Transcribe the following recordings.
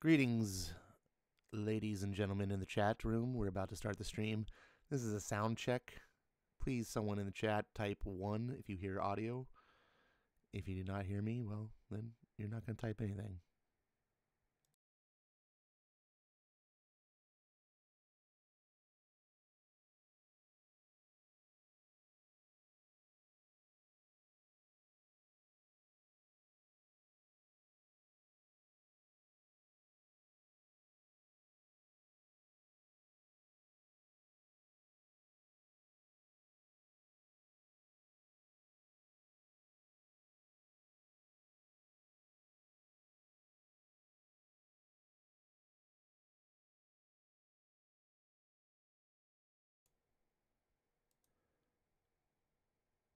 Greetings, ladies and gentlemen in the chat room. We're about to start the stream. This is a sound check. Please, someone in the chat, type 1 if you hear audio. If you do not hear me, well, then you're not going to type anything.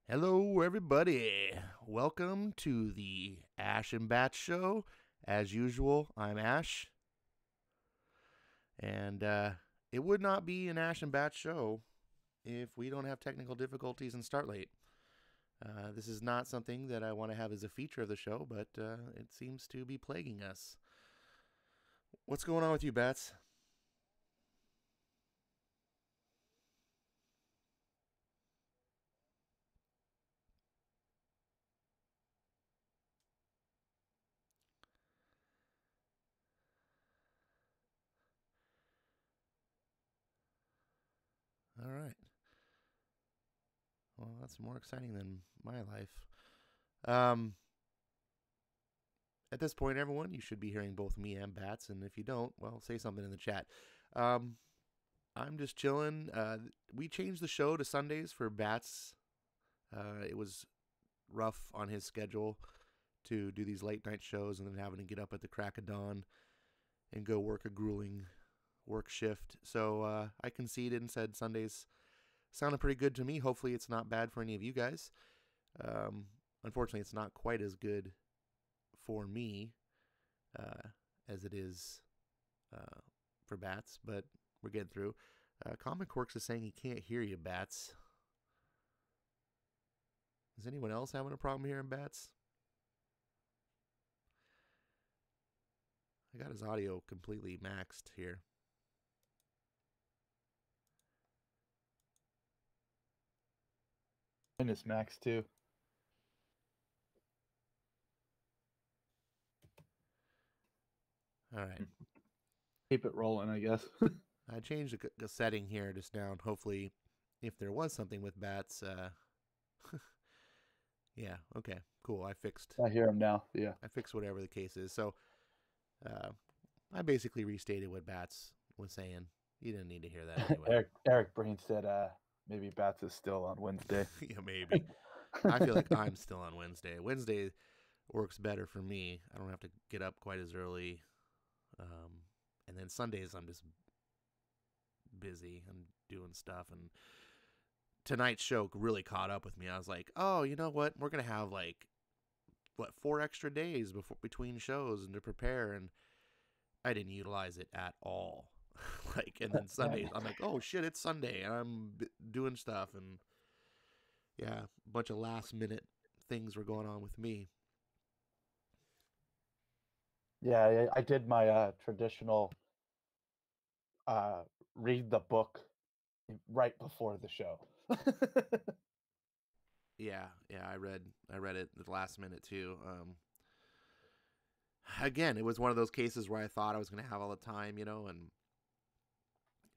Hello, everybody. Welcome to the Ash and Bats show. As usual, I'm Ash. And it would not be an Ash and Bats show if we don't have technical difficulties and start late. This is not something that I want to have as a feature of the show, but it seems to be plaguing us. What's going on with you, Bats? All right. Well, that's more exciting than my life. At this point, everyone, you should be hearing both me and Bats, and if you don't, well, say something in the chat. I'm just chilling. We changed the show to Sundays for Bats. It was rough on his schedule to do these late night shows and then having to get up at the crack of dawn and go work a grueling work shift. So I conceded and said Sundays sounded pretty good to me. Hopefully it's not bad for any of you guys. Unfortunately, it's not quite as good for me as it is for Bats, but we're getting through. Comic Works is saying he can't hear you, Bats. Is anyone else having a problem hearing Bats? I got his audio completely maxed here. And it's max too. All right. Keep it rolling, I guess. I changed the setting here just now, and hopefully, if there was something with Bats, yeah, okay, cool. I hear him now. Yeah. I fixed whatever the case is. So, I basically restated what Bats was saying. You didn't need to hear that anyway. Eric Brain said maybe Bats is still on Wednesday. Yeah, maybe. I feel like I'm still on Wednesday. Wednesday works better for me. I don't have to get up quite as early. And then Sundays I'm just busy and doing stuff. And tonight's show really caught up with me. I was like, oh, you know what? We're going to have 4 extra days between shows and to prepare. And I didn't utilize it at all. And then Sundays, I'm like, oh shit, it's Sunday, and I'm doing stuff, and yeah, a bunch of last minute things were going on with me. Yeah, I did my traditional read the book right before the show. yeah, I read it at the last minute too. Again, it was one of those cases where I thought I was going to have all the time, and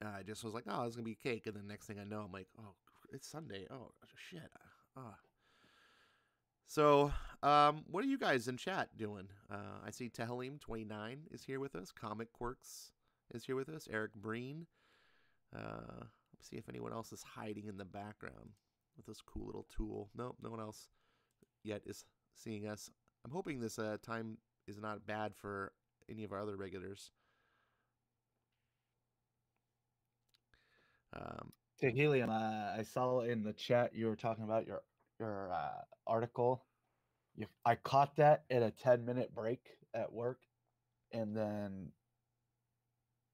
I just was like, oh, it's going to be cake. And the next thing I know, I'm like, oh, it's Sunday. Oh, shit. So, what are you guys in chat doing? I see Tehalim29 is here with us. Comic Quirks is here with us. Eric Breen. Let's see if anyone else is hiding in the background with this cool little tool. Nope, no one else yet is seeing us. I'm hoping this time is not bad for any of our other regulars. Hey, Helium, I saw in the chat you were talking about your article. I caught that at a 10-minute break at work, and then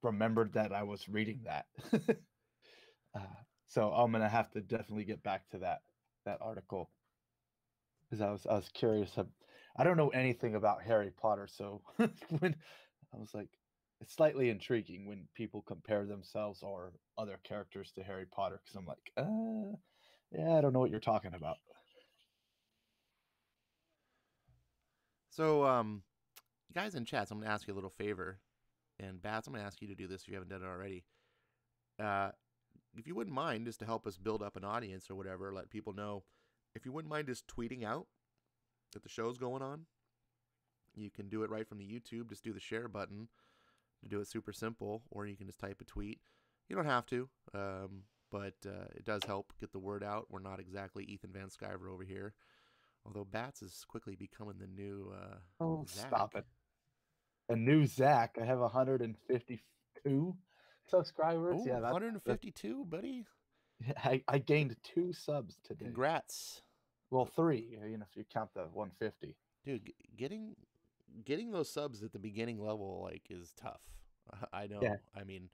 remembered that I was reading that. So I'm gonna have to definitely get back to that article, because I was curious. I don't know anything about Harry Potter, so when I was like, it's slightly intriguing when people compare themselves or other characters to Harry Potter because I'm like, yeah, I don't know what you're talking about. So, guys in chats, I'm gonna ask you a little favor, and Bats, I'm gonna ask you to do this if you haven't done it already. Uh, if you wouldn't mind, just to help us build up an audience or whatever, let people know. If you wouldn't mind just tweeting out that the show's going on, you can do it right from the YouTube. Just do the share button to do it super simple, or you can just type a tweet. You don't have to, but it does help get the word out. We're not exactly Ethan Van Sciver over here, although Bats is quickly becoming the new Oh, Zach. stop it. A new Zach. I have 152 subscribers. Oh, Yeah, that's 152, buddy. I gained 2 subs today. Congrats. Well, 3, if you count the 150. Dude, getting those subs at the beginning level like is tough. I know. Yeah. I mean,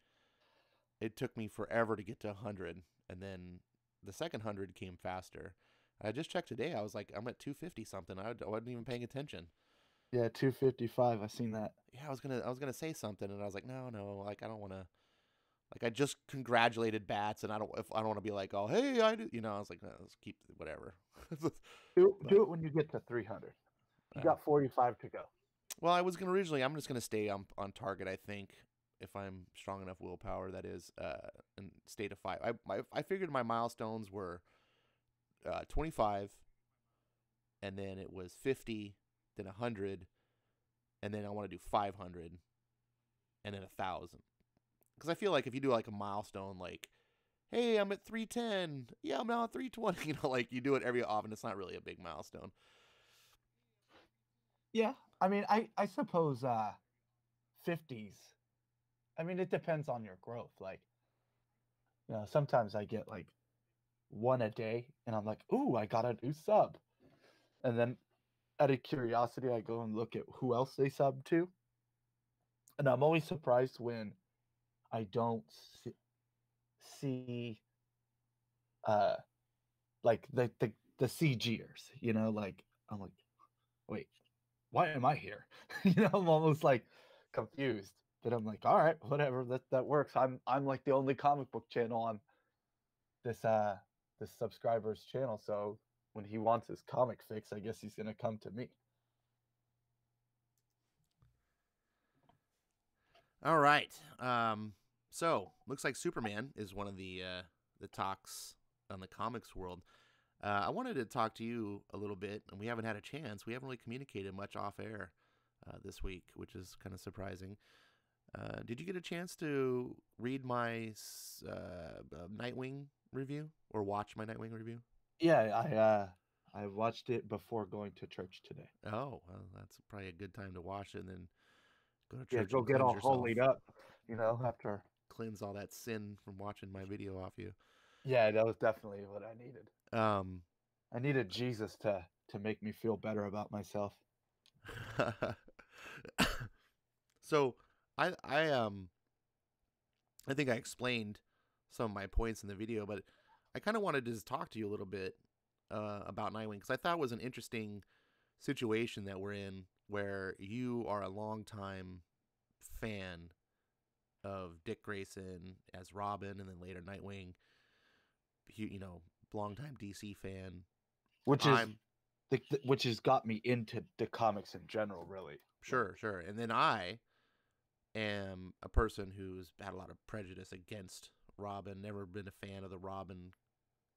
it took me forever to get to 100, and then the second 100 came faster. I just checked today. I was like, I'm at 250 something. I wasn't even paying attention. Yeah, 255. I seen that. Yeah, I was gonna say something, and I was like, no, like I don't want to. Like I just congratulated Bats, and I don't want to be like, oh hey, I do. I was like, no, let's keep whatever. Do But it when you get to 300. You uh, got 45 to go. well, I was gonna originally. I'm just gonna stay on target. I think if I'm strong enough willpower, that is, and stay to 5. I figured my milestones were 25, and then it was 50, then 100, and then I want to do 500, and then 1,000. Because I feel like if you do like a milestone, like, hey, I'm at 310, yeah, I'm now at 320. Like you do it every often. It's not really a big milestone. Yeah. I mean, I suppose 50s. I mean, it depends on your growth. Like, sometimes I get like one a day and I'm like, ooh, I got a new sub. And then out of curiosity, I go and look at who else they sub to. And I'm always surprised when I don't see uh like the CGers, like I'm like, wait, why am I here? I'm almost like confused. But I'm like, all right, whatever, that works. I'm like the only comic book channel on this subscriber's channel, so when he wants his comic fix, I guess he's gonna come to me. All right. So looks like Superman is one of the talks on the comics world. I wanted to talk to you a little bit, and we haven't had a chance. We haven't really communicated much off air this week, which is kind of surprising. Did you get a chance to read my Nightwing review or watch my Nightwing review? Yeah, I watched it before going to church today. Oh, well, that's probably a good time to watch it and then go to Yeah, church go and get cleanse all yourself. holied up, after. Cleanse all that sin from watching my video off you. Yeah, that was definitely what I needed. Um, I needed Jesus to make me feel better about myself. so I think I explained some of my points in the video, but I kind of wanted to just talk to you a little bit about Nightwing because I thought it was an interesting situation that we're in where you are a longtime fan of Dick Grayson as Robin and then later Nightwing, longtime DC fan. Which is I'm which has got me into the comics in general, really. sure. And then I am a person who's had a lot of prejudice against Robin, never been a fan of the Robin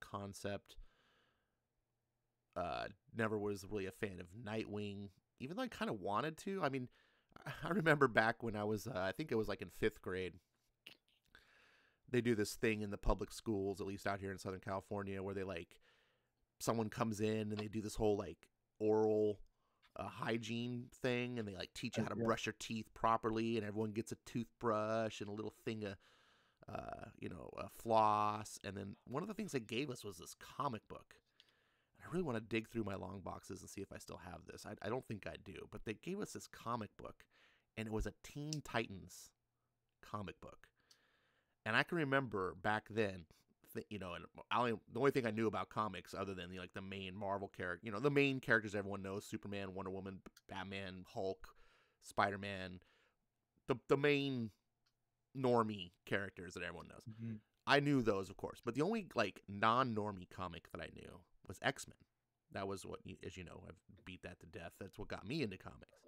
concept. Never was really a fan of Nightwing, even though I kind of wanted to. I mean, I remember back when I was, I think it was like in 5th grade, they do this thing in the public schools, at least out here in Southern California, where they like, someone comes in and they do this whole like oral hygiene thing, and they like teach you how to brush your teeth properly, and everyone gets a toothbrush and a little thing of, a floss. And then one of the things they gave us was this comic book. I really want to dig through my long boxes and see if I still have this. I don't think I do, but they gave us this comic book, and it was a Teen Titans comic book. And I can remember back then, and the only thing I knew about comics other than the main Marvel character, the main characters everyone knows: Superman, Wonder Woman, Batman, Hulk, Spider-Man, the main normie characters that everyone knows. Mm-hmm. I knew those, of course, but the only like non-normie comic that I knew was X-Men. That was what, as you know, I've beat that to death. That's what got me into comics.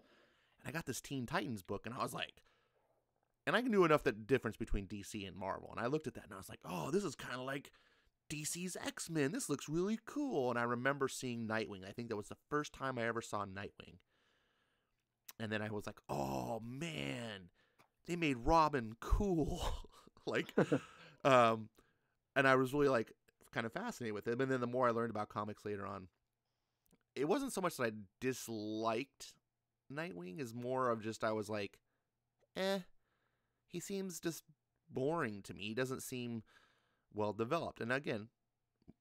And I got this Teen Titans book, and I was like, and I knew enough the difference between DC and Marvel, and I looked at that and I was like, oh, this is kind of like DC's X-Men. This looks really cool. And I remember seeing Nightwing. I think that was the first time I ever saw Nightwing. And then I was like, oh man, they made Robin cool. like, and I was really like kind of fascinated with him. And then the more I learned about comics later on, it wasn't so much that I disliked Nightwing, as more of just I was like, he seems just boring to me. He doesn't seem well developed. And again,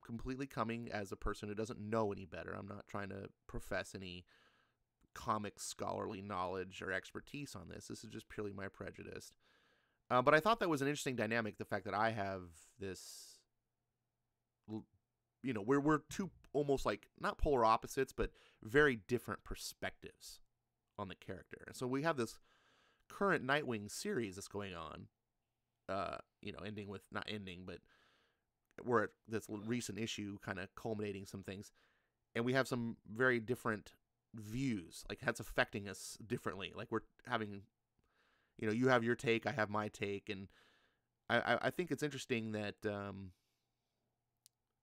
completely coming as a person who doesn't know any better. I'm not trying to profess any comic scholarly knowledge or expertise on this. This is just purely my prejudice. But I thought that was an interesting dynamic, the fact that I have this, you know, we're two almost like, not polar opposites, but very different perspectives on the character. So we have this current Nightwing series that's going on, you know, ending with, not ending, but we're at this recent issue kind of culminating some things. And we have some very different views, like that's affecting us differently. Like we're having, you know, you have your take, I have my take, and I think it's interesting that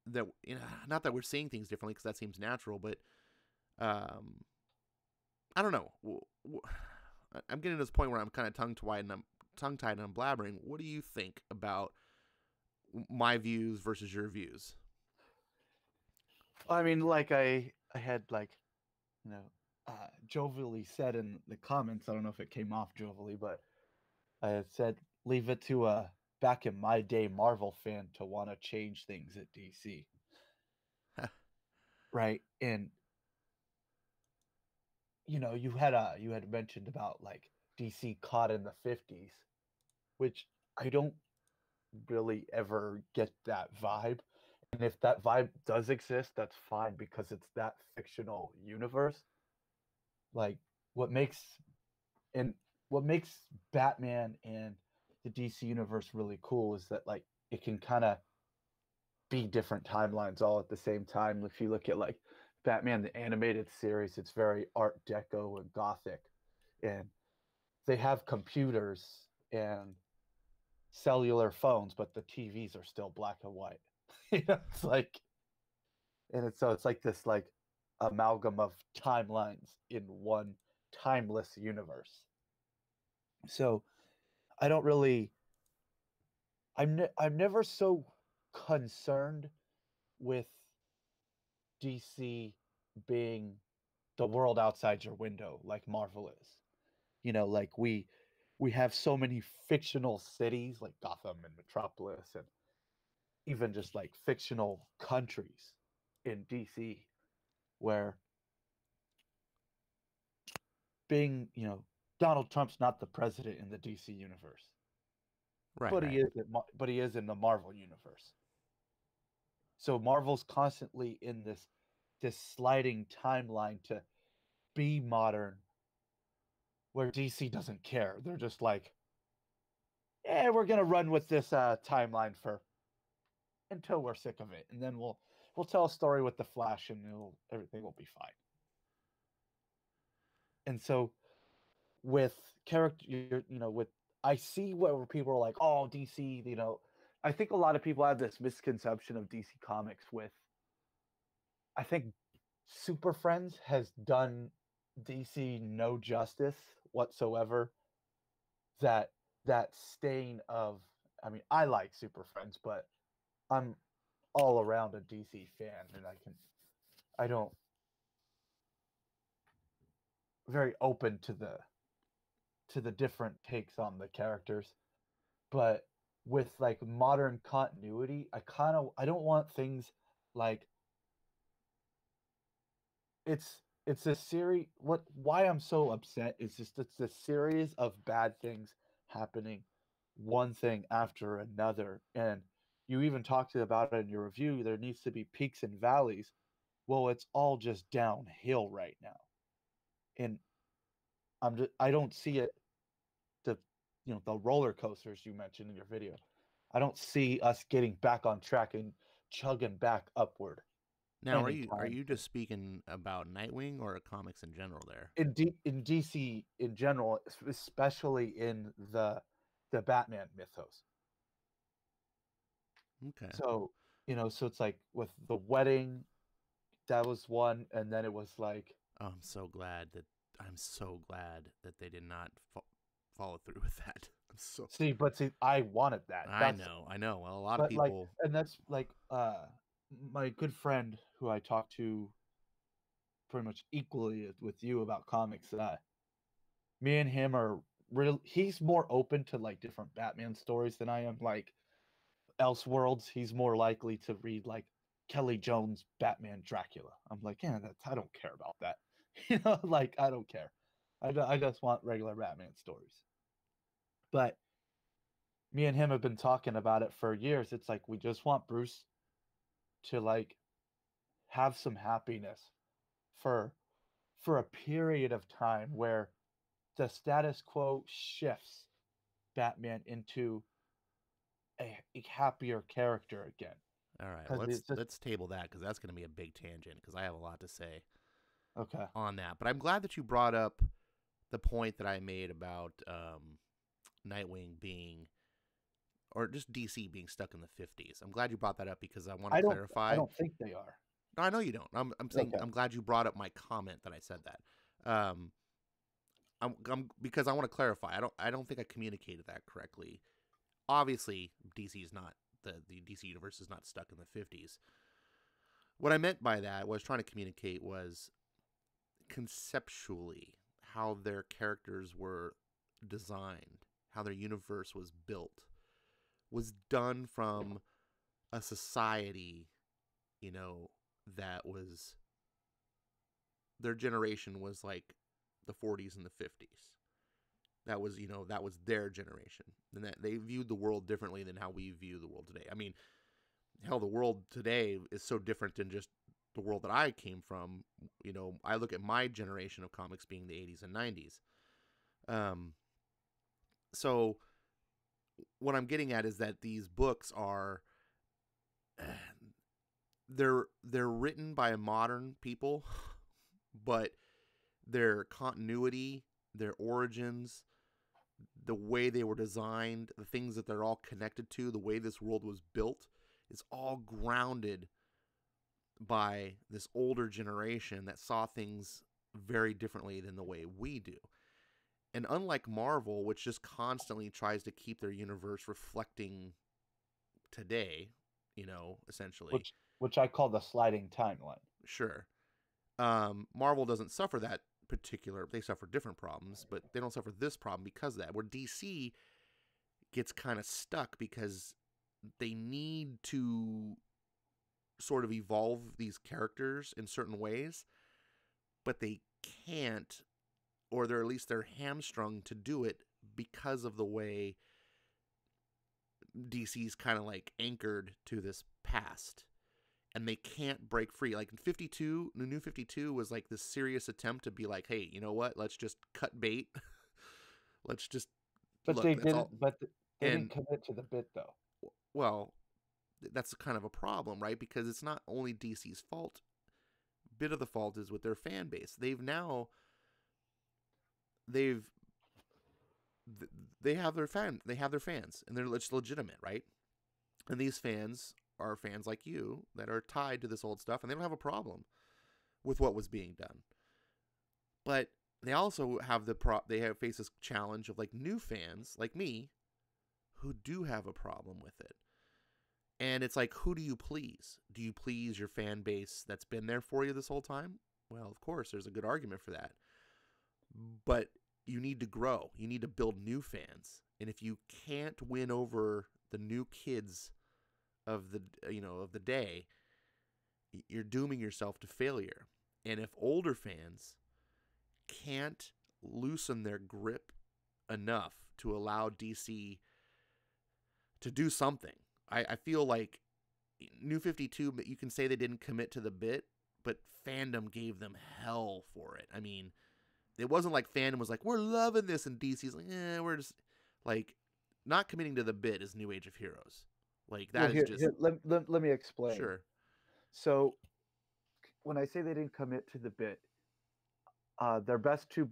that, you know, not that we're seeing things differently because that seems natural, but I don't know. I'm getting to this point where I'm kind of tongue-tied and I'm blabbering. What do you think about my views versus your views? I mean, like I had like, you know, jovially said in the comments. I don't know if it came off jovially, but I had said leave it to a back in my day Marvel fan to want to change things at DC, right? And you know, you had mentioned about like DC caught in the 50s, which I don't really ever get that vibe. And if that vibe does exist, that's fine because it's that fictional universe. Like what makes and what makes Batman and the DC universe really cool is that like it can kind of be different timelines all at the same time. If you look at like Batman the animated series, it's very Art Deco and Gothic, and they have computers and cellular phones, but the TVs are still black and white. You know, it's like, and it's like this like amalgam of timelines in one timeless universe. So I don't really, I'm never so concerned with DC being the world outside your window like Marvel is. You know, like we have so many fictional cities like Gotham and Metropolis, and even just like fictional countries in DC where being, you know, Donald Trump's not the president in the DC universe, Right, but right. he is in the Marvel universe. So Marvel's constantly in this sliding timeline to be modern, where DC doesn't care. They're just like, we're gonna run with this timeline for until we're sick of it, and then we'll tell a story with the Flash, and everything will be fine. And so with character, you know, with I see where people are like, oh, DC, you know, I think a lot of people have this misconception of DC Comics with, I think Super Friends has done DC no justice whatsoever. That that stain of, I mean, I like Super Friends, but I'm all around a DC fan, and I don't very open to the different takes on the characters. But with like modern continuity, I don't want things like it's a series. What why I'm so upset is just it's a series of bad things happening, one thing after another. And you even talked about it in your review. There needs to be peaks and valleys. Well, it's all just downhill right now, and I don't see it. the roller coasters you mentioned in your video. I don't see us getting back on track and chugging back upward Now, are anytime you soon. just speaking about Nightwing or comics in general there? In DC in general, especially in the Batman mythos. Okay. So, so it's like with the wedding, that was one, and then it was like, Oh, I'm so glad that they did not follow through with that. see, I wanted that. I know. Well, a lot of But like, people. and that's like, my good friend who I talk to pretty much equally with you about comics. Me and him are real. He's more open to like different Batman stories than I am. Like Elseworlds, he's more likely to read like Kelly Jones' Batman Dracula. I'm like, yeah, I don't care about that. Like I don't care. I just want regular Batman stories. But me and him have been talking about it for years. It's like we just want Bruce to like have some happiness for a period of time where the status quo shifts Batman into a happier character again. All right. Well, Because it's just let's table that because that's going to be a big tangent because I have a lot to say okay. on that. But I'm glad that you brought up the point that I made about Nightwing being, or just DC being stuck in the 50s. I'm glad you brought that up because I want to I clarify. don't think they are. No, I know you don't. I'm saying Okay. I'm glad you brought up my comment that I said that. Because I want to clarify. I don't think I communicated that correctly. Obviously, DC is not the DC universe is not stuck in the 50s. What I meant by that, what I was trying to communicate was conceptually how their characters were designed, how their universe was built, was done from a society, you know, that was their generation was like the 40s and the 50s. That was, that was their generation. And that they viewed the world differently than how we view the world today. I mean, hell, the world today is so different than just the world that I came from. I look at my generation of comics being the 80s and 90s. Um, so what I'm getting at is that these books are they're written by modern people, but their continuity, their origins, the way they were designed, the things that they're all connected to, the way this world was built, is all grounded by this older generation that saw things very differently than the way we do. And unlike Marvel, which just constantly tries to keep their universe reflecting today, essentially. Which I call the sliding timeline. Sure. Marvel doesn't suffer that particular, they suffer different problems, but they don't suffer this problem because of that. Where DC gets kind of stuck because they need to sort of evolve these characters in certain ways, but they can't, or they're at least they're hamstrung to do it because of the way DC's kind of like anchored to this past. And they can't break free. Like in 52, the new 52 was like this serious attempt to be like, hey, you know what? Let's just cut bait. Let's just But look. they That's didn't. all. But they didn't And commit to the bit though. well, that's kind of a problem, right? Because it's not only DC's fault. A bit of the fault is with their fan base. They've they have their fans, and they're it's legitimate, right? And these fans are fans like you that are tied to this old stuff, and they don't have a problem with what was being done. But they also have they have faced this challenge of like new fans like me who do have a problem with it. And it's like, who do you please? Do you please your fan base that's been there for you this whole time? Well, of course, there's a good argument for that. But you need to grow. You need to build new fans. And if you can't win over the new kids of the day, you're dooming yourself to failure. And if older fans can't loosen their grip enough to allow DC to do something, I feel like New 52, you can say they didn't commit to the bit, but fandom gave them hell for it. I mean, it wasn't like fandom was like, we're loving this, and DC's like, we're just... Like, not committing to the bit is New Age of Heroes. Like, Well, that is just let me explain. sure. So when I say they didn't commit to the bit, their best two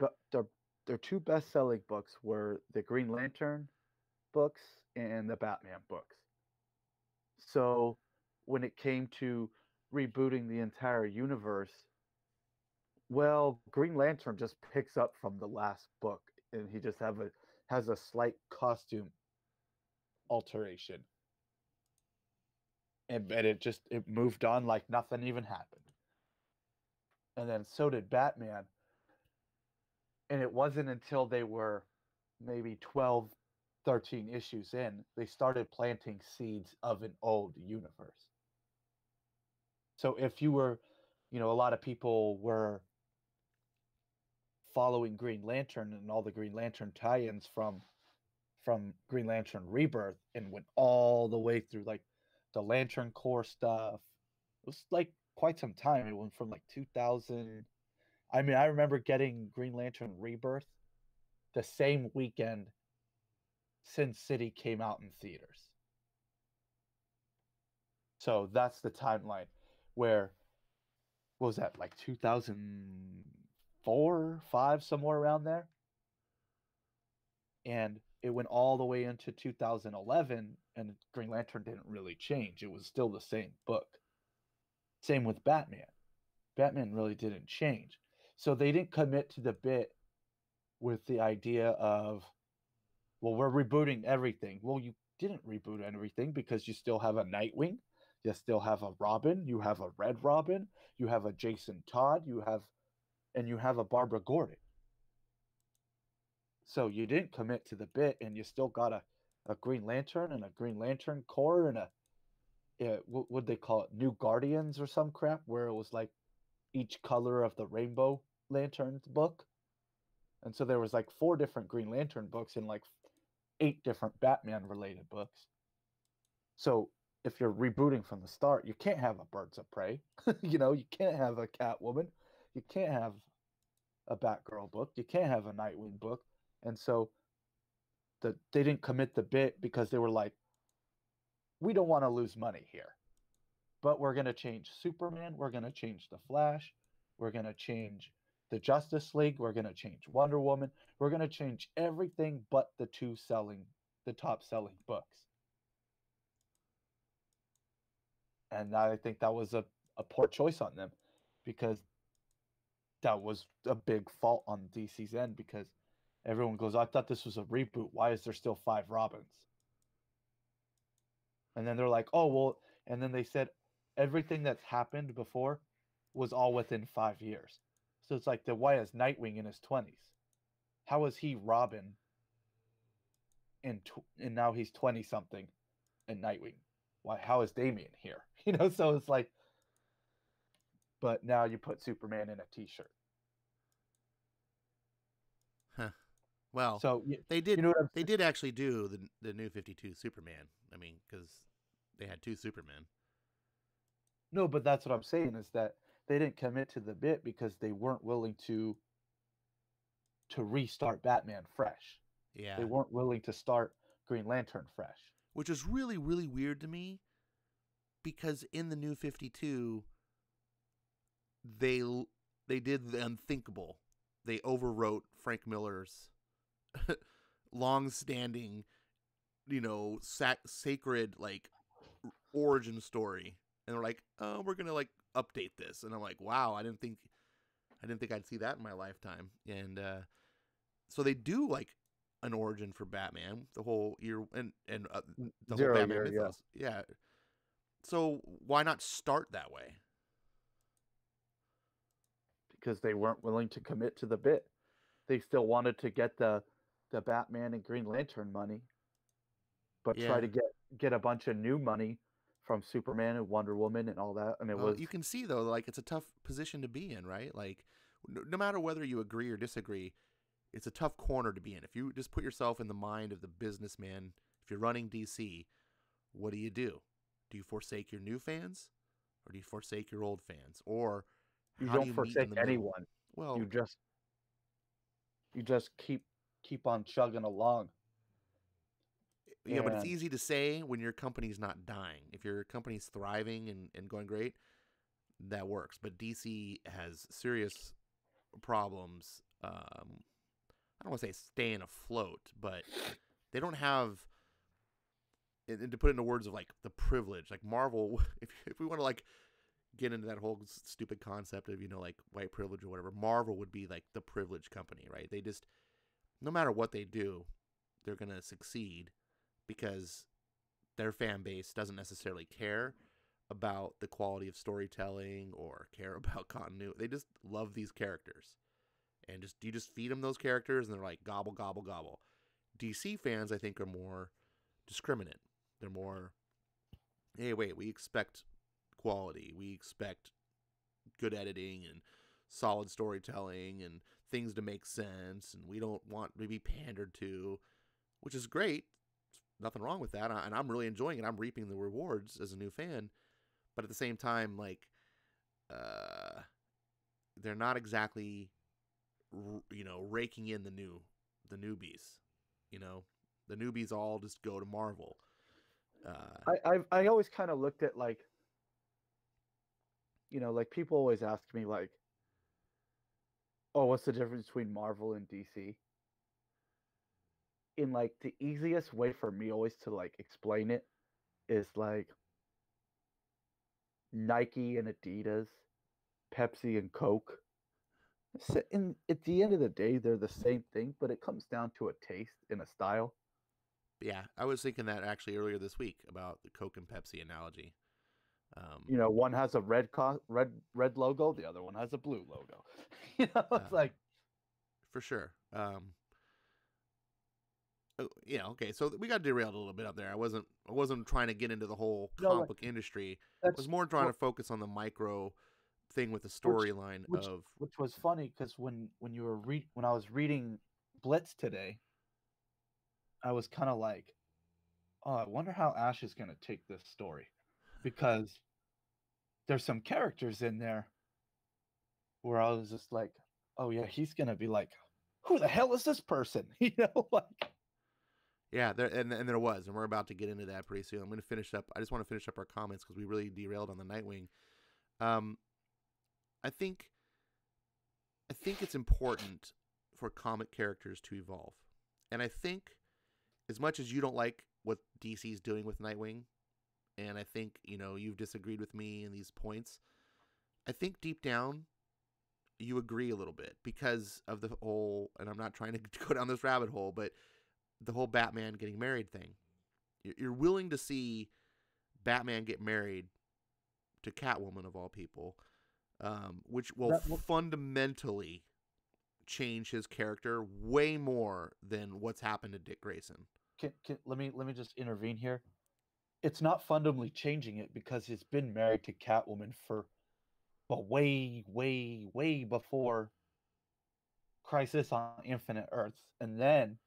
their two best selling books were the Green Lantern books and the Batman books. So when it came to rebooting the entire universe, well, Green Lantern just picks up from the last book, and he just has a slight costume alteration, and it moved on like nothing even happened. And then so did Batman, and it wasn't until they were maybe 12, 13 issues in, they started planting seeds of an old universe. So if you were, a lot of people were following Green Lantern and all the Green Lantern tie-ins from Green Lantern Rebirth and went all the way through like the Lantern Corps stuff. It was like quite some time. It went from like 2000. I mean, I remember getting Green Lantern Rebirth the same weekend Sin City came out in theaters. So that's the timeline where, what was that, like 2004, 5, somewhere around there? And it went all the way into 2011, and Green Lantern didn't really change. It was still the same book. Same with Batman. Batman really didn't change. So they didn't commit to the bit with the idea of, well, we're rebooting everything. Well, you didn't reboot everything because you still have a Nightwing, you still have a Robin, you have a Red Robin, you have a Jason Todd, you have a Barbara Gordon. So you didn't commit to the bit, and you still got a Green Lantern and a Green Lantern Corps and what would they call it, New Guardians or some crap, where it was like each color of the Rainbow Lantern book. And so there was like 4 different Green Lantern books and like 8 different Batman related books. So if you're rebooting from the start, you can't have a Birds of Prey. You can't have a Catwoman. You can't have a Batgirl book. You can't have a Nightwing book. And so they didn't commit the bit because they were like, we don't want to lose money here, but we're going to change Superman. We're going to change the Flash. We're going to change the Justice League. We're going to change Wonder Woman. We're going to change everything but the top selling books. And I think that was a poor choice on them, because that was a big fault on DC's end, because everyone goes, I thought this was a reboot. Why is there still 5 Robins? And then they're like, oh, well, and then they said everything that's happened before was all within 5 years. So it's like, why is Nightwing in his 20s? How is he Robin and now he's 20 something and Nightwing? Why? How is Damian here? So it's like, but now you put Superman in a t-shirt. Huh. Well, So they did. you know what I'm They did actually do the New 52 Superman. I mean, because they had 2 Supermen. No, but that's what I'm saying, is that they didn't commit to the bit because they weren't willing to restart Batman fresh. Yeah. They weren't willing to start Green Lantern fresh. Which is really, really weird to me, because in the New 52, they did the unthinkable. They overwrote Frank Miller's long-standing, sacred like origin story, and they're like, "Oh, we're gonna like update this," and I'm like, "Wow, I didn't think I'd see that in my lifetime." And so they do like an origin for Batman, the whole year, and the whole Batman Year, mythos. Yeah. So why not start that way? Because they weren't willing to commit to the bit. They still wanted to get the Batman and Green Lantern money, but try to get a bunch of new money from Superman and Wonder Woman and all that. And You can see though, like, it's a tough position to be in, right? Like, no matter whether you agree or disagree, it's a tough corner to be in. If you just put yourself in the mind of the businessman, if you're running DC, what do? Do you forsake your new fans, or do you forsake your old fans, or you how do don't you meet forsake in the middle? anyone. Well, You just keep on chugging along. Yeah, but it's And easy to say when your company's not dying. If your company's thriving and going great, that works. But DC has serious problems. I don't want to say staying afloat, but they don't have. And to put it into words of like the privilege, like Marvel, if we want to like get into that whole stupid concept of like white privilege or whatever, Marvel would be like the privileged company, right? They just, no matter what they do, they're gonna succeed because their fan base doesn't necessarily care about the quality of storytelling or care about continuity. They just love these characters, and just you just feed them those characters, and they're like gobble gobble gobble. DC fans, I think, are more discriminate. They're more, hey, wait, we expect quality, we expect good editing and solid storytelling and things to make sense, and we don't want to be pandered to, which is great. Nothing wrong with that, and I'm really enjoying it. I'm reaping the rewards as a new fan, but at the same time, like, they're not exactly, raking in the newbies. The newbies all just go to Marvel. I always kind of looked at like, like people always ask me like, oh, what's the difference between Marvel and DC? In like the easiest way for me always to like explain it is like Nike and Adidas, Pepsi and Coke. At the end of the day, they're the same thing, but it comes down to a taste and a style. Yeah, I was thinking that actually earlier this week about the Coke and Pepsi analogy. One has a red logo, the other one has a blue logo. It's like, for sure. Yeah, okay. So we got derailed a little bit up there. I wasn't trying to get into the whole comic book industry. I was more trying to focus on the micro thing with the storyline of which was funny because when I was reading Blitz today, I was kind of like, oh, I wonder how Ash is going to take this story, because there's some characters in there where I was just like, oh yeah, he's going to be like, who the hell is this person? Like. Yeah, and there was, and we're about to get into that pretty soon. I'm going to finish up. I just want to finish up our comments because we really derailed on the Nightwing. I think it's important for comic characters to evolve, and I think as much as you don't like what DC's doing with Nightwing, and I think you've disagreed with me in these points, I think deep down you agree a little bit because of the whole, and I'm not trying to go down this rabbit hole, but the whole Batman getting married thing. You're willing to see Batman get married to Catwoman of all people, which will fundamentally change his character way more than what's happened to Dick Grayson. Let me just intervene here. It's not fundamentally changing it because he's been married to Catwoman for way, way, way before Crisis on Infinite Earths, and then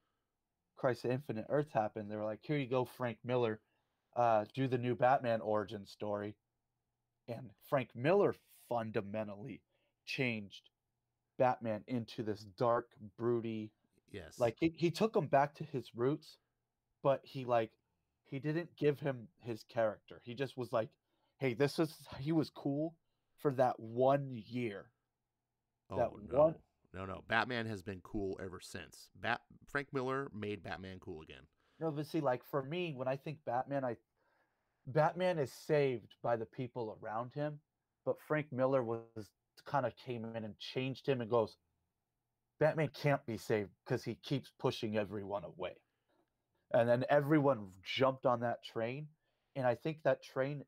Crisis Infinite Earths happened. They were like, here you go, Frank Miller, do the new Batman origin story. And Frank Miller fundamentally changed Batman into this dark, broody. Yes. Like he took him back to his roots, but he didn't give him his character. He just was like, hey, he was cool for that 1 year. Oh, no. No. Batman has been cool ever since. Frank Miller made Batman cool again. No, but see, like for me, when I think Batman is saved by the people around him, but Frank Miller kind of came in and changed him and goes, Batman can't be saved because he keeps pushing everyone away. And then everyone jumped on that train, and I think that train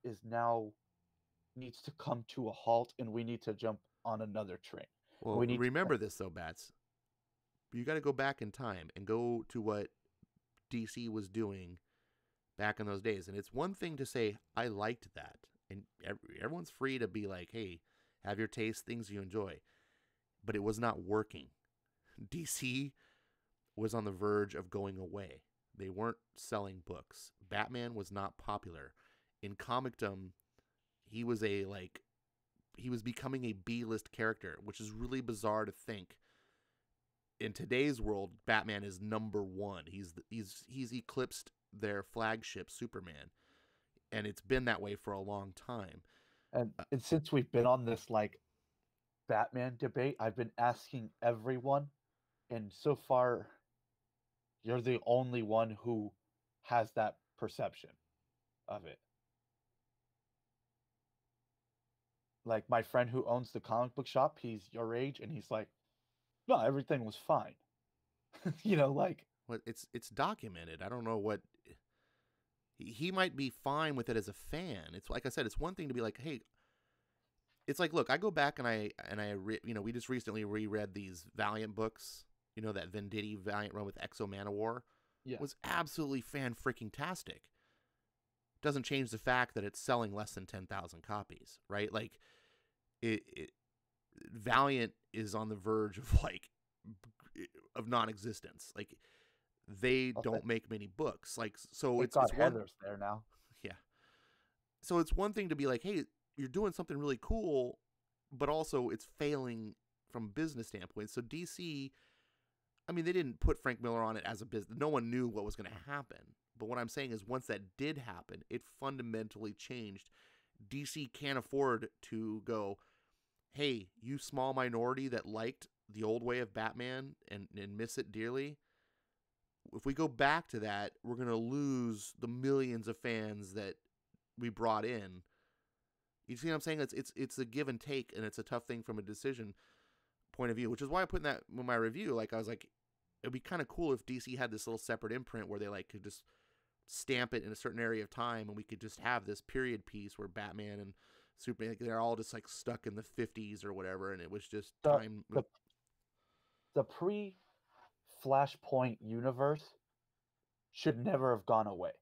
needs to come to a halt, and we need to jump on another train. Well, remember this though, Bats. You got to go back in time and go to what DC was doing back in those days. And it's one thing to say, I liked that. And everyone's free to be like, hey, have your taste, things you enjoy. But it was not working. DC was on the verge of going away. They weren't selling books. Batman was not popular. In comicdom, he was becoming a B-list character, which is really bizarre to think. In today's world, Batman is number one. He's eclipsed their flagship, Superman, and it's been that way for a long time. And since we've been on this like Batman debate, I've been asking everyone, and so far, you're the only one who has that perception of it. Like my friend who owns the comic book shop, he's your age, and he's like, "No, everything was fine." Like Well, it's documented. I don't know what he might be fine with it as a fan. It's like I said, it's one thing to be like, hey, it's like, look, I go back and we just recently reread these Valiant books. That Venditti Valiant run with Exo Man of War yeah, was absolutely fan freaking tastic. Doesn't change the fact that it's selling less than 10,000 copies, right? Like, Valiant is on the verge of non-existence. Like, they don't make many books. Like, so it's Heather's there now. Yeah. So it's one thing to be like, hey, you're doing something really cool, but also it's failing from a business standpoint. So DC, I mean, they didn't put Frank Miller on it as a business. No one knew what was going to happen. But what I'm saying is once that did happen, it fundamentally changed. DC can't afford to go, hey, you small minority that liked the old way of Batman and miss it dearly. If we go back to that, we're going to lose the millions of fans that we brought in. You see what I'm saying? It's a give and take, and it's a tough thing from a decision point of view, which is why I put in that in my review. Like, I was like, it'd be kind of cool if DC had this little separate imprint where they like could just stamp it in a certain area of time, and we could just have this period piece where Batman and Superman, like, they're all just like stuck in the 50s or whatever, and it was just time. The pre-Flashpoint universe should never have gone away.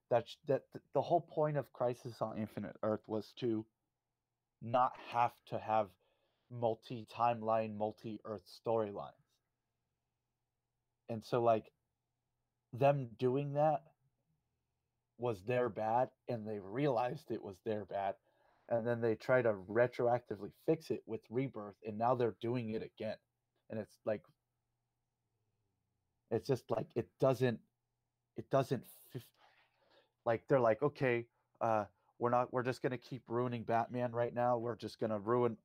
That the whole point of Crisis on Infinite Earth was to not have to have multi-timeline, multi-Earth storylines. And so, like, them doing that was their bad, and they realized it was their bad, and then they try to retroactively fix it with Rebirth, and now they're doing it again. And it's like, it's just like it doesn't like they're like, okay, we're just gonna keep ruining Batman right now. We're just gonna ruin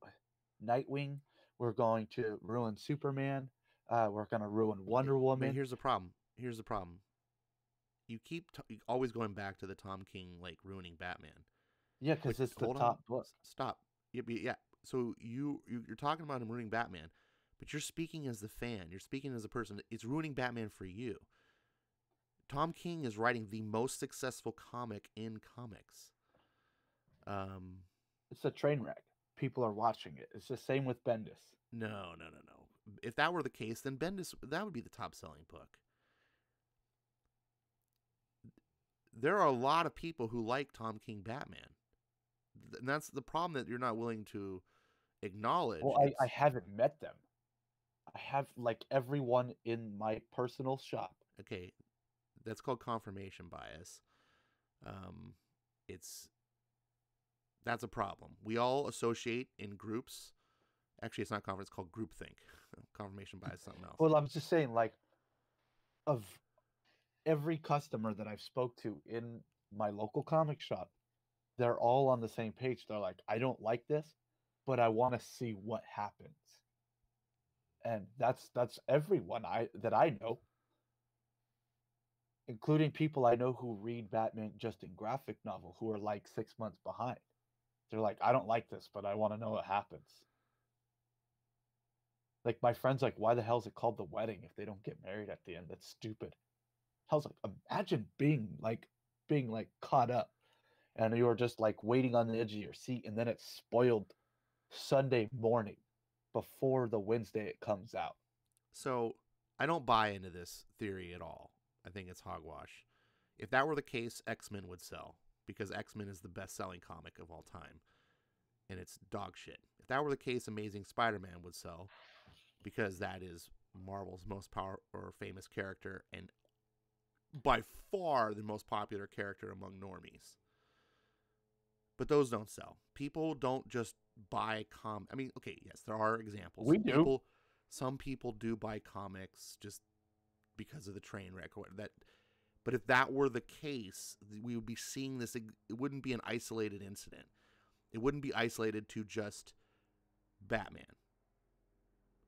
Nightwing. We're going to ruin Superman. We're gonna ruin Wonder Woman. But here's the problem. You keep always going back to the Tom King like ruining Batman. Yeah, because it's the top book. Stop. Yeah. So you're talking about him ruining Batman, but you're speaking as the fan. You're speaking as a person. It's ruining Batman for you. Tom King is writing the most successful comic in comics. It's a train wreck. People are watching it. It's the same with Bendis. No. If that were the case, then Bendis, that would be the top selling book. There are a lot of people who like Tom King Batman. And that's the problem that you're not willing to acknowledge. Well, I haven't met them. I have like everyone in my personal shop. Okay, that's called confirmation bias. That's a problem. We all associate in groups. Actually, it's not conference. It's called groupthink. Confirmation bias is something else. Well, I'm just saying, like, of every customer that I've spoke to in my local comic shop, they're all on the same page. They're like, I don't like this, but I want to see what happens. And that's everyone that I know, including people I know who read Batman just in graphic novel, who are like 6 months behind. They're like, I don't like this, but I want to know what happens. Like, my friend's like, why the hell is it called The Wedding if they don't get married at the end? That's stupid. I was like, imagine being caught up, and you were just like waiting on the edge of your seat, and then it's spoiled Sunday morning before the Wednesday it comes out. So I don't buy into this theory at all. I think it's hogwash. If that were the case, X-Men would sell, because X-Men is the best-selling comic of all time, and it's dog shit. If that were the case, Amazing Spider-Man would sell, because that is Marvel's most powerful or famous character, and by far the most popular character among normies. But those don't sell. People don't just buy I mean, okay, yes, there are examples. We do. Some people do buy comics just because of the train wreck or that. But if that were the case, we would be seeing this. It wouldn't be an isolated incident. It wouldn't be isolated to just Batman,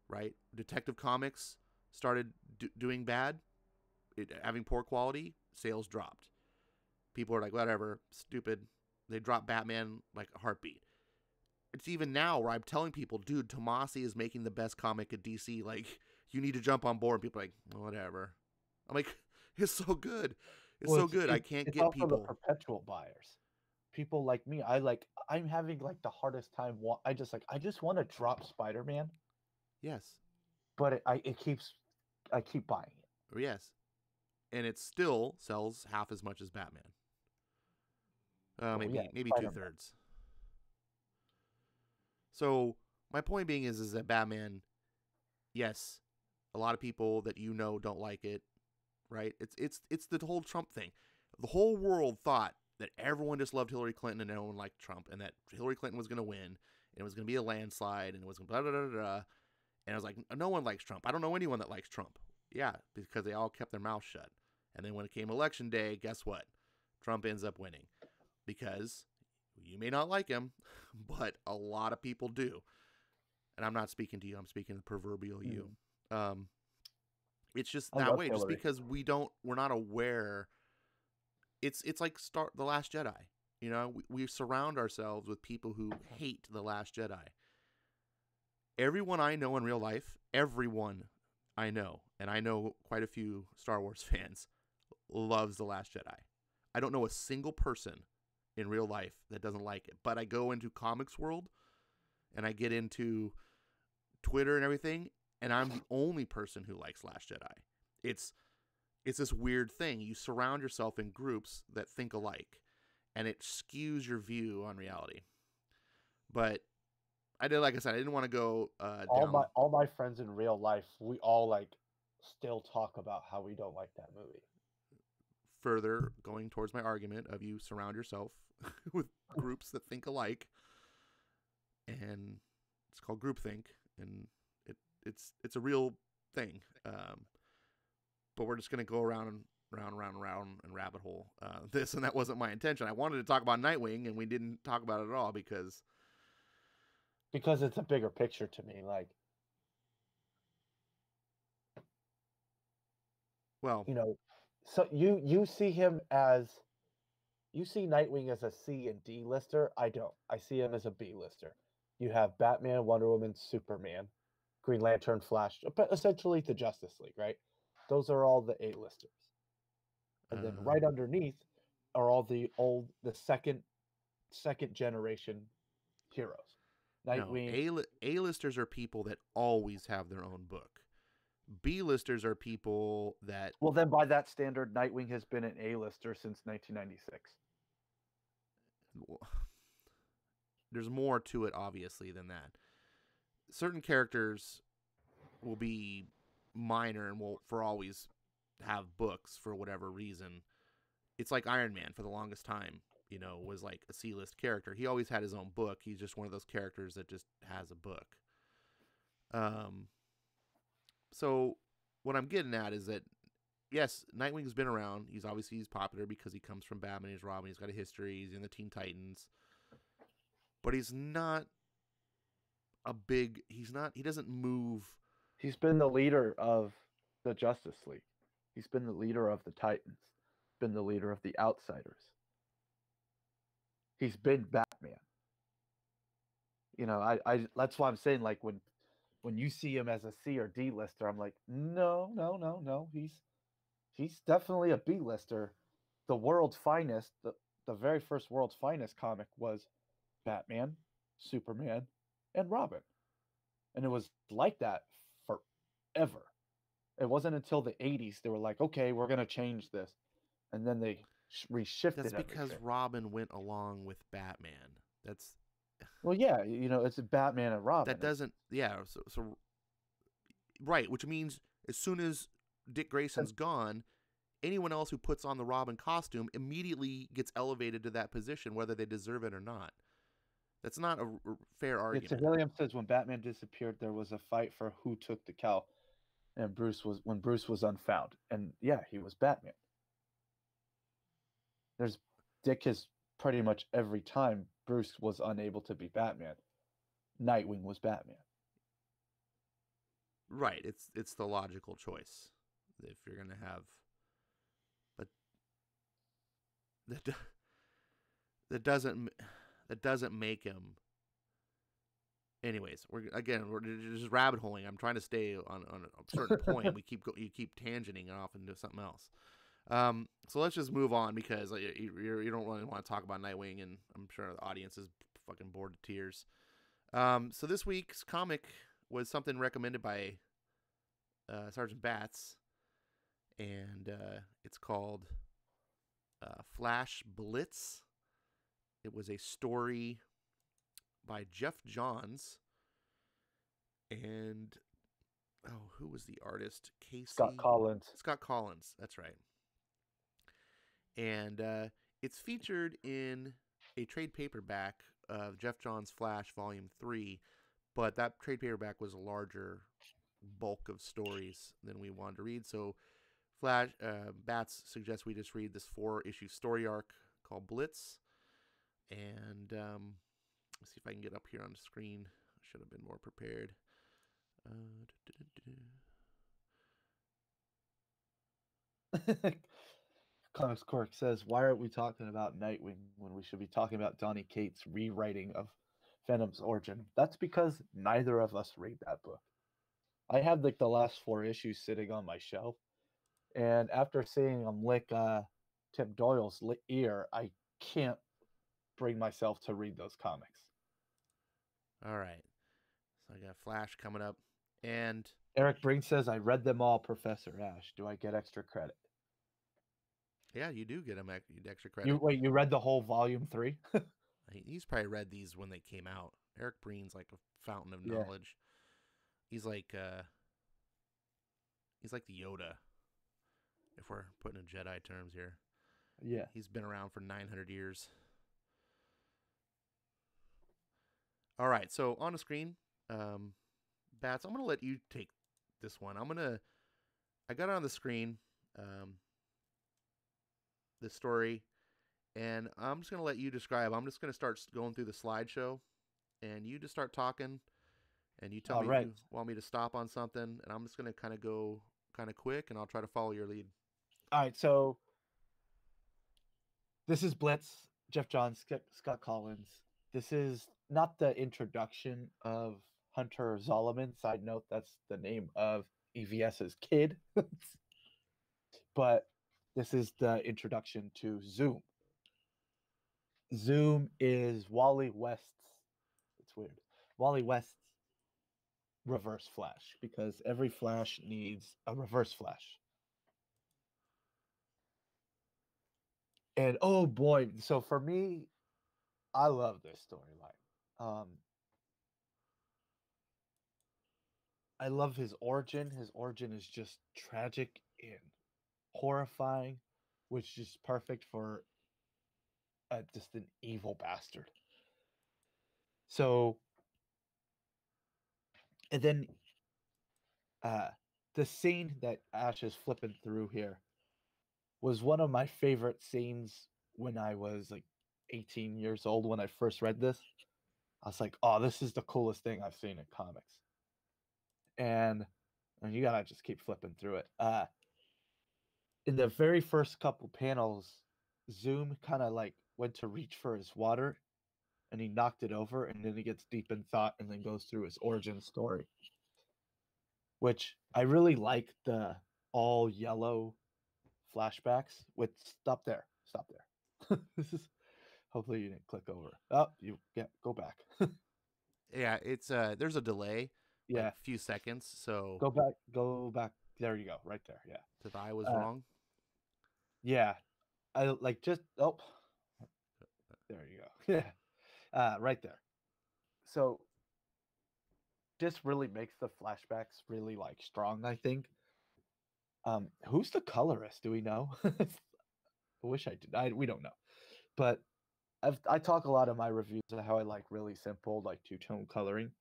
right? Detective Comics started doing bad, having poor quality, sales dropped. People are like, whatever, stupid. They dropped Batman like a heartbeat. It's even now where I'm telling people, dude, Tomasi is making the best comic at DC. Like, you need to jump on board. And people are like, whatever. I'm like, it's so good. It's so good. I can't it's get also people. the perpetual buyers. People like me, I'm having like the hardest time. I just want to drop Spider-Man, Yes. but I keep buying it. Yes. And it still sells half as much as Batman. Maybe Spider-Man. 2/3. So my point being is that Batman, yes, a lot of people that you know don't like it, right? It's the whole Trump thing. The whole world thought that everyone just loved Hillary Clinton and no one liked Trump, and that Hillary Clinton was going to win, and it was going to be a landslide, and it was going to blah, blah, blah, blah, blah. And I was like, no one likes Trump. I don't know anyone that likes Trump. Yeah, because they all kept their mouths shut. And then when it came election day, guess what? Trump ends up winning. Because you may not like him, but a lot of people do. And I'm not speaking to you. I'm speaking to the proverbial you. It's just that way. Hillary. Just because we're not aware. It's like The Last Jedi. You know, we surround ourselves with people who hate The Last Jedi. Everyone I know in real life, everyone I know, and I know quite a few Star Wars fans, loves The Last Jedi. I don't know a single person in real life that doesn't like it. But I go into comics world and I get into Twitter and everything, and I'm the only person who likes Last Jedi. It's this weird thing. You surround yourself in groups that think alike, and it skews your view on reality. But like I said, I didn't want to go all my friends in real life, we all like still talk about how we don't like that movie. Further going towards my argument of you surround yourself with groups that think alike, and it's called groupthink, and it's a real thing. But we're just gonna go around and rabbit hole this, and that wasn't my intention. I wanted to talk about Nightwing, and we didn't talk about it at all because it's a bigger picture to me. Like, well, you know, so you see Nightwing as a C and D lister. I don't. I see him as a B lister. You have Batman, Wonder Woman, Superman, Green Lantern, Flash, but essentially the Justice League, right? Those are all the A listers. And then right underneath are all the second generation heroes. Nightwing. No, A-listers are people that always have their own book. B-listers are people that... Well, then by that standard, Nightwing has been an A-lister since 1996. There's more to it, obviously, than that. Certain characters will be minor and will for always have books for whatever reason. It's like Iron Man for the longest time, you know, was like a C-list character. He always had his own book. He's just one of those characters that just has a book. So what I'm getting at is that, yes, Nightwing's been around. He's popular because he comes from Batman. He's Robin. He's got a history. He's in the Teen Titans. But he's not he doesn't move. He's been the leader of the Justice League. He's been the leader of the Titans. Been the leader of the Outsiders. He's been Batman. You know, I that's why I'm saying, like, when you see him as a C or D lister, I'm like, no. He's definitely a B lister. The world's finest, the very first world's finest comic was Batman, Superman, and Robin. And it was like that forever. It wasn't until the 80s they were like, okay, we're going to change this. And then they reshifted That's because everything. Robin went along with Batman. That's... Well, yeah, you know, it's Batman and Robin. That doesn't... Yeah, so right, which means as soon as Dick Grayson's gone, anyone else who puts on the Robin costume immediately gets elevated to that position, whether they deserve it or not. That's not a fair argument. It's Williams says when Batman disappeared, there was a fight for who took the cowl, and when Bruce was unfound, and yeah, he was Batman. There's Dick is pretty much every time Bruce was unable to be Batman, Nightwing was Batman. Right. It's the logical choice if you're gonna have, but that that doesn't that doesn't make him. Anyways, we're just rabbit holing. I'm trying to stay on a certain point. You keep tangenting off into something else. So let's just move on because you don't really want to talk about Nightwing, and I'm sure the audience is fucking bored to tears. So this week's comic was something recommended by Sergeant Bats, and it's called Flash Blitz. It was a story by Geoff Johns, and who was the artist? Scott Collins. Scott Collins, that's right. And it's featured in a trade paperback of Geoff Johns' Flash Volume 3, but that trade paperback was a larger bulk of stories than we wanted to read. So Bats suggests we just read this 4-issue story arc called Blitz. And let's see if I can get up here on the screen. I should have been more prepared. Comics Cork says, why aren't we talking about Nightwing when we should be talking about Donny Cates' rewriting of Venom's origin? That's because neither of us read that book. I have like the last 4 issues sitting on my shelf, and after seeing him lick Tim Doyle's ear, I can't bring myself to read those comics. All right. So I got Flash coming up. And Eric Brink says, I read them all, Professor Ash. Do I get extra credit? Yeah, you do get him extra credit. You read the whole volume 3? He's probably read these when they came out. Eric Breen's like a fountain of knowledge. He's like the Yoda, if we're putting in Jedi terms here. Yeah. He's been around for 900 years. All right, so on the screen, Bats, I'm going to let you take this one. I got it on the screen, this story, and I'm just going to let you describe. I'm just going to start going through the slideshow, and you just start talking, and you tell me if you want me to stop on something, and I'm just going to kind of go kind of quick, and I'll try to follow your lead. All right, so this is Blitz, Geoff Johns, Scott Collins. This is not the introduction of Hunter Zolomon. Side note, that's the name of EVS's kid. But this is the introduction to Zoom. Zoom is Wally West's, it's weird, Wally West's reverse Flash, because every Flash needs a reverse Flash. And oh boy, so for me, I love this storyline. I love his origin. His origin is just tragic and horrifying, which is perfect for just an evil bastard. So, and then the scene that Ash is flipping through here was one of my favorite scenes when I was like 18 years old when I first read this. I was like, oh, this is the coolest thing I've seen in comics. And you gotta just keep flipping through it. In the very first couple panels, Zoom kind of like went to reach for his water and he knocked it over, and then he gets deep in thought and then goes through his origin story. Which I really like the all yellow flashbacks with stop there. This is hopefully you didn't click over. Oh, you go back. Yeah, it's there's a delay. Yeah, like a few seconds. So go back. There you go, right there. Yeah. If I was wrong. Yeah, I like just there you go. Yeah, right there. So this really makes the flashbacks really like strong, I think. Who's the colorist? Do we know? I wish I did. We don't know, but I talk a lot in my reviews of how I like really simple, like 2-tone coloring.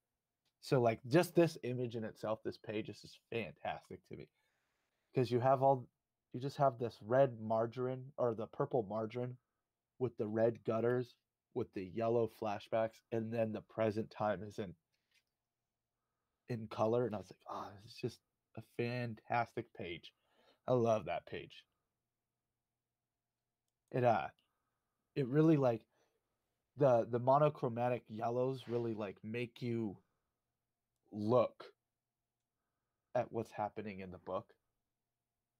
So like just this image in itself, this page is just fantastic to me, because you just have this red margarine or the purple margarine with the red gutters, with the yellow flashbacks, and then the present time is in color. And I was like, oh, it's just a fantastic page. I love that page. It really like the monochromatic yellows really like make you look at what's happening in the book.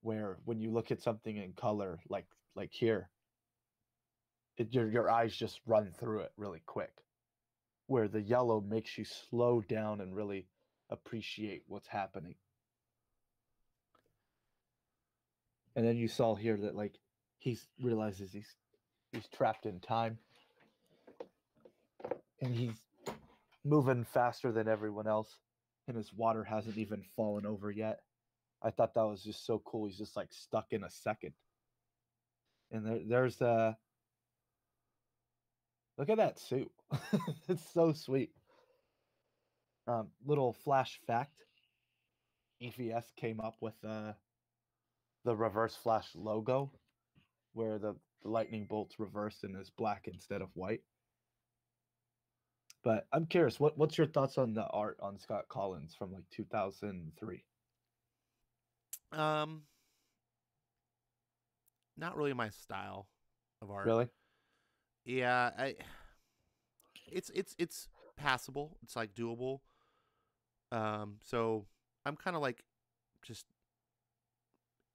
Where when you look at something in color, like here, your eyes just run through it really quick. Where the yellow makes you slow down and really appreciate what's happening. And then you saw here that like he realizes he's trapped in time, and he's moving faster than everyone else, and his water hasn't even fallen over yet. I thought that was just so cool. He's just like stuck in a second. And there's look at that suit. It's so sweet. Little flash fact: EVS came up with the Reverse Flash logo, where the lightning bolt's reversed and is black instead of white. But I'm curious, what's your thoughts on the art on Scott Collins from like 2003? Not really my style of art. Really? Yeah, it's passable. It's like doable. So I'm kind of like just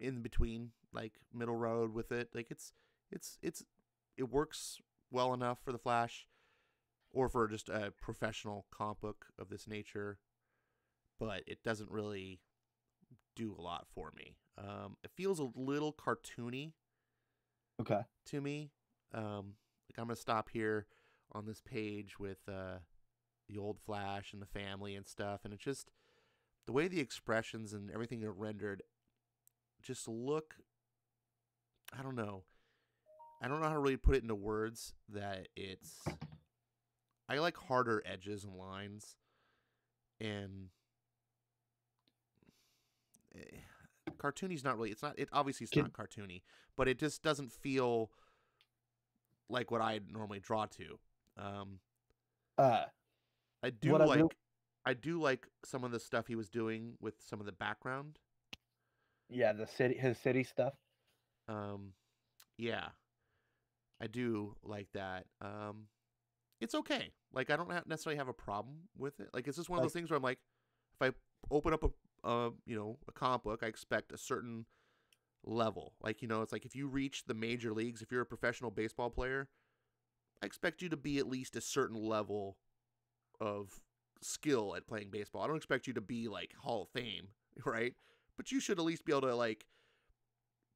in between, like middle road with it. Like it works well enough for the Flash, or for just a professional comic book of this nature, but it doesn't really do a lot for me. It feels a little cartoony. Okay. To me. Like I'm gonna stop here on this page with the old Flash and the family and stuff, and it's just the way the expressions and everything are rendered just look. I don't know. I don't know how to really put it into words. That it's. I like harder edges and lines, and cartoony's not really. It's not. It obviously it's not cartoony, but it just doesn't feel like what I normally draw to. I do like I do like some of the stuff he was doing with some of the background. Yeah, his city stuff. Yeah, I do like that. It's okay. Like I don't necessarily have a problem with it. Like it's just one of those things where I'm like, if I open up a comic book, I expect a certain level. Like it's like if you reach the major leagues, if you're a professional baseball player, I expect you to be at least a certain level of skill at playing baseball. I don't expect you to be like Hall of Fame, right? But you should at least be able to like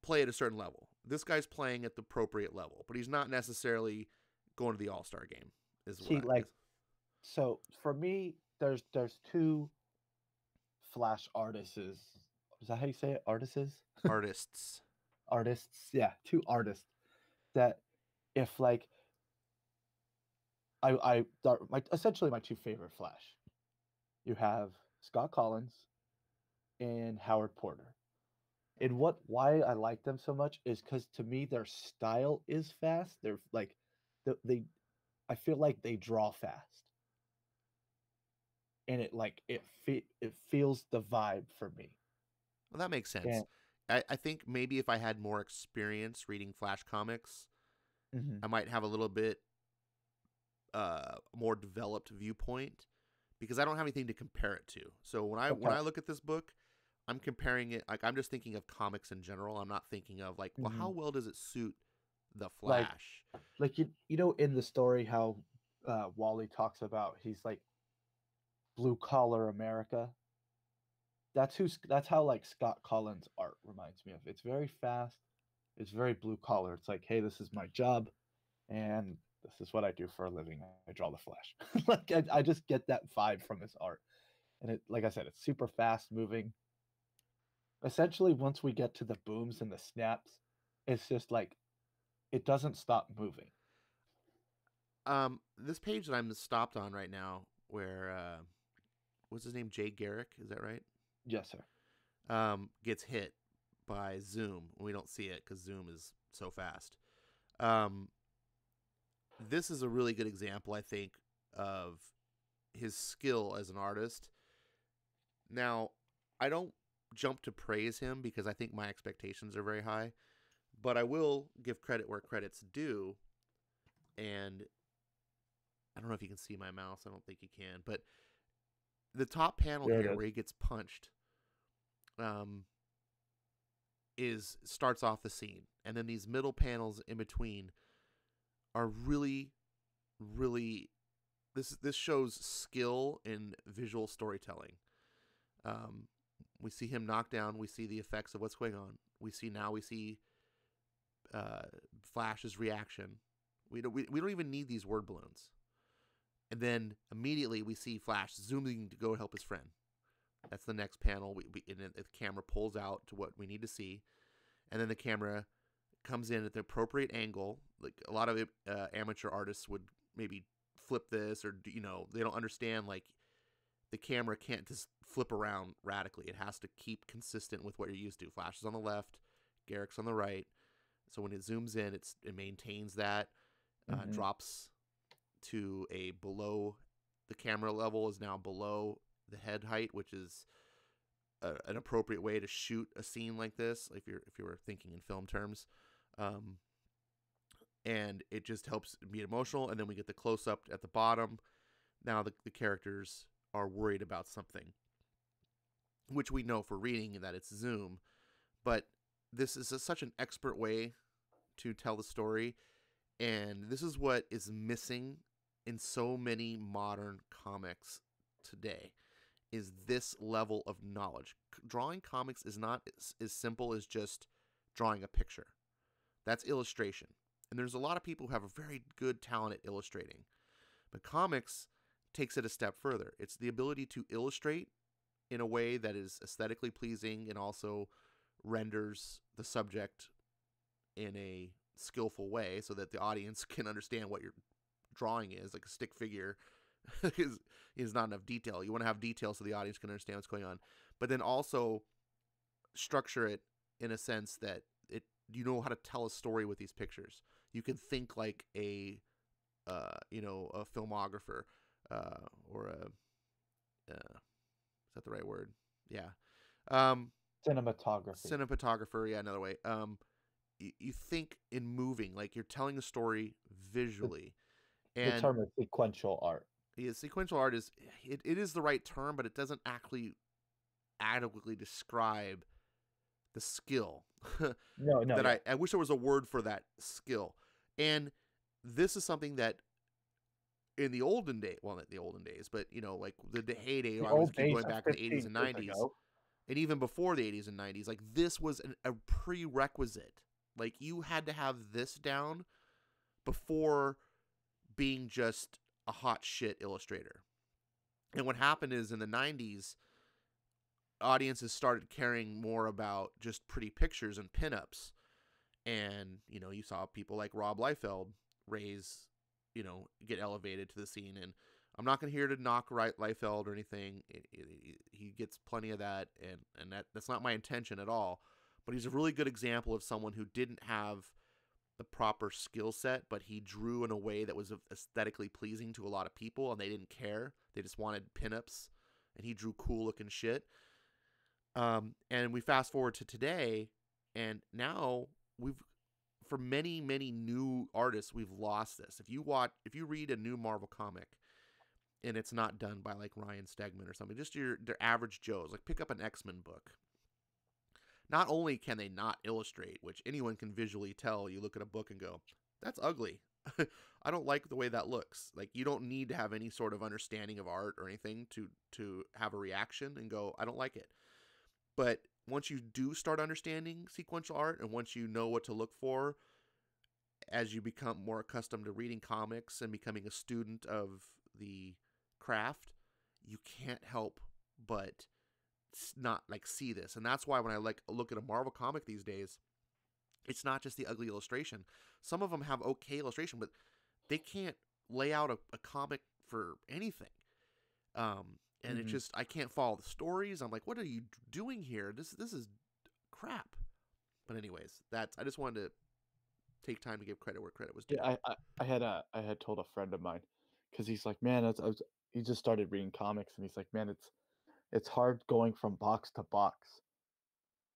play at a certain level. This guy's playing at the appropriate level, but he's not necessarily going to the All-Star game. So for me, there's two Flash artists. Is that how you say it? Artists. Artists. Yeah, two artists that if like essentially my two favorite Flash. You have Scott Collins and Howard Porter. And why I like them so much is because to me their style is fast. They're like they I feel like they draw fast. And it feels the vibe for me. Well, that makes sense. I think maybe if I had more experience reading Flash comics, I might have a little bit more developed viewpoint, because I don't have anything to compare it to. So when I look at this book, I'm comparing it, like I'm just thinking of comics in general. I'm not thinking of like, well, how well does it suit the Flash? Like you know in the story how Wally talks about he's like blue collar America. That's how like Scott Collins art reminds me of. It's very fast. It's very blue collar. It's like, hey, this is my job, and this is what I do for a living. I draw the Flash. Like I just get that vibe from his art, and it, like I said, it's super fast moving. Essentially, once we get to the booms and the snaps, it's just like it doesn't stop moving. This page that I'm stopped on right now, where what's his name? Jay Garrick, is that right? Yes, sir. Gets hit by Zoom. We don't see it because Zoom is so fast. this is a really good example, I think, of his skill as an artist. Now, I don't jump to praise him because I think my expectations are very high, but I will give credit where credit's due. And I don't know if you can see my mouse. I don't think you can, but the top panel There it here is. where he gets punched is starts off the scene, and then these middle panels in between are really, really this shows skill in visual storytelling. We see him knocked down. We see the effects of what's going on. We see Flash's reaction. We don't even need these word balloons. And then immediately we see Flash zooming to go help his friend. That's the next panel. And the camera pulls out to what we need to see, and then the camera comes in at the appropriate angle. Like a lot of amateur artists would maybe flip this, or they don't understand, like, the camera can't just flip around radically. It has to keep consistent with what you're used to. Flash is on the left, Garrick's on the right. So when it zooms in, it maintains that, drops to a below, the camera level is now below the head height, which is an appropriate way to shoot a scene like this, if you were thinking in film terms. And it just helps be emotional. And then we get the close up at the bottom. Now the characters are worried about something, which we know for reading that it's zoom, but this is such an expert way to tell the story, and this is what is missing in so many modern comics today, is this level of knowledge. Drawing comics is not as simple as just drawing a picture. That's illustration, and there's a lot of people who have a very good talent at illustrating, but comics takes it a step further. It's the ability to illustrate in a way that is aesthetically pleasing and also renders the subject in a skillful way so that the audience can understand what your drawing is. Like a stick figure is not enough detail. You want to have detail so the audience can understand what's going on, but then also structure it in a sense that you know how to tell a story with these pictures. You can think like a filmographer, or is that the right word? Yeah. Cinematographer. Yeah, another way. You think in moving, like you're telling a story visually. The term is sequential art. Yeah, sequential art is it is the right term, but it doesn't actually adequately describe the skill. No. I wish there was a word for that skill. And this is something that in the olden days, well, not the olden days, but like the heyday, I always keep going back to the 80s and 90s, and even before the 80s and 90s, like this was a prerequisite. Like you had to have this down before being just a hot shit illustrator. And what happened is in the 90s, audiences started caring more about just pretty pictures and pinups. And, you saw people like Rob Liefeld get elevated to the scene. And I'm not going to here to knock Liefeld or anything. He gets plenty of that, and that's not my intention at all. But he's a really good example of someone who didn't have the proper skill set, but he drew in a way that was aesthetically pleasing to a lot of people, and they didn't care. They just wanted pinups, and he drew cool looking shit. And we fast forward to today, and now for many, many new artists, we've lost this. If you read a new Marvel comic and it's not done by like Ryan Stegman or something, just their average Joes, like pick up an X-Men book. Not only can they not illustrate, which anyone can visually tell, you look at a book and go, that's ugly. I don't like the way that looks. Like you don't need to have any sort of understanding of art or anything to have a reaction and go, I don't like it. But once you do start understanding sequential art, and once you know what to look for as you become more accustomed to reading comics and becoming a student of the craft, you can't help but not like see this. And that's why when I look at a Marvel comic these days, it's not just the ugly illustration. Some of them have okay illustration, but they can't lay out a comic for anything. And it just, I can't follow the stories. I'm like, what are you doing here? This is crap. But anyways, I just wanted to take time to give credit where credit was due. Yeah, I had told a friend of mine because he's like, man, he just started reading comics and he's like, man, it's hard going from box to box.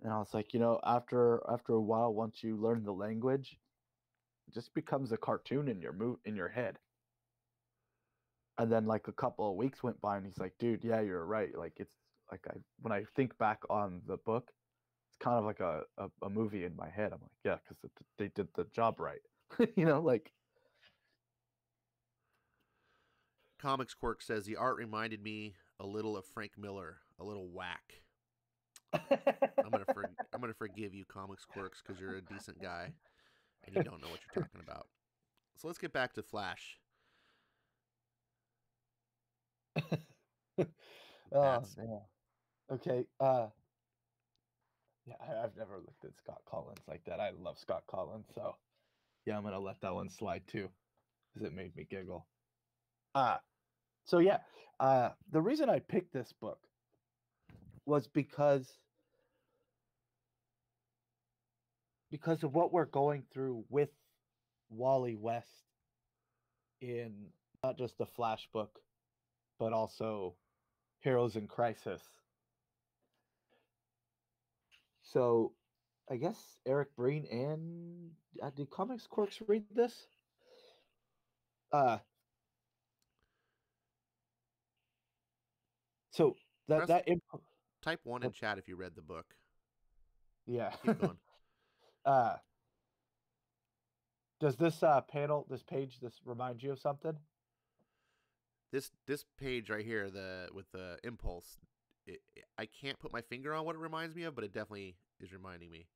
And I was like, after a while, once you learn the language, it just becomes a cartoon in your head. And then like a couple of weeks went by, and he's like, dude, yeah, you're right. Like it's like when I think back on the book, it's kind of like a movie in my head. I'm like, yeah, because they did the job right, like. Comics Quirk says the art reminded me a little of Frank Miller, a little whack. I'm gonna forgive you, Comics Quirks, because you're a decent guy and you don't know what you're talking about. So let's get back to Flash. Oh Bats. man. Okay. Yeah, I've never looked at Scott Collins like that. I love Scott Collins, so yeah, I'm gonna let that one slide too, because it made me giggle. Uh so yeah, the reason I picked this book was because of what we're going through with Wally West in not just the Flash book, but also Heroes in Crisis. So I guess Eric Breen and did Comics Quirks read this? Uh so that Press that imp- type 1 in chat if you read the book. yeah. Keep going. uh does this page remind you of something? This page right here, with the impulse, I can't put my finger on what it reminds me of, but it definitely is reminding me.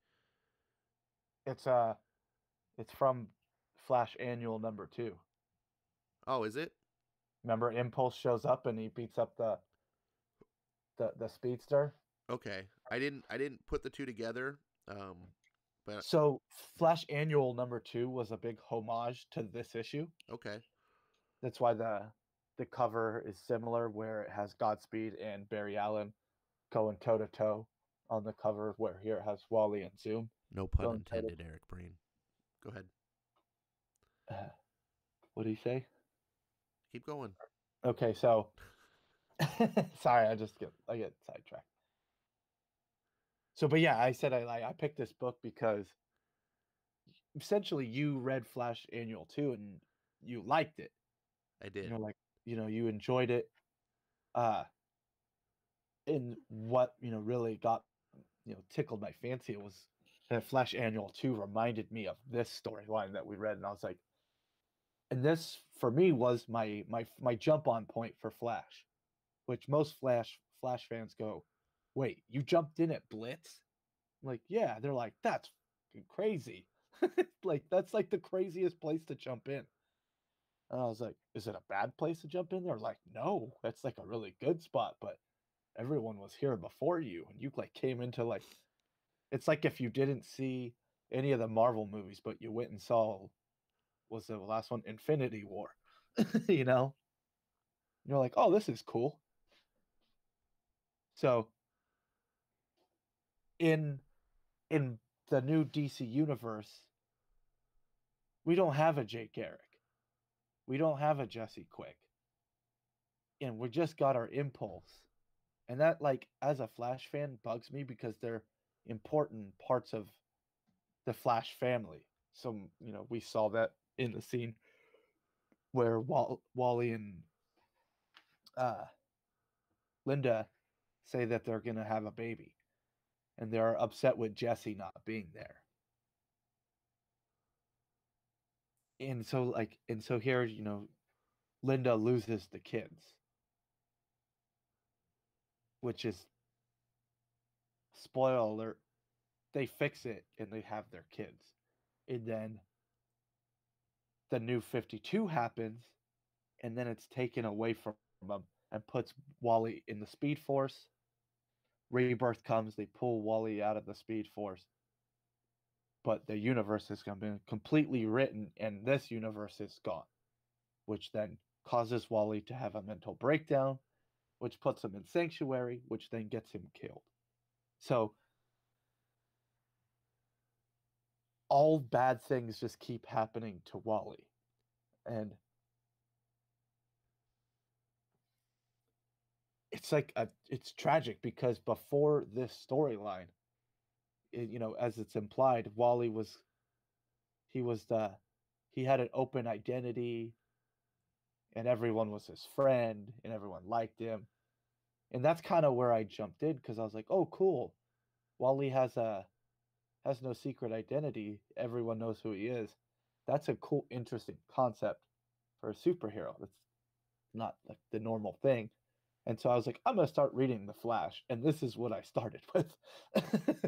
It's it's from Flash Annual #2. Oh, is it? Remember, Impulse shows up and he beats up the speedster. Okay. I didn't put the two together. But So Flash Annual #2 was a big homage to this issue. okay. That's why the cover is similar, where it has Godspeed and Barry Allen going toe to toe on the cover, where here it has Wally and Zoom No pun going toe to. intended, Eric Breen. Go ahead. What do you say? Keep going. Okay, so sorry, I get sidetracked. So, but yeah, I said I picked this book because essentially you read Flash Annual 2 and you liked it. I did. Like, you enjoyed it. Uh and what, really got, tickled my fancy was that Flash Annual 2 reminded me of this storyline that we read, and I was like, and this for me was my jump on point for Flash, which most Flash fans go, wait, you jumped in at Blitz? I'm like, yeah. They're like, that's crazy. Like, that's like the craziest place to jump in. And I was like, is it a bad place to jump in? They're like, no, that's like a really good spot, but everyone was here before you, and you like came into like, it's like if you didn't see any of the Marvel movies, but you went and saw, was the last one, Infinity War. you know, you're like, oh, this is cool. So in in the new DC universe, we don't have a Jake Garrick. We don't have a Jesse Quick. And we just got our Impulse. And that, like, as a Flash fan, bugs me because they're important parts of the Flash family. So, we saw that in the scene where Wally and uh, Linda say that they're going to have a baby. And they're upset with Jesse not being there. And so here, Linda loses the kids, which is, spoiler alert, they fix it and they have their kids. And then the new 52 happens, and then it's taken away from them and puts Wally in the Speed Force. Rebirth comes, they pull Wally out of the Speed Force. But the universe has been completely written, and this universe is gone, which then causes Wally to have a mental breakdown, which puts him in Sanctuary, which then gets him killed. So all bad things just keep happening to Wally. And it's like it's tragic because before this storyline, as it's implied, Wally was he was the he had an open identity, and everyone was his friend and everyone liked him. And that's kind of where I jumped in because I was like, "Oh, cool. Wally has no secret identity. Everyone knows who he is. That's a cool, interesting concept for a superhero. That's not like the normal thing." And so I was like, I'm gonna start reading The Flash, and this is what I started with.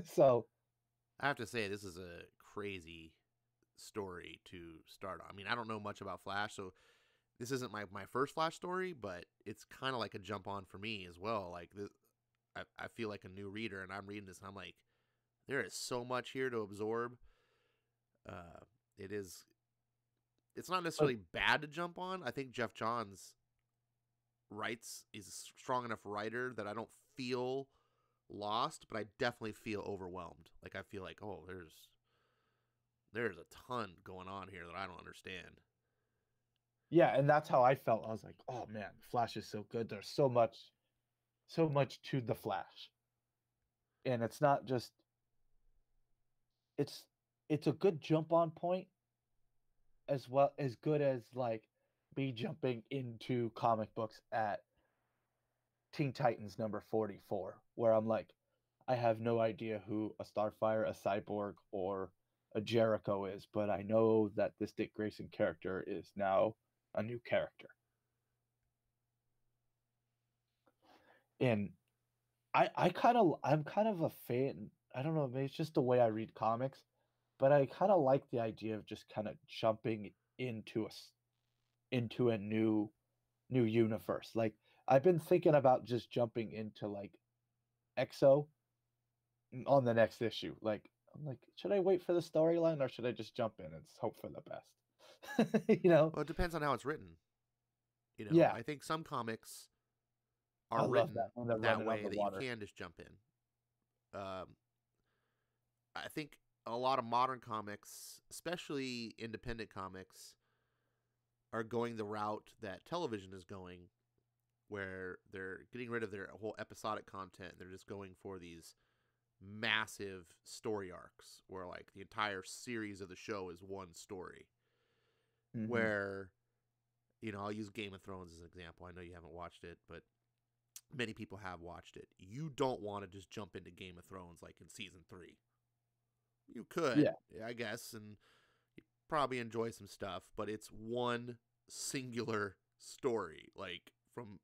So I have to say, this is a crazy story to start on. I mean, I don't know much about Flash, so this isn't my first Flash story, but it's kind of like a jump on for me as well. Like, I feel like a new reader, and I'm reading this, and I'm like, there is so much here to absorb. Uh, it is. It's not but necessarily bad to jump on. I think Geoff Johns writes is a strong enough writer that I don't feel lost, but I definitely feel overwhelmed. Like I feel like, oh, there's a ton going on here that I don't understand. yeah, and that's how I felt. I was like, oh man, Flash is so good. There's so much to the Flash. And it's not just it's it's a good jump on point as well as good as like me jumping into comic books at Teen Titans number 44, where I'm like, I have no idea who a Starfire, a Cyborg, or a Jericho is, but I know that this Dick Grayson character is now a new character. And I'm kind of a fan. I don't know, maybe it's just the way I read comics, but I kind of like the idea of just kind of jumping into a new universe. Like I've been thinking about just jumping into like EXO on the next issue. Like I'm like, should I wait for the storyline or should I just jump in and hope for the best? you know? Well, it depends on how it's written. Yeah, I think some comics I are love that written when they're that running on way the that you water. can just jump in. I think a lot of modern comics, especially independent comics, are going the route that television is going, where they're getting rid of their whole episodic content. They're just going for these massive story arcs where like the entire series of the show is one story. Mm-hmm. Where, I'll use Game of Thrones as an example. I know you haven't watched it, but many people have watched it. You don't want to just jump into Game of Thrones like in season 3. You could, Yeah, I guess, and you probably enjoy some stuff, but it's one singular story, like from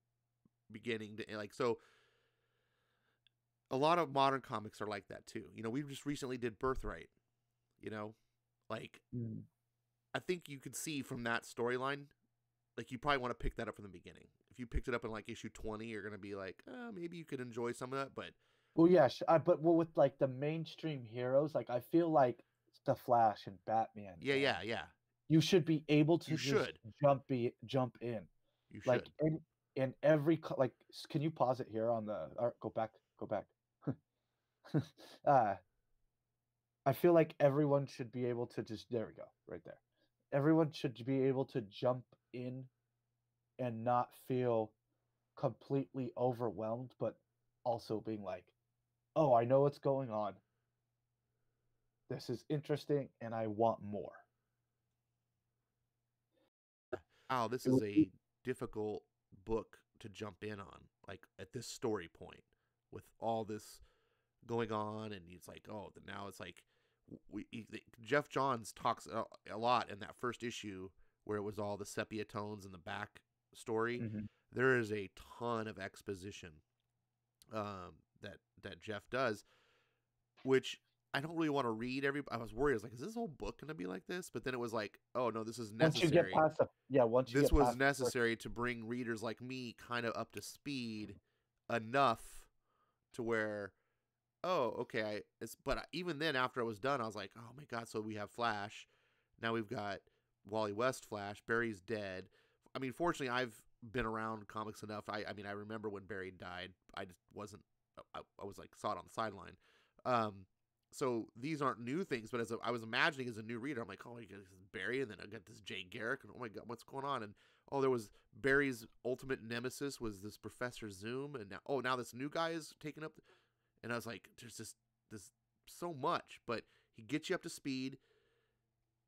beginning to like. So a lot of modern comics are like that too. We just recently did Birthright. You know, like mm. I think you could see from that storyline, like you probably want to pick that up from the beginning. If you picked it up in like issue 20, you're gonna be like, maybe you could enjoy some of that, but Well, yeah, but with like the mainstream heroes, like I feel like the Flash and Batman, yeah, and yeah, yeah, you should be able you to just should, jump in. you Like should. in every like, can you pause it here on the or go back. uh I feel like everyone should be able to just there we go, right there. Everyone should be able to jump in and not feel completely overwhelmed, but also being like, "Oh, I know what's going on. This is interesting and I want more." Oh, this It is would a difficult book to jump in on, like at this story point with all this going on, and it's like, oh, now it's like Geoff Johns talks a lot in that first issue where it was all the sepia tones in the back story. Mhm. There is a ton of exposition that Geoff does, which I don't really want to read I was worried. I was like, is this whole book going to be like this? But then it was like, oh no, this is Once you get necessary. past the once you This get was past the first, necessary to bring readers like me kind of up to speed enough to where, oh, okay. But even then, after I was done, I was like, oh my god. So we have Flash. Now we've got Wally West Flash. Barry's dead. I mean, fortunately, I've been around comics enough. I remember when Barry died. I just wasn't. I was like saw it on the sideline. Um, so these aren't new things, but I was imagining as a new reader, I'm like, oh, you got this Barry, and then I got this Jay Garrick, and oh my god, what's going on? And oh, there was Barry's ultimate nemesis was this Professor Zoom, and now this new guy is taking up, and I was like, there's just this so much, but he gets you up to speed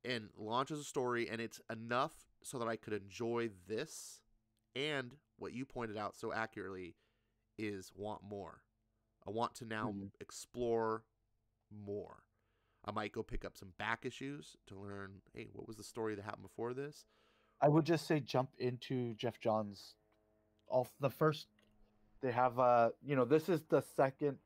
and launches a story, and it's enough so that I could enjoy this, and what you pointed out so accurately is want more. I want to now explore more. I might go pick up some back issues to learn, hey, what was the story that happened before this? I would just say jump into Geoff Johns. All the first they have this is the second.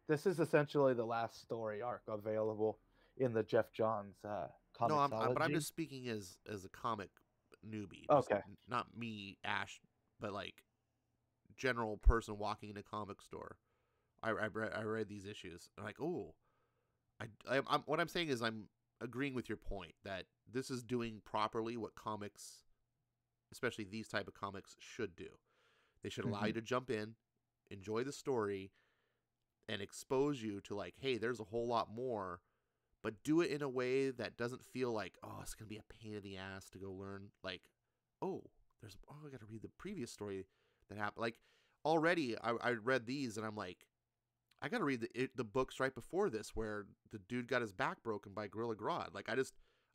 This is essentially the last story arc available in the Geoff Johns No, but I'm ComiXology. just speaking as a comic newbie, just Okay. not me, Ash, but like general person walking in a comic store. I read these issues. I'm like, oh, I'm what I'm saying is I'm agreeing with your point that this is doing properly what comics, especially these type of comics, should do. They should allow you to jump in, enjoy the story, and expose you to like, hey, there's a whole lot more, but do it in a way that doesn't feel like, oh, it's gonna be a pain in the ass to go learn. Like, I gotta read the previous story that happened. Like, already I read these and I'm like, I gotta read the books right before this where the dude got his back broken by Gorilla Grodd. Like,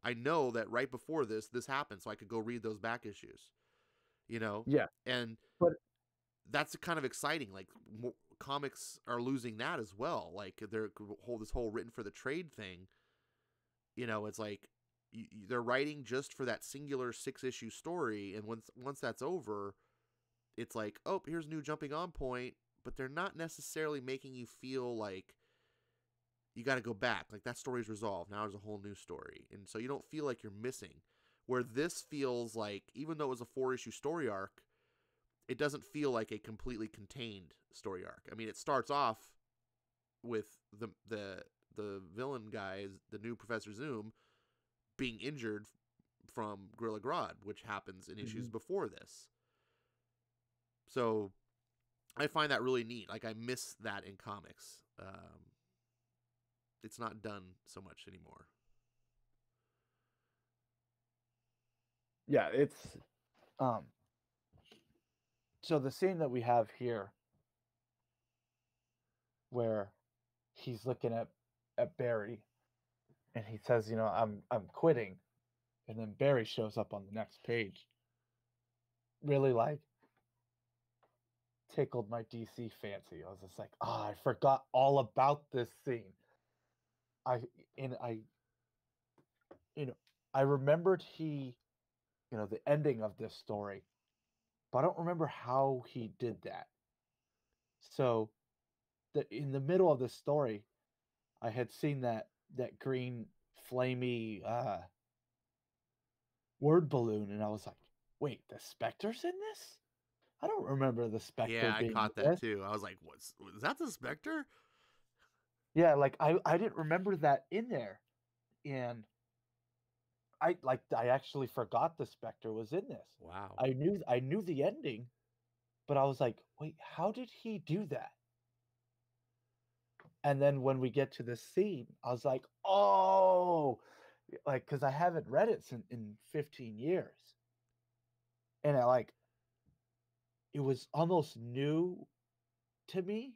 I know that right before this happened, so I could go read those back issues. Yeah. And But that's kind of exciting. Like, comics are losing that as well. Like, this whole written for the trade thing. It's like they're writing just for that singular 6-issue story, and once that's over, it's like, oh, here's a new jumping on point. But they're not necessarily making you feel like you got to go back. Like, that story's resolved. Now there's a whole new story. And so you don't feel like you're missing. Where this feels like, even though it was a 4-issue story arc, it doesn't feel like a completely contained story arc. I mean, it starts off with the villain guys, the new Professor Zoom, being injured from Gorilla Grodd, which happens in issues before this. So I find that really neat. Like, I miss that in comics. It's not done so much anymore. Yeah, it's so the scene that we have here where he's looking at Barry and he says, I'm quitting, and then Barry shows up on the next page. Really like tickled my DC fancy. I was just like, I forgot all about this scene. I I remembered the ending of this story, but I don't remember how he did that. So in the middle of the story, I had seen that green flamey word balloon, and I was like, wait, the Spectre's in this? I don't remember the Spectre Yeah, I being caught in that this. too. I was like, was that the Spectre? Yeah, like I didn't remember that in there. And I actually forgot the Spectre was in this. Wow. I knew the ending, but I was like, wait, how did he do that? And then when we get to the scene, I was like, oh, like, because I haven't read it in 15 years. And it was almost new to me,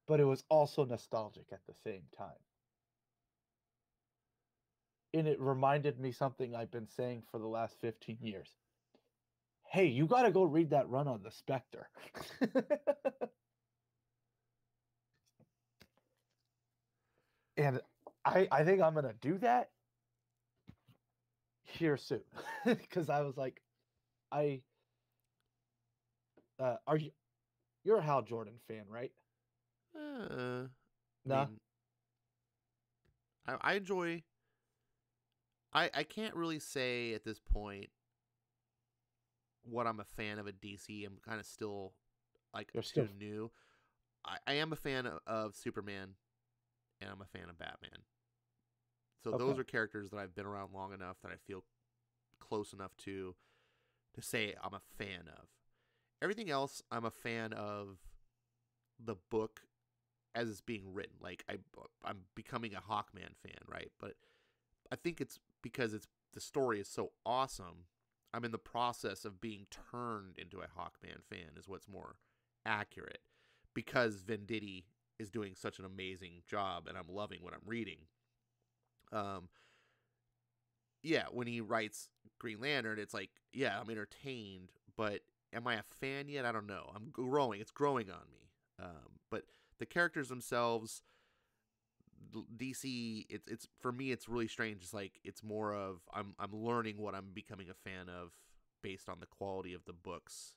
but it was also nostalgic at the same time. And it reminded me something I've been saying for the last 15 years. Hey, you got to go read that run on the Spectre. And I think I'm going to do that here soon. Because I was like, you're a Hal Jordan fan, right? I No? mean, I enjoy. I can't really say at this point what I'm a fan of a DC. I'm kind of still like You're too still new. I am a fan of Superman, and I'm a fan of Batman. So okay. those are characters that I've been around long enough that I feel close enough to say I'm a fan of. Everything else, I'm a fan of the book as it's being written. Like I'm becoming a Hawkman fan, right? But I think it's because the story is so awesome. I'm in the process of being turned into a Hawkman fan is what's more accurate, because Venditti is doing such an amazing job and I'm loving what I'm reading. Yeah, when he writes Green Lantern, it's like, yeah, I'm entertained, but am I a fan yet? I don't know. I'm growing. It's growing on me. But the characters themselves, DC, it's for me, it's really strange. It's like it's more of I'm learning what I'm becoming a fan of based on the quality of the books.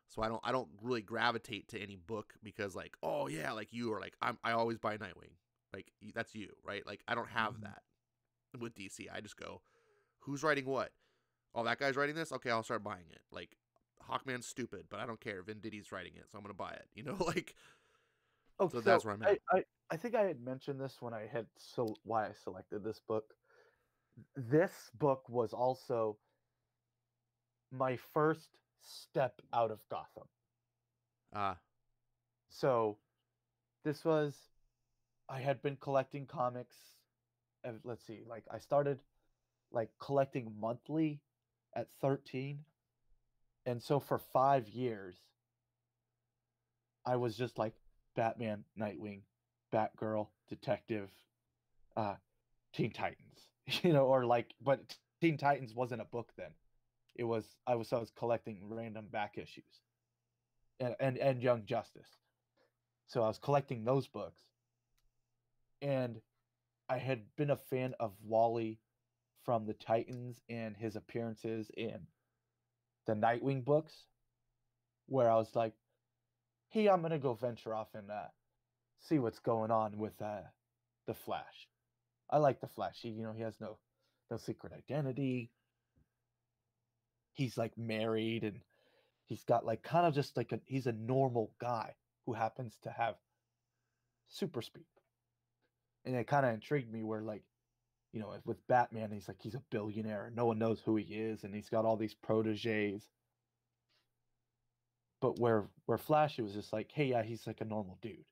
So I don't really gravitate to any book because like, oh yeah, like you, or like I always buy Nightwing. Like that's you, right? Like I don't have that with DC. I just go, who's writing what? Oh, that guy's writing this? Okay, I'll start buying it. Like Hawkman's stupid, but I don't care. Venditti's writing it, so I'm gonna buy it. You know, like Oh, so so that's where I'm at. I think I had mentioned this when I had why I selected this book. This book was also my first step out of Gotham. So this was, I had been collecting comics. Let's see, like I started like collecting monthly at 13. And so for 5 years, I was just like Batman, Nightwing, Batgirl, Detective, Teen Titans, or like, but Teen Titans wasn't a book then. It was, I was collecting random back issues and Young Justice. So I was collecting those books. And I had been a fan of Wally from the Titans and his appearances in the Nightwing books, where I was like, hey, I'm gonna go venture off and see what's going on with the Flash. I like the Flash. He has no secret identity. He's like married and he's got like kind of just like he's a normal guy who happens to have super speed. And it kind of intrigued me where like, with Batman, he's a billionaire. No one knows who he is, and he's got all these proteges. But where Flash, it was just like, hey, yeah, he's like a normal dude,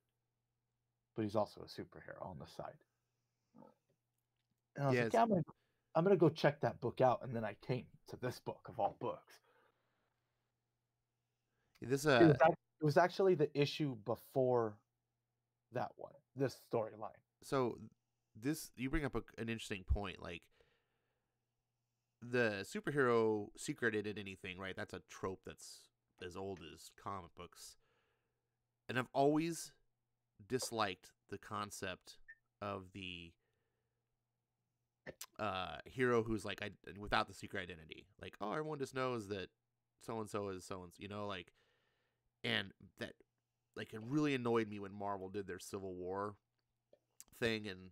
but he's also a superhero on the side. And I was like, yeah, I'm gonna go check that book out. And then I came to this book of all books. It was actually the issue before that one, this storyline. So you bring up an interesting point. Like the superhero secret anything, right? That's a trope that's as old as comic books. And I've always disliked the concept of the hero who's like without the secret identity. Like, oh, everyone just knows that so and so is so and so, like, and that like it really annoyed me when Marvel did their Civil War thing, and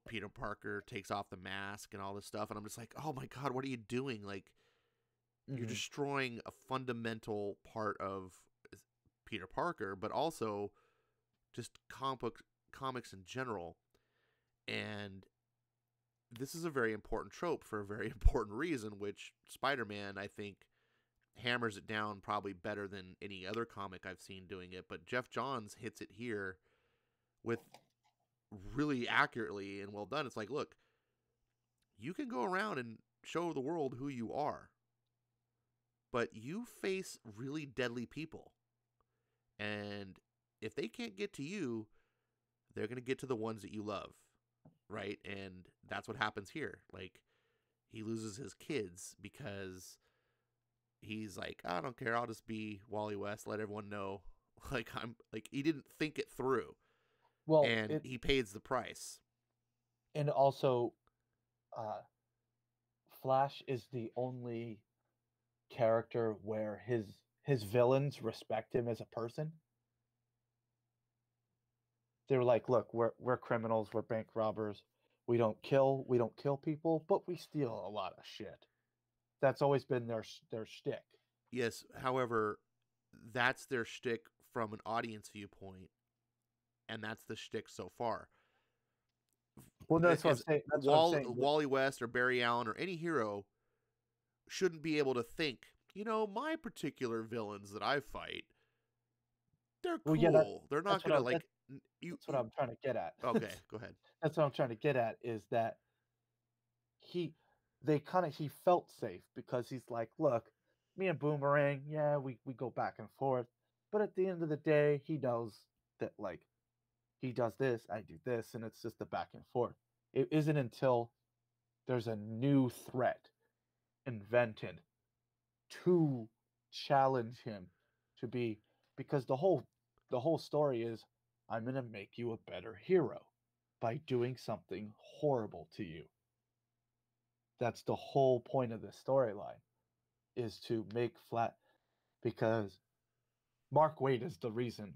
Peter Parker takes off the mask and all this stuff, and I'm just like, oh my god, what are you doing? Like, you're destroying a fundamental part of Peter Parker, but also just comics in general. And this is a very important trope for a very important reason, which Spider-Man, I think, hammers it down probably better than any other comic I've seen doing it. But Geoff Johns hits it here with really accurately and well done. It's like, look, you can go around and show the world who you are, but you face really deadly people. And if they can't get to you, they're going to get to the ones that you love, right? And that's what happens here. Like, he loses his kids because he's like, I don't care, I'll just be Wally West, let everyone know. Like, he didn't think it through. Well, and he pays the price. And also, Flash is the only character where his villains respect him as a person. They were like, look, we're criminals, we're bank robbers, we don't kill people, but we steal a lot of shit. That's always been their shtick. Yes, however, that's their shtick from an audience viewpoint, and that's the shtick so far. Well, that's what I'm saying. Wally West or Barry Allen or any hero shouldn't be able to think, my particular villains that I fight, they're cool. They're not going to That's what I'm trying to get at. Okay, go ahead. That's what I'm trying to get at is that he he felt safe because he's like, look, me and Boomerang, yeah, we go back and forth, but at the end of the day, he knows that like he does this, I do this, and it's just a back and forth. It isn't until there's a new threat invented to challenge him to be, because the whole story is, I'm going to make you a better hero by doing something horrible to you. That's the whole point of this storyline, is to make flat, because Mark Waid is the reason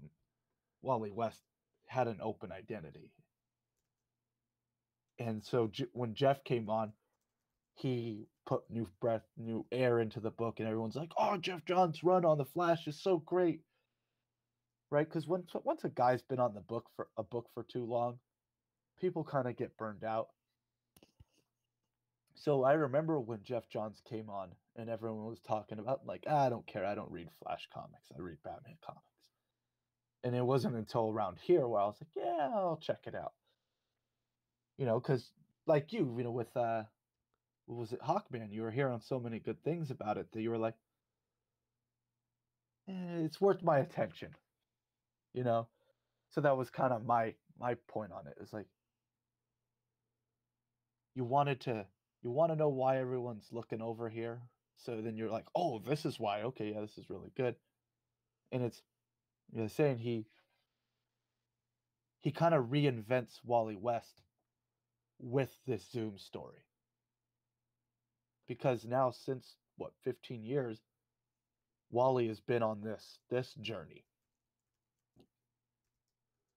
Wally West had an open identity. And so when Geoff came on, he put new breath, new air into the book, and everyone's like, "Oh, Geoff Johns' run on the Flash is so great." Right? Because once a guy's been on the book for too long, people kind of get burned out. So I remember when Geoff Johns came on and everyone was talking about like, I don't care, I don't read Flash comics, I read Batman comics. And it wasn't until around here where I was like, yeah, I'll check it out. Because like with what was it, Hawkman, you were hearing so many good things about it that you were like, it's worth my attention. So that was kind of my point on it. It's like, you wanted to you want to know why everyone's looking over here, so then you're like, oh, this is why. Okay, yeah, this is really good. And it's, saying he kind of reinvents Wally West with this Zoom story, because now, since what, 15 years, Wally has been on this journey,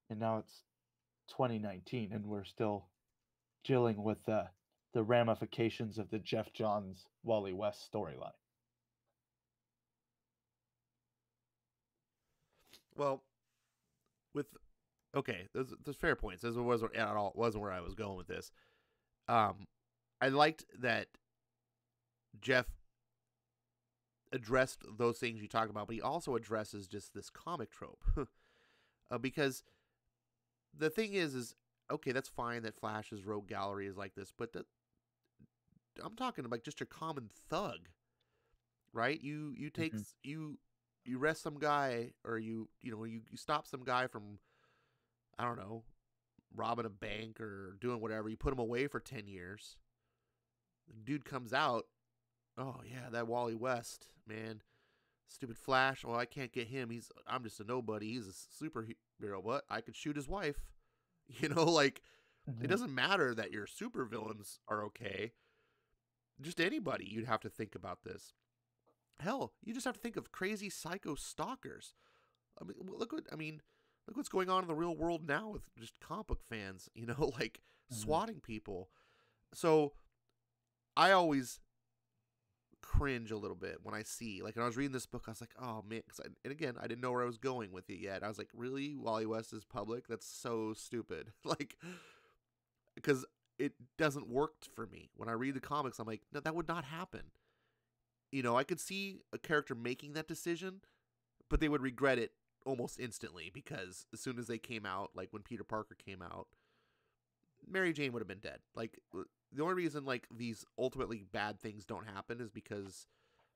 and now it's 2019 and we're still dealing with the ramifications of the Geoff Johns Wally West storyline. Well, with okay, there's fair points. This wasn't at all wasn't where I was going with this. I liked that Geoff addressed those things you talked about, but he also addresses just this comic trope, because the thing is okay, that's fine that Flash's rogue gallery is like this, but I'm talking about just your common thug, right? You take you arrest some guy, or you stop some guy from, I don't know, robbing a bank or doing whatever. You put him away for 10 years. The dude comes out. Oh yeah, that Wally West, man. Stupid Flash. Oh, I can't get him. I'm just a nobody. He's a superhero. What? I could shoot his wife. Like, it doesn't matter that your supervillains are okay. Just anybody, you'd have to think about this. Hell, you just have to think of crazy psycho stalkers. Look what's going on in the real world now with just comic book fans, like swatting people. So I always cringe a little bit when I see, like, when I was reading this book, I was like, oh man, and again, I didn't know where I was going with it yet. I was like, really? Wally West is public? That's so stupid. Like, because it doesn't work for me. When I read the comics, I'm like, no, that would not happen. I could see a character making that decision, but they would regret it almost instantly, because as soon as they came out, like when Peter Parker came out, Mary Jane would have been dead. Like, the only reason like these ultimately bad things don't happen is because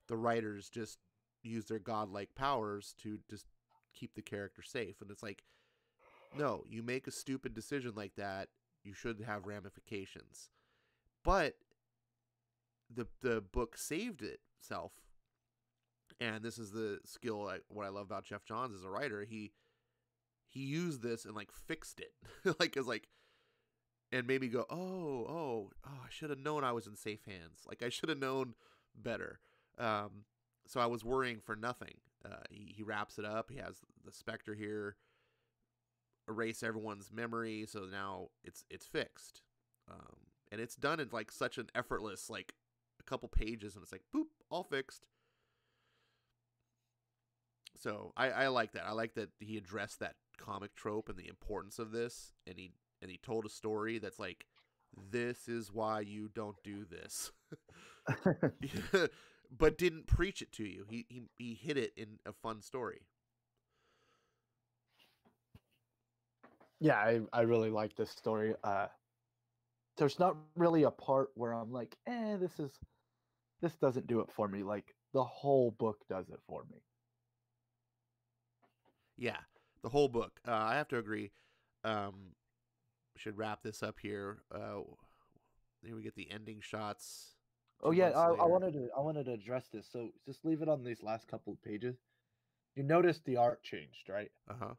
the writers just use their godlike powers to just keep the character safe. And it's like, no, you make a stupid decision like that, you should have ramifications. But the book saved itself, and this is the skill. What I love about Geoff Johns as a writer, he used this and like fixed it, and made me go, oh, I should have known I was in safe hands. Like, I should have known better. So I was worrying for nothing. He wraps it up. He has the Spectre here erase everyone's memory, so now it's fixed, and it's done in like such an effortless, like a couple pages, and it's like boop, all fixed. So I like that. I like that he addressed that comic trope and the importance of this, and he told a story that's like, this is why you don't do this, but didn't preach it to you. He hid it in a fun story. Yeah, I really like this story. There's not really a part where I'm like, this doesn't do it for me. Like the whole book does it for me. Yeah, the whole book. I have to agree. Um, should wrap this up here. Here we get the ending shots. Oh Two yeah, months later. I wanted to address this. So just leave it on these last couple of pages. You notice the art changed, right? Uh huh.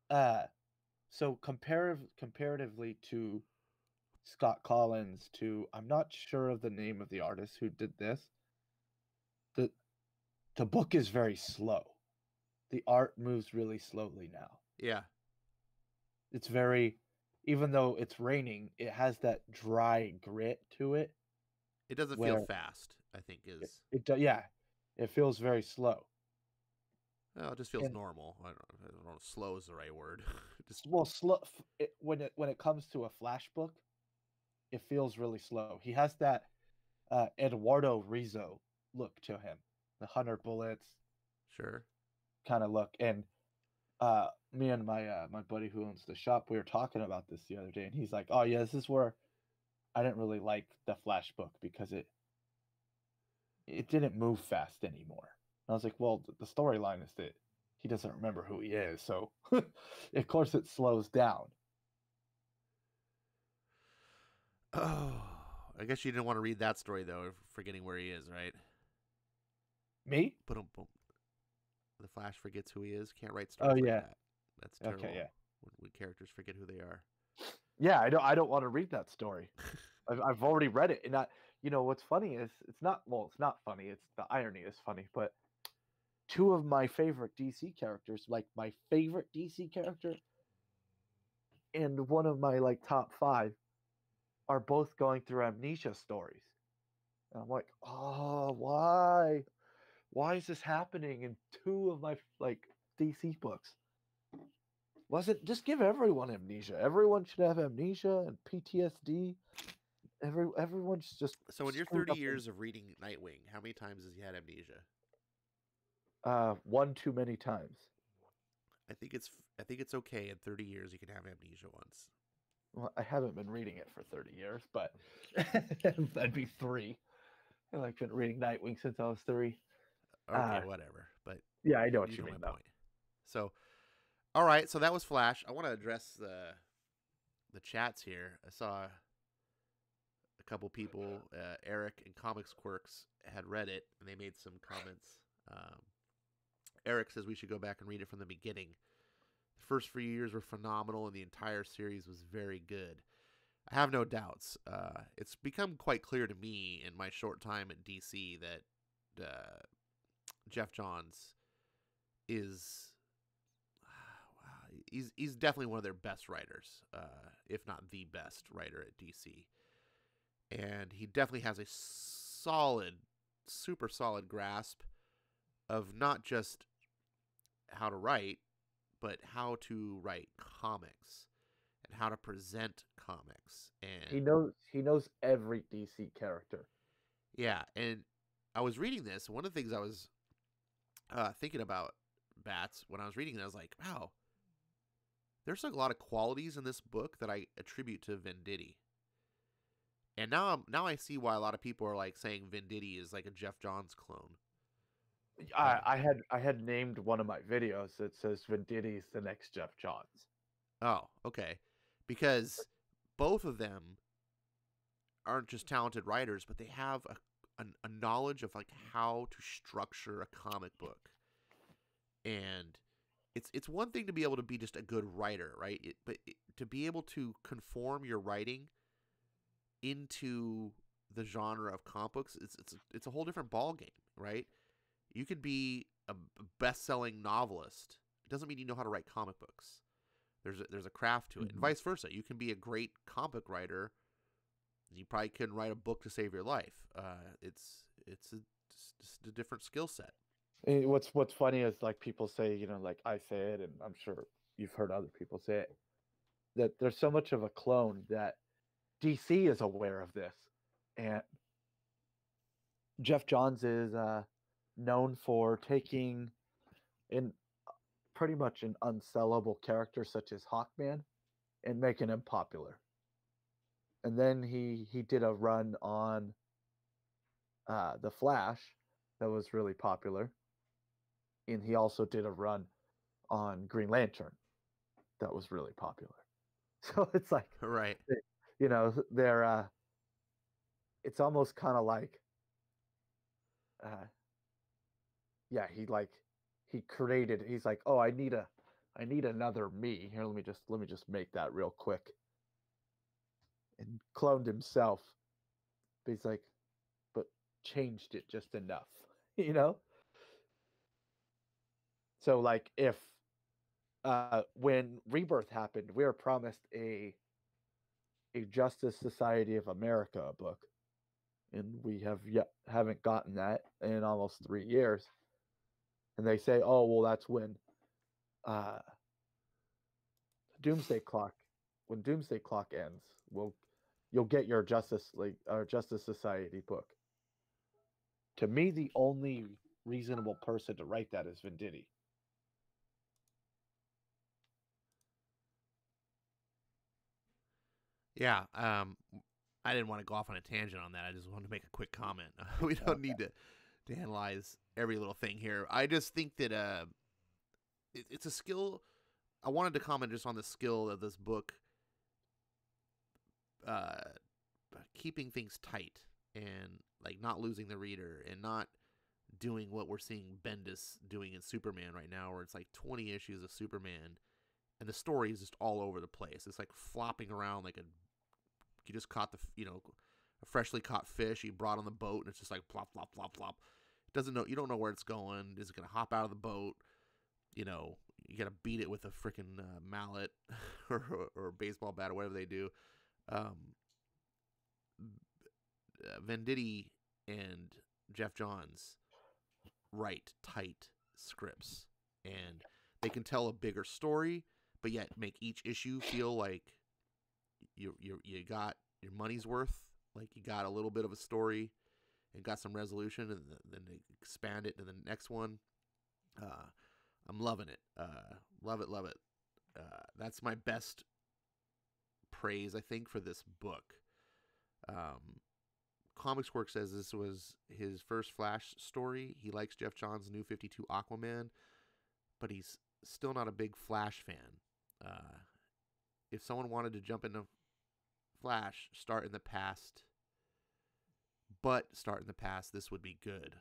Uh so comparatively to Scott Collins, to I'm not sure of the name of the artist who did this. The the book is very slow. The art moves really slowly now. Yeah. It's very, even though it's raining, it has that dry grit to it It doesn't feel where fast. I think is. yeah, it feels very slow. Well, it just feels And normal. I don't know if slow is the right word. Just well, slow when it comes to a flash book, it feels really slow. He has that Eduardo Rizzo look to him, the 100 bullets sure. kind of look. And me and my buddy who owns the shop, we were talking about this the other day, and he's like, "Oh yeah, this is where I didn't really like the Flash book because it didn't move fast anymore." And I was like, "Well, the storyline is that he doesn't remember who he is, so of course it slows down." Oh, I guess you didn't want to read that story though, forgetting where he is, right? Me? Boom, boom. The Flash forgets who he is. Can't write Oh stories like yeah. that. That's Okay, terrible. yeah. When characters forget who they are. Yeah, I don't want to read that story. I've already read it, and you know what's funny is it's not funny. It's the irony is funny, but two of my favorite DC characters, like my favorite DC character, and one of my like top five, are both going through amnesia stories. And I'm like, oh, why? Why is this happening in two of my like DC books? Wasn't just give everyone amnesia. Everyone should have amnesia and PTSD. Everyone's just So in your screwed 30 up in years of reading Nightwing, how many times has he had amnesia? one too many times. I think it's okay in 30 years you can have amnesia once. Well, I haven't been reading it for 30 years, but that'd be three. I've like been reading Nightwing since I was three. Okay, whatever. But Yeah, I know you what you know my mean though. point. So, all right, so that was Flash. I want to address the chats here. I saw a couple people, Eric and Comics Quirks, had read it and they made some comments. Um, Eric says we should go back and read it from the beginning. The first few years were phenomenal, and the entire series was very good. I have no doubts. It's become quite clear to me in my short time at DC that Geoff Johns is he's definitely one of their best writers, if not the best writer at DC. And he definitely has a solid, super solid grasp of not just how to write, but how to write comics and how to present comics. And He knows every DC character. yeah, and I was reading this. One of the things I was thinking about Bats when I was reading it, I was like, wow, there's a lot of qualities in this book that I attribute to Venditti. And now I see why a lot of people are like saying Venditti is like a Geoff Johns clone. Uh, I had named one of my videos that says Venditti's the next Geoff Johns. oh, okay, because both of them aren't just talented writers, but they have a knowledge of like how to structure a comic book. And it's one thing to be able to be just a good writer, right? To be able to conform your writing into the genre of comic books, it's a whole different ball game, right? You could be a best-selling novelist. It doesn't mean you know how to write comic books. There's a craft to it, and vice versa. You can be a great comic writer. You probably couldn't write a book to save your life. It's just a different skill set. And what's funny is like people say, you know, like I say it, and I'm sure you've heard other people say it, that there's so much of a clone that DC is aware of this, and Geoff Johns is known for taking, and pretty much an unsellable character such as Hawkman and making him popular. And then he did a run on the Flash that was really popular, and he also did a run on Green Lantern that was really popular. So it's like, Right. they're it's almost kind of like, yeah, he created. He's like, oh, I need another me here. Let me just make that real quick, and cloned himself. But he's like, but changed it just enough, you know. So like if when Rebirth happened, we were promised a Justice Society of America book, and we haven't gotten that in almost 3 years. And they say, oh well, that's uh, Doomsday Clock when Doomsday Clock ends, you'll get your Justice League or Justice Society book. To me, the only reasonable person to write that is Venditti. Yeah. I didn't want to go off on a tangent on that. I just wanted to make a quick comment. We don't Okay. need to analyze every little thing here. I just think that it's a skill. I wanted to comment just on the skill of this book, uh, keeping things tight and like not losing the reader and not doing what we're seeing Bendis doing in Superman right now, where it's like 20 issues of Superman and the story is just all over the place. It's like flopping around like you just caught a freshly caught fish you brought on the boat and it's just like plop plop plop plop. It doesn't know, you don't know where it's going. Is it going to hop out of the boat? You know, you got to beat it with a freaking mallet or a baseball bat or whatever they do. Um, Venditti and Geoff Johns write tight scripts, and they can tell a bigger story, but yet make each issue feel like you got your money's worth. Like you got a little bit of a story and got some resolution, and then they expand it to the next one. I'm loving it. Love it, love it. That's my best praise, I think, for this book. Um, Comics Works says this was his first Flash story. He likes Geoff Johns' New 52 Aquaman, but he's still not a big Flash fan. If someone wanted to jump into Flash, start in the past, this would be good.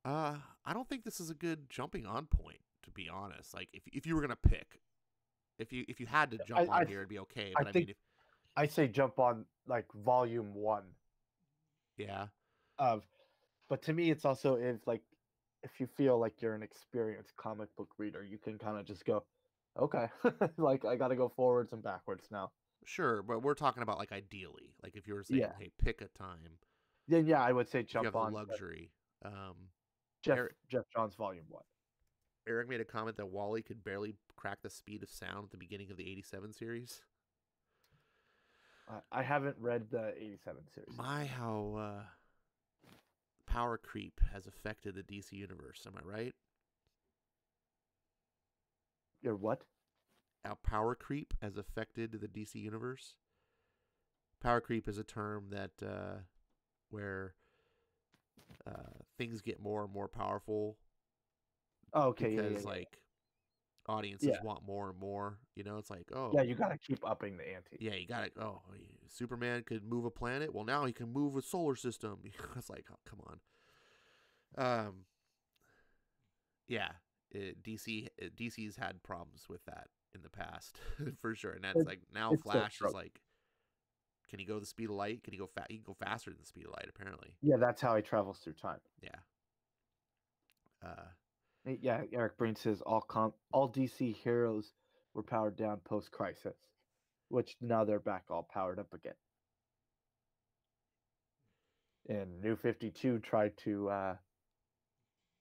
I don't think this is a good jumping on point, to be honest. Like if you were gonna pick, if you had to jump on here, it'd be okay. I But I think mean, I say jump on like volume 1 yeah, of, but to me it's also if you feel like you're an experienced comic book reader, you can kind of just go, okay, like I got to go forwards and backwards now. sure. But we're talking about like ideally, like if you were saying, Yeah. hey, pick a time, Then yeah, I would say if you jump have the on luxury. Um, Jeff Eric, Jeff Johns volume 1. Eric made a comment that Wally could barely crack the speed of sound at the beginning of the '87 series. I haven't read the '87 series. My, how power creep has affected the DC universe. Am I right? Your what? How power creep has affected the DC universe. Power creep is a term that where things get more and more powerful Oh, okay, because yeah. like audiences Yeah, want more and more. You know, it's like, yeah. oh, You got to keep upping the ante. yeah, you got to. Oh, Superman could move a planet. Well, now he can move a solar system. It's like, oh, come on. Um, yeah, DC's had problems with that in the past for sure, and that's It, like now it's still Flash is trope. like, can he go the speed of light? Can he go He can go faster than the speed of light, apparently. Yeah, that's how he travels through time. Yeah. Uh, Yeah, Eric Breen says all DC heroes were powered down post Crisis, which now they're back all powered up again. And New 52 tried to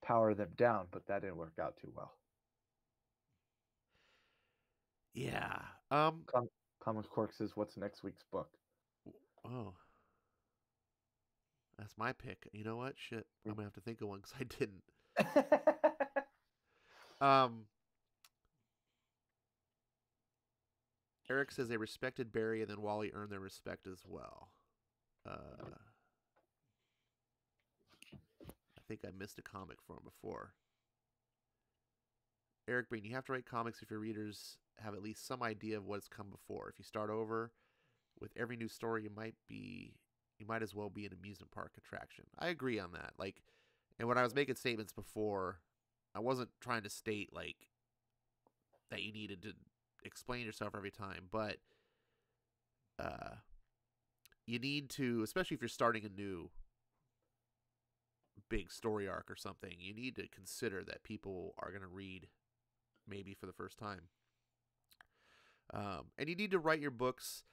power them down, but that didn't work out too well. yeah. Comic Quirks is what's next week's book. Oh, that's my pick. You know what? Shit, I'm gonna have to think of one because I didn't. Um, Eric says they respected Barry, and then Wally earned their respect as well. I think I missed a comic from him before. Eric Breen, you have to write comics if your readers have at least some idea of what's come before. If you start over with every new story, you might as well be an amusement park attraction. I agree on that. Like, and when I was making statements before, I wasn't trying to state like that you needed to explain yourself every time, but you need to, especially if you're starting a new big story arc or something, you need to consider that people are going to read maybe for the first time. And you need to write your books.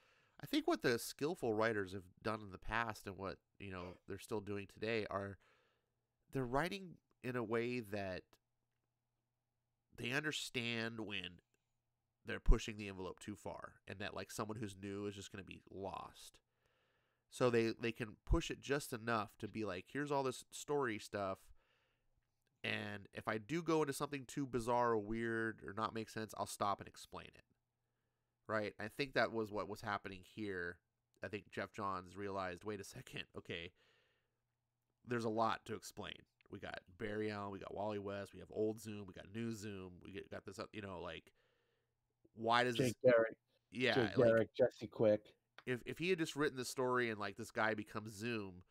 I think what the skillful writers have done in the past and what they're still doing today are they're writing in a way that they understand when they're pushing the envelope too far and that like someone who's new is just going to be lost. So they can push it just enough to be like, here's all this story stuff, and if I do go into something too bizarre or weird or not make sense, I'll stop and explain it. Right? I think that was what was happening here. I think Geoff Johns realized, wait a second, okay, there's a lot to explain. We got Barry Allen, we got Wally West, we have old Zoom, we got new Zoom, got this, like, why does Jake this... Garrick, Yeah, Jake like, Garrick, Jesse Quick. if he had just written the story and, like, this guy becomes Zoom,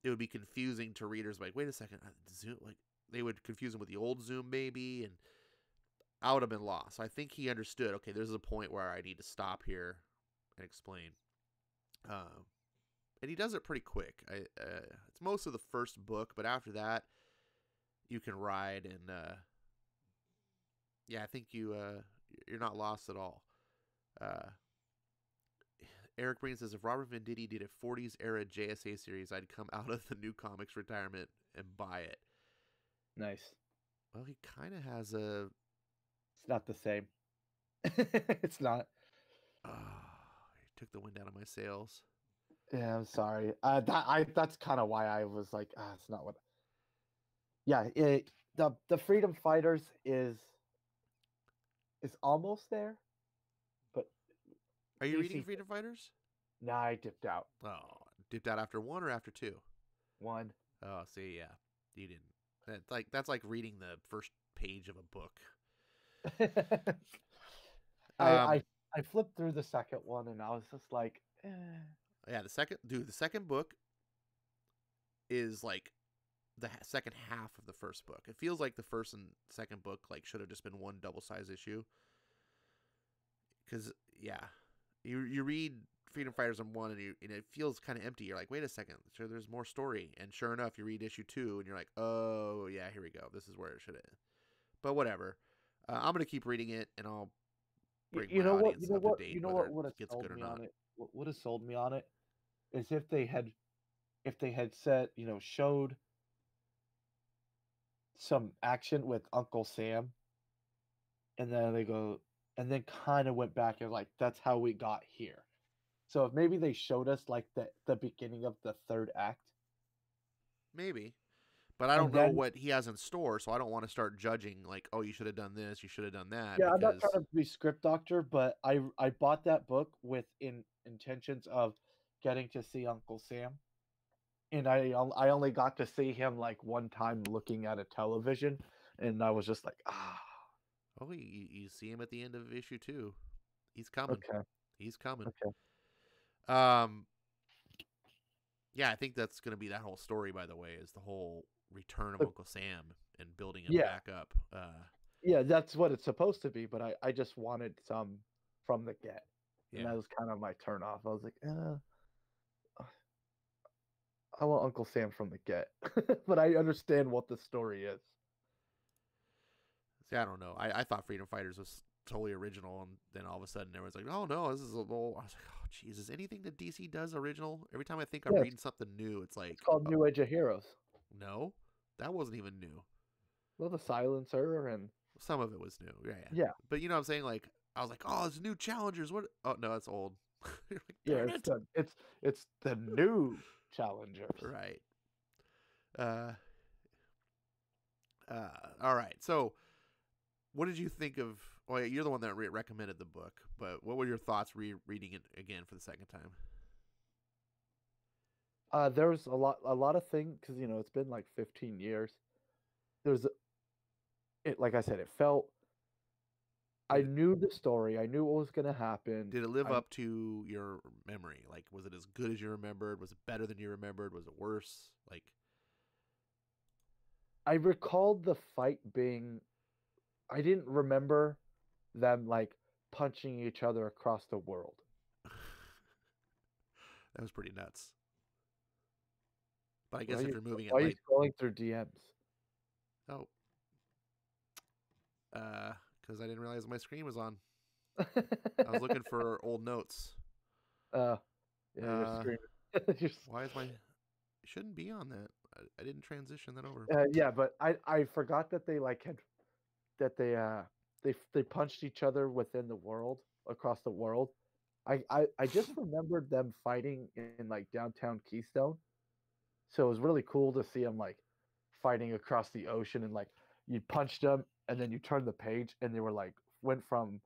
it would be confusing to readers, like, wait a second, Zoom, like, they would confuse him with the old Zoom, maybe, and I would have been lost. I think he understood, okay, there's a point where I need to stop here and explain. And he does it pretty quick. It's most of the first book, but after that, you can ride, and yeah, I think you're not lost at all. Eric Breen says, if Robert Venditti did a 40s era JSA series, I'd come out of the New Comics retirement and buy it. Nice. Well, he kind of has a... It's not the same. It's not. Oh, he took the wind out of my sails. Yeah, I'm sorry. That's kind of why I was like, it's not what. Yeah, the Freedom Fighters is almost there, but Are you DC, reading Freedom Fighters? Nah, I dipped out. Oh, dipped out after 1 or after 2? 1. Oh, see, yeah, you didn't. That's like reading the first page of a book. I flipped through the second one and I was just like, Yeah, the second book is like the second half of the first book. It feels like the first and second book like should have just been one double-size issue. Because yeah, you read Freedom Fighters on 1 and it feels kind of empty. You're like, wait a second, sure, there's more story. And sure enough, you read issue 2 and you're like, oh yeah, here we go. This is where it should have. But whatever. I'm gonna keep reading it, and I'll bring my audience up to date whether it gets good or not. What would have sold me on it is if they had said, showed some action with Uncle Sam, and then kind of went back and like, that's how we got here. So if maybe they showed us like the beginning of the third act, maybe. But I don't know what he has in store, so I don't want to start judging like, oh, you should have done this, you should have done that. Yeah, I'm not trying to be script doctor, but I bought that book with intentions of getting to see Uncle Sam, and I only got to see him like one time looking at a television, and I was just like, ah. Oh, you see him at the end of issue 2. He's coming. Okay. He's coming. Okay. Yeah, I think that's going to be that whole story, by the way, is the whole return of Uncle Sam and building him back up. Yeah, that's what it's supposed to be, but I just wanted some from the get. Yeah. And that was kind of my turn off. I was like, I want Uncle Sam from the get. But I understand what the story is. See, I don't know. I thought Freedom Fighters was totally original, and then all of a sudden everyone's like, oh no, this is a little... I was like, oh jeez, is anything that DC does original? Every time I think I'm reading something new, it's like... It's called New Age of Heroes. No, that wasn't even new. Well, the Silencer and... Some of it was new, yeah. But you know what I'm saying? Like, I was like, oh, it's new Challengers. What? Oh, no, it's old. Like, yeah, it's the new Challengers. Right. All right. So, what did you think of? Well, you're the one that recommended the book, but what were your thoughts reading it again for the second time? There was a lot of things because it's been like 15 years. There's it like I said, it felt I Did knew the story. I knew what was gonna happen. did it live I up to your memory? Like, was it as good as you remembered? Was it better than you remembered? Was it worse? Like, I recalled the fight being. I didn't remember them like punching each other across the world. that was pretty nuts. But I Why guess are if you you're moving at why are you light, scrolling through DMs? oh, because I didn't realize my screen was on. I was looking for old notes. uh, yeah, you're Uh, screaming. You're why is my? It shouldn't be on that. I didn't transition that over. yeah, but I forgot that they like had that they punched each other within the world across the world. I just remembered them fighting in like downtown Keystone, so it was really cool to see them like fighting across the ocean and like you punched them and then you turned the page and they were like went from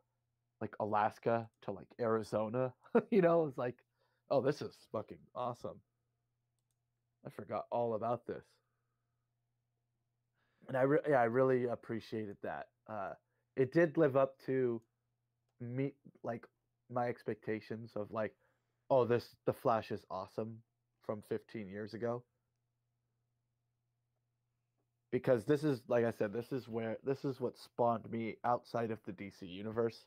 like Alaska to like Arizona. It's like, oh, this is fucking awesome. I forgot all about this. And I really appreciated that. It did live up to me like my expectations of like, oh, the Flash is awesome from 15 years ago. Because this is like I said, this is what spawned me outside of the DC universe,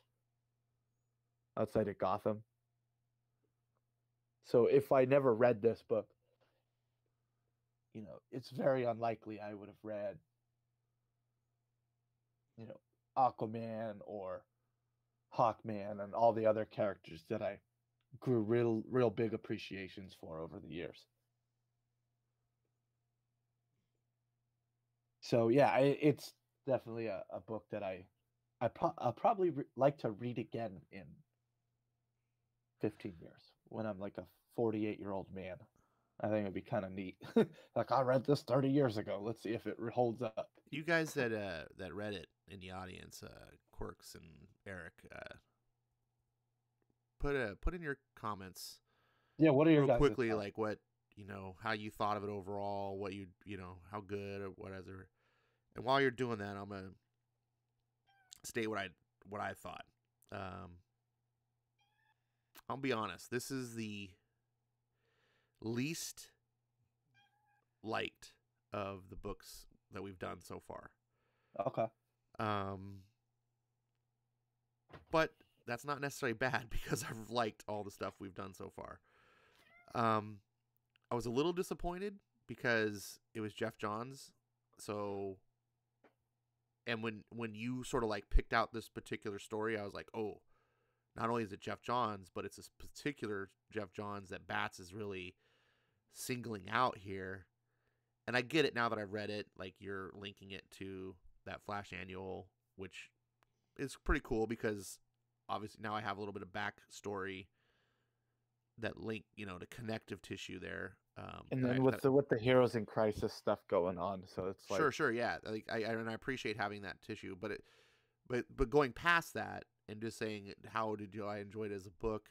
outside of Gotham. So if I never read this book, it's very unlikely I would have read, you know, Aquaman or Hawkman and all the other characters that I grew real big appreciations for over the years. So yeah, it's definitely a book that I'll probably like to read again in 15 years when I'm like a 48-year-old man. I think it'd be kind of neat. Like I read this 30 years ago. Let's see if it holds up. You guys that read it in the audience, Quirks and Eric, put in your comments Yeah, what are your real guys' quickly, thoughts? like what how you thought of it overall, what how good or whatever. And while you're doing that, I'm gonna state what I thought. Um, I'll be honest. This is the least liked of the books that we've done so far. Okay. Um, but that's not necessarily bad because I've liked all the stuff we've done so far. I was a little disappointed because it was Geoff Johns. So, and when you sort of like picked out this particular story, I was like, oh, not only is it Geoff Johns, but it's this particular Geoff Johns that Bats is really singling out here. And I get it now that I've read it. Like you're linking it to that Flash annual, which is pretty cool because obviously now I have a little bit of backstory that link, the connective tissue there. And then with the Heroes in Crisis stuff going on, so it's like Sure, yeah. Like I appreciate having that tissue, but going past that and just saying how did I enjoy it as a book,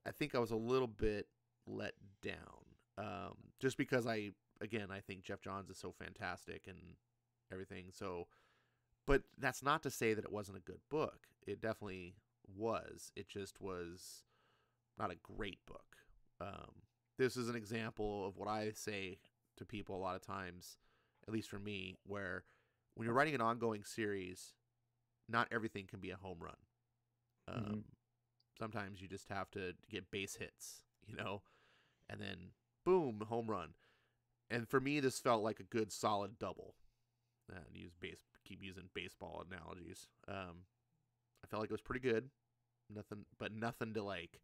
I think I was a little bit let down. Just because I think Geoff Johns is so fantastic and everything. So, but that's not to say that it wasn't a good book. It definitely was. It just was not a great book. This is an example of what I say to people a lot of times, at least for me, where when you're writing an ongoing series, not everything can be a home run. mhm. Sometimes you just have to get base hits, and then boom, home run. And for me, this felt like a good solid double. Keep using baseball analogies. I felt like it was pretty good. Nothing to like,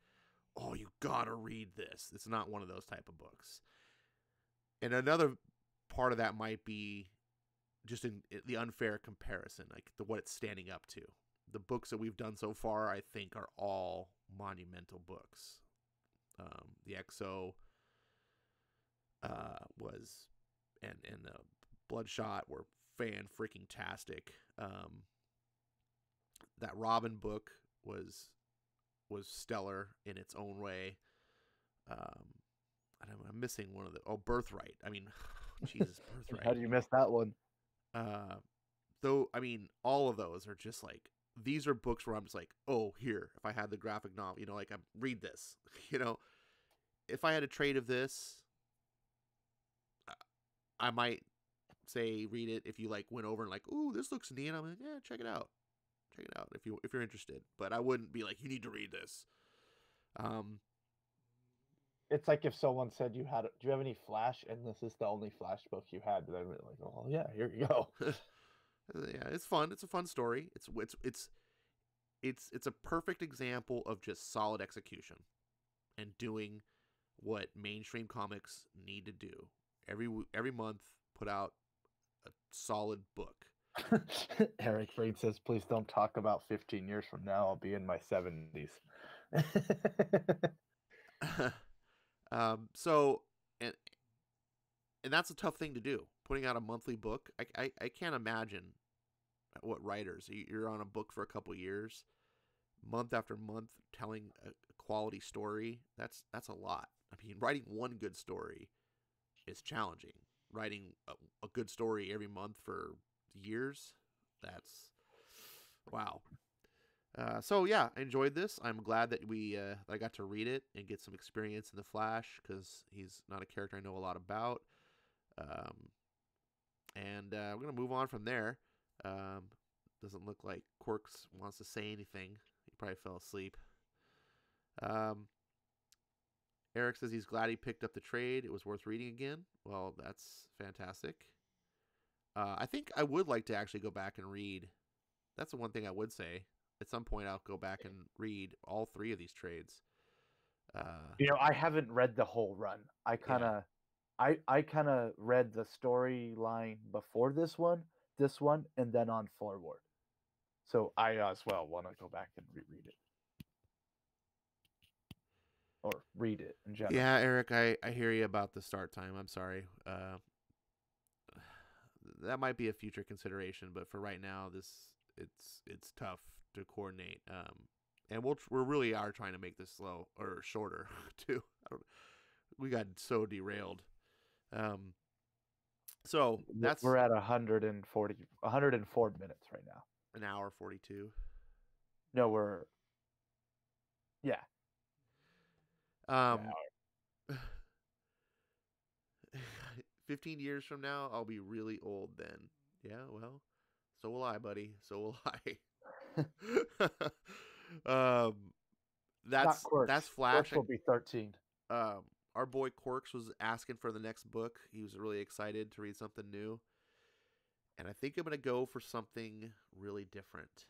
oh, you gotta read this. It's not one of those type of books. And another part of that might be just in the unfair comparison, like what it's standing up to. The books that we've done so far, I think, are all monumental books. The XO was and the Bloodshot were fan-freaking-tastic. That Robin book was stellar in its own way. I'm missing one of the Birthright. I mean, Jesus, Birthright. How do you miss that one? Though I mean, all of those are just like, these are books where I'm just like, oh, here, if I had the graphic novel, like, I read this, if I had a trade of this, I might say read it. If you like went over and like, ooh, this looks neat, I'm like, yeah, check it out if you're interested. But I wouldn't be like, you need to read this. It's like if someone said do you have any Flash, and this is the only Flash book you had, then I'm like, oh yeah, here you go. Yeah, it's fun. It's a fun story. It's a perfect example of just solid execution and doing what mainstream comics need to do. Every month, put out a solid book. Eric Reed says, please don't talk about 15 years from now. I'll be in my 70s. So, and that's a tough thing to do, putting out a monthly book. I can't imagine what writers, you're on a book for a couple years, month after month, telling a quality story. That's a lot. I mean, writing one good story is challenging. Writing a good story every month for years, that's wow. So yeah, I enjoyed this. I'm glad that I got to read it and get some experience in the Flash, because he's not a character I know a lot about. And we're gonna move on from there. Doesn't look like Quirks wants to say anything. He probably fell asleep. Eric says he's glad he picked up the trade. It was worth reading again. Well, that's fantastic. I think I would like to actually go back and read. That's the one thing I would say. At some point, I'll go back and read all 3 of these trades. I haven't read the whole run. I kind of read the storyline before this one, and then on forward. So I as well want to go back and reread it. Or read it in general. Yeah, Eric, I hear you about the start time. I'm sorry. That might be a future consideration, but for right now, it's tough to coordinate. And we really are trying to make this slow or shorter too. We got so derailed. So we're at 104 minutes right now. An hour 42. No, we're 15 years from now, I'll be really old then. Yeah, well, so will I, buddy. So will I. That's Flash. Quirks will be 13. Our boy Quirks was asking for the next book. He was really excited to read something new. And I think I'm going to go for something really different.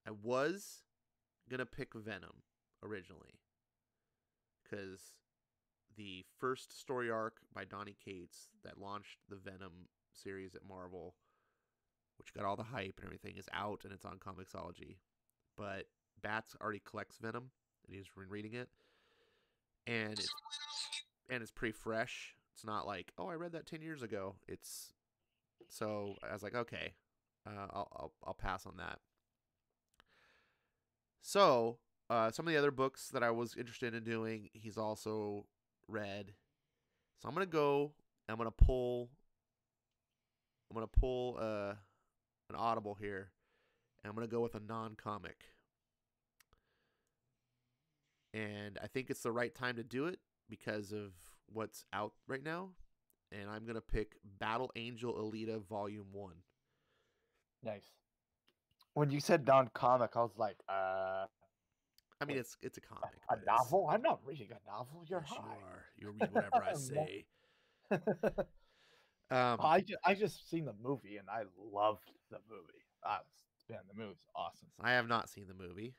I was going to pick Venom originally, because the first story arc by Donny Cates that launched the Venom series at Marvel, which got all the hype and everything, is out and it's on ComiXology. But Bats already collects Venom, and he's been reading it, and it's pretty fresh. It's not like, oh, I read that 10 years ago. So I was like, okay, I'll pass on that. So some of the other books that I was interested in doing, he's also read. So I'm gonna go. I'm gonna pull an audible here, and I'm gonna go with a non-comic. And I think it's the right time to do it because of what's out right now. And I'm gonna pick Battle Angel Alita Volume 1. Nice. When you said non-comic, I was like, I mean, it's a comic. A novel? I'm not reading a novel. You're yes, high. You are. You'll read whatever I say. I just seen the movie and I loved the movie. The movie's awesome. I have not seen the movie,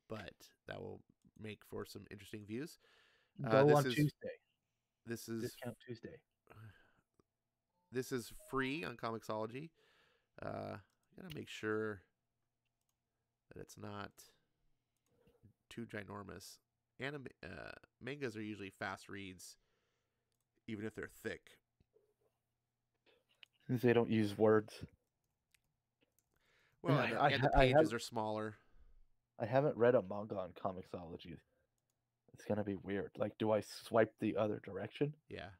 but that will make for some interesting views. Go on Tuesday. This is Discount Tuesday. This is free on ComiXology. Gotta make sure that it's not too ginormous. Mangas are usually fast reads, even if they're thick. They don't use words. Well, Yeah, and the pages are smaller. I haven't read a manga on ComiXology. It's gonna be weird. Like, do I swipe the other direction? Yeah.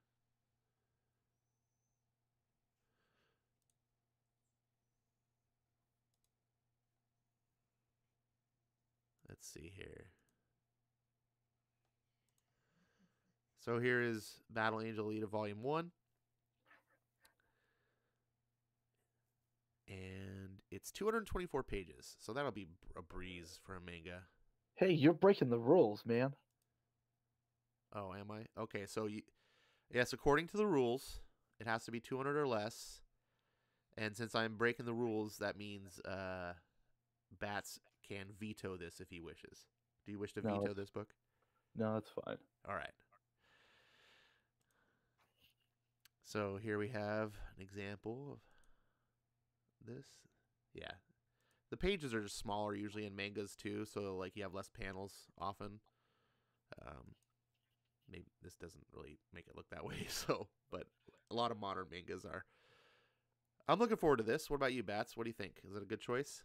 Let's see here. So here is Battle Angel Alita Volume 1. And it's 224 pages. So that'll be a breeze for a manga. Hey, you're breaking the rules, man. Oh, am I? Okay, so yes, according to the rules, it has to be 200 or less. And since I'm breaking the rules, that means Bats can veto this if he wishes. Do you wish to No, veto this book? no, it's fine. All right. So here we have an example of this. Yeah. The pages are just smaller usually in mangas too, so like you have less panels often. Maybe this doesn't really make it look that way, so but a lot of modern mangas are. I'm looking forward to this. What about you, Bats? What do you think? Is it a good choice?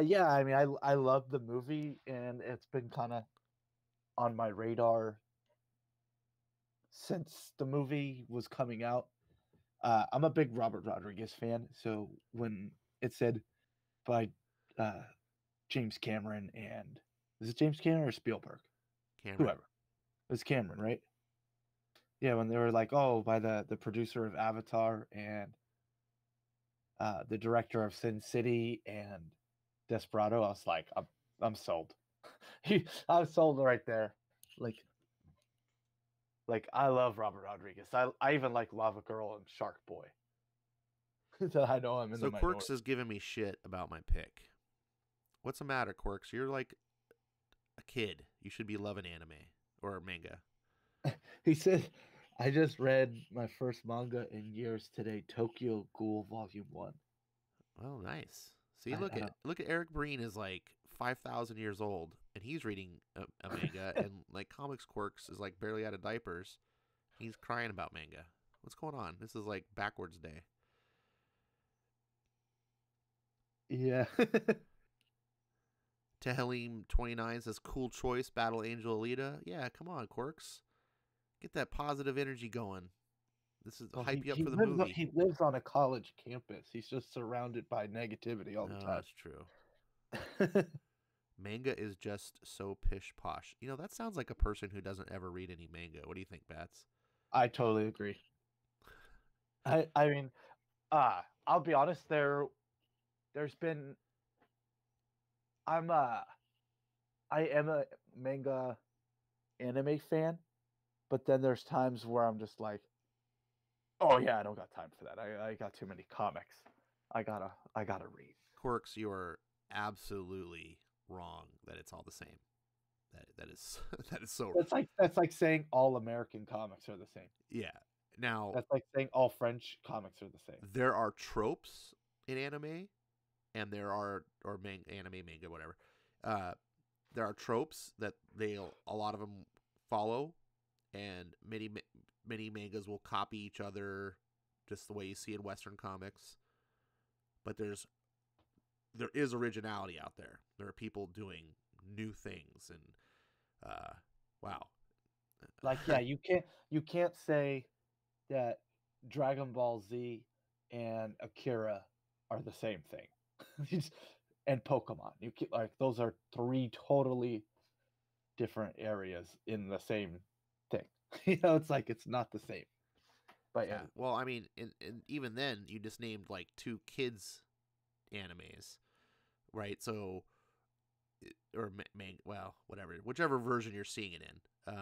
Yeah, I mean, I love the movie, and it's been kind of on my radar since the movie was coming out. I'm a big Robert Rodriguez fan, so when it said by uh, James Cameron and is it James Cameron or Spielberg? Cameron. Whoever. It's Cameron, right? Yeah, when they were like, oh, by the producer of Avatar and the director of Sin City and Desperado, I was like, I'm sold. I'm sold right there. Like I love Robert Rodriguez. I even like Lava Girl and Shark Boy. So I know I'm in the So minority. Quirks is giving me shit about my pick. What's the matter, Quirks? You're like a kid. You should be loving anime or manga. He said, I just read my first manga in years today, Tokyo Ghoul Volume 1. Oh, nice. See, I don't look at Eric Breen is like 5,000 years old, and he's reading a manga, and like Comics Quirks is like barely out of diapers. He's crying about manga. What's going on? This is like backwards day. Yeah. Tehelim 29 says, "Cool choice, Battle Angel Alita." Yeah, come on, Quirks, get that positive energy going. This is Well, hype you up for the movie. he lives on a college campus. He's just surrounded by negativity all the No, time. that's true. Manga is just so pish posh. You know, that sounds like a person who doesn't ever read any manga. What do you think, Bats? I totally agree. I mean, I'll be honest, there's been I'm I am a manga anime fan, but then there's times where I'm just like, oh yeah, I don't got time for that. I got too many comics. I gotta read. Quirks, you are absolutely wrong that it's all the same. That is that is so That's like saying all American comics are the same. yeah. Now That's like saying all French comics are the same. there are tropes in anime, and there are anime manga whatever. Uh, there are tropes that a lot of them follow, and many mangas will copy each other, just the way you see in Western comics. But there is originality out there. There are people doing new things, and wow. Like yeah, you can't say that Dragon Ball Z and Akira are the same thing. And Pokemon. You can, like those are three totally different areas in the same thing. It's like it's not the same. But Yeah. Well, I mean, and even then, you just named like two kids animes, right? So, or well, whatever, whichever version you're seeing it in.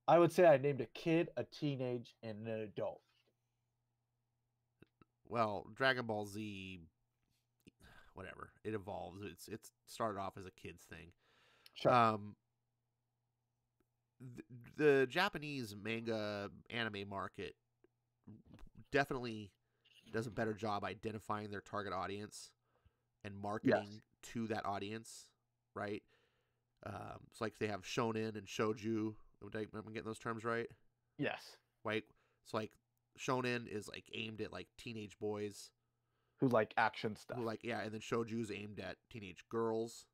I would say I named a kid, a teenage, and an adult. Well, Dragon Ball Z, whatever, it evolves. It's started off as a kids thing. Sure. The Japanese manga anime market definitely does a better job identifying their target audience and marketing to that audience, right? It's like they have shonen and shouju. Am I getting those terms right? Yes. Right. It's like shonen is like aimed at like teenage boys Who like action stuff, who like, yeah, and then shouju is aimed at teenage girls.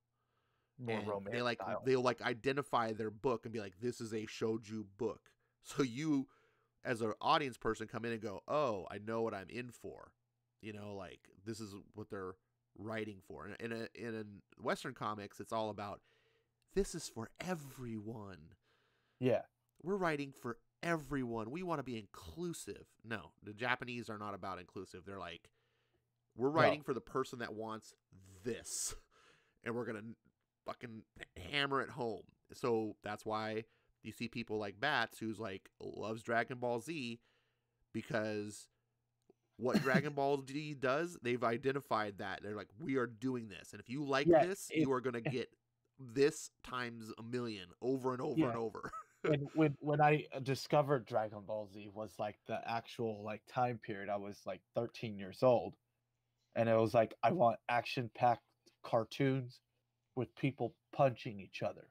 more And romance style. they'll like identify their book and be like, this is a shouju book. So you as an audience person come in and go, oh, I know what I'm in for. You know, like this is what they're writing for. In Western comics, it's all about this is for everyone. Yeah. We're writing for everyone. We want to be inclusive. No, the Japanese are not about inclusive. They're like, we're writing for the person that wants this, and we're gonna fucking hammer it home. So that's why you see people like Bats, who's like loves Dragon Ball Z, because what Dragon Ball Z does, they've identified that. They're like, we are doing this, and if you like this, you are gonna get this times a million over and over and over. And when I discovered Dragon Ball Z was like the actual like time period, I was like 13 years old, and it was like I want action-packed cartoons with people punching each other.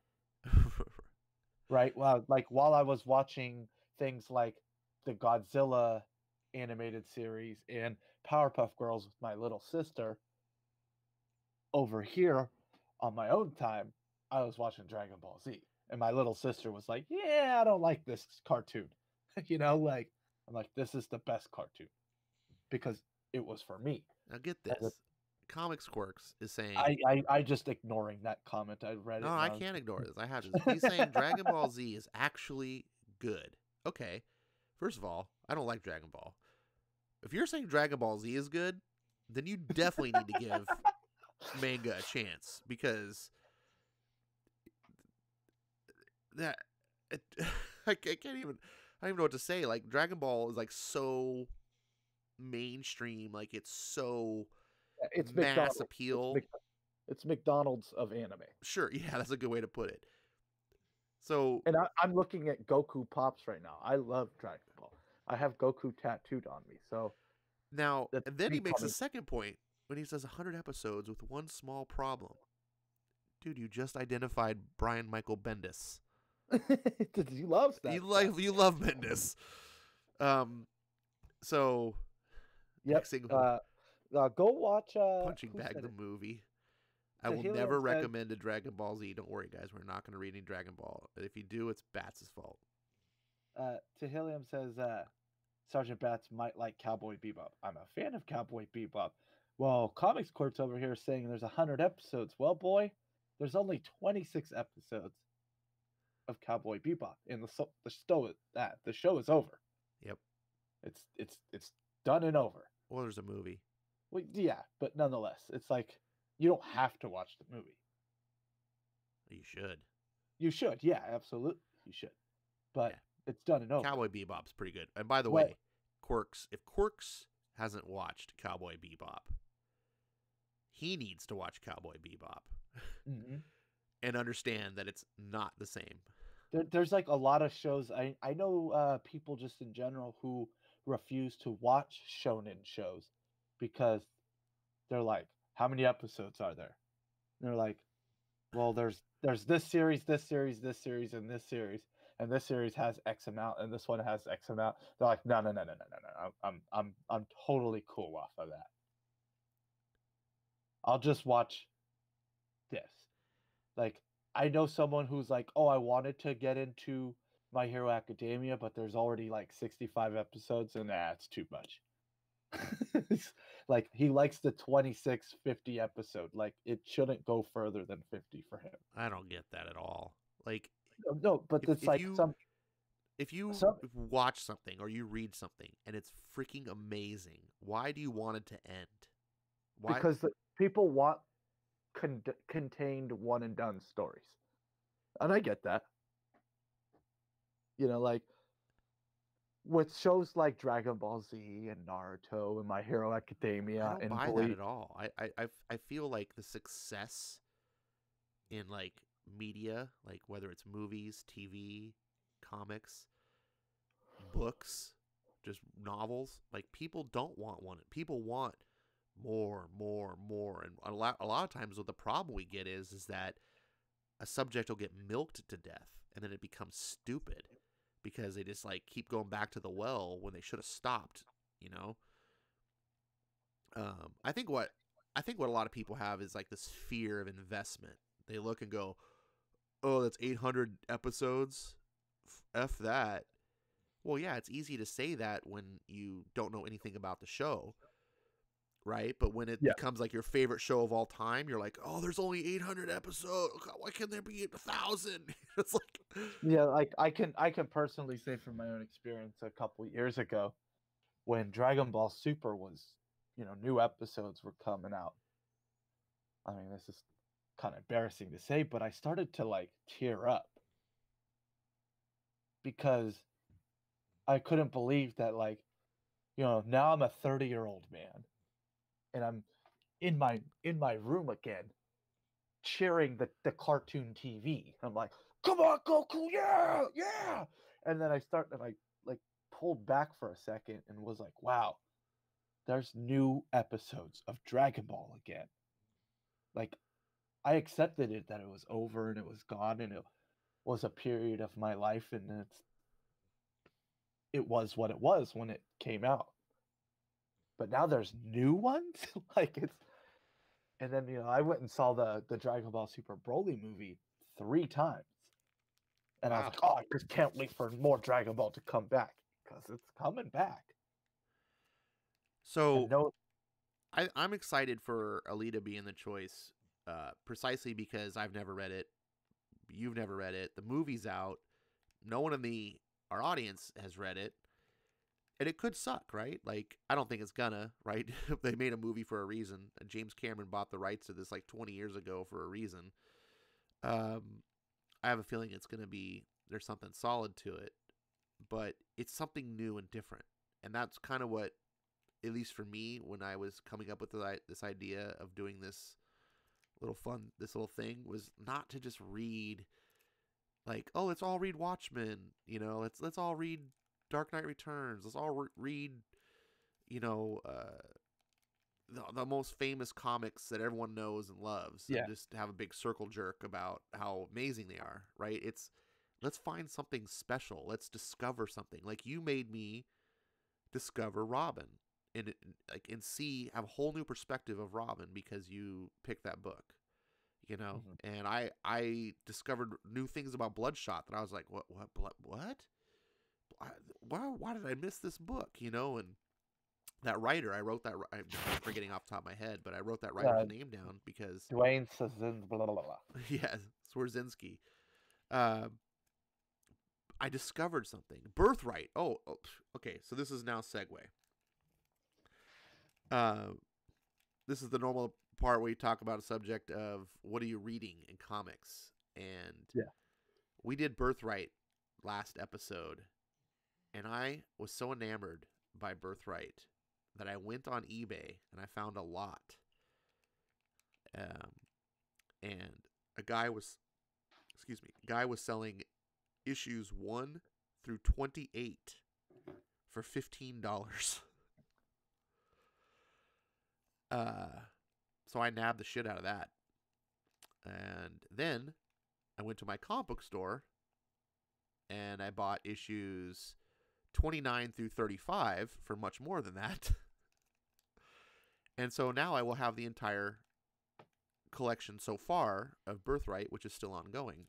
Right? Well, like while I was watching things like the Godzilla animated series and Powerpuff Girls with my little sister, over here on my own time, I was watching Dragon Ball Z. And my little sister was like, yeah, I don't like this cartoon. You know, like, I'm like, this is the best cartoon because it was for me. Now get this. Comics Quirks is saying... I just ignoring that comment. I read it. No, I can't ignore this. I have to. He's saying Dragon Ball Z is actually good. Okay. First of all, I don't like Dragon Ball. If you're saying Dragon Ball Z is good, then you definitely need to give manga a chance, because that I can't even... I don't even know what to say. Like, Dragon Ball is like so mainstream. Like, it's so it's mass McDonald's. appeal. It's McDonald's of anime. Sure, yeah, that's a good way to put it. So, and I'm looking at Goku Pops right now. I love Dragon Ball. I have Goku tattooed on me. So now, and then he makes a second point when he says 100 episodes with one small problem. Dude, you just identified Brian Michael Bendis. You love that. You love Bendis. So, yep. Go watch Punching Bag the movie. I will never recommend a Dragon Ball Z. Don't worry, guys. We're not going to read any Dragon Ball. If you do, it's Bats' fault. Tehillium says Sergeant Bats might like Cowboy Bebop. I'm a fan of Cowboy Bebop. Well, Comics Court's over here saying there's 100 episodes. Well, boy, there's only 26 episodes of Cowboy Bebop, and the show is over. Yep. It's done and over. Well, there's a movie. Well, yeah, but nonetheless, it's like you don't have to watch the movie. You should. You should, yeah, absolutely, you should. But it's done and over. Cowboy Bebop's pretty good. And by the way, Quirks, if Quirks hasn't watched Cowboy Bebop, he needs to watch Cowboy Bebop and understand that it's not the same. There's like a lot of shows. I know people just in general who refuse to watch shonen shows because they're like, how many episodes are there? And they're like, well, there's this series, this series, this series, and this series, and this series has X amount, and this one has X amount. They're like, no. I'm totally cool off of that. I'll just watch this. Like, I know someone who's like, oh, I wanted to get into My Hero Academia, but there's already like 65 episodes, and it's too much. Like, he likes the 26-50 episode. Like, it shouldn't go further than 50 for him. I don't get that at all. Like, no, but it's like if you watch something or you read something and it's freaking amazing, why do you want it to end? Why? Because people want contained one and done stories, and I get that. You know, like with shows like Dragon Ball Z and Naruto and My Hero Academia, I don't buy that at all. I feel like the success in like media, like whether it's movies, TV, comics, books, just novels, like people don't want one. People want more, and a lot of times what the problem we get is that a subject will get milked to death and then it becomes stupid because they just like keep going back to the well when they should have stopped. You know, I think what a lot of people have is like this fear of investment. They look and go, "Oh, that's 800 episodes. F that." Well, yeah, it's easy to say that when you don't know anything about the show, right? But when it Yeah. becomes like your favorite show of all time, you're like, "Oh, there's only 800 episodes. Why can't there be 1,000?" It's like, Yeah, like I can personally say from my own experience a couple years ago when Dragon Ball Super was, new episodes were coming out. I mean, this is kind of embarrassing to say, but I started to like tear up because I couldn't believe that like, now I'm a 30-year-old man and I'm in my room again cheering the cartoon TV. I'm like, "Come on, Goku, yeah, yeah!" And then I start to like pulled back for a second and was like, "Wow, there's new episodes of Dragon Ball again." Like I accepted it that it was over and it was gone and it was a period of my life and it was what it was when it came out. But now there's new ones? Like it's and then I went and saw the Dragon Ball Super Broly movie 3 times. And I was wow. like, "Oh, I just can't wait for more Dragon Ball to come back because it's coming back." And So no, I'm excited for Alita being the choice, precisely because I've never read it. You've never read it. The movie's out. No one in our audience has read it, and it could suck, right? Like I don't think it's gonna, right? They made a movie for a reason. James Cameron bought the rights to this like 20 years ago for a reason. Um, I have a feeling it's gonna be there's something solid to it, but it's something new and different, and that's kind of what, at least for me, when I was coming up with this idea of doing this this little thing, was not to just read like, oh, let's all read Watchmen, let's all read Dark Knight Returns, let's all read, you know, the most famous comics that everyone knows and loves, and yeah, just have a big circle jerk about how amazing they are, right? It's let's find something special. Let's discover something. Like you made me discover Robin and have a whole new perspective of Robin because you picked that book, mhm. and I discovered new things about Bloodshot that I was like, what? Why did I miss this book? And that writer, I wrote that. I'm forgetting off the top of my head, but I wrote that writer's Uh, name down because Dwayne Sazin, blah, blah, blah, blah. yeah, Swerzinski. Uh, I discovered something. Birthright. Oh, okay. So this is now segue. Uh, this is the normal part where you talk about a subject of what are you reading in comics, and Yeah. we did Birthright last episode, and I was so enamored by Birthright that I went on eBay and I found a lot. Um, and a guy was, guy was selling issues 1 through 28 for $15. So I nabbed the shit out of that. And then I went to my comic book store and I bought issues 29 through 35 for much more than that. And so now I will have the entire collection so far of Birthright, which is still ongoing.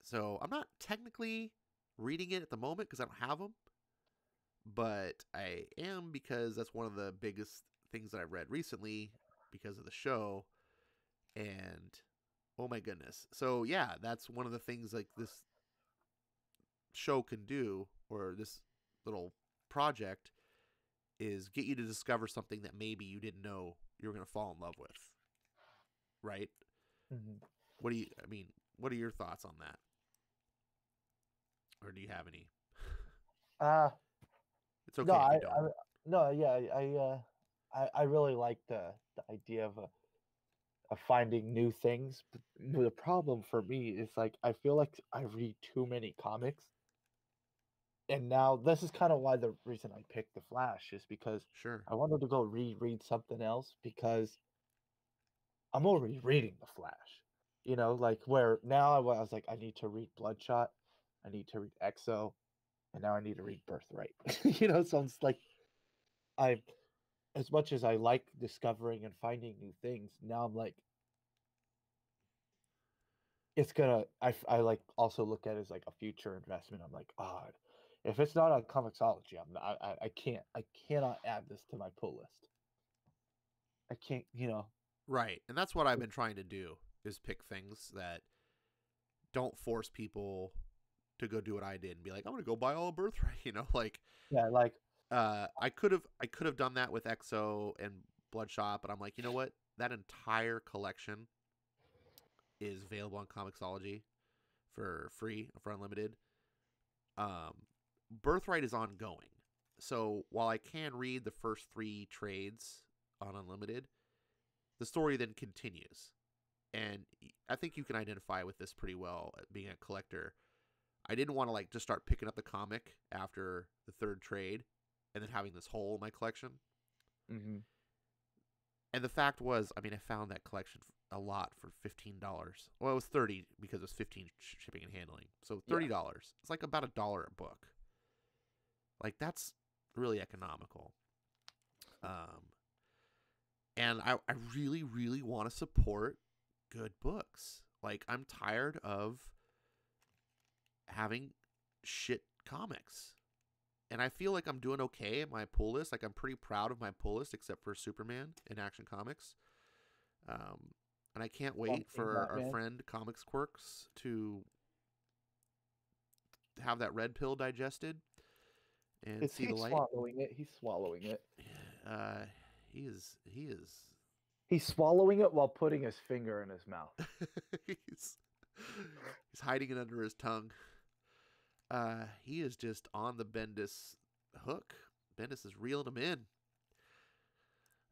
So I'm not technically reading it at the moment because I don't have them, but I am because that's one of the biggest things that I've read recently because of the show. And oh my goodness. So yeah, that's one of the things like this show can do, or this little project, is get you to discover something that maybe you didn't know you were going to fall in love with. Right? Mhm. What are your thoughts on that? Or do you have any? Uh, It's no, okay if you don't. no, yeah, I really like the idea of finding new things. But the problem for me is like I feel like I read too many comics, and now this is kind of why the reason I picked the Flash is because Sure. I wanted to go reread something else because I'm already reading the Flash. Like where now I was like I need to read Bloodshot. I need to read Exo, and now I need to read Birthright. So it's like I, as much as I like discovering and finding new things, now I'm like, it's gonna. I like also look at it as like a future investment. I'm like, if it's not on ComiXology, I can't. I cannot add this to my pull list. I can't. Right. And that's what I've been trying to do, is pick things that don't force people to go do what I did and be like, I'm going to go buy all of Birthright, like Yeah, like I could have done that with Exo and Bloodshot, but I'm like, you know what? That entire collection is available on ComiXology for free, for unlimited. Birthright is ongoing. So while I can read the first 3 trades on unlimited, the story then continues. And I think you can identify with this pretty well, being a collector. I didn't want to like just start picking up the comic after the 3rd trade and then having this hole in my collection. mm-hmm. And the fact was, I mean, I found that collection a lot for $15. Well, it was $30 because it was $15 shipping and handling. So $30. Yeah. It's like about $1 a book. Like, that's really economical. And I really, really want to support good books. Like, I'm tired of having shit comics. And I feel like I'm doing okay at my pull list. Like, I'm pretty proud of my pull list, except for Superman in Action Comics. And I can't wait for our friend Comics Quirks to have that red pill digested and see the light. He's swallowing it. He is. He's swallowing it while putting his finger in his mouth. he's hiding it under his tongue. He is just on the Bendis hook. Bendis is reeling him in.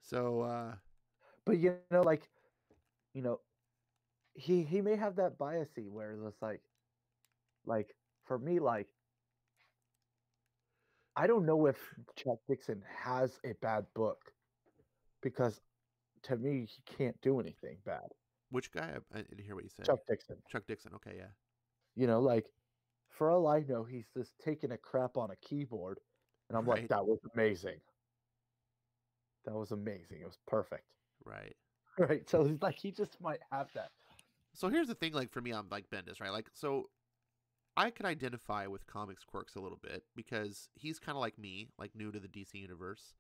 So, but he may have that biasy where it's like for me, like, I don't know if Chuck Dixon has a bad book, because to me he can't do anything bad. Which guy? I didn't hear what you said. Chuck Dixon. Chuck Dixon. Okay, yeah. Like, for all I know, he's just taking a crap on a keyboard, and I'm like, that was amazing. That was amazing. It was perfect. Right. Right. So he's like, he just might have that. So here's the thing, like, for me, I'm like Bendis, right? Like, so I can identify with Comics Quirks a little bit because he's kind of like me, like new to the DC universe.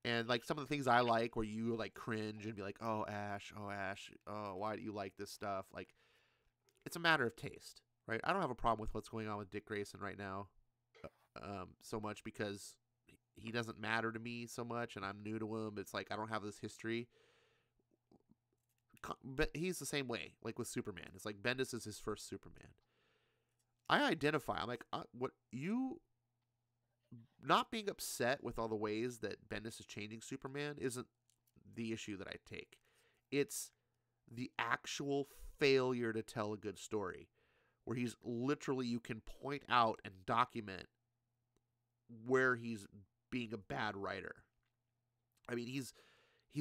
And like some of the things I like where you like cringe and be like, oh, Ash, oh, why do you like this stuff? Like, it's a matter of taste, right? I don't have a problem with what's going on with Dick Grayson right now so much because he doesn't matter to me so much and I'm new to him. It's like I don't have this history. But he's the same way, like with Superman. It's like Bendis is his first Superman. I identify. I'm like, what you not being upset with all the ways that Bendis is changing Superman isn't the issue that I take. It's the actual failure to tell a good story, where he's literally, you can point out and document where he's being a bad writer. I mean, he's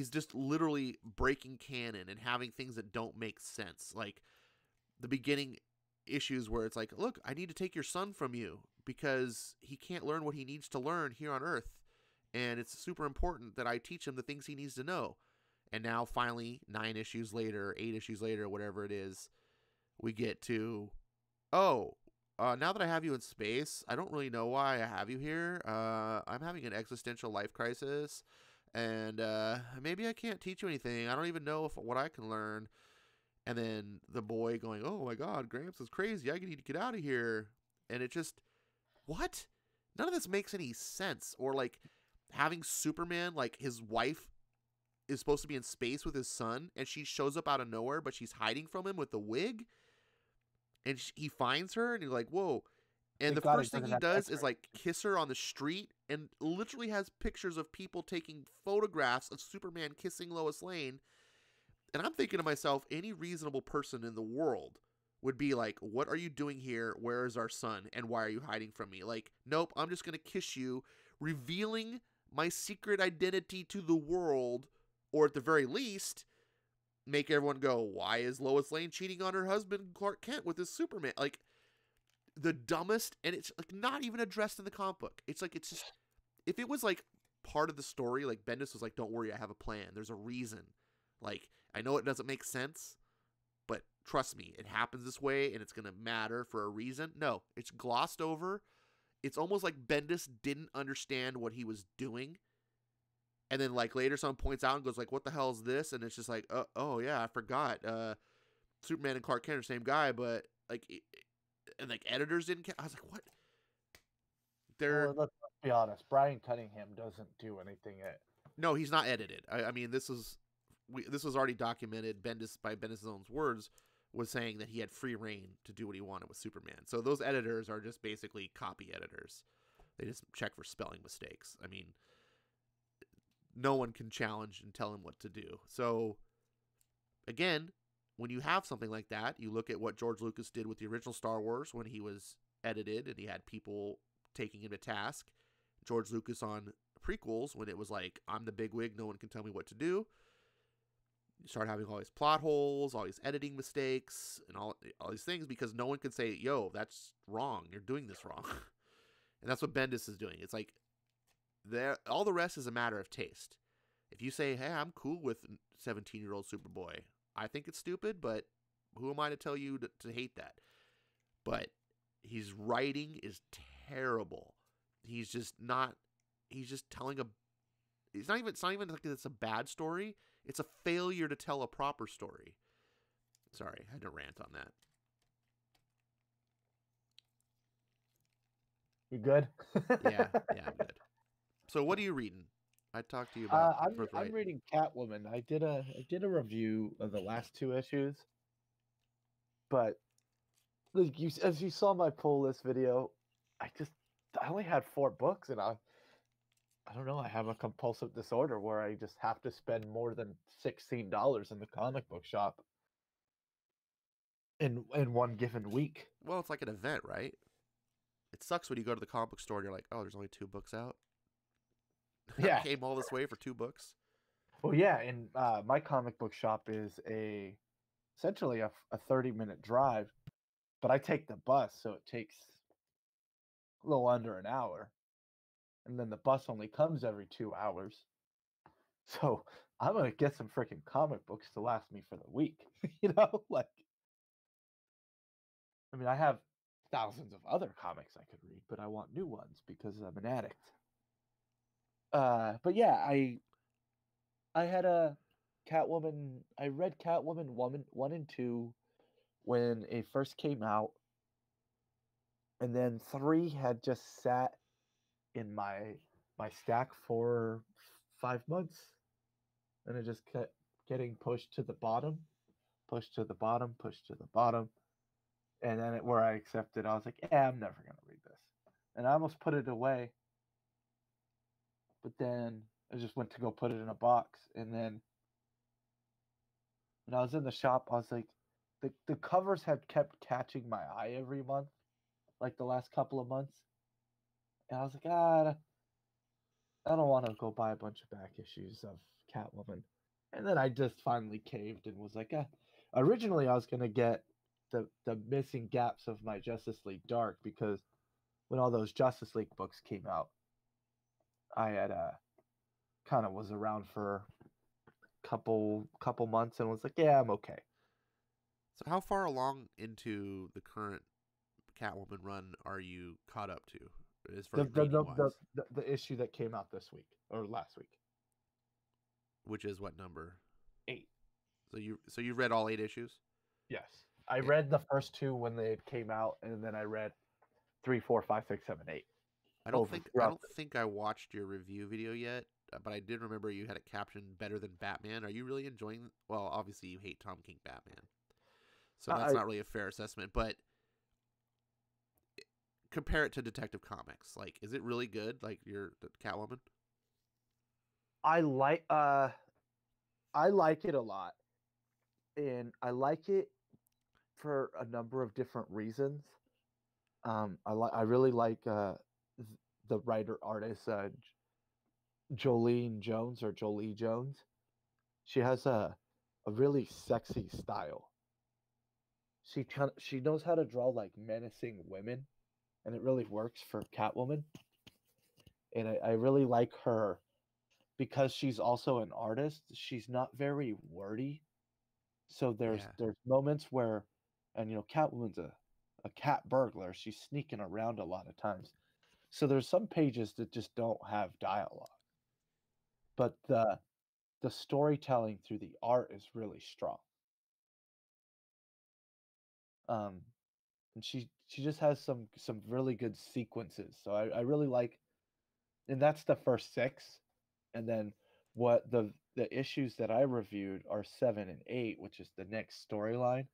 just literally breaking canon and having things that don't make sense. Like the beginning issues where it's like, look, I need to take your son from you because he can't learn what he needs to learn here on Earth. And it's super important that I teach him the things he needs to know. And now finally, 9 issues later, 8 issues later, whatever it is, we get to, now that I have you in space, I don't really know why I have you here. I'm having an existential life crisis. And maybe I can't teach you anything. I don't even know what I can learn. And then the boy going, oh my God, Gramps is crazy. I need to get out of here. And it just, what? None of this makes any sense. Or like having Superman, like his wife is supposed to be in space with his son, and she shows up out of nowhere, but she's hiding from him with the wig. And he finds her, and you're like, whoa. And the first thing he does is like kiss her on the street, and literally has pictures of people taking photographs of Superman kissing Lois Lane. And I'm thinking to myself, any reasonable person in the world would be like, what are you doing here? Where is our son? And why are you hiding from me? Like, nope, I'm just going to kiss you, revealing my secret identity to the world, or at the very least, make everyone go, why is Lois Lane cheating on her husband Clark Kent with his Superman? Like, the dumbest, and it's like not even addressed in the comic book. It's like it's just if it was like part of the story, like Bendis was like, "Don't worry, I have a plan. There's a reason. Like I know it doesn't make sense, but trust me, it happens this way, and it's gonna matter for a reason." No, it's glossed over. It's almost like Bendis didn't understand what he was doing, and then like later someone points out and goes like, "What the hell is this?" And it's just like, "Oh yeah, I forgot. Superman and Clark Kent are the same guy, but like." And like editors didn't care. I was like, what? Well, let's be honest. Brian Cunningham doesn't do anything. No, he's not edited. I mean, this was already documented. Bendis, by Bendis' own words, was saying that he had free reign to do what he wanted with Superman. So those editors are just basically copy editors. They just check for spelling mistakes. I mean, no one can challenge and tell him what to do. So again, when you have something like that, you look at what George Lucas did with the original Star Wars when he was edited and he had people taking him to task. George Lucas on prequels when it was like, I'm the bigwig, no one can tell me what to do. You start having all these plot holes, all these editing mistakes, and all these things because no one can say, yo, that's wrong. You're doing this wrong. And that's what Bendis is doing. It's like all the rest is a matter of taste. If you say, hey, I'm cool with 17-year-old Superboy, I think it's stupid, but who am I to tell you to hate that? But his writing is terrible. He's just telling it's not even like it's a bad story. It's a failure to tell a proper story. Sorry, I had to rant on that. You good? Yeah, I'm good. So what are you reading? I talked to you about I'm reading Catwoman. I did a review of the last 2 issues, but like as you saw my pull list video, I only had 4 books, and I don't know. I have a compulsive disorder where I just have to spend more than $16 in the comic book shop in one given week. Well, it's like an event, right? It sucks when you go to the comic book store and you're like, oh, there's only 2 books out. Yeah. I came all this way for 2 books. Well, yeah, and my comic book shop is essentially a 30-minute drive, but I take the bus, so it takes a little under an hour, and then the bus only comes every 2 hours. So I'm gonna get some freaking comic books to last me for the week. Like, I mean, I have thousands of other comics I could read, but I want new ones because I'm an addict. But yeah, I had a Catwoman. I read Catwoman 1 and 2 when it first came out, and then 3 had just sat in my stack for 5 months, and it just kept getting pushed to the bottom, pushed to the bottom, pushed to the bottom, and then where I accepted, I was like, yeah, I'm never gonna read this, and I almost put it away, but then I just went to go put it in a box, and then when I was in the shop, I was like, the covers had kept catching my eye every month, like the last couple of months, and I was like, I don't want to go buy a bunch of back issues of Catwoman. And then I just finally caved and was like, originally I was gonna get the missing gaps of my Justice League Dark, because when all those Justice League books came out, I had kind of was around for a couple months and was like, yeah, I'm okay. So how far along into the current Catwoman run are you caught up to? As far as the issue that came out this week or last week, which is what number? 8. So you read all 8 issues? Yes, I read the first 2 when they came out, and then I read 3, 4, 5, 6, 7, 8. I don't think I watched your review video yet, but I did remember you had it captioned better than Batman. Are you really enjoying? Well, obviously you hate Tom King Batman, so that's not really a fair assessment. But compare it to Detective Comics. Like, is it really good? Like your Catwoman? I like it a lot, and I like it for a number of different reasons. I really like the writer artist Jolie Jones. She has a really sexy style, she knows how to draw like menacing women, and it really works for Catwoman. And I really like her because she's also an artist. She's not very wordy, so Yeah. there's moments where, and Catwoman's a cat burglar. She's sneaking around a lot of times. So there's some pages that just don't have dialogue, but the storytelling through the art is really strong. Um, and she just has some really good sequences. So I really like, and that's the first six, and then what the issues that I reviewed are 7 and 8, which is the next storyline,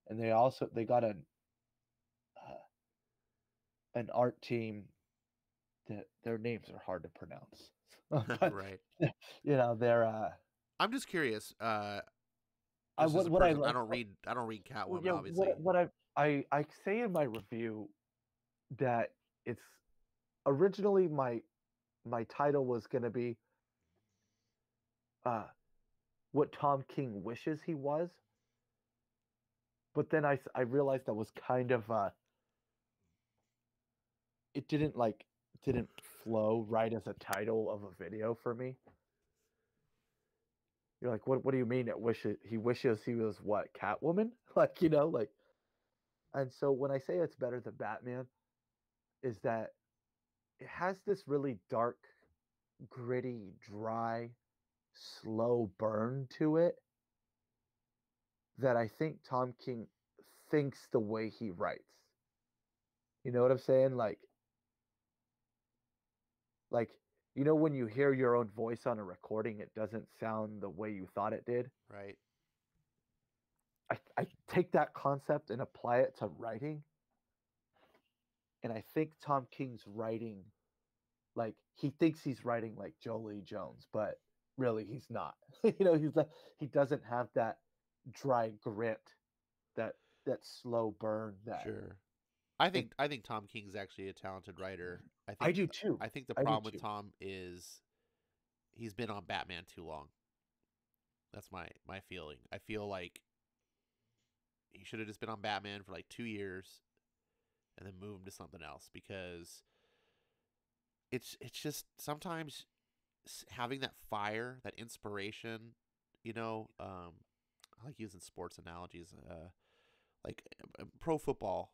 and they got an art team that their names are hard to pronounce, but Right. they're I'm just curious. I Just as a what I person, like. I don't read Well, Catwoman, yeah, obviously. what I say in my review that it's originally my title was going to be uh what Tom King wishes he was, but then I realized that was kind of it didn't flow right as a title of a video for me. You're like, what do you mean he wishes he was what, Catwoman? Like, like, and so when I say it's better than Batman, is that it has this really dark, gritty, dry, slow burn to it that I think Tom King thinks the way he writes. You know what I'm saying? Like when you hear your own voice on a recording, it doesn't sound the way you thought it did. Right. I take that concept and apply it to writing, and I think Tom King's writing, like, he thinks he's writing like Jolie Jones, but really he's not. He doesn't have that dry grit, that slow burn that Sure. it, I think Tom King's actually a talented writer. I do too. I think the I do problem with too. Tom is he's been on Batman too long. That's my feeling. I feel like he should have just been on Batman for like 2 years and then move him to something else because it's just sometimes having that fire, that inspiration. I like using sports analogies. Like pro football.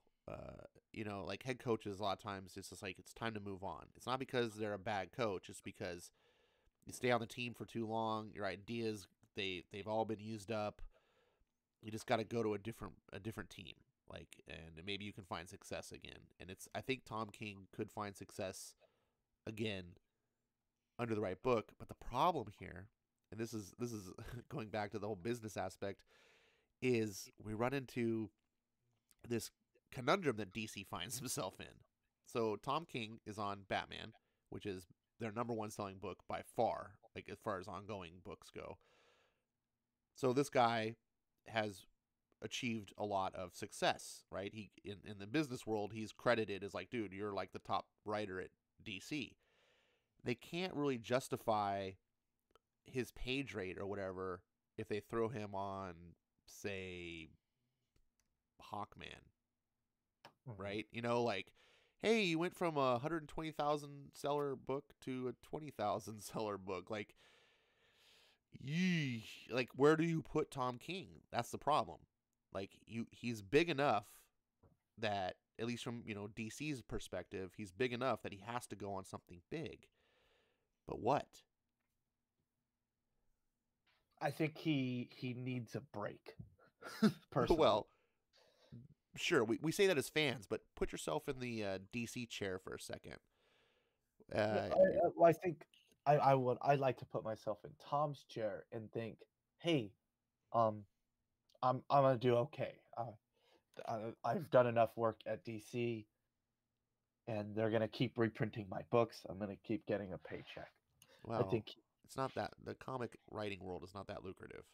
Like head coaches a lot of times it's just like it's time to move on. It's not because they're a bad coach. It's because you stay on the team for too long. Your ideas they've all been used up. You just got to go to a different team. Like, and maybe you can find success again. And I think Tom King could find success again under the right book. But the problem here, and this is going back to the whole business aspect, is we run into this conundrum that DC finds himself in. So Tom King is on Batman, which is their number one selling book by far, like as far as ongoing books go. So this guy has achieved a lot of success, right? He in the business world, he's credited as like, dude, you're like the top writer at DC. They can't really justify his page rate or whatever if they throw him on, say, Hawkman, Mhm. right? Like, hey, you went from a 120,000 seller book to a 20,000 seller book. Like, yee, like where do you put Tom King? That's the problem. Like he's big enough that at least from DC's perspective, he's big enough that he has to go on something big. But what? I think he needs a break, personally. Well, sure, we say that as fans, but put yourself in the DC chair for a second. No, Uh, well, I think I like to put myself in Tom's chair and think, hey, um, I'm gonna do okay. I've done enough work at DC, and they're gonna keep reprinting my books. I'm gonna keep getting a paycheck. I well, think, it's not that the comic writing world is not that lucrative.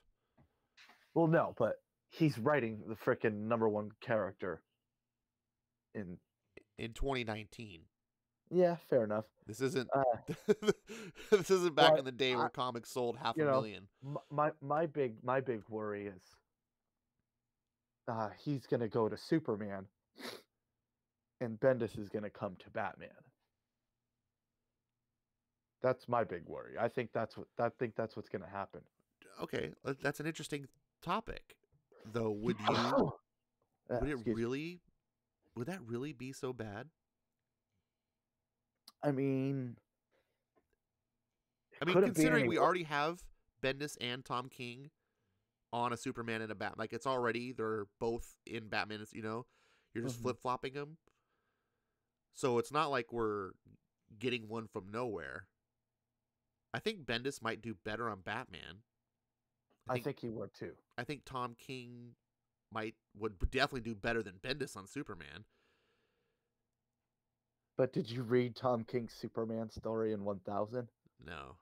well, no, but he's writing the freaking number one character in. In 2019, Yeah, fair enough. this isn't Uh, this isn't back well, in the day I, where comics sold half a you know, million. my big worry is, he's gonna go to Superman, and Bendis is gonna come to Batman. That's my big worry. I think that's what's gonna happen. Okay, that's an interesting topic. Though, would it Excuse me. really would that really be so bad? I mean, I it mean, couldn't be considering any we worse. already have Bendis and Tom King on a Superman and a Batman, like it's already they're both in Batman. You're just Mhm. flip flopping them, so it's not like we're getting one from nowhere. I think Bendis might do better on Batman. I I think think he would too. I think Tom King would definitely do better than Bendis on Superman. But did you read Tom King's Superman story in 1000? No.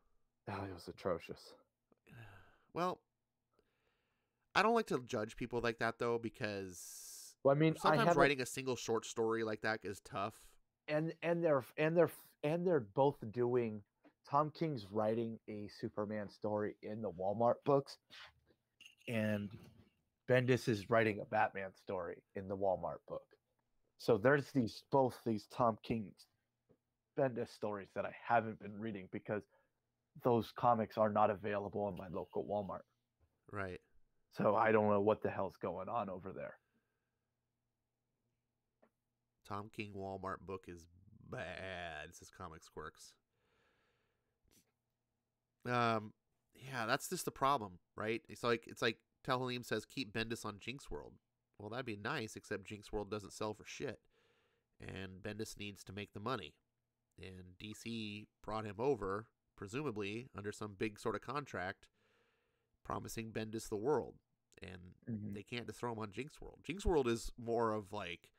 Oh, it was atrocious. Well, I don't like to judge people like that though, because Well, I mean, I sometimes haven't, writing a single short story like that is tough. and they're both doing. Tom King's writing a Superman story in the Walmart books, and Bendis is writing a Batman story in the Walmart book. So there's both these Tom King Bendis stories that I haven't been reading because those comics are not available in my local Walmart. Right. So I don't know what the hell's going on over there. Tom King Walmart book is bad. It says Comics Quirks. Yeah, that's just the problem, right? It's like Telhalim says keep Bendis on Jinx World. Well, that'd be nice, except Jinx World doesn't sell for shit, and Bendis needs to make the money. And DC brought him over, presumably under some big sort of contract, promising Bendis the world, and Mm-hmm. they can't just throw him on Jinx World. Jinx World is more of like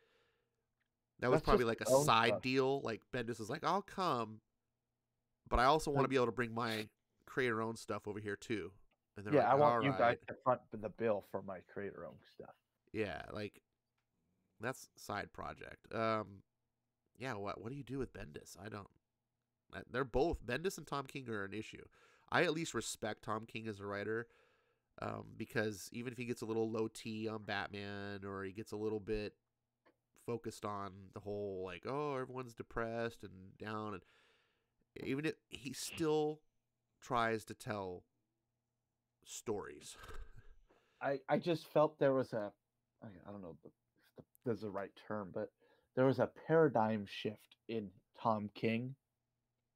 that was That's probably just like a their own side stuff. deal. Like Bendis is like, I'll come, but I also want to Like, be able to bring my creator own stuff over here too. And they're yeah, like, I want all you guys right, to front the bill for my creator owned stuff. yeah, like that's side project. Yeah, what do you do with Bendis? I don't. They're both Bendis and Tom King are an issue. I at least respect Tom King as a writer, because even if he gets a little low T on Batman or he gets a little bit focused on the whole like, oh, everyone's depressed and down, and even if he still tries to tell stories. I just felt there was I don't know if there's the right term, but there was a paradigm shift in Tom King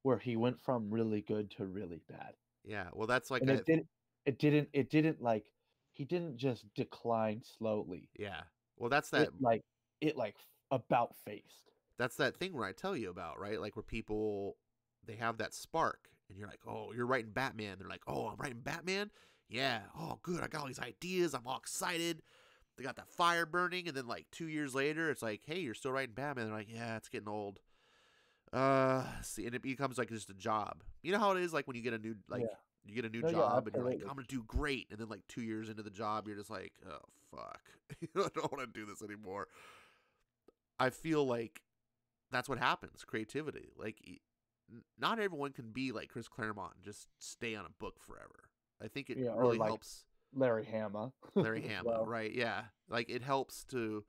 where he went from really good to really bad. Yeah, well, that's like And it didn't like he didn't just decline slowly. yeah, well, that's that It about faced. that's that thing where I tell you about, right? Like where people they have that spark, and you're like, oh, you're writing Batman. They're like, oh, I'm writing Batman. Yeah. Oh, good. I got all these ideas. I'm all excited. They got that fire burning, and then like 2 years later, it's like, hey, you're still writing Batman. They're like, yeah, it's getting old. See, and it becomes like just a job. You know how it is, like when you get a new Yeah. you get a new No, yeah, job, and you're like, absolutely. I'm gonna do great, and then like 2 years into the job, you're just like, oh fuck, I don't want to do this anymore. I feel like that's what happens. Creativity, like not everyone can be like Chris Claremont and just stay on a book forever. I think it Yeah, or really like helps Larry Hama Larry as Hama, well. right? Yeah, like it helps to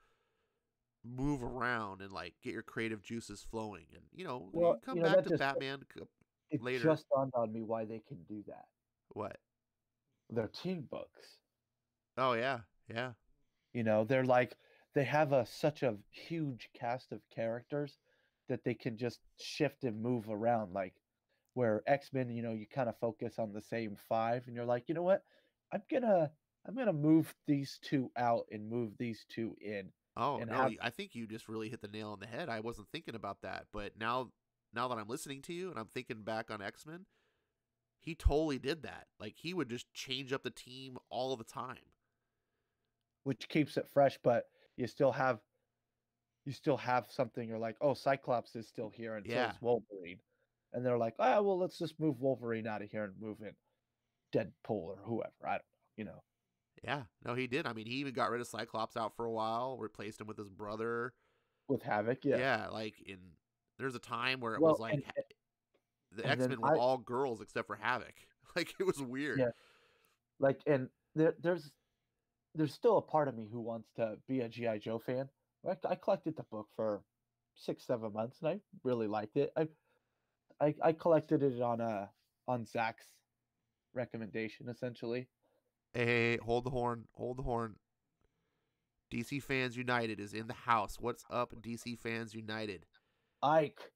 move around and like get your creative juices flowing, and you Well, can come back that to just Batman it later. just dawned on me why they can do that. What? They're teen books. Oh yeah, yeah, They're like they have such a huge cast of characters that they can just shift and move around. Like where X-Men, you kind of focus on the same five, and you're like, you know what? I'm gonna I'm gonna move these two out and move these two in, oh and no, have I think you just really hit the nail on the head. I wasn't thinking about that, but now that I'm listening to you and I'm thinking back on X-Men, he totally did that. Like he would just change up the team all the time. which keeps it fresh, but you still have you still have something. You're like, oh, Cyclops is still here, and so Yeah, is Wolverine, and they're like, ah, well, let's just move Wolverine out of here and move in Deadpool or whoever. I don't know. yeah. No, he did. I mean, he even got rid of Cyclops out for a while, replaced him with his brother. With Havoc, yeah. Yeah, like there's a time where it was Well, like the and then X-Men were all girls except for Havoc. Like it was weird. yeah, like, and there's there's still a part of me who wants to be a GI Joe fan. I collected the book for 6 7 months, and I really liked it. I collected it on Zach's recommendation, essentially. Hey, hold the horn. Hold the horn. DC Fans United is in the house. What's up, DC Fans United? Ike,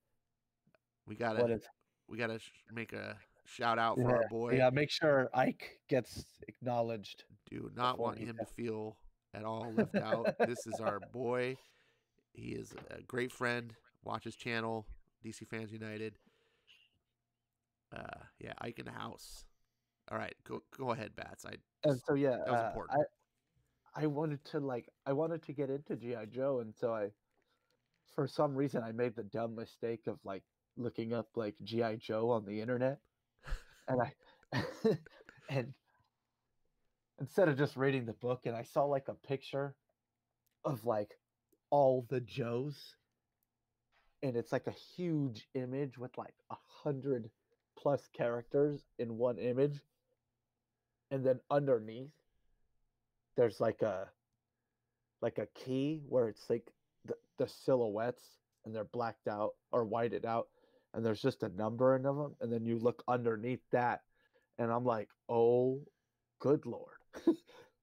We gotta what is? we gotta make a shout out for Yeah, our boy. yeah. Make sure Ike gets acknowledged Do not before want we him to feel at all left out. This is our boy. He is a great friend. Watch his channel, DC Fans United. Yeah, Ike in the house. All right, go ahead, Bats. I And just so yeah, that was important. I wanted to get into GI Joe, and so I for some reason I made the dumb mistake of like looking up like GI Joe on the internet, and I and instead of just reading the book, and I saw like a picture of like all the Joes, and it's like a huge image with like 100 plus characters in one image, and then underneath there's like a key where it's like the silhouettes, and they're blacked out or whited out, and there's just a number in them, and then you look underneath that, and I'm like, oh, good lord.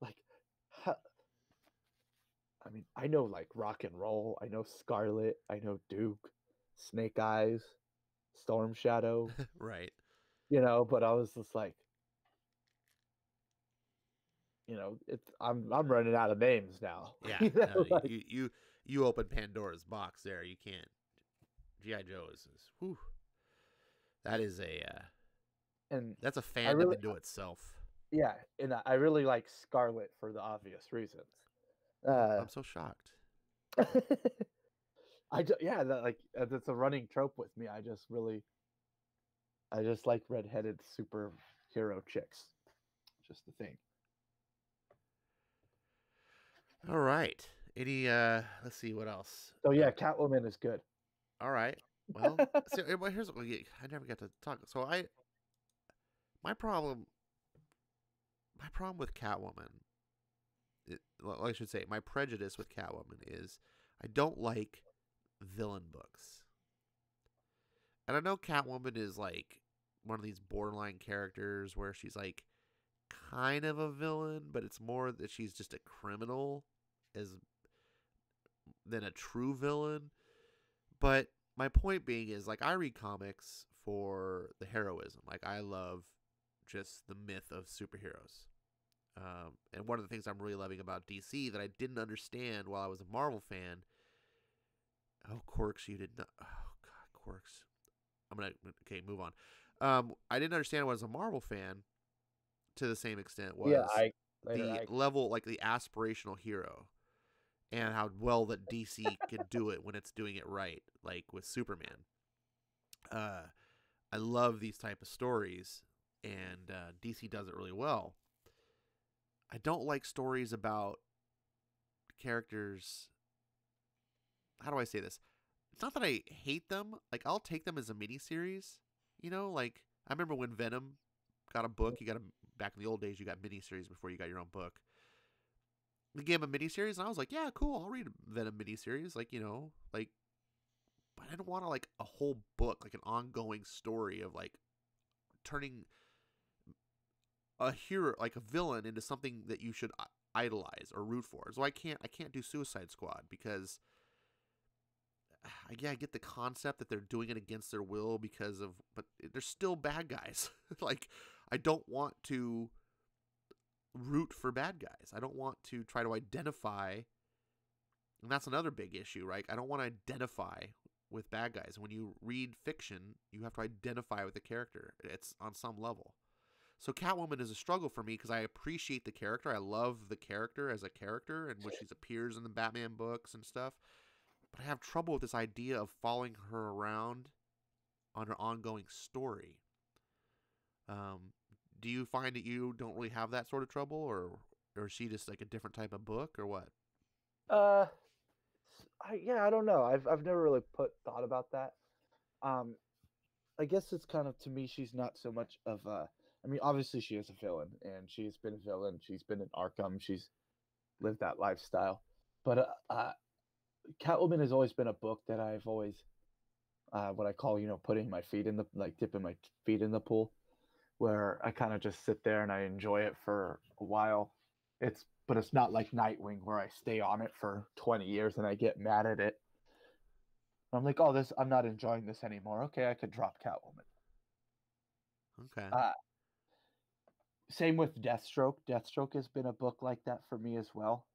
Like, I mean, I know like rock and roll, I know Scarlet, I know Duke, Snake Eyes, Storm Shadow, Right. but I was just like, it's I'm running out of names now. Yeah. Like, You open Pandora's box there. You can't. GI Joe is whew, that is a and that's a I fandom really, into itself. yeah, and I really like Scarlet for the obvious reasons. I'm so shocked. Yeah, that like that's a running trope with me. I just like redheaded superhero chicks. Just the thing. All right. Any let's see what else. So yeah, Catwoman is good. All right. Well, so here's what I never got to talk. So my problem my problem with Catwoman, well, I should say my prejudice with Catwoman is I don't like villain books. And I know Catwoman is like one of these borderline characters where she's like kind of a villain, but it's more that she's just a criminal as than a true villain. But my point being is like I read comics for the heroism. Like I love just the myth of superheroes. And one of the things I'm really loving about DC that I didn't understand while I was a Marvel fan. Oh, Quirks, you did not. Oh God, Quirks. Okay, move on. I didn't understand when I was a Marvel fan to the same extent Yeah, was I later the I level, like the aspirational hero, and how well that DC can do it when it's doing it right, like with Superman. Uh, I love these type of stories, and DC does it really well. I don't like stories about characters. How do I say this? It's not that I hate them. Like I'll take them as a miniseries. Like I remember when Venom got a book. You got a back in the old days. You got miniseries before you got your own book. They gave him a miniseries, and I was like, yeah, cool. I'll read a Venom miniseries. Like, but I didn't want to like a whole book, like an ongoing story of like turning a hero, like a villain, into something that you should idolize or root for. So I can't do Suicide Squad because yeah, I get the concept that they're doing it against their will but they're still bad guys. Like, I don't want to root for bad guys. I don't want to try to identify, and that's another big issue, right? I don't want to identify with bad guys. When you read fiction, you have to identify with the character. It's on some level. So Catwoman is a struggle for me because I appreciate the character. I love the character as a character and when she appears in the Batman books and stuff. But I have trouble with this idea of following her around on her ongoing story. Do you find that you don't really have that sort of trouble, or is she just like a different type of book, or what? uh yeah, I don't know. I've never really thought about that. Um I guess it's kind of, to me, she's not so much of a, I mean, obviously she is a villain, and she's been a villain. She's been in Arkham. She's live that lifestyle. But Catwoman has always been a book that I've always what I call, putting my feet in the like dipping my feet in the pool, where I kind of just sit there and I enjoy it for a while. But it's not like Nightwing where I stay on it for 20 years and I get mad at it. I'm like, oh, I'm not enjoying this anymore. Okay, I could drop Catwoman. Okay. Uh, Same with Deathstroke. Deathstroke has been a book like that for me as well.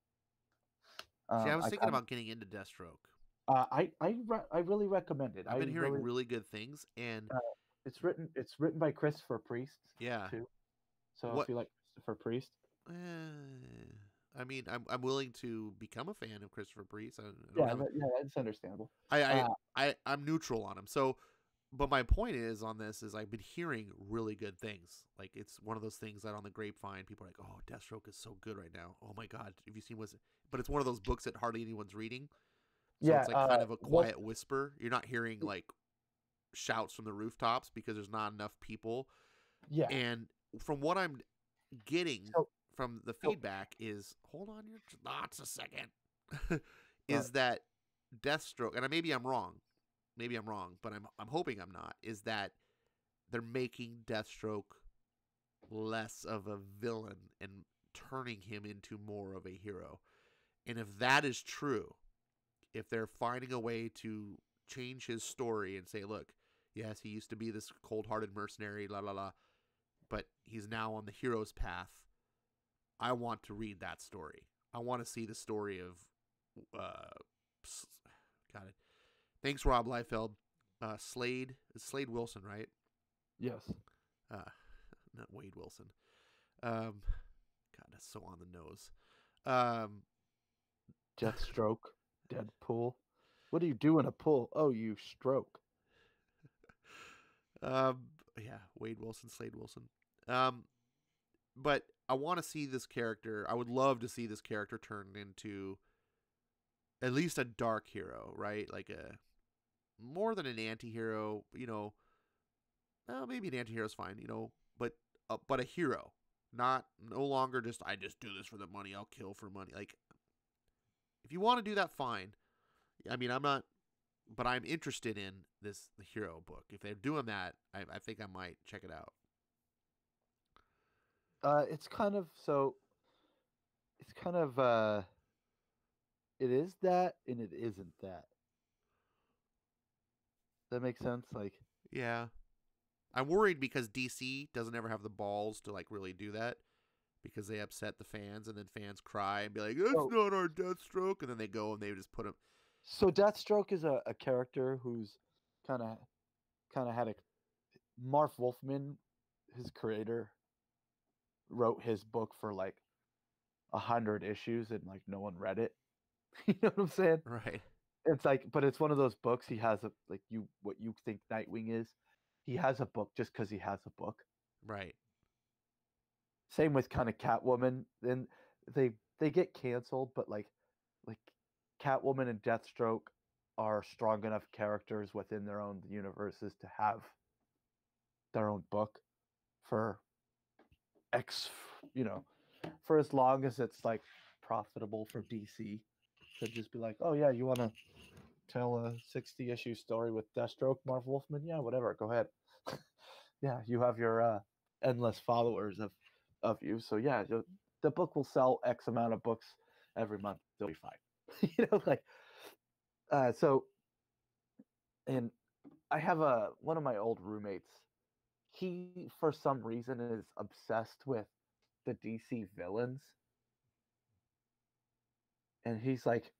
See, I was I thinking kind of, about getting into Deathstroke. I really recommend it. I've I been hearing really, really good things, and it's written by Christopher Priest yeah, too. So what? if you like Christopher Priest, I mean, I'm willing to become a fan of Christopher Priest. I don't yeah, have a, that's understandable. I'm neutral on him. So, but my point is on this is I've been hearing really good things. Like it's one of those things that on the grapevine people are like, "Oh, Deathstroke is so good right now. Oh my god, have you seen what's?" But it's one of those books that hardly anyone's reading. So Yeah, it's like kind of a quiet whisper. You're not hearing like shouts from the rooftops because there's not enough people. yeah. And from what I'm getting So, from the so feedback is, hold on your thoughts a second, uh, is that Deathstroke, and maybe I'm wrong, but I'm hoping I'm not, is that they're making Deathstroke less of a villain and turning him into more of a hero. And if that is true, if they're finding a way to change his story and say, look, yes, he used to be this cold-hearted mercenary, la la la, but he's now on the hero's path. I want to read that story. I want to see the story of, got it. Thanks, Rob Liefeld. Slade, it's Slade Wilson, right? yes, Uh, not Wade Wilson. God, that's so on the nose. Deathstroke, Deadpool. What do you do in a pool? Oh, you stroke. Yeah, Wade Wilson, Slade Wilson. But I want to see this character. I would love to see this character turned into at least a dark hero, right? Like a more than an anti-hero, well, maybe an anti-hero is fine, but a hero, not no longer just I just do this for the money, I'll kill for money. Like if you want to do that, fine. I mean, I'm not, but I'm interested in the hero book. If they're doing that, I think I might check it out. It's kind of so. It's kind of it is that and it isn't that. That makes sense. Like, Yeah, I'm worried because DC doesn't ever have the balls to like really do that because they upset the fans and then fans cry and be like, "That's so not our Deathstroke," and then they go and they just put him. so Deathstroke is a character who's kind of kind of had a Marv Wolfman, his creator, wrote his book for like 100 issues and like no one read it. You know what I'm saying? Right, It's like, but it's one of those books. He has a like you what you think Nightwing is. He has a book just because he has a book. right, Same with kind of Catwoman. Then they get canceled, but like Catwoman and Deathstroke are strong enough characters within their own universes to have their own book for X, you know, for as long as it's like profitable for DC to just be like, oh yeah, you want to tell a 60 issue story with Deathstroke, Marv Wolfman? Yeah, whatever, go ahead. Yeah, you have your endless followers of you, so yeah, the book will sell X amount of books every month. They'll be fine. Like so. And I have one of my old roommates. He, for some reason, is obsessed with the DC villains, and he's like,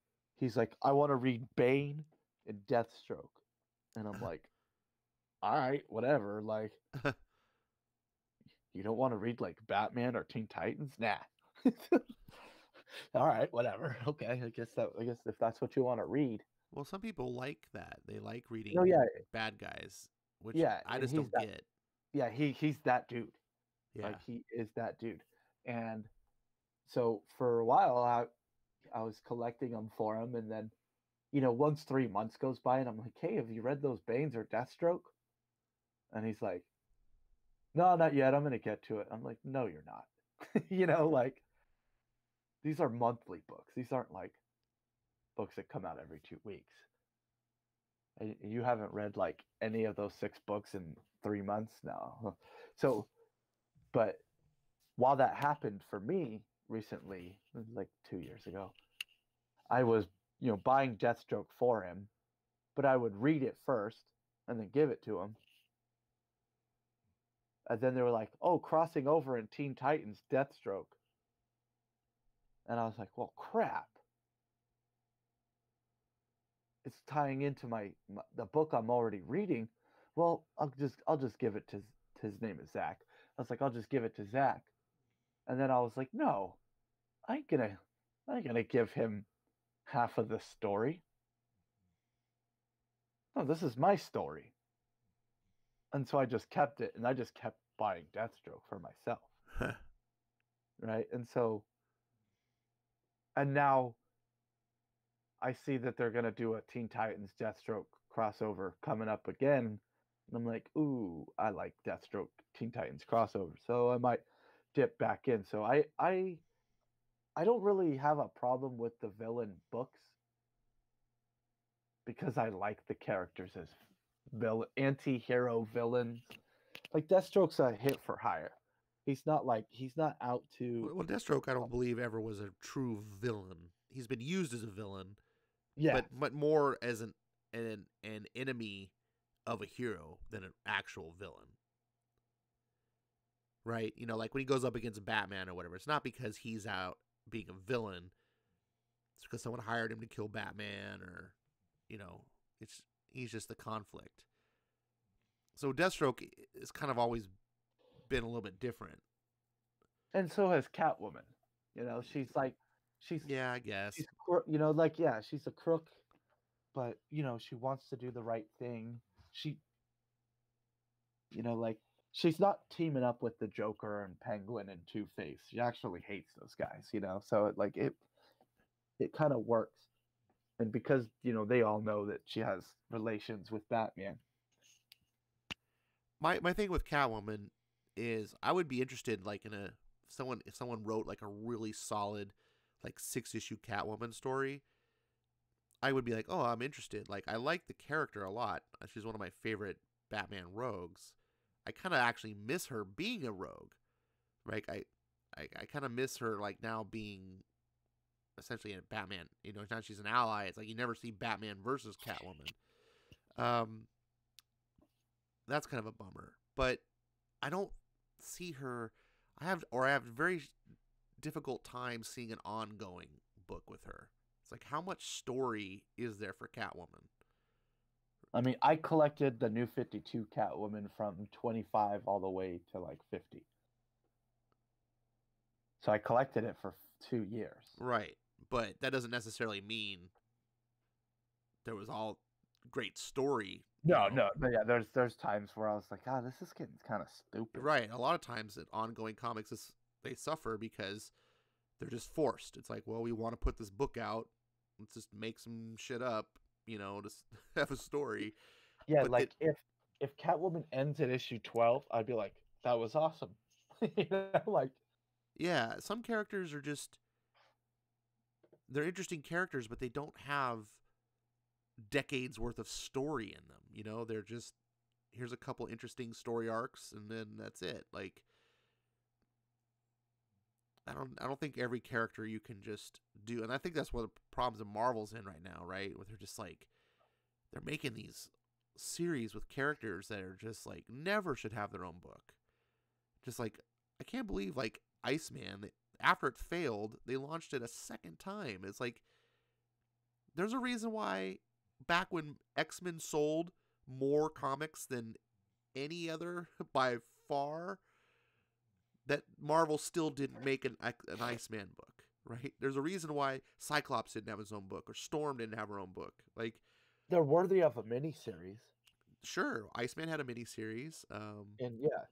I want to read Bane and Deathstroke, and I'm like, all right, whatever. Like, you don't want to read like Batman or Teen Titans? Nah. All right, whatever. Okay, I guess if that's what you want to read. Well, some people like that. They like No, reading yeah, bad guys, which yeah, I and just don't get. he's that dude. Yeah. Like he is that dude. And so for a while I was collecting them for him, and then once 3 months goes by and I'm like, hey, have you read those Banes or Deathstroke? And he's like, no, not yet, I'm gonna get to it. I'm like, no, you're not. Like these are monthly books. These aren't like books that come out every 2 weeks. And you haven't read like any of those 6 books in 3 months now. So, but while that happened for me recently, like 2 years ago, I was, buying Deathstroke for him, but I would read it first and then give it to him. And then they were like, "Oh, crossing over in Teen Titans, Deathstroke." And I was like, "Well, crap. It's tying into the book I'm already reading. Well, I'll just give it to his name is Zach. I was like, I'll just give it to Zach." And then I was like, "No, I ain't gonna give him half of the story. No, this is my story." And so I just kept it, and I just kept buying Deathstroke for myself. Right? And now I see that they're gonna do a Teen Titans Deathstroke crossover coming up again. And I'm like, ooh, I like Deathstroke Teen Titans crossover. So I might dip back in. So I don't really have a problem with the villain books because I like the characters as anti-hero villains. Like Deathstroke's a hit for hire. He's not out to. Well, Deathstroke, I don't believe ever was a true villain. He's been used as a villain, Yeah, but more as an enemy of a hero than an actual villain. Right? Like when he goes up against Batman or whatever, it's not because he's out being a villain. It's because someone hired him to kill Batman, or he's just the conflict. So Deathstroke is kind of always been a little bit different. And so has Catwoman. She's Yeah, I guess. She's she's a crook, but she wants to do the right thing. She's not teaming up with the Joker and Penguin and Two-Face. She actually hates those guys, So it kind of works. And because, they all know that she has relations with Batman. My thing with Catwoman is I would be interested like in if someone wrote like a really solid like 6-issue Catwoman story. I would be like, "Oh, I'm interested." Like I like the character a lot. She's one of my favorite Batman rogues. I kind of actually miss her being a rogue. Right? I kind of miss her like now being essentially a Batman. Now she's an ally. It's like you never see Batman versus Catwoman. That's kind of a bummer. But I don't see her. I have a very difficult time seeing an ongoing book with her. It's like, how much story is there for Catwoman? I mean, I collected the New 52 Catwoman from 25 all the way to like 50. So I collected it for 2 years. Right. But that doesn't necessarily mean there was all great story. No. But yeah, there's times where I was like, this is getting kind of stupid. Right. A lot of times that ongoing comics, they suffer because they're just forced. It's like, well, we want to put this book out. Let's just make some shit up, just have a story. Yeah, but if Catwoman ends at issue 12, I'd be like, that was awesome. Yeah, some characters are just, they're interesting characters, but they don't have decades worth of story in them. They're just, here's a couple interesting story arcs, and then that's it. Like, I don't think every character you can just do, and I think that's one of the problems that Marvel's in right now, right? Where they're just like, they're making these series with characters that are just like never should have their own book. Just like, I can't believe like Iceman, after it failed, they launched it a second time. It's like, there's a reason why back when X-Men sold more comics than any other by far, that Marvel still didn't make an Iceman book, right? There's a reason why Cyclops didn't have his own book, or Storm didn't have her own book. Like, they're worthy of a miniseries. Sure, Iceman had a miniseries. And yeah,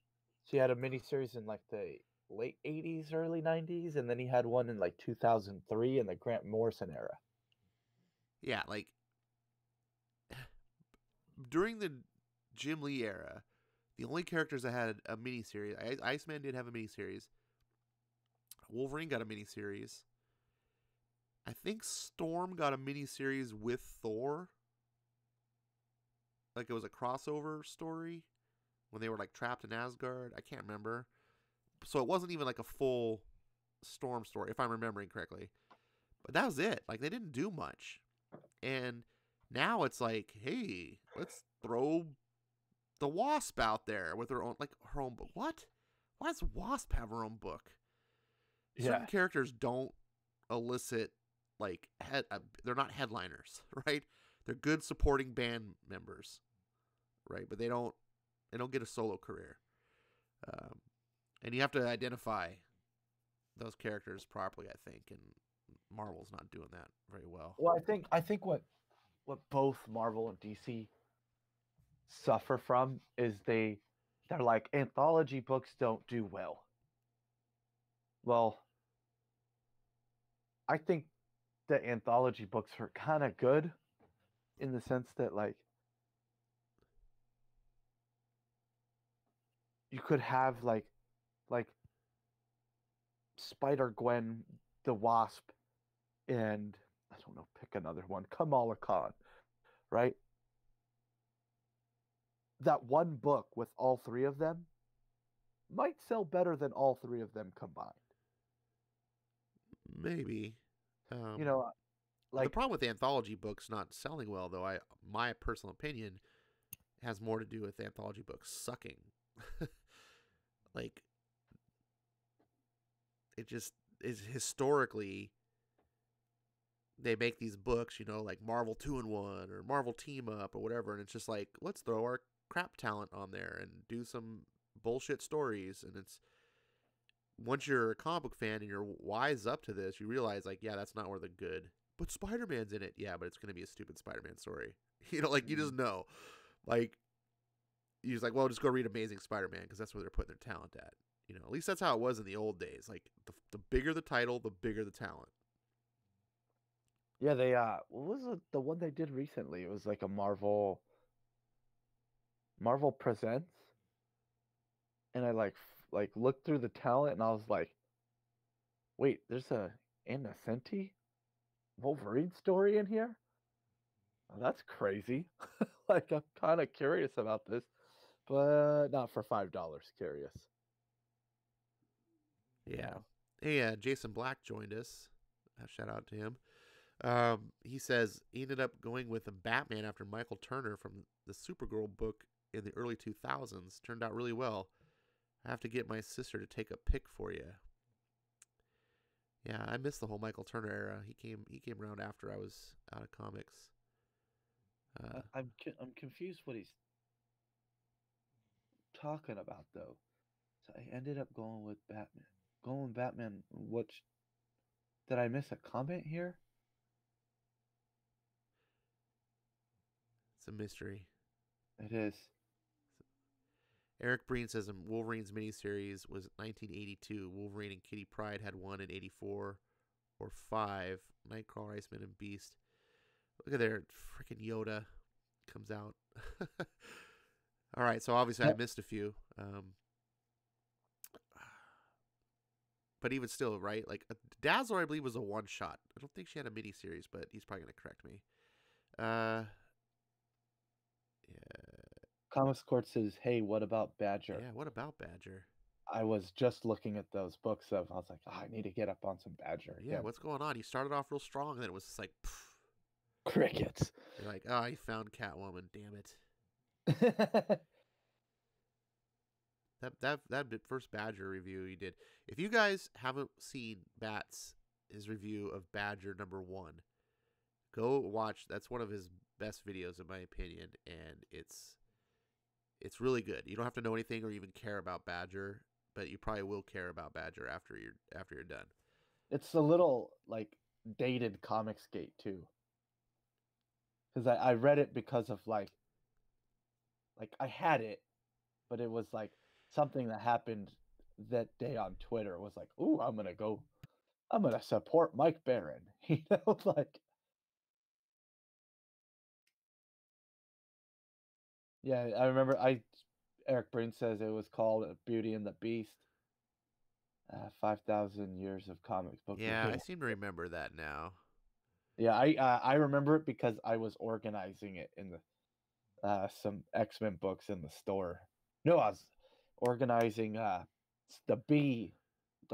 she had a miniseries in like the late 80s, early 90s, and then he had one in like 2003 in the Grant Morrison era. Yeah, like during the Jim Lee era, the only characters that had a miniseries, Iceman did have a miniseries. Wolverine got a miniseries. I think Storm got a miniseries with Thor. Like it was a crossover story when they were like trapped in Asgard. I can't remember. So it wasn't even like a full Storm story, if I'm remembering correctly. But that was it. Like they didn't do much. And now it's like, hey, let's throw the Wasp out there with her own, like her own book. What? Why does Wasp have her own book? Yeah. Certain characters don't elicit like they're not headliners, right? They're good supporting band members, right? But they don't get a solo career, and you have to identify those characters properly, I think, and Marvel's not doing that very well. Well, I think what both Marvel and DC suffer from is they're like anthology books don't do well. Well, I think the anthology books are kind of good in the sense that like you could have like Spider-Gwen, the Wasp, and I don't know, pick another one, Kamala Khan, right? That one book with all three of them might sell better than all three of them combined. Maybe. You know, The like problem with anthology books not selling well, though, my personal opinion, has more to do with anthology books sucking. Like it just is historically they make these books, like Marvel 2-in-1 or Marvel Team Up or whatever, and it's just like, let's throw our crap talent on there and do some bullshit stories. And it's once you're a comic book fan and you're wise up to this, you realize like, yeah, that's not where the good. But Spider-Man's in it, yeah, but it's gonna be a stupid Spider-Man story. Like you just know, like you're just like, well, just go read Amazing Spider-Man because that's where they're putting their talent at. At least that's how it was in the old days. Like the bigger the title, the bigger the talent. yeah, they what was the one they did recently? It was like a Marvel Presents, and I like looked through the talent and I was like, wait, there's a Innocenti Wolverine story in here? Oh, that's crazy. Like I'm kind of curious about this, but not for $5 curious. Yeah. So, Hey, Jason Black joined us. Shout out to him. He says he ended up going with a Batman after Michael Turner from the Supergirl book in the early 2000s. Turned out really well. I have to get my sister to take a pic for you. Yeah, I missed the whole Michael Turner era. He came around after I was out of comics. I'm confused what he's talking about though. So I ended up going with Batman. Going with Batman. Which did I miss a comment here? It's a mystery. It is. Eric Breen says Wolverine's miniseries was 1982. Wolverine and Kitty Pryde had one in 84 or 5. Nightcrawler, Iceman, and Beast. Look at there. Freaking Yoda comes out. All right, so obviously I missed a few. But even still, right? Like Dazzler, I believe, was a one-shot. I don't think she had a miniseries, but he's probably going to correct me. Yeah. Comics Court says, "Hey, what about Badger?" Yeah, what about Badger? I was just looking at those books of. I was like, I need to get up on some Badger Yeah, again. what's going on? He started off real strong, and then it was just like, pff. Crickets. You're like, oh, he found Catwoman. Damn it. That first Badger review he did. If you guys haven't seen his review of Badger #1, go watch. That's one of his best videos, in my opinion, and it's really good. You don't have to know anything or even care about Badger, but you probably will care about Badger after you're done. It's a little like dated Comicsgate too, because I read it because of like I had it, but it was like something that happened that day on Twitter. It was like, ooh, I'm gonna support Mike Barron. Like yeah, I remember. Eric Breen says it was called Beauty and the Beast. 5,000 years of comics book Yeah, I reading. seem to remember that now. Yeah, I remember it because I was organizing it in the some X-Men books in the store. No, I was organizing the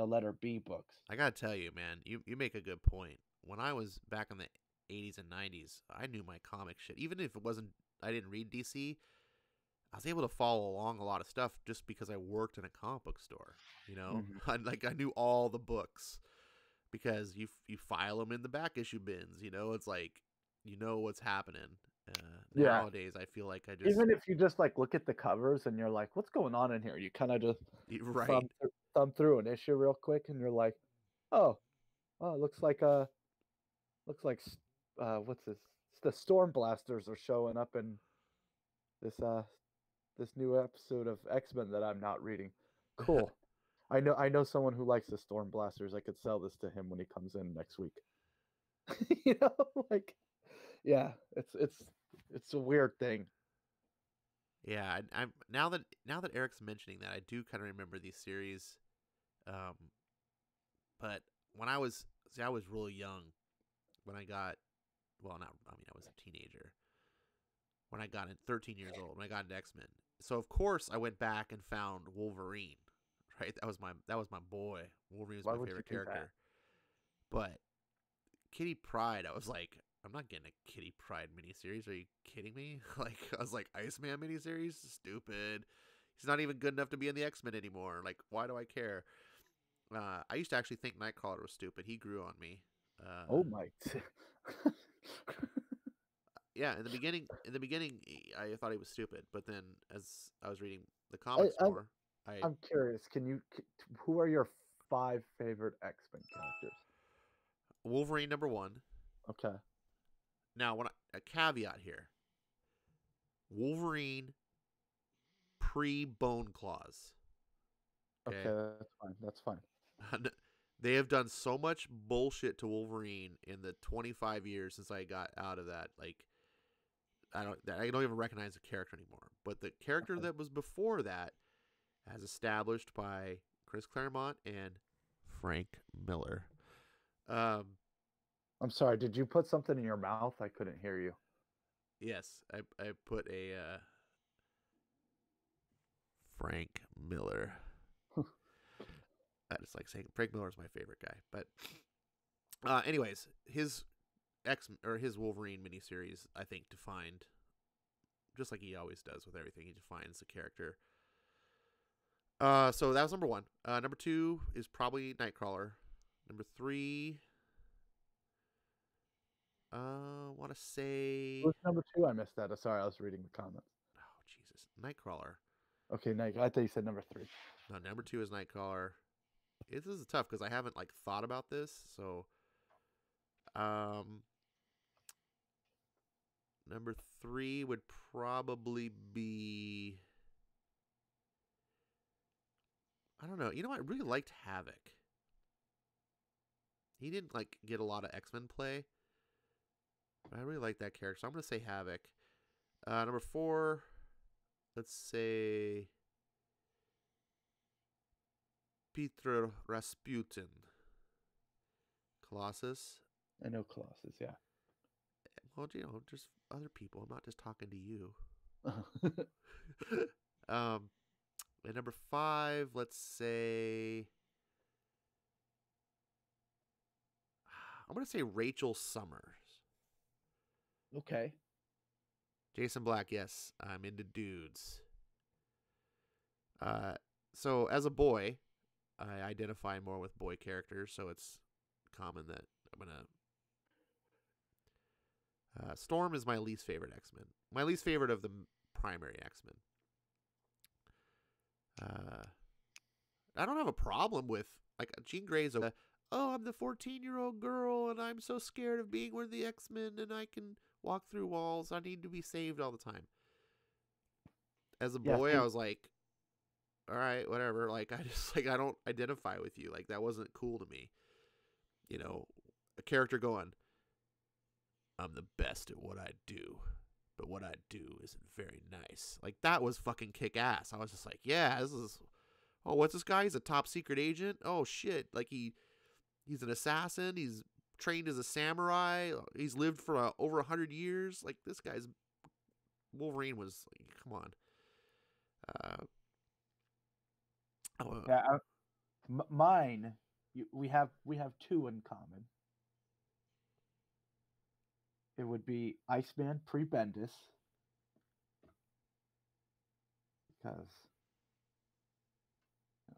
letter B books. I gotta tell you, man, you make a good point. When I was back in the 80s and 90s, I knew my comic shit. Even if it wasn't, I didn't read DC, I was able to follow along a lot of stuff just because I worked in a comic book store. You know, Hmm. I knew all the books because you file them in the back issue bins. You know, it's like you know what's happening. Yeah, Nowadays, I feel like I just even if you just like look at the covers and you're like, "What's going on in here?" You kind of just right. thumb through an issue real quick, and you're like, "Oh, oh, it looks like what's this? The Storm Blasters are showing up in this this new episode of X-Men that I'm not reading. Cool. I know someone who likes the Storm Blasters. I could sell this to him when he comes in next week. You know, like yeah, it's a weird thing. Yeah, I'm now that Eric's mentioning that, I do kind of remember these series. Um, but when I was see, I was really young when I got well, not I mean I was a teenager when I got in 13 years old when I got into X Men. So of course I went back and found Wolverine. Right, that was my boy. Wolverine was Why my would you favorite do that? character. But Kitty Pryde, I was like, I'm not getting a Kitty Pryde miniseries. Are you kidding me? Like I was like, Iceman miniseries, stupid. He's not even good enough to be in the X Men anymore. Like, why do I care? I used to actually think Nightcrawler was stupid. He grew on me. Oh my. Yeah, in the beginning, I thought he was stupid, but then as I was reading the I, comics I'm more, I I'm curious. Who are your five favorite X-Men characters? Wolverine number one. Okay. Now, a caveat here: Wolverine pre Bone Claws. Okay, Okay, that's fine. That's fine. they have done so much bullshit to Wolverine in the 25 years since I got out of that. Like, I don't even recognize the character anymore. But the character Okay. that was before that, as established by Chris Claremont and Frank Miller. Um, I'm sorry. Did you put something in your mouth? I couldn't hear you. yes, I put a Frank Miller. I just like saying Frank Miller is my favorite guy. But anyways, his Wolverine miniseries, I think, defined just like he always does with everything. He defines the character. So that was number one. Number two is probably Nightcrawler. Number three, want to say, What's number two? I missed that. Sorry, I was reading the comments. oh Jesus, Nightcrawler. Okay, Nike. I thought you said number three. No, number two is Nightcrawler. This is tough because I haven't like thought about this. So, um, number three would probably be, I don't know. You know, I really liked Havoc. He didn't like get a lot of X Men play, but I really like that character. So I'm gonna say Havoc. Number four, let's say Peter Rasputin. Colossus. I know Colossus. Yeah. Well, you know, just other people. I'm not just talking to you. Okay. And number five, let's say I'm gonna say Rachel Summers. Jason Black, yes, I'm into dudes. Uh, so as a boy, I identify more with boy characters, so it's common that I'm gonna. Storm is my least favorite X Men. My least favorite of the primary X Men. I don't have a problem with like Jean Grey's a oh, I'm the 14-year-old girl and I'm so scared of being one of the X-Men and I can walk through walls. I need to be saved all the time. As a Yeah. boy, I See, was like, all right, whatever. Like I just like I don't identify with you. Like that wasn't cool to me. You know, a character going, I'm the best at what I do, but what I do isn't very nice. Like that was fucking kick ass. I was just like, yeah, this is oh, what's this guy? He's a top secret agent. Oh shit! Like he's an assassin. He's trained as a samurai. He's lived for over 100 years. Like, this guy's Wolverine was like, come on. Yeah, mine. We have two in common. It would be Iceman pre-Bendis, because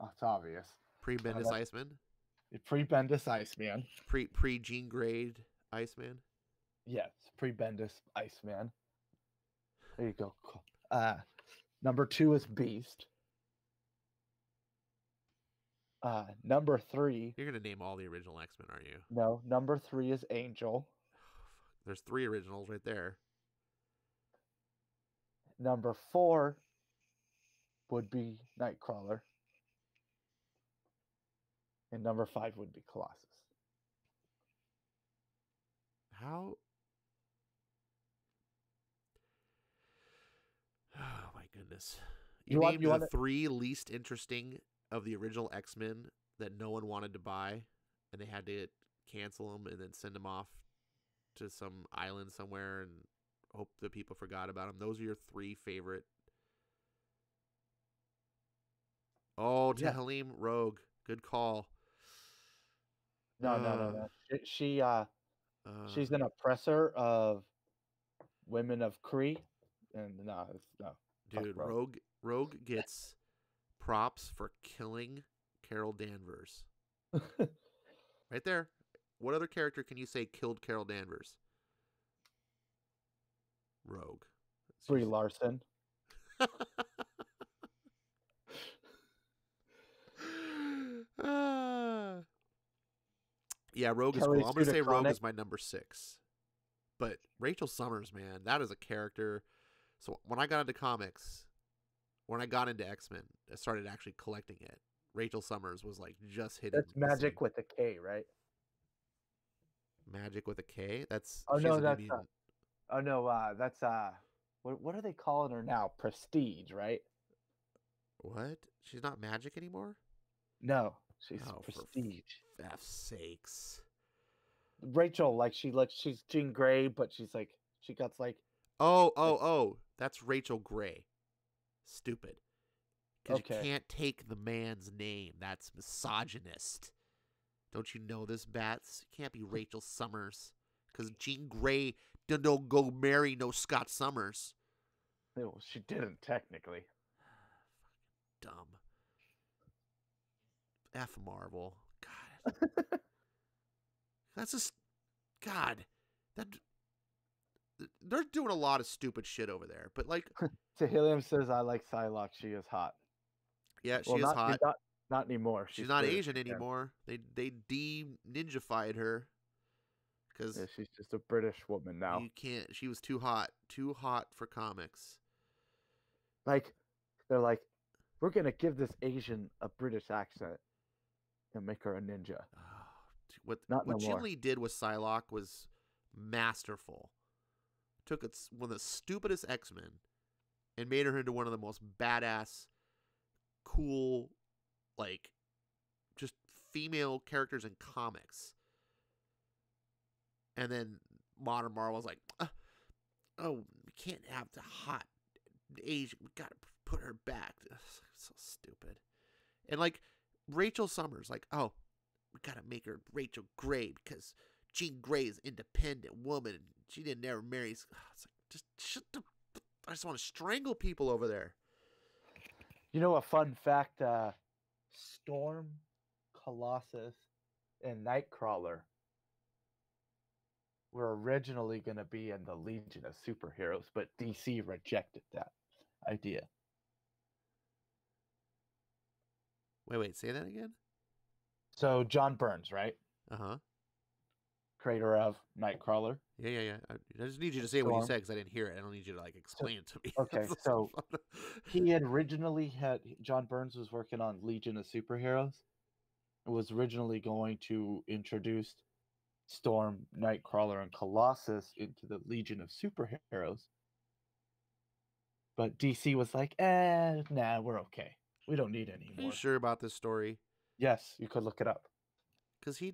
it's obvious. Pre-Bendis Iceman. Pre-Bendis Iceman. Pre Jean Grey Iceman. Yes, pre-Bendis Iceman. There you go. Number 2 is Beast. Number 3. You're gonna name all the original X-Men, aren't you? No, number 3 is Angel. There's 3 originals right there. Number 4 would be Nightcrawler. And number 5 would be Colossus. How? Oh my goodness! You named the 3 least interesting of the original X-Men that no one wanted to buy, and they had to cancel them and then send them off to some island somewhere and hope that people forgot about them. Those are your 3 favorite. Oh, Tehillim Rogue. Good call. No. She's an oppressor of women of Kree, and no. Dude, Rogue gets props for killing Carol Danvers. Right there. What other character can you say killed Carol Danvers? Rogue. Brie Larson. Yeah, Rogue is cool. I'm going to say Rogue is my number 6. But Rachel Summers, man, that is a character. So when I got into comics, when I got into X-Men, I started actually collecting it. Rachel Summers was like just hitting. That's Magic with a K, right? Magic with a K? That's what are they calling her now? Prestige, right? What? She's not Magic anymore? No, she's Prestige. For F's sakes. Rachel, she's Jean Grey, but she got like. Oh, that's Rachel Grey. Stupid. Because you can't take the man's name. That's misogynist. Don't you know this, Bats? You can't be Rachel Summers. Because Jean Grey don't go marry no Scott Summers. No, she didn't, technically. Dumb. F Marvel. God. That's just... God. They're doing a lot of stupid shit over there. But, like... Tehillim says, I like Psylocke. She is hot. Yeah, she is hot. Not anymore. She's not Asian anymore. They de-ninjified her. Because she's just a British woman now. You can't. She was too hot. Too hot for comics. Like, they're like, we're going to give this Asian a British accent and make her a ninja. What Jim Lee did with Psylocke was masterful. Took one of the stupidest X-Men and made her into one of the most badass, cool, like, just female characters in comics. And then modern Marvel's like, we can't have the hot Asian. We gotta put her back. So stupid. And like Rachel Summers, like, we gotta make her Rachel Grey because Jean Grey is an independent woman. She didn't never marry. It's like, just shut the. I just want to strangle people over there. You know, a fun fact: Storm, Colossus, and Nightcrawler were originally going to be in the Legion of Superheroes, but DC rejected that idea. Wait, say that again? So John Burns, right? Uh-huh. Creator of Nightcrawler. Yeah. I just need you to say what you said because I didn't hear it. I don't need you to like explain it to me. Okay, so he had originally John Burns was working on Legion of Superheroes. It was originally going to introduce Storm, Nightcrawler, and Colossus into the Legion of Superheroes. But DC was like, nah, we're okay. We don't need any more. Are you sure about this story? Yes, you could look it up. Because he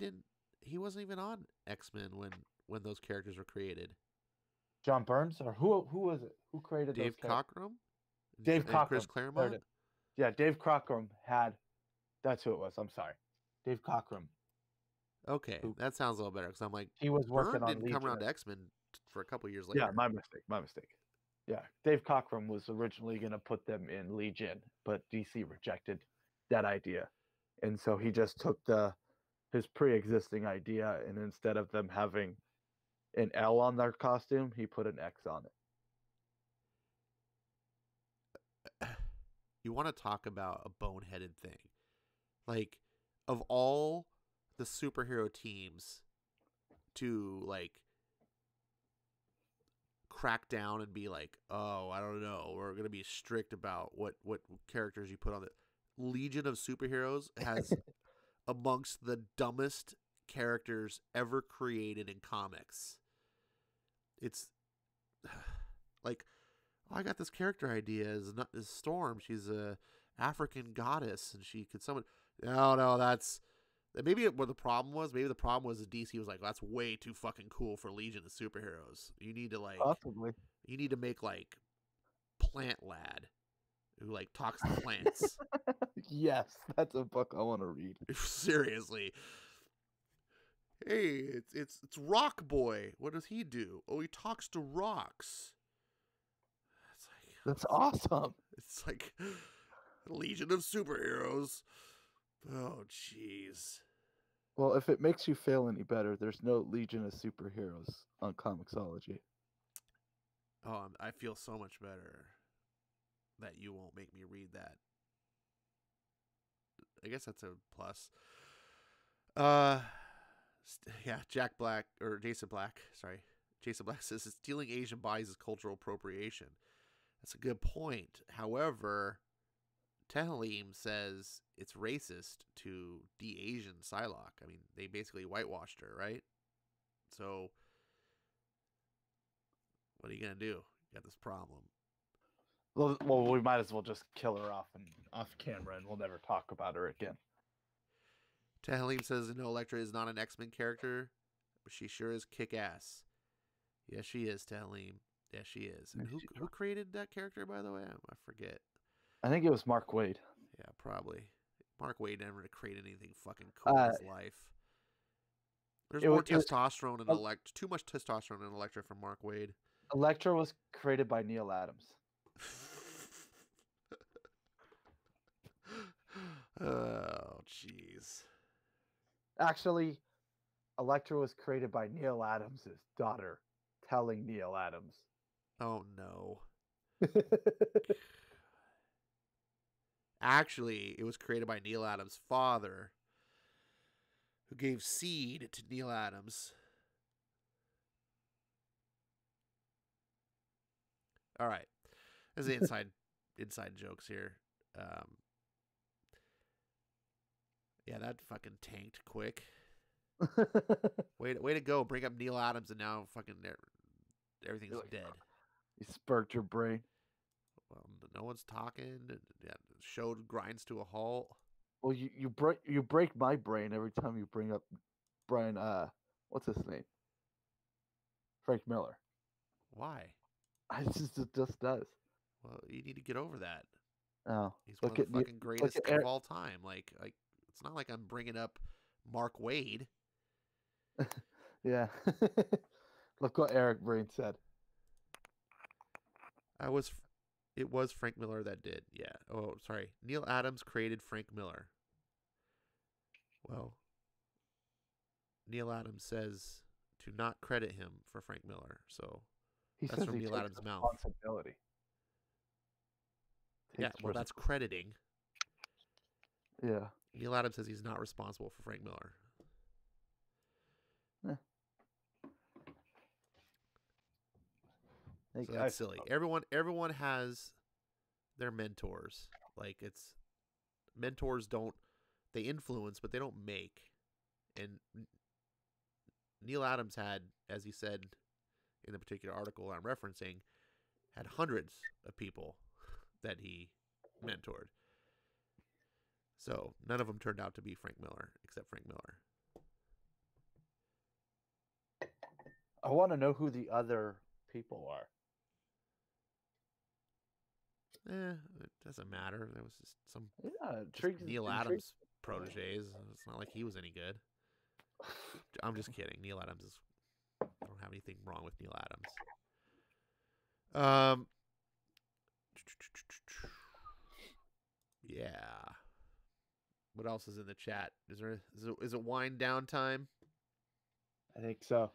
he wasn't even on X-Men when those characters were created. John Burns, or who was it? Who created those Dave characters? Cockrum Dave and Chris Cockrum. There it Claremont. is. Yeah, Dave Cockrum had. That's who it was. I'm sorry, Dave Cockrum. Okay, Who that sounds a little better because I'm like, he was working Byrne on didn't come Legion. around to X-Men for a couple years Yeah, later. my mistake. My mistake. Yeah, Dave Cockrum was originally going to put them in Legion, but DC rejected that idea, and so he just took his pre-existing idea, and instead of them having an L on their costume, he put an X on it. You want to talk about a boneheaded thing? Like, of all the superhero teams to like crack down and be like, oh, I don't know, we're gonna be strict about what characters you put on the Legion of Superheroes has amongst the dumbest characters ever created in comics. It's like, oh, I got this character idea is Storm. She's a African goddess and she could summon. No, that's maybe what the problem was. Maybe the problem was that DC was like, that's way too fucking cool for Legion of Superheroes. You need to like, Possibly. you need to make like Plant Lad, who like talks to plants. Yes, that's a book I want to read. Seriously. Hey, it's Rock Boy. What does he do? Oh, he talks to rocks. It's like, that's awesome. It's like Legion of Superheroes. Oh, jeez. Well, if it makes you feel any better, there's no Legion of Superheroes on ComiXology. Oh, I feel so much better that you won't make me read that. I guess that's a plus. Yeah, Jason Black says stealing Asian bodies is cultural appropriation. That's a good point. However, Tehaleem says it's racist to de-Asian Psylocke. I mean, they basically whitewashed her, right? So, what are you gonna do? You got this problem. Well, we might as well just kill her off camera, and we'll never talk about her again. Tehaleem says no, Elektra is not an X-Men character, but she sure is kick-ass. Yes, she is, Tehaleem. Yes, she is. And who created that character, by the way? I forget. I think it was Mark Waid. Yeah, probably. Mark Waid never created anything fucking cool in his life. There's more testosterone in Elektra. Too much testosterone in Elektra from Mark Waid. Elektra was created by Neil Adams. Oh, jeez. Actually, Elektra was created by Neil Adams' daughter, telling Neil Adams. Oh, no. Actually, it was created by Neil Adams' father, who gave seed to Neil Adams. All right. There's the inside jokes here. Yeah, that fucking tanked quick. Way to go. Bring up Neil Adams and now fucking everything's dead. You spurred your brain. Well, no one's talking. Yeah, the show grinds to a halt. Well, you break my brain every time you bring up Brian. What's his name? Frank Miller. Why? It just does. Well, you need to get over that. Oh, he's one of the fucking greatest of all time. Like it's not like I'm bringing up Mark Waid. Yeah. Look what Eric Brain said. It was Frank Miller that did. Yeah. Oh, sorry. Neil Adams created Frank Miller. Well, Neil Adams says to not credit him for Frank Miller. So that's from Neil Adams' mouth. Responsibility. Yeah, well, that's crediting. Yeah. Neil Adams says he's not responsible for Frank Miller. So that's silly. Everyone has their mentors. Like mentors they influence, but they don't make. And Neil Adams had, as he said in the particular article I'm referencing, had hundreds of people that he mentored. So none of them turned out to be Frank Miller, except Frank Miller. I want to know who the other people are. It doesn't matter. There was just Yeah, just intrigues. Neil Intrigues. Adams proteges. It's not like he was any good. I'm just kidding. Neil Adams is. I don't have anything wrong with Neil Adams. Um. Yeah. What else is in the chat? Is it wind down time? I think so.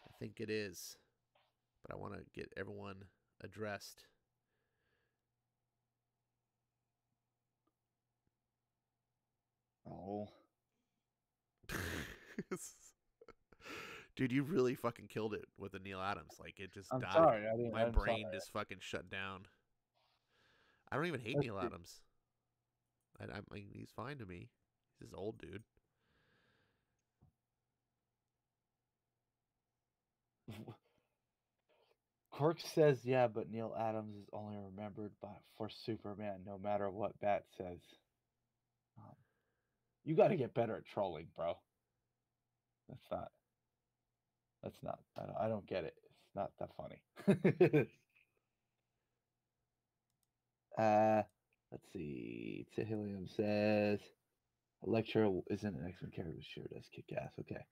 I think it is. But I want to get everyone addressed. Oh. Dude, you really fucking killed it with the Neil Adams. Like, it just I'm died. sorry. My I'm brain sorry. just fucking shut down. I don't even hate Let's Neil see. Adams. I mean, he's fine to me. He's this old dude. Quirk says, yeah, but Neil Adams is only remembered for Superman, no matter what Bat says. You got to get better at trolling, bro. That's not. That's not. I don't get it. It's not that funny. Let's see. Tehilium says, Electra isn't an X-Men character, but sure does kick ass. Okay.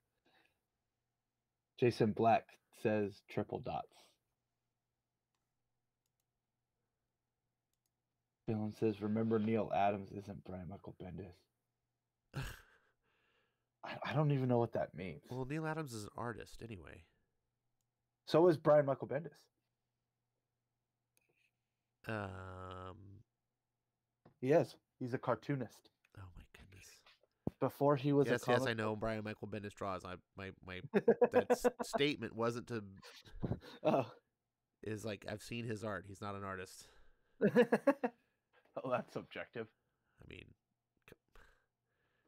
Jason Black says triple dots. Dylan says, remember Neil Adams isn't Brian Michael Bendis. I don't even know what that means. Well, Neil Adams is an artist anyway. So is Brian Michael Bendis. He is. He's a cartoonist. Oh my goodness. Before he was yes, a comic. Yes, I know Brian Michael Bendis draws. My that statement wasn't to. Is like I've seen his art. He's not an artist. Oh, that's subjective. I mean,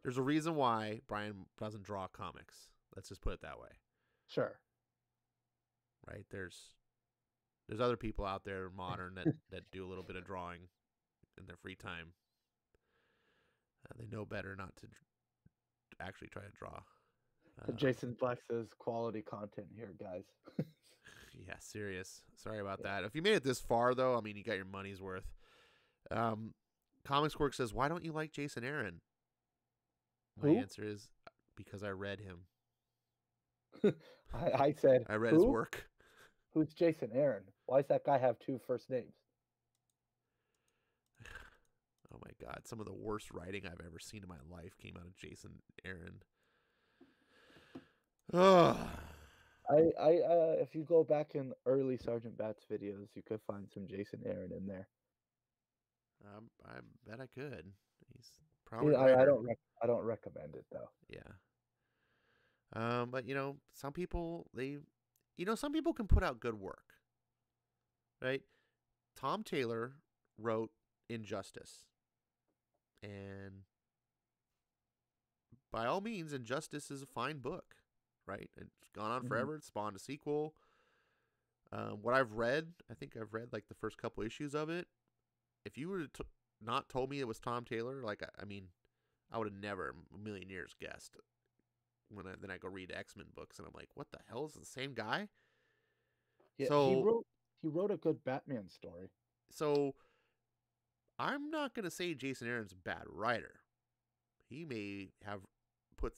there's a reason why Brian doesn't draw comics. Let's just put it that way. Sure. Right? There's other people out there modern that do a little bit of drawing in their free time. They know better not to actually try to draw. Jason Black says quality content here, guys. Yeah, serious. Sorry about that. If you made it this far, though, I mean, you got your money's worth. Comics Work says, why don't you like Jason Aaron? My answer is because I read him. I said, I read his work. Who's Jason Aaron? Why does that guy have 2 first names? Oh my God. Some of the worst writing I've ever seen in my life came out of Jason Aaron. Oh. If you go back in early Sergeant Bats videos, you could find some Jason Aaron in there. I bet I could. He's probably. I don't recommend it though. Yeah. But some people some people can put out good work, right? Tom Taylor wrote Injustice, and by all means, Injustice is a fine book, right? It's gone on forever. It spawned a sequel. What I've read, I think I've read like the first couple issues of it. If you were to not told me it was Tom Taylor, like I mean, I would have never a million years guessed. Then I go read X-Men books and I'm like, what the hell is the same guy? Yeah, so he wrote a good Batman story. So I'm not gonna say Jason Aaron's a bad writer. He may have put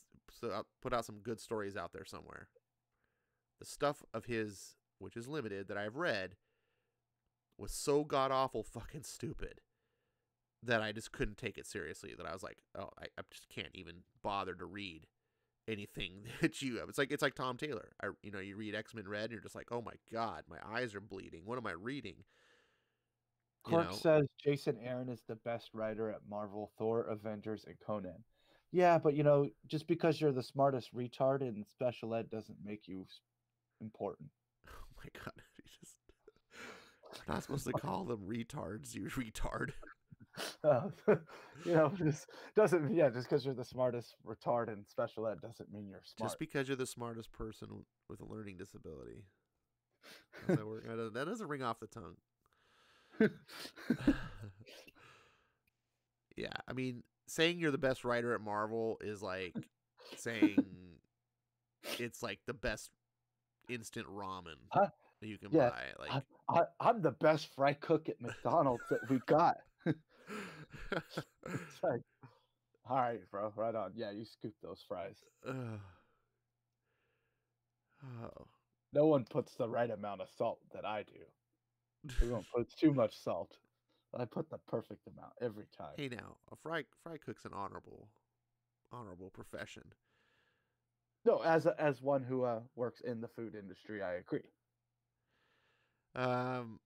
out some good stories out there somewhere. The stuff of his, which is limited, that I've read, was so god awful fucking stupid that I just couldn't take it seriously. That I was like, oh, I just can't even bother to read anything that you have. It's like Tom Taylor. You read X-Men Red and you're just like, oh my God, my eyes are bleeding. What am I reading? Clark says Jason Aaron is the best writer at Marvel, Thor, Avengers, and Conan. Yeah, but just because you're the smartest retard in special ed doesn't make you important. Oh my God. We're not supposed to call them retards, you retard. Just doesn't. Yeah, just because you're the smartest retard in special ed doesn't mean you're smart. Just because you're the smartest person with a learning disability. That doesn't ring off the tongue. Yeah, I mean, saying you're the best writer at Marvel is like saying it's like the best instant ramen Huh? that you can Yeah, buy. Like, I'm the best fry cook at McDonald's that we got. It's like, all right, bro, right on. Yeah, you scoop those fries. oh. No one puts the right amount of salt that I do. Everyone puts too much salt. I put the perfect amount every time. Hey, now a fry cook's an honorable profession. No, as one who works in the food industry, I agree. Um,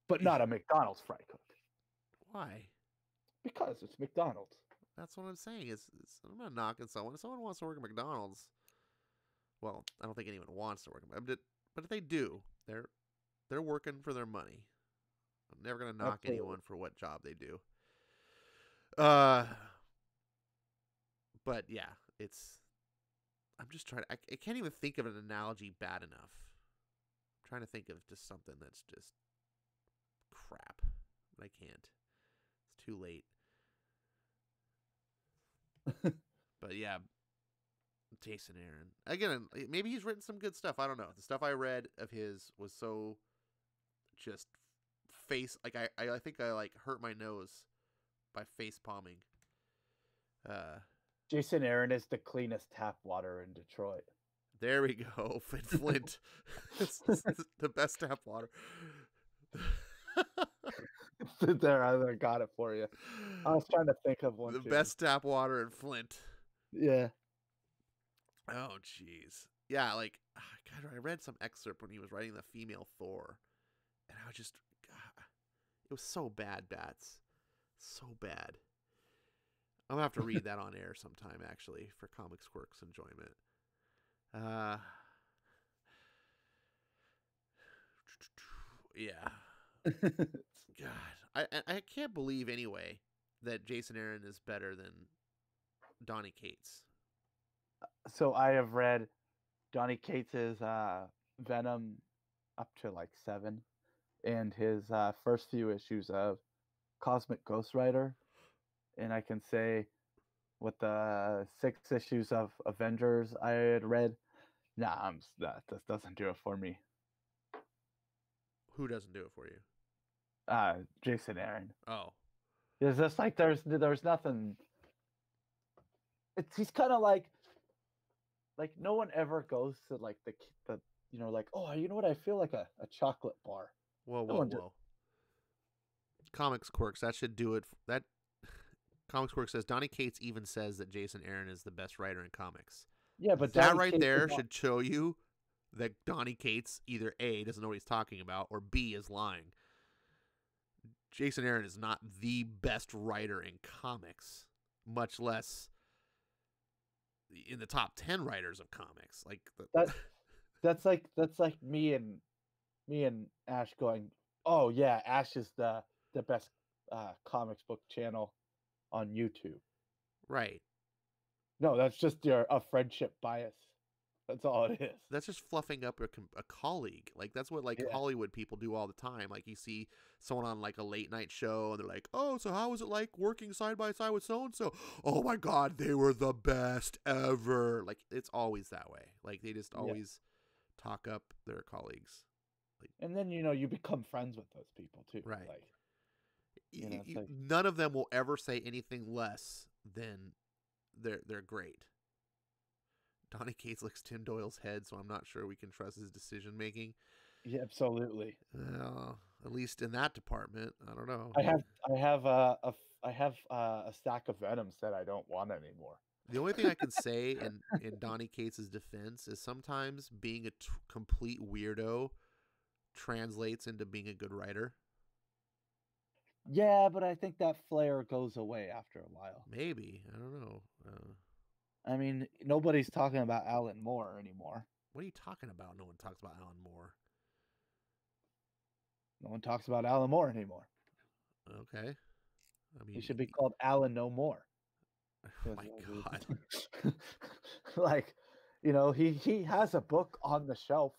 But not a McDonald's fry cook. why? Because it's McDonald's. That's what I'm saying. I'm not knocking someone. If someone wants to work at McDonald's, well, I don't think anyone wants to work at McDonald's, but if they do, they're working for their money. I'm never gonna knock Absolutely. anyone for what job they do. But yeah, I'm just trying. I can't even think of an analogy bad enough. I'm trying to think of just something that's just crap, but I can't. It's too late. But yeah, Jason Aaron. Again, maybe he's written some good stuff. I don't know. The stuff I read of his was so just like I think I like hurt my nose by face palming. Jason Aaron is the cleanest tap water in Detroit. There we go. Flint. It's the best tap water. There, I got it for you. I was trying to think of one. The too. best tap water in Flint. Yeah. Oh, jeez. Yeah, like, God, I read some excerpt when he was writing the female Thor, and I was just, God, it was so bad, Bats. So bad. I'm going to have to read that on air sometime, actually, for Comics Quirks enjoyment. Yeah. God. I can't believe, anyway, that Jason Aaron is better than Donny Cates. So I have read Donny Cates' Venom up to like 7, and his first few issues of Cosmic Ghost Rider, and I can say with the 6 issues of Avengers I had read, that doesn't do it for me. Who doesn't do it for you? Jason Aaron. Oh. It's just like there's nothing. He's kind of like no one ever goes to like the like, oh, you know what, I feel like a chocolate bar. Whoa. Comics Quirks, that should do it. That Comics Quirks says Donny Cates even says that Jason Aaron is the best writer in comics. Yeah, but that Donny right Cates there should show you that Donny Cates either A, doesn't know what he's talking about, or B, is lying. Jason Aaron is not the best writer in comics, much less in the top 10 writers of comics. Like that's like me and Ash going, oh yeah, Ash is the best comics book channel on YouTube. Right. No, that's just a friendship bias. That's all it is. That's just fluffing up a colleague. Like, that's what, like, Hollywood people do all the time. Like, you see someone on, like, a late night show, and they're like, oh, so how was it like working side by side with so-and-so? Oh, my God, they were the best ever. Like, it's always that way. Like, they just always talk up their colleagues. Like, and then, you become friends with those people, too. Right. Like, none of them will ever say anything less than they're great. Donny Cates licks Tim Doyle's head, so I'm not sure we can trust his decision making. Yeah, absolutely. At least in that department, I don't know. I have a stack of Venoms that I don't want anymore. The only thing I can say in Donny Cates' defense is sometimes being a complete weirdo translates into being a good writer. Yeah, but I think that flair goes away after a while. Maybe. I don't know. I mean, nobody's talking about Alan Moore anymore. What are you talking about? No one talks about Alan Moore. No one talks about Alan Moore anymore. Okay. I mean, he should be called Alan No More. Oh my God. Like, he has a book on the shelf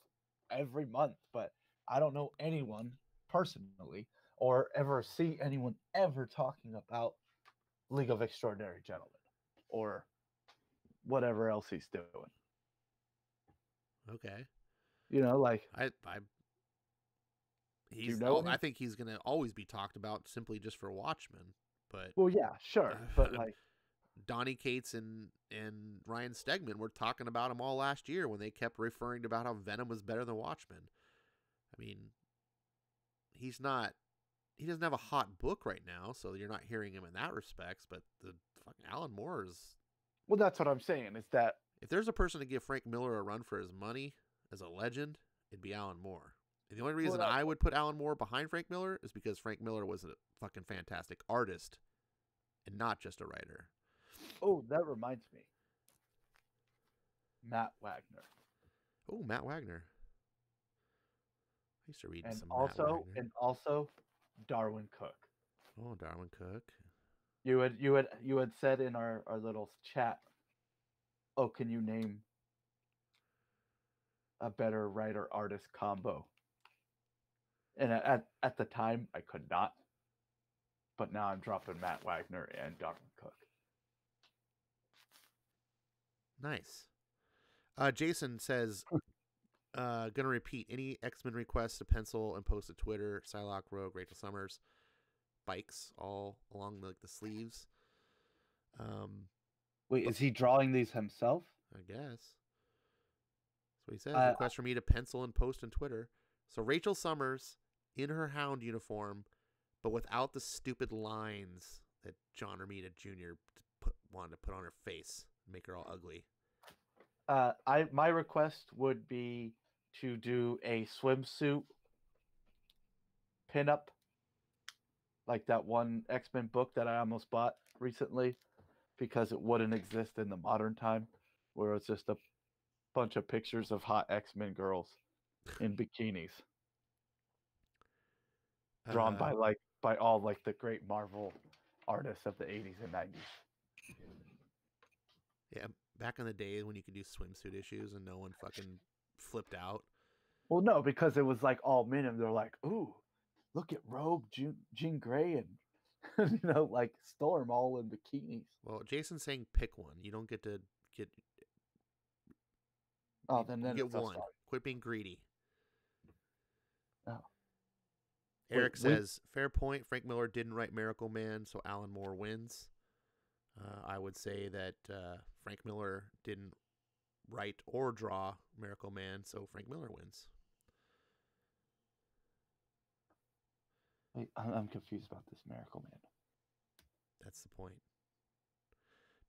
every month, but I don't know anyone personally or ever see anyone ever talking about League of Extraordinary Gentlemen or whatever else he's doing. Okay. You know, like, do you know I any? think he's gonna always be talked about simply just for Watchmen. But Well, yeah, sure, but like, Donnie Cates and Ryan Stegman were talking about him all last year when they kept referring to about how Venom was better than Watchmen. I mean, he doesn't have a hot book right now, so you're not hearing him in that respects. But the fucking Alan Moore is. well, that's what I'm saying. Is that If there's a person to give Frank Miller a run for his money as a legend, it'd be Alan Moore. And the only reason I would put Alan Moore behind Frank Miller is because Frank Miller was a fucking fantastic artist and not just a writer. Oh, that reminds me. Matt Wagner. Oh, Matt Wagner. I used to read And some also, Matt Wagner. and also, Darwin Cook. Oh, Darwin Cook. You had said in our little chat, oh, can you name a better writer artist combo? And at the time I could not, but now I'm dropping Matt Wagner and Darwin Cook. Nice. Jason says, gonna repeat any X-Men requests to pencil and post to Twitter. Psylocke, Rogue, Rachel Summers, bikes all along the sleeves. Wait, is he drawing these himself? I guess. That's what he says. Request for me to pencil and post on Twitter. So Rachel Summers in her Hound uniform, but without the stupid lines that John Romita Jr. wanted to put on her face, make her all ugly. My request would be to do a swimsuit pinup, like that one X-Men book that I almost bought recently, because it wouldn't exist in the modern time, where it's just a bunch of pictures of hot X-Men girls in bikinis, drawn by all like the great Marvel artists of the 80s and 90s. Yeah, back in the day when you could do swimsuit issues and no one fucking flipped out. Well, no, because it was like all men, and they're like, "Ooh, look at Rogue, Jean Grey, and like Storm all in bikinis." Well, Jason's saying pick one. You don't get to get. Oh, then you get it's one. Quit being greedy. Oh. Eric says, fair point. Frank Miller didn't write Miracle Man, so Alan Moore wins. I would say that Frank Miller didn't write or draw Miracle Man, so Frank Miller wins. Wait, I'm confused about this Miracle Man. That's the point.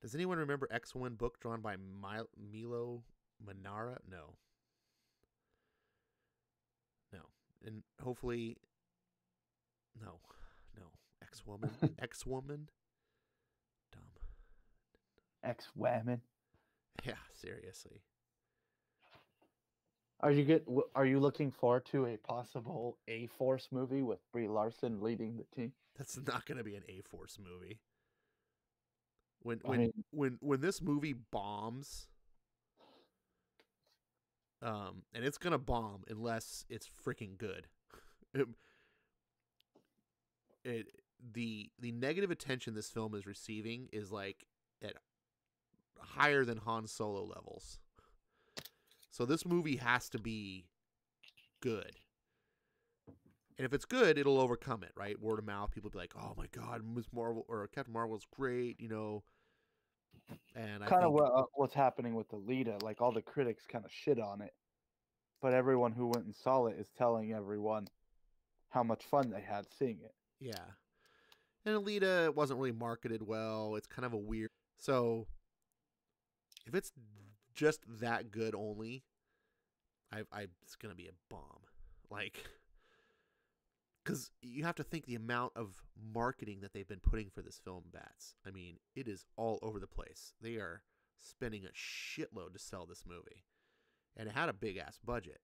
Does anyone remember X-Men book drawn by Milo Manara? No. And hopefully... No. X-Woman. X-Woman? Dumb. X-Woman? Yeah, seriously. Are you looking forward to a possible A-Force movie with Brie Larson leading the team? That's not going to be an A-Force movie. When this movie bombs, and it's going to bomb unless it's freaking good. The negative attention this film is receiving is like at higher than Han Solo levels. So this movie has to be good. And if it's good, it'll overcome it, right? Word of mouth, people will be like, "Oh my god, Ms. Marvel or Captain Marvel's great," And kind of what's happening with Alita, like all the critics kind of shit on it, but everyone who went and saw it is telling everyone how much fun they had seeing it. Yeah. And Alita wasn't really marketed well. It's kind of a weird... So, if it's just that good only, it's going to be a bomb. Like... Because you have to think the amount of marketing that they've been putting for this film, Bats. I mean, it is all over the place. They are spending a shitload to sell this movie. And it had a big-ass budget.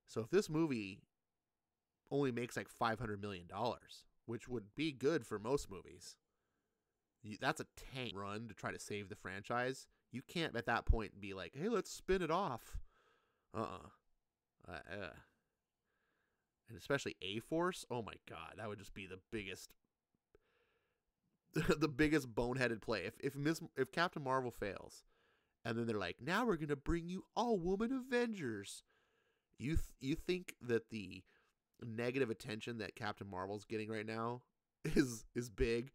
So if this movie only makes like $500 million, which would be good for most movies, that's a tank run to try to save the franchise. You can't at that point be like, hey, let's spin it off. And especially A-Force, oh my god, that would just be the biggest boneheaded play. If Captain Marvel fails, and then they're like, now we're gonna bring you all-woman Avengers, You think that the negative attention that Captain Marvel's getting right now is big?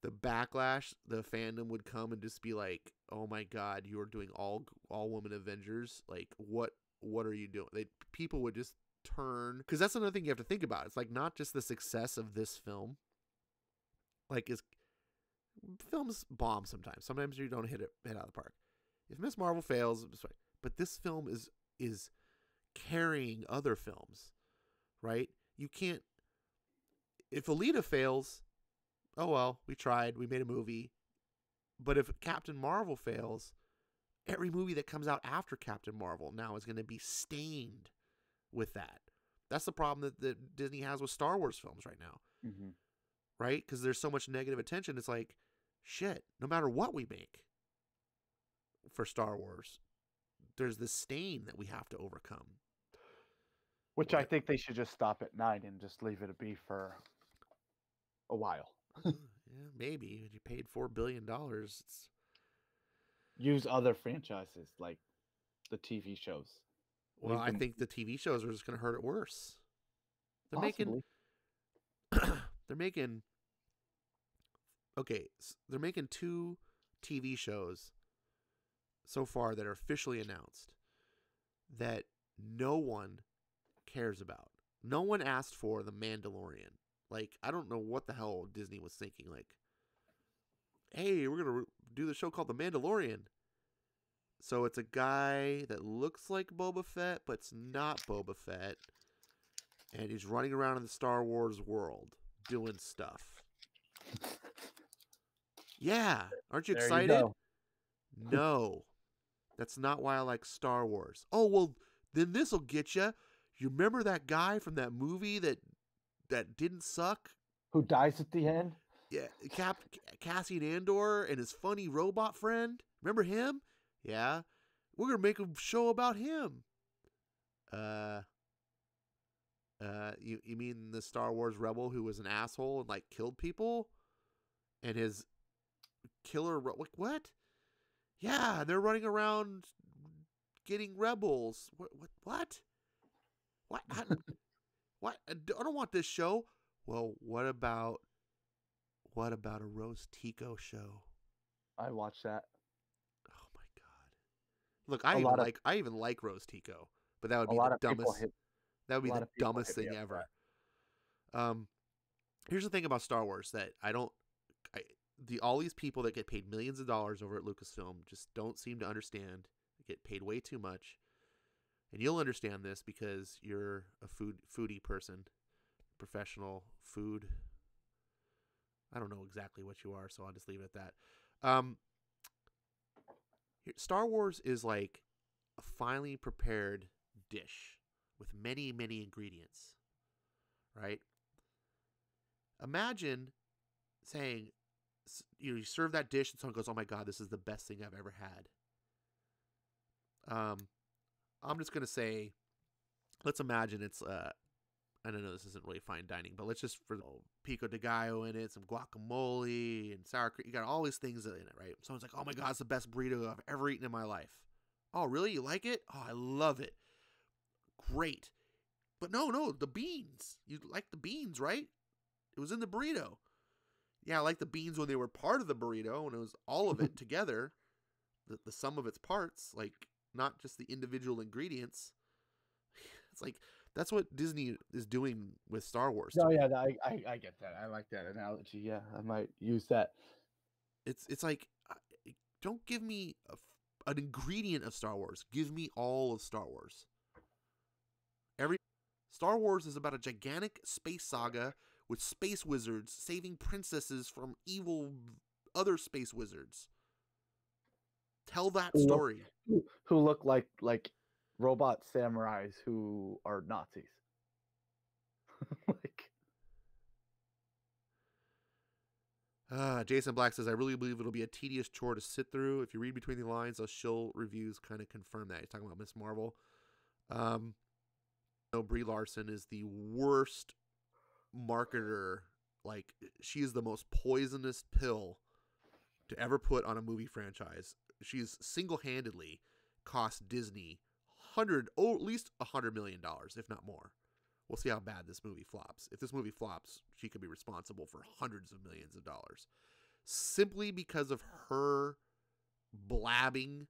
The backlash, the fandom would come and just be like, "Oh my God, you are doing all woman Avengers. Like, what are you doing?" People would just turn, because that's another thing you have to think about. It's like not just the success of this film. Like, films bomb sometimes. Sometimes you don't hit out of the park. If Miss Marvel fails, but this film is carrying other films, right? You can't. If Alita fails, oh well, we tried, we made a movie. But if Captain Marvel fails, every movie that comes out after Captain Marvel now is going to be stained with that. That's the problem that Disney has with Star Wars films right now, right? Because there's so much negative attention. It's like, shit, no matter what we make for Star Wars, there's this stain that we have to overcome. Which I think they should just stop at 9 and just leave it be for a while. Yeah, maybe. You paid $4 billion. Use other franchises like the TV shows. Well, I think the TV shows are just going to hurt it worse. They're Possibly. they're making 2 TV shows so far that are officially announced that no one cares about. No one asked for The Mandalorian. Like, I don't know what the hell Disney was thinking. Like, hey, we're going to do the show called The Mandalorian. So it's a guy that looks like Boba Fett, but it's not Boba Fett. And he's running around in the Star Wars world doing stuff. Yeah. Aren't you excited? No. That's not why I like Star Wars. Oh, well, then this'll get you. You remember that guy from that movie that didn't suck? Who dies at the end? Yeah, Cassian Andor and his funny robot friend. Remember him? Yeah. We're going to make a show about him. You mean the Star Wars rebel who was an asshole and like killed people? And his killer, what? Yeah, they're running around getting rebels. What? What? What? I don't want this show. Well, what about a Rose Tico show? I watch that. Oh my God! Look, I even like Rose Tico, but that would be the dumbest. That would be the dumbest thing ever. Here's the thing about Star Wars that all these people that get paid millions of dollars over at Lucasfilm just don't seem to understand. They get paid way too much. And you'll understand this because you're a foodie person, professional food. I don't know exactly what you are, so I'll just leave it at that. Star Wars is like a finely prepared dish with many, many ingredients, right? Imagine saying, you serve that dish and someone goes, "Oh my God, this is the best thing I've ever had." I'm just going to say, let's imagine it's, I don't know, this isn't really fine dining, but let's just for pico de gallo in it, some guacamole and sour cream. You got all these things in it, right? Someone's like, "Oh my God, it's the best burrito I've ever eaten in my life." "Oh, really? You like it?" "Oh, I love it." Great. But no, the beans. You like the beans, right? It was in the burrito. Yeah, I like the beans when they were part of the burrito, and it was all of it together, the sum of its parts, like not just the individual ingredients. It's like, that's what Disney is doing with Star Wars. No, yeah, I get that. I like that analogy. Yeah, I might use that. It's like, don't give me an ingredient of Star Wars. Give me all of Star Wars. Star Wars is about a gigantic space saga with space wizards saving princesses from evil other space wizards. Tell that story. Who look like robot samurais who are Nazis. Jason Black says, "I really believe it'll be a tedious chore to sit through. If you read between the lines, those shill reviews kind of confirm that." He's talking about Miss Marvel. Brie Larson is the worst marketer. Like, she is the most poisonous pill to ever put on a movie franchise. She's single-handedly cost Disney at least $100 million, if not more. We'll see how bad this movie flops. If this movie flops, she could be responsible for hundreds of millions of dollars. Simply because of her blabbing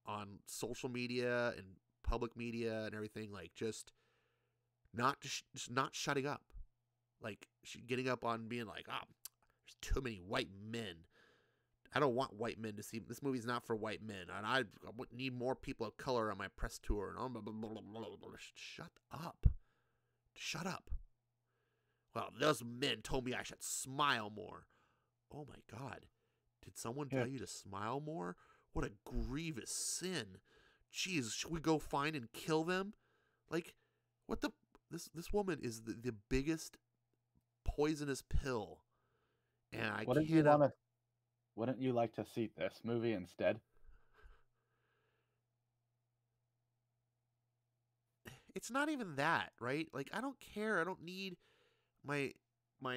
on social media and public media and everything, like just not shutting up. Like she getting up on being like, there's too many white men. I don't want white men to see this movie's not for white men, and I need more people of color on my press tour. And blah, blah, blah, blah, blah. Shut up. Shut up. Well, those men told me I should smile more. Oh my God. Did someone tell you to smile more? What a grievous sin. Jeez, should we go find and kill them? Like, what the... This woman is the biggest poisonous pill. And I can't... Wouldn't you like to see this movie instead? It's not even that, right? Like, I don't care. I don't need my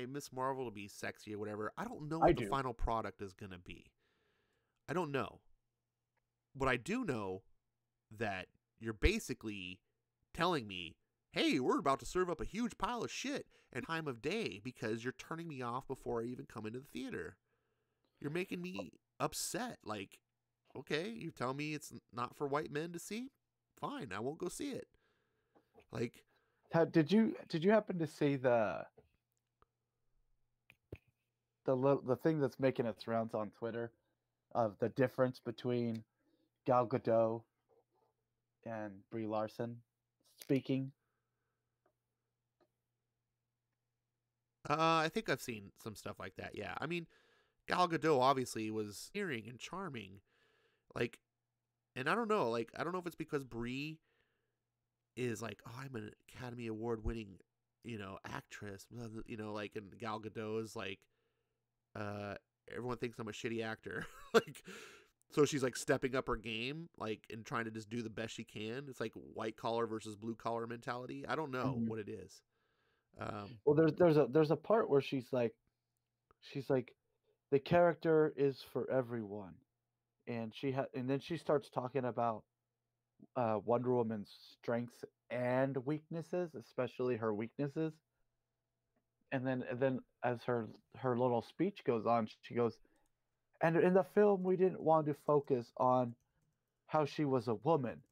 Miss Marvel to be sexy or whatever. I don't know what the final product is going to be. I don't know. But I do know that you're basically telling me, hey, we're about to serve up a huge pile of shit and time of day because you're turning me off before I even come into the theater. You're making me upset. Like, okay, you tell me it's not for white men to see? Fine, I won't go see it. Like, did you happen to see the thing that's making its rounds on Twitter of the difference between Gal Gadot and Brie Larson speaking? I think I've seen some stuff like that. Yeah, I mean, Gal Gadot obviously was endearing and charming, like, and I don't know if it's because Brie is like, oh, I'm an Academy Award winning, actress, like, and Gal Gadot is like, everyone thinks I'm a shitty actor, like, so she's like stepping up her game, like, and trying to just do the best she can. It's like white collar versus blue collar mentality. I don't know what it is. Well, there's a part where she's like, the character is for everyone, and and then she starts talking about Wonder Woman's strengths and weaknesses, especially her weaknesses. And then as her little speech goes on, she goes, and in the film we didn't want to focus on how she was a woman.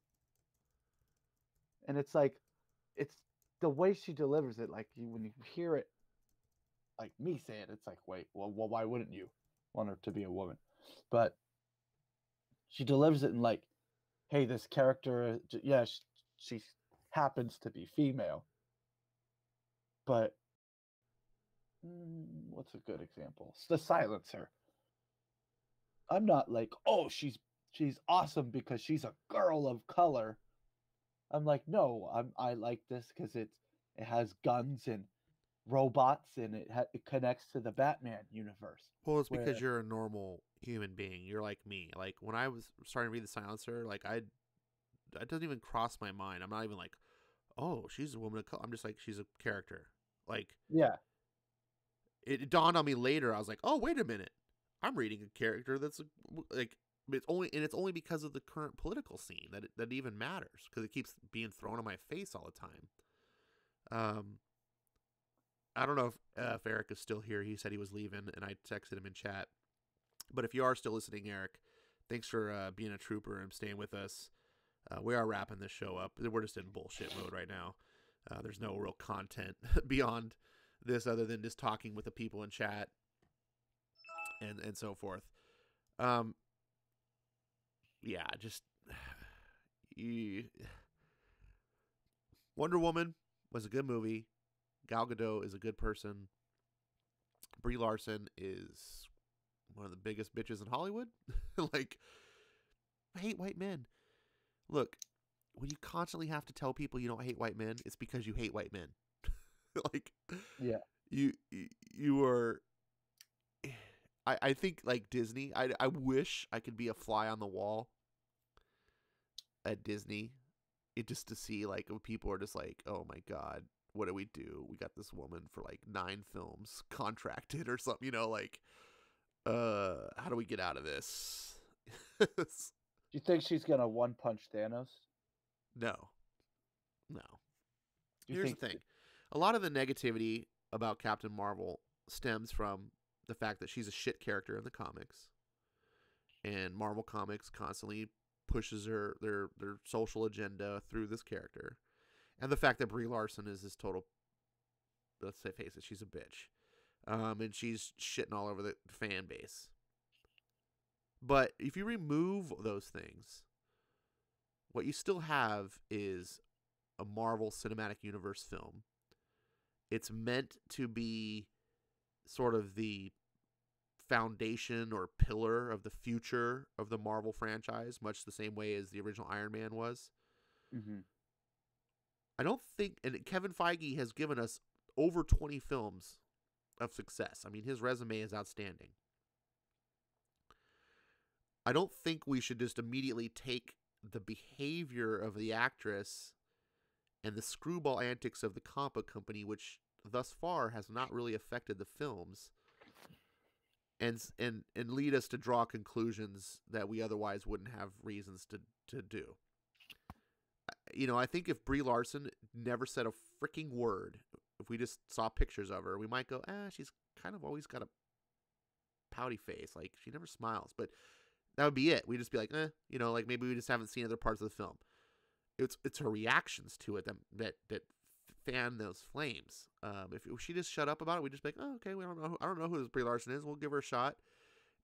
And it's like, it's the way she delivers it. Like, when you hear it, like me say it, it's like, wait, well, why wouldn't you want her to be a woman? But she delivers it in like, hey, this character, she happens to be female. But what's a good example? It's the Silencer. I'm not like, oh, she's awesome because she's a girl of color. I'm like, no, I like this because it has guns and robots, and it connects to the Batman universe. Well, it's because you're a normal human being. You're like me. Like, when I was starting to read The Silencer, like, it doesn't even cross my mind. I'm not even like, oh, she's a woman of color. I'm just like, she's a character. Like, yeah. It dawned on me later. I was like, oh, wait a minute. I'm reading a character that's like, it's only because of the current political scene that it even matters, because it keeps being thrown in my face all the time. I don't know if Eric is still here. He said he was leaving, and I texted him in chat. But if you are still listening, Eric, thanks for being a trooper and staying with us. We are wrapping this show up. We're just in bullshit mode right now. There's no real content beyond this other than just talking with the people in chat and so forth. Yeah, just Wonder Woman was a good movie. Gal Gadot is a good person. Brie Larson is one of the biggest bitches in Hollywood. Like, I hate white men. Look, when you constantly have to tell people you don't hate white men, it's because you hate white men. Like, yeah, you are. I think, like, Disney, I wish I could be a fly on the wall at Disney, just to see, like, when people are just like, oh my God, what do? We got this woman for like 9 films contracted or something, like, how do we get out of this? Do you think she's gonna one punch Thanos? No, no. You Here's think? the thing: a lot of the negativity about Captain Marvel stems from the fact that she's a shit character in the comics, and Marvel Comics constantly pushes their social agenda through this character, and the fact that Brie Larson is this total, let's say face it, she's a bitch, and she's shitting all over the fan base. But if you remove those things, what you still have is a Marvel Cinematic Universe film. It's meant to be sort of the foundation or pillar of the future of the Marvel franchise, much the same way as the original Iron Man was. Mm-hmm. I don't think, and Kevin Feige has given us over 20 films of success. I mean, his resume is outstanding. I don't think we should just immediately take the behavior of the actress and the screwball antics of the comic book company, which thus far has not really affected the films, and lead us to draw conclusions that we otherwise wouldn't have reasons to do. You know, I think if Brie Larson never said a freaking word, if we just saw pictures of her, we might go, she's kind of always got a pouty face. Like, she never smiles. But that would be it. We'd just be like, you know, like maybe we just haven't seen other parts of the film. It's her reactions to it that fan those flames. If she just shut up about it, we'd just be like, oh, okay, I don't know who this Brie Larson is. We'll give her a shot.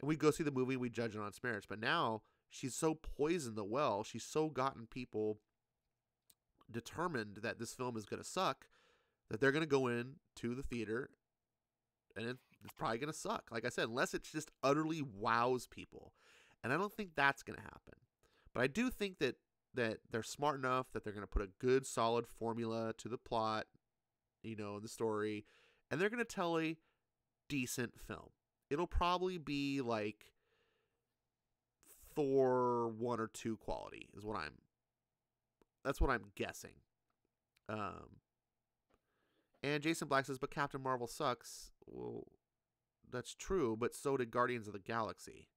And we go see the movie and we judge it on its merits. But now she's so poisoned the well. She's so gotten people determined that this film is going to suck that they're going to go in to the theater and it's probably going to suck. Like I said, unless it just utterly wows people. And I don't think that's going to happen. But I do think that they're smart enough that they're going to put a good, solid formula to the plot, you know, the story, and they're going to tell a decent film. It'll probably be like Thor 1 or 2 quality that's what I'm guessing. And Jason Black says, but Captain Marvel sucks. Well, that's true, but so did Guardians of the Galaxy.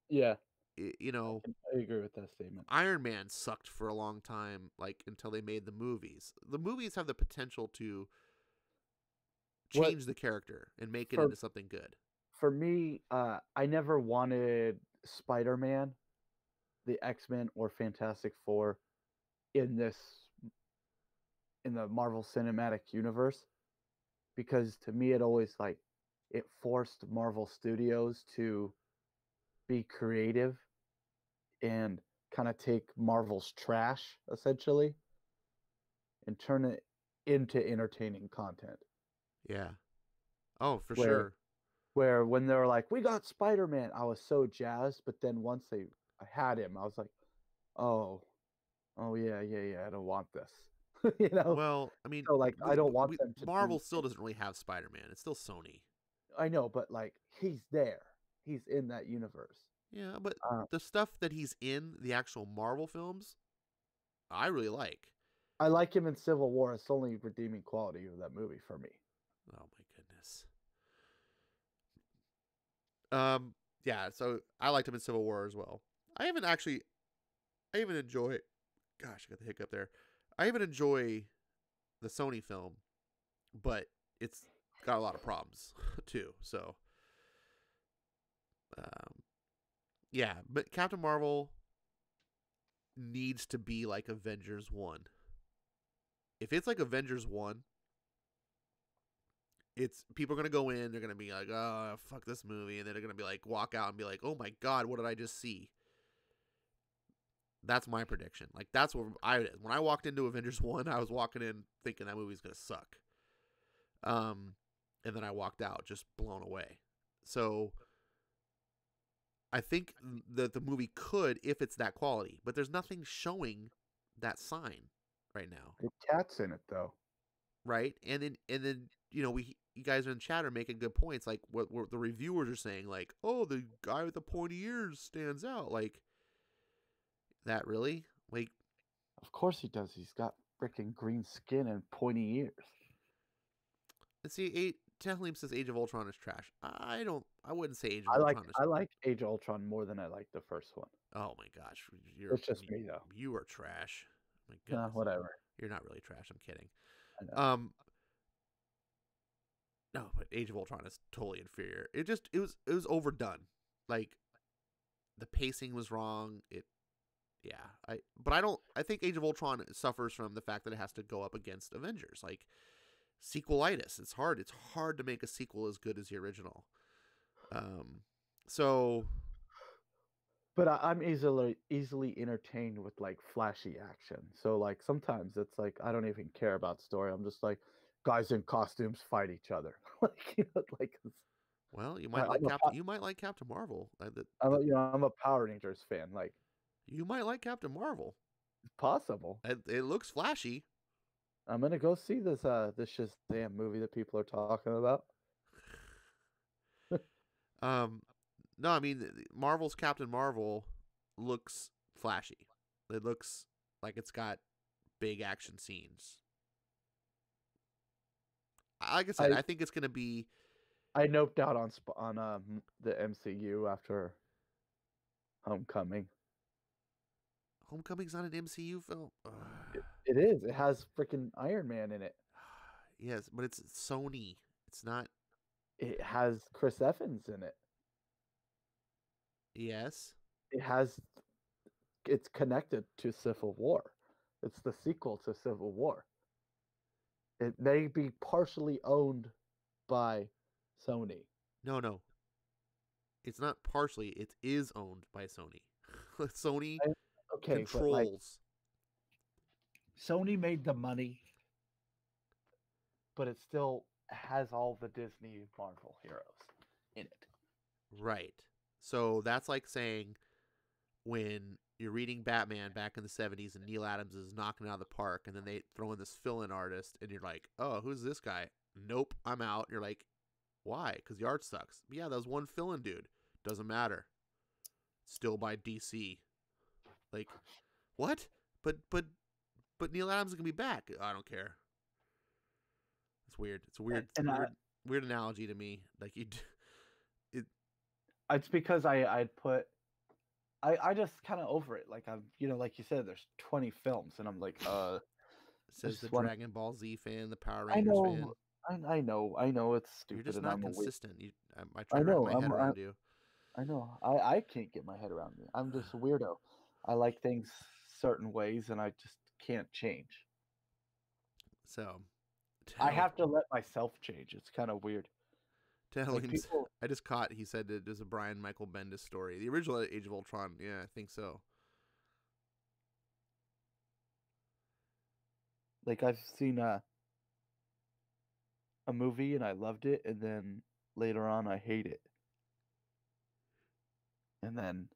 Yeah, You know, I agree with that statement. Iron Man sucked for a long time, like until they made the movies. The movies have the potential to change the character and make it into something good. For me, I never wanted Spider-Man, the X-Men, or Fantastic Four in the Marvel Cinematic Universe, because to me it forced Marvel Studios to be creative and kind of take Marvel's trash essentially and turn it into entertaining content. Yeah. Oh, for where, sure. Where when they were like, we got Spider-Man, I was so jazzed, but then once I had him, I was like, oh yeah, I don't want this. You know? Well, I mean, so like I don't want them to Marvel still doesn't really have Spider-Man. It's still Sony. I know, but like he's there. He's in that universe. Yeah, but the stuff that he's in the actual Marvel films, I really like. I like him in Civil War. It's the only redeeming quality of that movie for me. Oh my goodness. Yeah, so I liked him in Civil War as well. I even enjoy, gosh, I got the hiccup there. I even enjoy the Sony film, but it's got a lot of problems too. So, yeah, but Captain Marvel needs to be like Avengers 1. If it's like Avengers 1, it's people are going to go in, they're going to be like, oh, fuck this movie. And then they're going to be like, walk out and be like, oh my God, what did I just see? That's my prediction. Like, that's what when I walked into Avengers 1, I was walking in thinking that movie's going to suck. And then I walked out just blown away. So I think that the movie could, if it's that quality, but there's nothing showing that sign right now. The cat's in it though. Right. And then, you know, you guys in chat are making good points. Like what the reviewers are saying, like, oh, the guy with the pointy ears stands out. Like, that really? Like, of course he does. He's got freaking green skin and pointy ears. Let's see. Tehlim says Age of Ultron is trash. I wouldn't say Age of Ultron is trash. I like Age of Ultron more than I like the first one. Oh my gosh, It's just me though. you are trash. My goodness, Whatever. you're not really trash. I'm kidding. I know. No, but Age of Ultron is totally inferior. It was overdone. Like the pacing was wrong. I think Age of Ultron suffers from the fact that it has to go up against Avengers. Like sequelitis. It's hard. It's hard to make a sequel as good as the original. So But I'm easily entertained with like flashy action. So like sometimes it's like I don't even care about story. I'm just like guys in costumes fight each other. Like well, I'm You might like Captain Marvel. I'm a Power Rangers fan. Like You might like Captain Marvel. it's possible. It looks flashy. I'm gonna go see this Shazam movie that people are talking about. No, I mean Marvel's Captain Marvel looks flashy. It looks like it's got big action scenes. Like I said, I think it's gonna be. I noped out on the MCU after Homecoming. Homecoming's not an MCU film. It is. It has freaking Iron Man in it. Yes, but it's Sony. It's not. It has Chris Evans in it. Yes. It's connected to Civil War. It's the sequel to Civil War. It may be partially owned by Sony. No. It's not partially. It is owned by Sony. Sony controls. But like, Sony made the money, but it still has all the Disney Marvel heroes in it. Right. So that's like saying when you're reading Batman back in the 70s and Neil Adams is knocking it out of the park and then they throw in this fill-in artist and you're like, oh, who's this guy? Nope, I'm out. You're like, why? Because the art sucks. But yeah, that was one fill-in dude. Doesn't matter. Still by DC. Like, what? But Neil Adams is going to be back. I don't care. It's weird. It's a weird analogy to me. Like it's because I just kind of over it. Like like you said, there's 20 films, and I'm like, says the Dragon Ball Z fan, the Power Rangers fan. I know, it's stupid. You're just not consistent. I try to wrap my head around you. I know. I can't get my head around it. I'm just a weirdo. I like things certain ways, and I just can't change. So I have to let myself change. It's kind of weird. I just caught. He said it was a Brian Michael Bendis story. The original Age of Ultron. Yeah, I think so. Like I've seen a movie and I loved it, and then later on I hate it, and then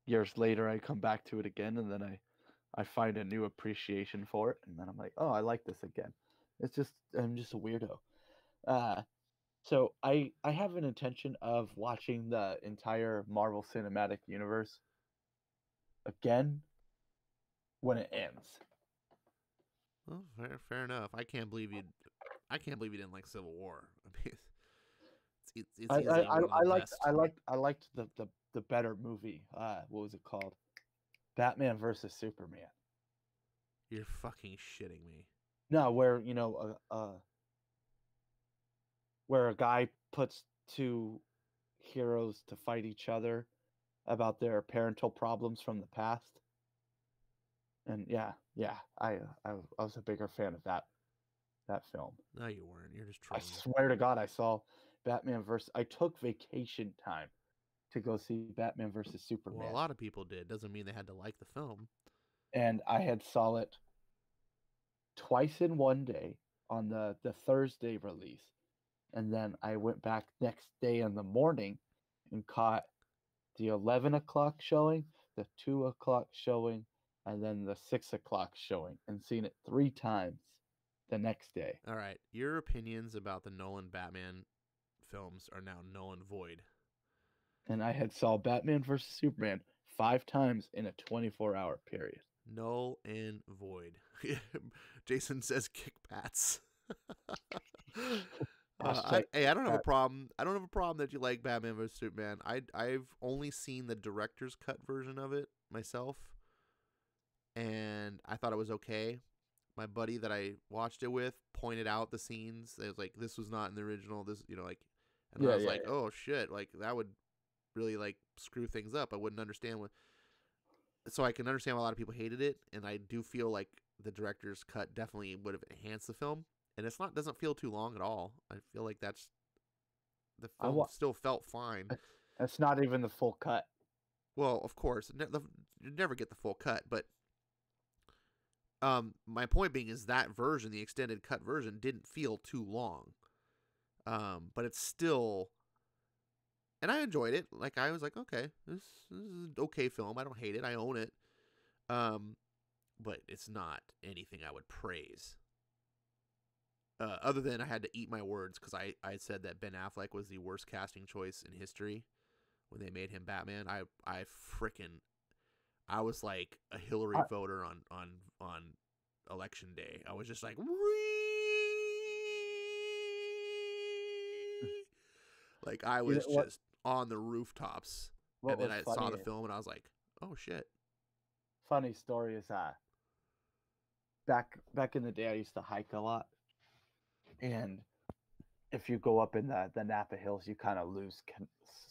years later I come back to it again, and then I find a new appreciation for it, and then I'm like, oh, I like this again. I'm just a weirdo. So I have an intention of watching the entire Marvel Cinematic Universe again when it ends. Well, fair enough. I can't believe you didn't like Civil War. I mean, it's I liked the better movie. What was it called? Batman versus Superman. You're fucking shitting me. No, where where a guy puts two heroes to fight each other about their parental problems from the past. And yeah, I was a bigger fan of that film. No, you weren't. You're just trolling. I swear to God, I saw Batman versus. I took vacation time to go see Batman versus Superman. Well, a lot of people did. Doesn't mean they had to like the film. And I had saw it twice in one day on the Thursday release. And then I went back next day in the morning and caught the 11 o'clock showing, the 2 o'clock showing, and then the 6 o'clock showing, and seen it 3 times the next day. All right. Your opinions about the Nolan Batman films are now null and void. And I had saw Batman versus Superman 5 times in a 24-hour period. Null and void. Jason says kick bats. Hashtag Hey, I don't have a that. problem. I don't have a problem that you like Batman vs Superman. I've only seen the director's cut version of it myself, and I thought it was okay. My buddy that I watched it with pointed out the scenes. It was like, this was not in the original. This, like, and then I Yeah, was yeah, like, yeah. oh shit, like that would really like screw things up. I wouldn't understand what. So I can understand why a lot of people hated it, and I do feel like the director's cut definitely would have enhanced the film. And it's not doesn't feel too long at all. I feel like that's the I film want. still felt fine. It's not even the full cut. Well, of course, you never get the full cut, but my point being is that version, the extended cut version, didn't feel too long. But it's still, and I enjoyed it. Like I was like, okay, this is an okay film. I don't hate it. I own it. Um, but it's not anything I would praise. Other than I had to eat my words because I said that Ben Affleck was the worst casting choice in history when they made him Batman. I freaking I was like a Hillary I, voter on election day. I was just like, like I you know was what? just on the rooftops, What and then was I saw funny? the film and I was like, oh shit. Funny story is back in the day, I used to hike a lot, and if you go up in the Napa Hills, you kind of lose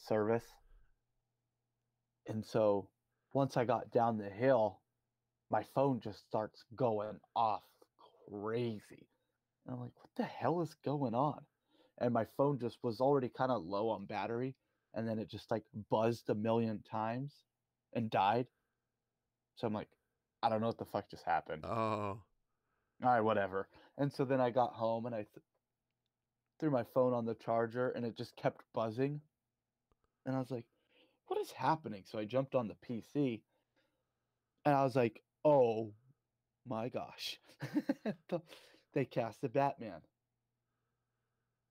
service. And so once I got down the hill, my phone just starts going off crazy. And I'm like, what the hell is going on? And my phone just was already kind of low on battery. And then it just like buzzed a million times and died. So I'm like, I don't know what the fuck just happened. Oh, All right, whatever. And so then I got home and I threw my phone on the charger and it just kept buzzing. And I was like, what is happening? So I jumped on the PC and I was like, oh my gosh. They cast the Batman.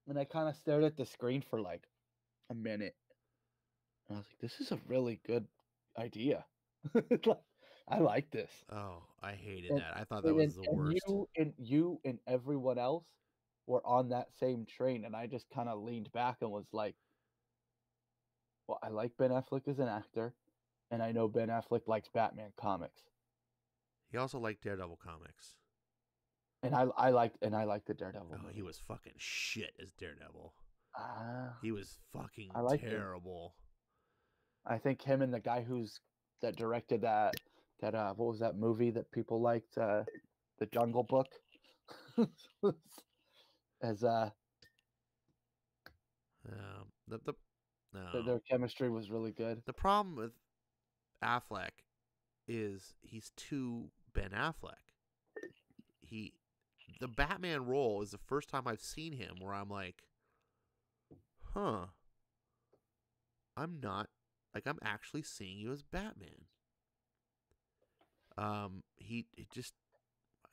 And I kind of stared at the screen for like a minute. And I was like, this is a really good idea. I like this. oh, I hated And that. I thought that and, was and the and worst. you and everyone else were on that same train. And I just kind of leaned back and was like, well, I like Ben Affleck as an actor. And I know Ben Affleck likes Batman comics. He also liked Daredevil comics. And I liked the Daredevil Oh, he movie. was fucking shit as Daredevil. Ah, He was fucking I liked him. terrible. I think him and the guy that directed that what was that movie that people liked, the Jungle Book, as The their chemistry was really good. the problem with Affleck is he's too Ben Affleck. He the Batman role is the first time I've seen him where I'm like, huh, I'm not like I'm actually seeing you as Batman. He just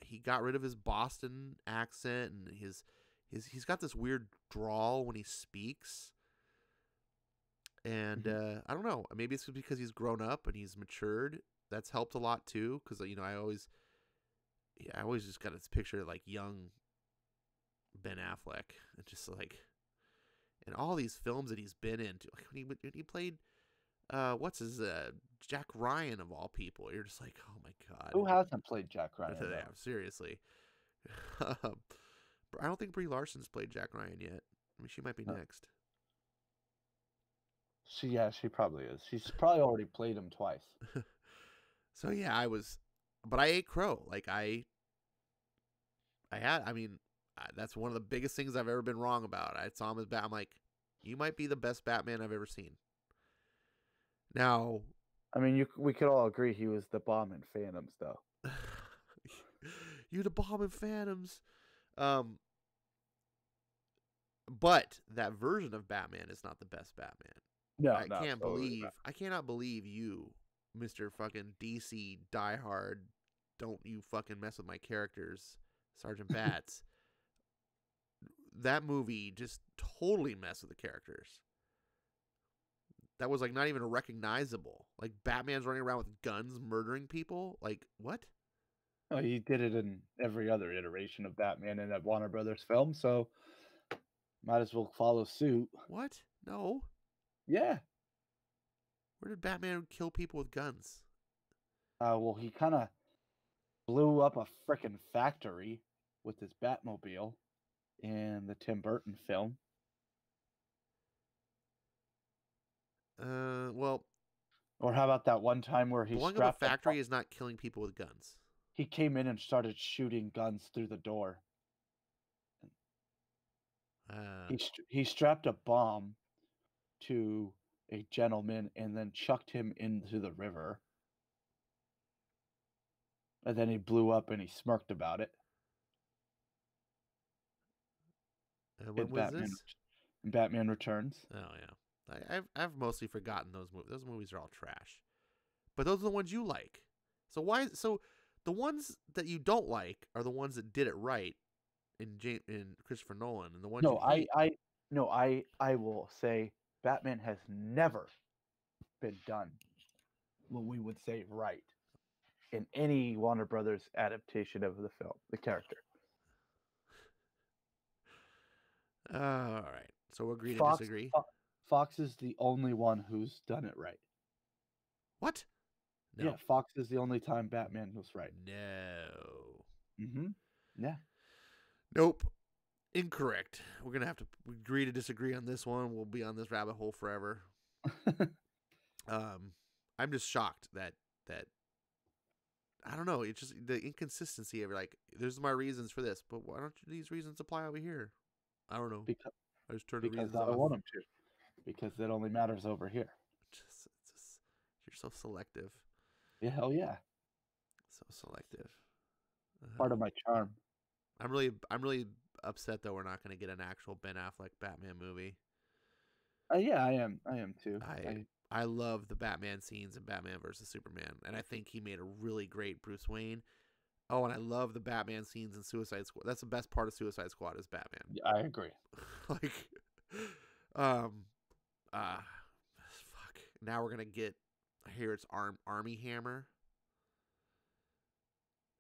he got rid of his Boston accent and he's got this weird drawl when he speaks. And Mhm. I don't know. Maybe it's because he's grown up and he's matured. That's helped a lot too. Because I always just got this picture of like young Ben Affleck, and just like in all these films that he's been in. Like when he played, what's his Jack Ryan of all people. You're just like, oh my god. Who hasn't played Jack Ryan Yeah, though? seriously. I don't think Brie Larson's played Jack Ryan yet. I mean, she might be No. next. She probably is. She's probably already played him twice. So yeah, but I ate crow. Like I mean, that's one of the biggest things I've ever been wrong about. I saw him as I'm like, you might be the best Batman I've ever seen. Now, I mean, we could all agree he was the bomb in Phantoms, though. you the bomb in Phantoms. Um, but that version of Batman is not the best Batman. No, no, totally not. I cannot believe you, Mr. fucking DC diehard, don't you fucking mess with my characters, Sergeant Bats. That movie just totally messed with the characters. That was like not even recognizable. Like Batman's running around with guns murdering people. Like what? Oh, he did it in every other iteration of Batman in that Warner Brothers film. So Might as well follow suit. What? No. Yeah. Where did Batman kill people with guns? Well, he kind of blew up a frickin' factory with his Batmobile in the Tim Burton film. Well, Or how about that one time where he blowing up a strapped a factory is not killing people with guns. he came in and started shooting guns through the door. Uh, He strapped a bomb to a gentleman and then chucked him into the river. And then he blew up and he smirked about it. when In was Batman this? in Batman Returns. Oh yeah, I've mostly forgotten those movies. Those movies are all trash. But those are the ones you like. So the ones that you don't like are the ones that did it right in Christopher Nolan, and the ones you No, hate. I will say Batman has never been done what we would say right in any Warner Brothers adaptation of the film, the character. All right, so we'll agree to Fox disagree. Fox is the only one who's done it right. What? No. Yeah, Fox is the only time Batman was right. No. Mm-hmm. Yeah. Nope. Incorrect. We're gonna have to agree to disagree on this one. We'll be on this rabbit hole forever. I'm just shocked that I don't know. It's just the inconsistency of like, there's my reasons for this, but why don't these reasons apply over here? I don't know. because I just turned the because reasons I off. want him to. Because it only matters over here. Just, you're so selective. Yeah, hell yeah. So selective. Part of my charm. I'm really upset that we're not going to get an actual Ben Affleck Batman movie. Yeah, I am too. I love the Batman scenes in Batman versus Superman, and I think he made a really great Bruce Wayne. Oh, and I love the Batman scenes in Suicide Squad. That's the best part of Suicide Squad is Batman. I agree. Like, um, fuck. Now we're gonna get. I hear it's Army Hammer.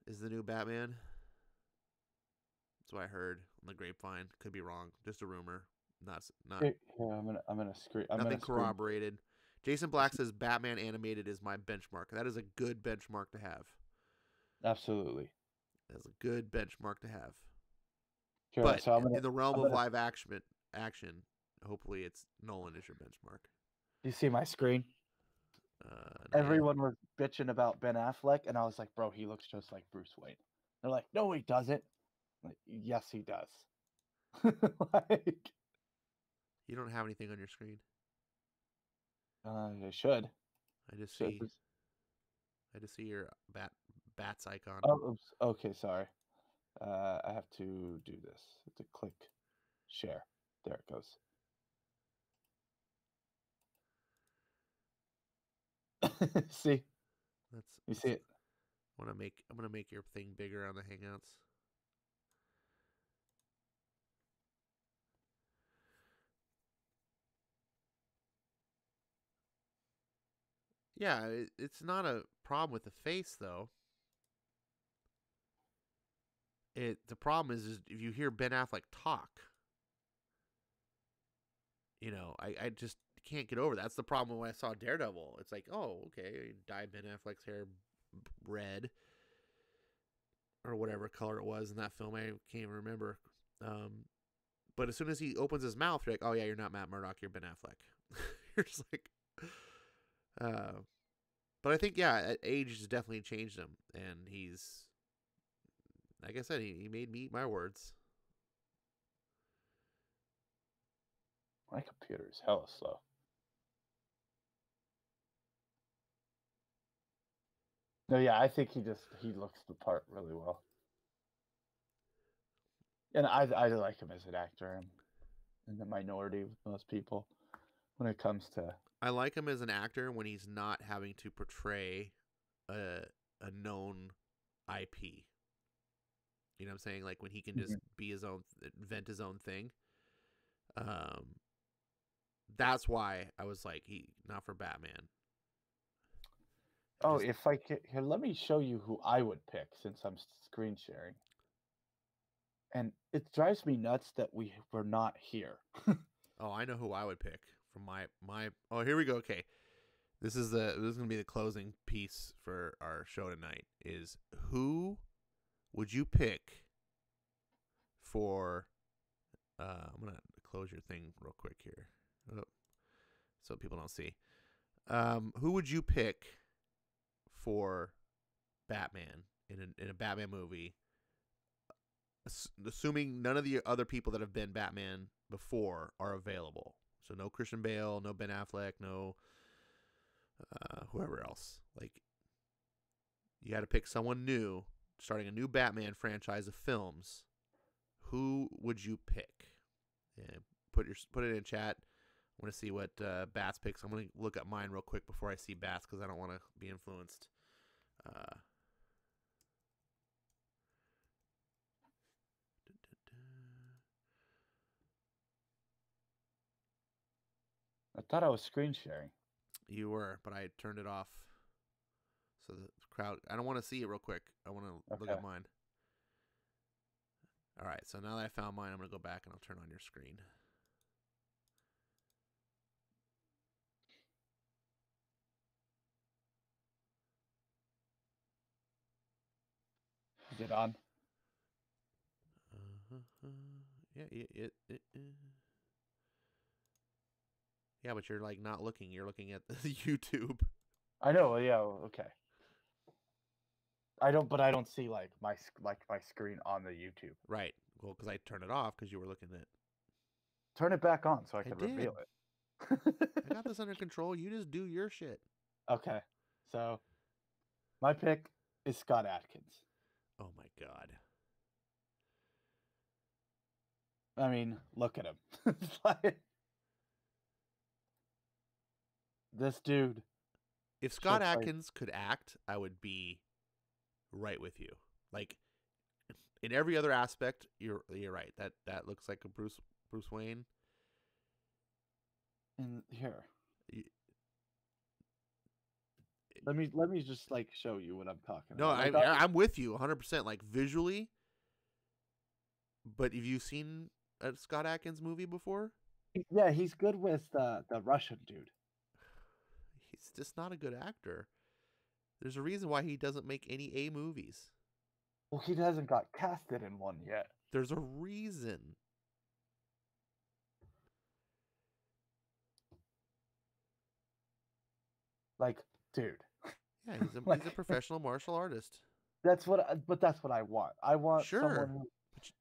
Is the new Batman? That's what I heard on the grapevine. Could be wrong. Just a rumor. Not. Here, I'm gonna screen. Nothing corroborated. Jason Black says Batman animated is my benchmark. That is a good benchmark to have. Absolutely. That's a good benchmark to have. Here, But so in the realm of live action, hopefully it's Nolan is your benchmark. You see my screen? Everyone was bitching about Ben Affleck, and I was like, bro, he looks just like Bruce Wayne. They're like, no, he doesn't. I'm like, yes, he does. Like, you don't have anything on your screen. I should. I just see your bats icon. Oh, oops. Okay, sorry. I have to do this. I have to click share. There it goes. See? You see it? I'm gonna make your thing bigger on the Hangouts. Yeah, it's not a problem with the face though. The problem is if you hear Ben Affleck talk, I just can't get over that. That's the problem when I saw Daredevil. It's like, oh, okay, dye Ben Affleck's hair red or whatever color it was in that film. I can't even remember. But as soon as he opens his mouth, you're like, oh yeah, you're not Matt Murdock, you're Ben Affleck. You're just like, but I think age has definitely changed him, and he's, like I said, he made me eat my words. My computer is hella slow. No, yeah, I think he looks the part really well. And I like him as an actor. I'm in the minority with most people when it comes to. I like him as an actor when he's not having to portray a known IP. You know what I'm saying? Like when he can just be his own, invent his own thing. That's why I was like, not for Batman. If I could, here, let me show you who I would pick since I'm screen sharing. And it drives me nuts that we're not here. Oh, I know who I would pick from my. Oh, here we go. Okay, this is gonna be the closing piece for our show tonight. Is who would you pick for? I'm gonna close your thing real quick here, oh, so people don't see. Who would you pick for Batman in a Batman movie? Assuming none of the other people that have been Batman before are available. So no Christian Bale, no Ben Affleck, no whoever else. Like, you got to pick someone new, starting a new Batman franchise of films. Who would you pick? Yeah, put it in chat. I want to see what Bats picks. I'm going to look up mine real quick before I see Bats because I don't want to be influenced. I thought I was screen sharing. You were, but I turned it off. So the crowd, I don't want to see it real quick. I want to look at mine. All right, so now that I found mine, I'm going to go back and I'll turn on your screen. Is it on? Yeah, yeah, but you're like not looking. You're looking at the YouTube. I know. Yeah. Okay. I don't see like my screen on the YouTube. Right. Well, because I turned it off because you were looking at. Turn it back on so I can did. reveal it. I got this under control. You just do your shit. Okay. So my pick is Scott Adkins. Oh my god. I mean, look at him. This dude. If Scott Adkins could act, I would be right with you. Like, in every other aspect, you're right. That looks like a Bruce Wayne. And here, let me just like show you what I'm talking about. No, like, I'm with you 100%. Like visually, but have you seen a Scott Adkins movie before? Yeah, he's good with the Russian dude. He's just not a good actor. There's a reason why he doesn't make any A movies. Well, he hasn't got casted in one yet. There's a reason. Like, dude. Yeah, he's a professional martial artist. That's what I want. I want someone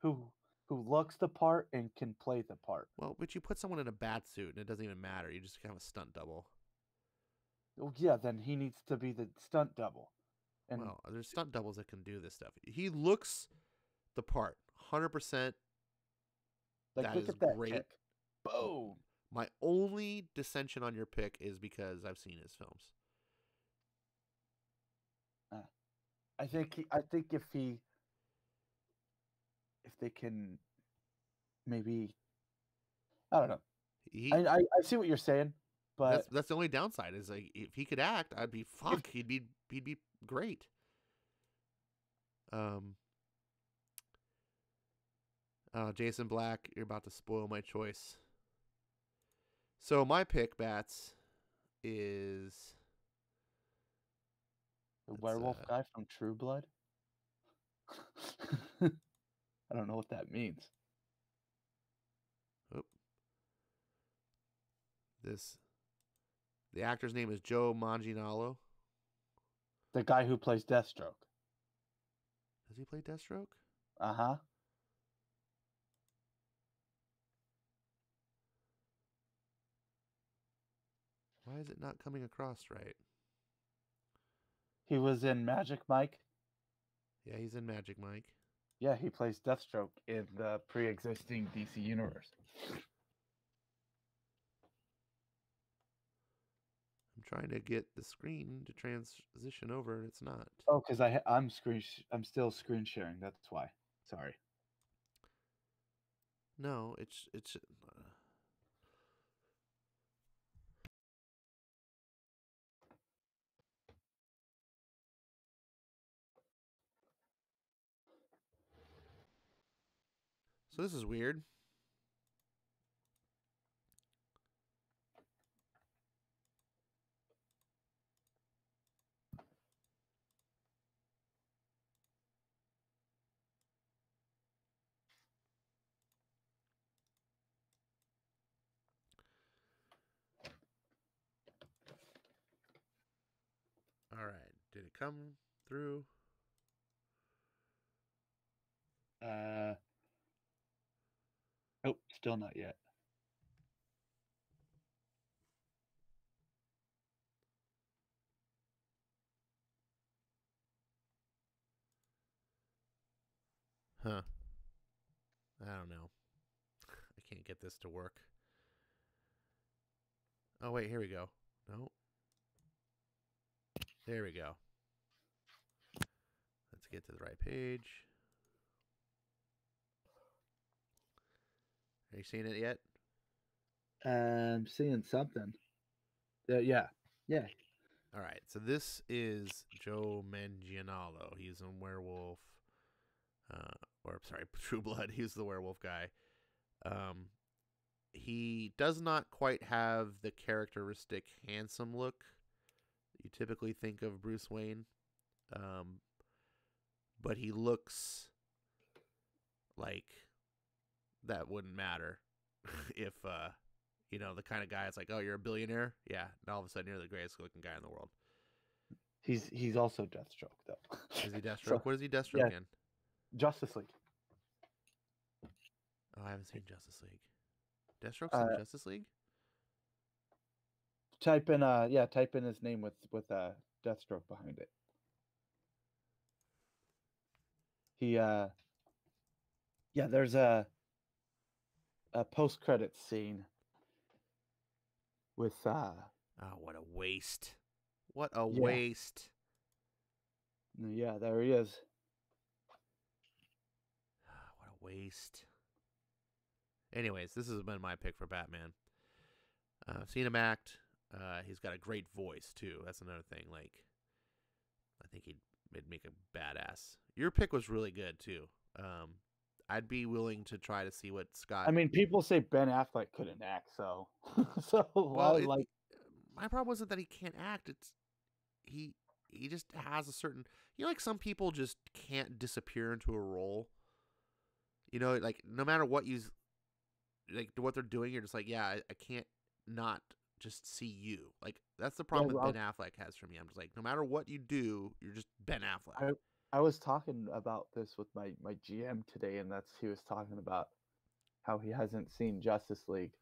who looks the part and can play the part. Well, but you put someone in a bat suit and it doesn't even matter. You just have a stunt double. Well, yeah, then he needs to be the stunt double. And well, there's stunt doubles that can do this stuff. He looks the part, 100%. Like, that look is at that great. Pick. Boom. My only dissension on your pick is because I've seen his films. I think if they can maybe, I don't know. I see what you're saying, but that's the only downside is like if he could act, I'd be fuck. He'd be great. Jason Black, you're about to spoil my choice. So my pick, Bats, is the werewolf guy from True Blood. I don't know what that means. Oh. The actor's name is Joe Manganiello. The guy who plays Deathstroke. Does he play Deathstroke? Uh-huh. Why is it not coming across right? He was in Magic Mike. Yeah, he's in Magic Mike. Yeah, he plays Deathstroke in the pre-existing DC universe. I'm trying to get the screen to transition over, and it's not. Oh, because I'm still screen sharing. That's why. Sorry. No, it's. So this is weird. All right. Did it come through? Nope, still not yet. Huh. I don't know. I can't get this to work. Oh, wait. Here we go. No. There we go. Let's get to the right page. Are you seeing it yet? I'm seeing something. Yeah. All right. So this is Joe Manganiello. He's a werewolf. Or, sorry, True Blood. He's the werewolf guy. He does not quite have the characteristic handsome look you typically think of Bruce Wayne. But he looks like that wouldn't matter if, the kind of guy is like, oh, you're a billionaire? Yeah. And all of a sudden you're the greatest looking guy in the world. He's also Deathstroke, though. Is he Deathstroke? So, what is he Deathstroke in? Justice League. Oh, I haven't seen Justice League. Deathstroke's in Justice League? Type in his name with Deathstroke behind it. There's a post-credit scene with oh, what a waste. What a waste. Yeah, there he is. What a waste. Anyways, this has been my pick for Batman. I've seen him act. He's got a great voice, too. That's another thing. Like, I think he'd make a badass. Your pick was really good, too. I'd be willing to try to see what Scott... I mean, people say Ben Affleck couldn't act, so... My problem wasn't that he can't act. It's... He just has a certain... like some people just can't disappear into a role. Like, no matter what what they're doing, you're just like, yeah, I can't not just see you. Like, that's the problem Ben Affleck has for me. I'm just like, no matter what you do, you're just Ben Affleck. I was talking about this with my GM today, and he was talking about how he hasn't seen Justice League.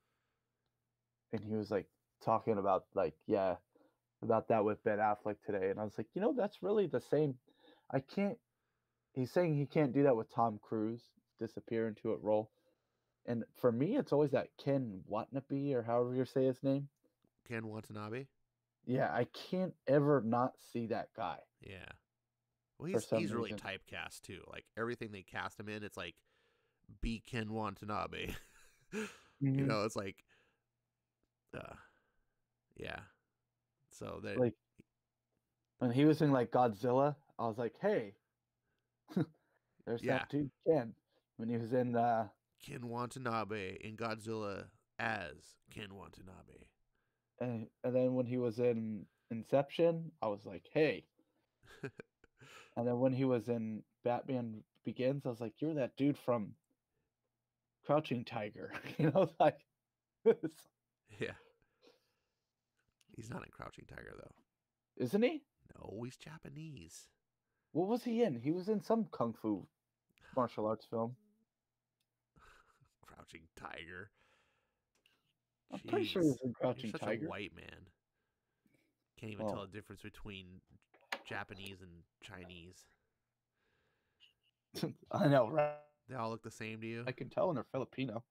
And he was like talking about about that with Ben Affleck today. And I was like, that's really the same. He's saying he can't do that with Tom Cruise, disappear into a role. And for me, it's always that Ken Watanabe, or however you say his name. Ken Watanabe? Yeah, I can't ever not see that guy. Yeah. Well, he's really typecast, too. Like, everything they cast him in, it's like, be Ken Watanabe. Mm-hmm. It's like, yeah. So, like, when he was in, like, Godzilla, I was like, hey, there's that dude, Ken. When he was in, Ken Watanabe in Godzilla as Ken Watanabe. And then when he was in Inception, I was like, hey. And then when he was in Batman Begins, I was like, you're that dude from Crouching Tiger. Like this. Yeah. He's not in Crouching Tiger, though. Isn't he? No, he's Japanese. What was he in? He was in some kung fu martial arts film. Crouching Tiger. I'm pretty sure he was in Crouching Tiger. Tiger. Such a white man. Can't even tell the difference between Japanese and Chinese. I know, right? They all look the same to you? I can tell when they're Filipino.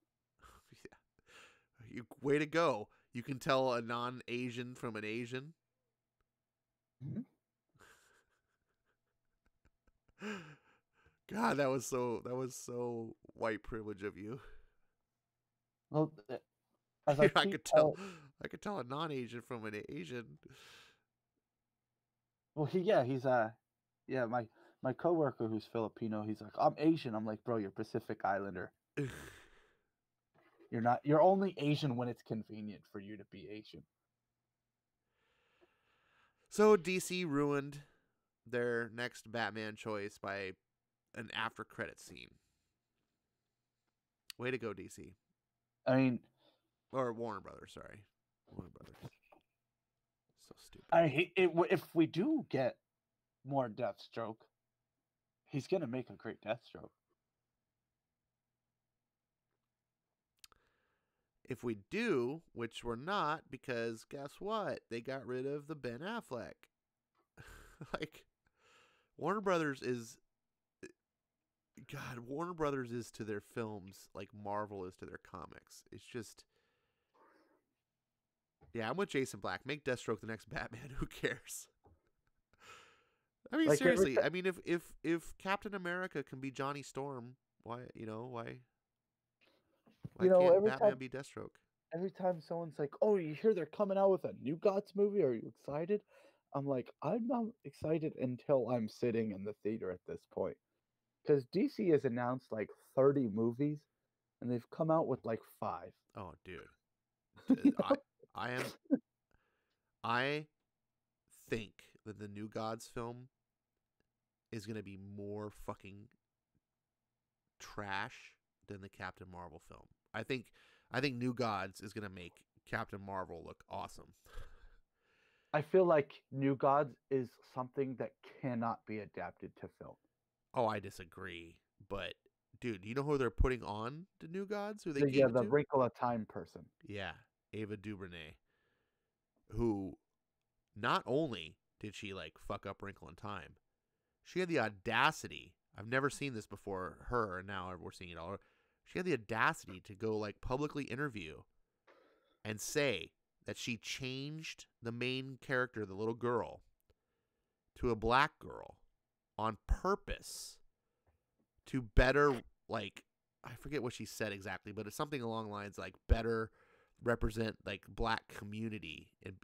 Yeah. Way to go. You can tell a non-Asian from an Asian? Mm-hmm. God, that was so white privilege of you. Well, I could tell a non-Asian from an Asian. Well, my coworker who's Filipino, he's like, I'm Asian. I'm like, bro, you're Pacific Islander. You're only Asian when it's convenient for you to be Asian. So DC ruined their next Batman choice by an after credit scene. Way to go, DC. I mean, Or Warner Brothers, sorry. Warner Brothers. So stupid. I hate it. If we do get more Deathstroke, he's gonna make a great Deathstroke. If we do, which we're not, because guess what? They got rid of the Ben Affleck. Like, Warner Brothers is... God, Warner Brothers is to their films like Marvel is to their comics. It's just... Yeah, I'm with Jason Black. Make Deathstroke the next Batman. Who cares? I mean, Like, seriously. I mean, if Captain America can be Johnny Storm, why can't Batman be Deathstroke? Every time someone's like, "Oh, you hear they're coming out with a New Gods movie? Are you excited?" I'm like, I'm not excited until I'm sitting in the theater at this point, because DC has announced like 30 movies, and they've come out with like 5. Oh, dude. You know? I think that the New Gods film is going to be more fucking trash than the Captain Marvel film. I think New Gods is going to make Captain Marvel look awesome. I feel like New Gods is something that cannot be adapted to film. Oh, I disagree. But, dude, you know who they're putting on the New Gods? Who they gave it The to? Wrinkle of Time person. Yeah, Ava DuVernay. Who, not only did she, like, fuck up Wrinkle in Time, she had the audacity. I've never seen this before her, and now we're seeing it all. She had the audacity to go, like, publicly interview and say that she changed the main character, the little girl, to a black girl on purpose to better, like, I forget what she said exactly, but it's something along the lines like better represent, like, black community, and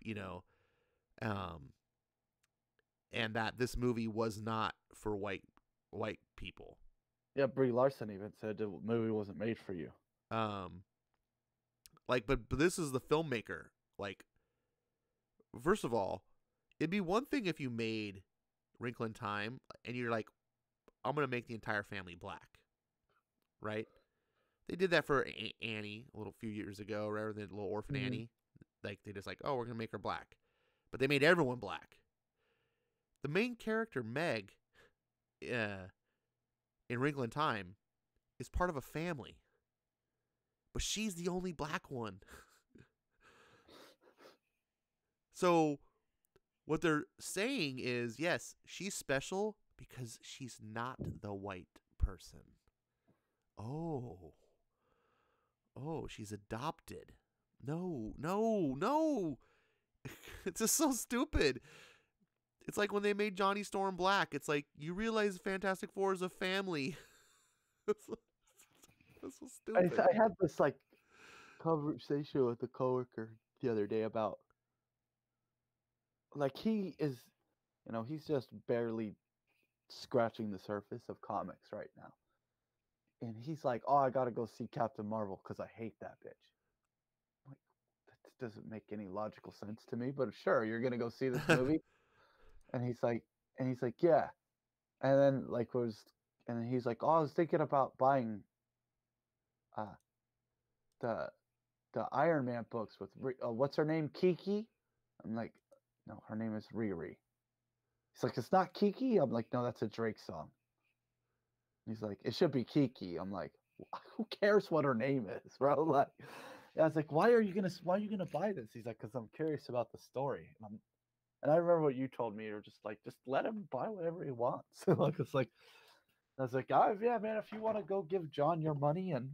and that this movie was not for white people. Yeah, Brie Larson even said the movie wasn't made for you. Like, but this is the filmmaker. Like, first of all, it'd be one thing if you made Wrinkle in Time and you're like, I'm gonna make the entire family black, right? They did that for Annie a few years ago, rather than little orphan Annie. Like, they just like, oh, we're gonna make her black, but they made everyone black. The main character, Meg, in Wrinkle in Time, is part of a family, but she's the only black one. So what they're saying is, yes, she's special because she's not the white person. Oh, she's adopted. No. It's just so stupid. It's like when they made Johnny Storm black. It's like, you realize Fantastic Four is a family. That's so stupid. I had this like conversation with a coworker the other day about, like, he is, he's just barely scratching the surface of comics right now. And he's like, "Oh, I gotta go see Captain Marvel because I hate that bitch." I'm like, that doesn't make any logical sense to me, but sure, you're gonna go see this movie. And he's like, yeah. And then he's like, "Oh, I was thinking about buying the Iron Man books with what's her name, Kiki?" I'm like, "No, her name is Riri." He's like, "It's not Kiki?" I'm like, "No, that's a Drake song." He's like, "It should be Kiki." I'm like, "Who cares what her name is, bro?" Like, I was like, "Why are you gonna buy this?" He's like, "Because I'm curious about the story." And I remember what you told me. You're just like, just let him buy whatever he wants. Like, it's like, I was like, "Oh yeah, man, if you want to go give John your money and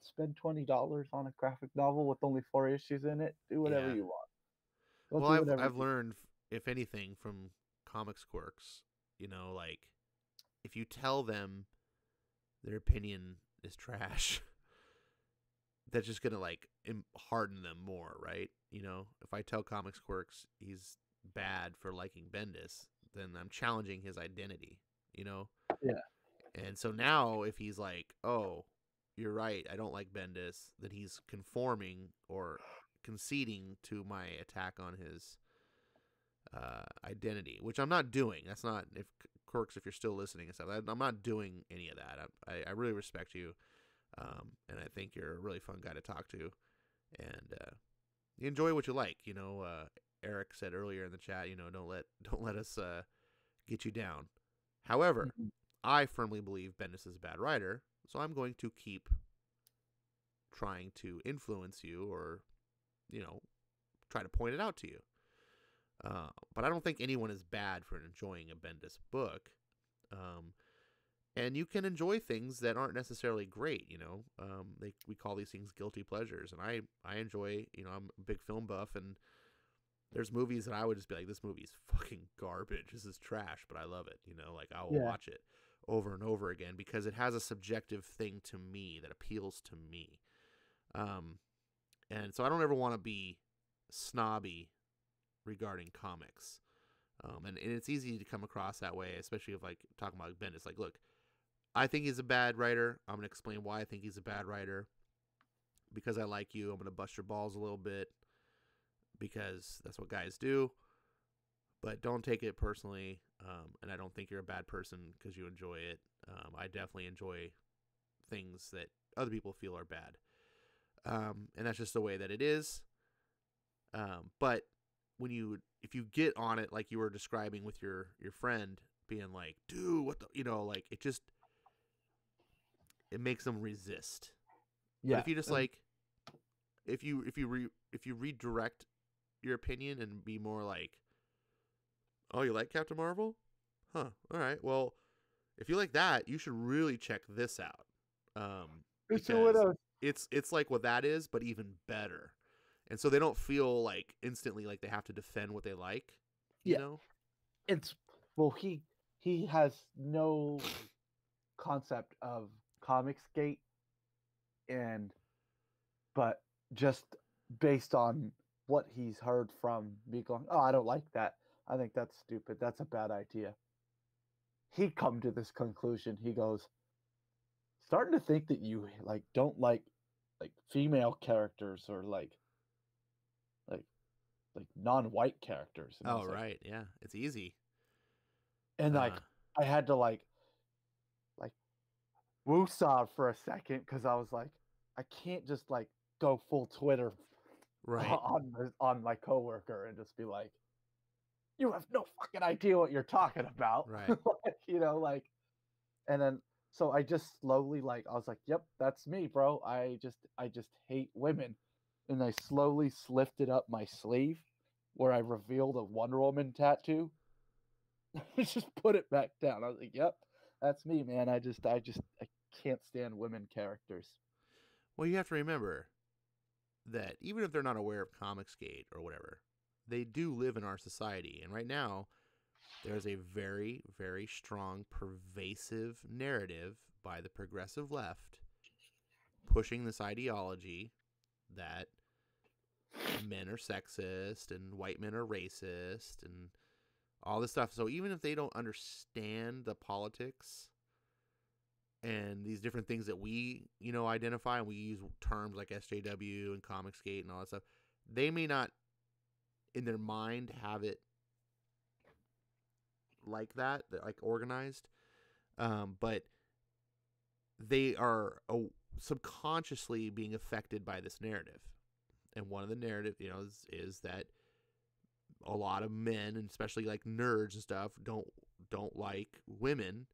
spend $20 on a graphic novel with only 4 issues in it, do whatever you want." Well, I've learned, if anything, from Comics Quirks, like, if you tell them their opinion is trash, that's just gonna, like, harden them more, right? If I tell Comics Quirks he's bad for liking Bendis, then I'm challenging his identity. Yeah. And so now, if he's like, oh, you're right, I don't like Bendis, then he's conforming or conceding to my attack on his identity, which I'm not doing. That's not, if Quirks, if you're still listening and stuff, I'm not doing any of that. I really respect you, and I think you're a really fun guy to talk to, and you enjoy what you like. Eric said earlier in the chat, don't let us get you down. However, I firmly believe Bendis is a bad writer, so I'm going to keep trying to influence you, or try to point it out to you. But I don't think anyone is bad for enjoying a Bendis book. And you can enjoy things that aren't necessarily great, we call these things guilty pleasures. And I enjoy, I'm a big film buff, and there's movies that I would just be like, this movie's fucking garbage. This is trash, but I love it. I will watch it over and over again because it has a subjective thing to me that appeals to me. And so I don't ever want to be snobby regarding comics. And it's easy to come across that way, especially if talking about Bendis. Look, I think he's a bad writer. I'm going to explain why I think he's a bad writer. Because I like you, I'm going to bust your balls a little bit, because that's what guys do. But don't take it personally. And I don't think you're a bad person because you enjoy it. I definitely enjoy things that other people feel are bad. And that's just the way that it is. But if you get on it like you were describing with your friend, being like, dude, what the, it makes them resist. Yeah. But if you just if you redirect your opinion and be more like, oh, you like Captain Marvel? Huh. All right. Well, if you like that, you should really check this out. Because it's like what that is, but even better. And so they don't feel like instantly like they have to defend what they like. You know? He has no concept of ComiXgate, but just based on what he's heard from me going, oh, I don't like that. I think that's stupid. That's a bad idea. He'd come to this conclusion. He goes, starting to think that you don't like female characters or like non-white characters. And oh, right. Yeah. It's easy. And I had to woosah for a second, because I was like, I can't just go full Twitter right on my coworker and just be like, you have no fucking idea what you're talking about. Right. And then so I just slowly I was like, yep, that's me, bro. I just hate women. And I slowly lifted up my sleeve where I revealed a Wonder Woman tattoo. Just put it back down. I was like, yep, that's me, man. I can't stand women characters. Well, you have to remember that even if they're not aware of ComiXgate or whatever, they do live in our society. And right now, there's a very, very strong, pervasive narrative by the progressive left pushing this ideology that men are sexist and white men are racist and all this stuff. So even if they don't understand the politics and these different things that we, identify, and we use terms like SJW and ComiXgate and all that stuff, they may not, in their mind, have it like that, like organized, but they are subconsciously being affected by this narrative. And one of the narrative, is that a lot of men, and especially like nerds and stuff, don't like women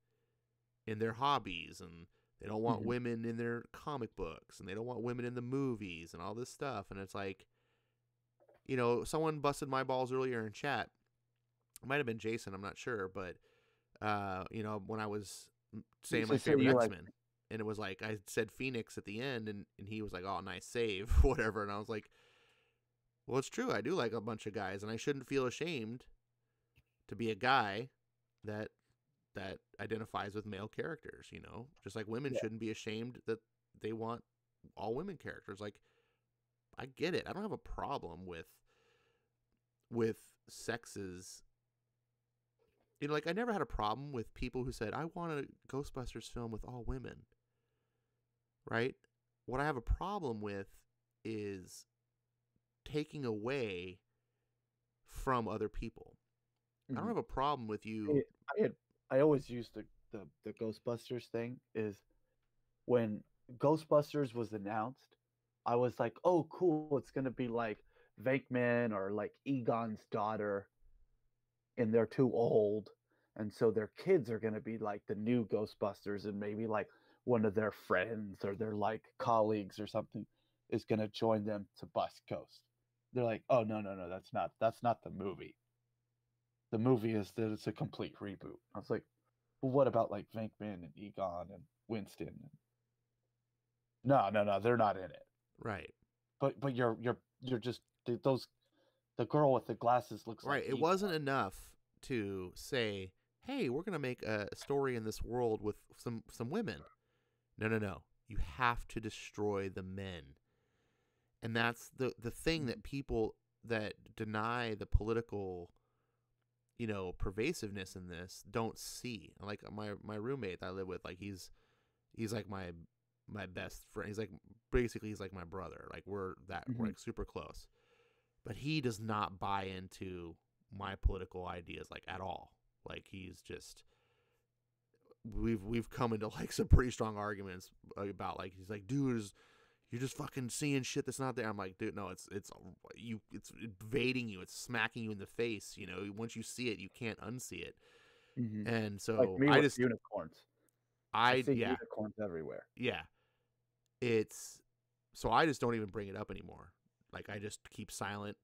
in their hobbies, and they don't want women in their comic books, and they don't want women in the movies and all this stuff. And it's like, someone busted my balls earlier in chat. It might have been Jason, I'm not sure, but when I was saying my favorite X-Men, and it was like I said Phoenix at the end, and he was like, oh, nice save, whatever. And I was like, well, it's true. I do like a bunch of guys, and I shouldn't feel ashamed to be a guy that identifies with male characters, just like women shouldn't be ashamed that they want all women characters. Like, I get it. I don't have a problem with sexes. I never had a problem with people who said, I want a Ghostbusters film with all women. right? What I have a problem with is taking away from other people. I don't Mhm. have a problem with you. I I had I always used the Ghostbusters thing is when Ghostbusters was announced, I was like, "Oh, cool! It's gonna be like Venkman or like Egon's daughter, and they're too old, and so their kids are gonna be like the new Ghostbusters, and maybe like one of their friends or their like colleagues or something is gonna join them to bust ghosts." They're like, "Oh no, no, no, that's not the movie. The movie is that it's a complete reboot." I was like, "Well, what about like Venkman and Egon and Winston?" No, no, no, they're not in it. Right. But you're just those the girl with the glasses looks like Right. It Egon. wasn't enough to say, "Hey, we're going to make a story in this world with some women." No, no, no. You have to destroy the men. And that's the thing that people that deny the political, pervasiveness in this don't see. Like my roommate that I live with, like he's like my best friend. He's like basically he's like my brother. Like we're Mm-hmm. like super close. But he does not buy into my political ideas like at all. Like he's just we've come into like some pretty strong arguments about like he's like, dude, you're just fucking seeing shit that's not there. I'm like, dude, no, it's invading you, it's smacking you in the face. Once you see it, you can't unsee it. Mm-hmm. And Like so me with unicorns. I see yeah, unicorns everywhere. yeah, it's so I just don't even bring it up anymore. Like I just keep silent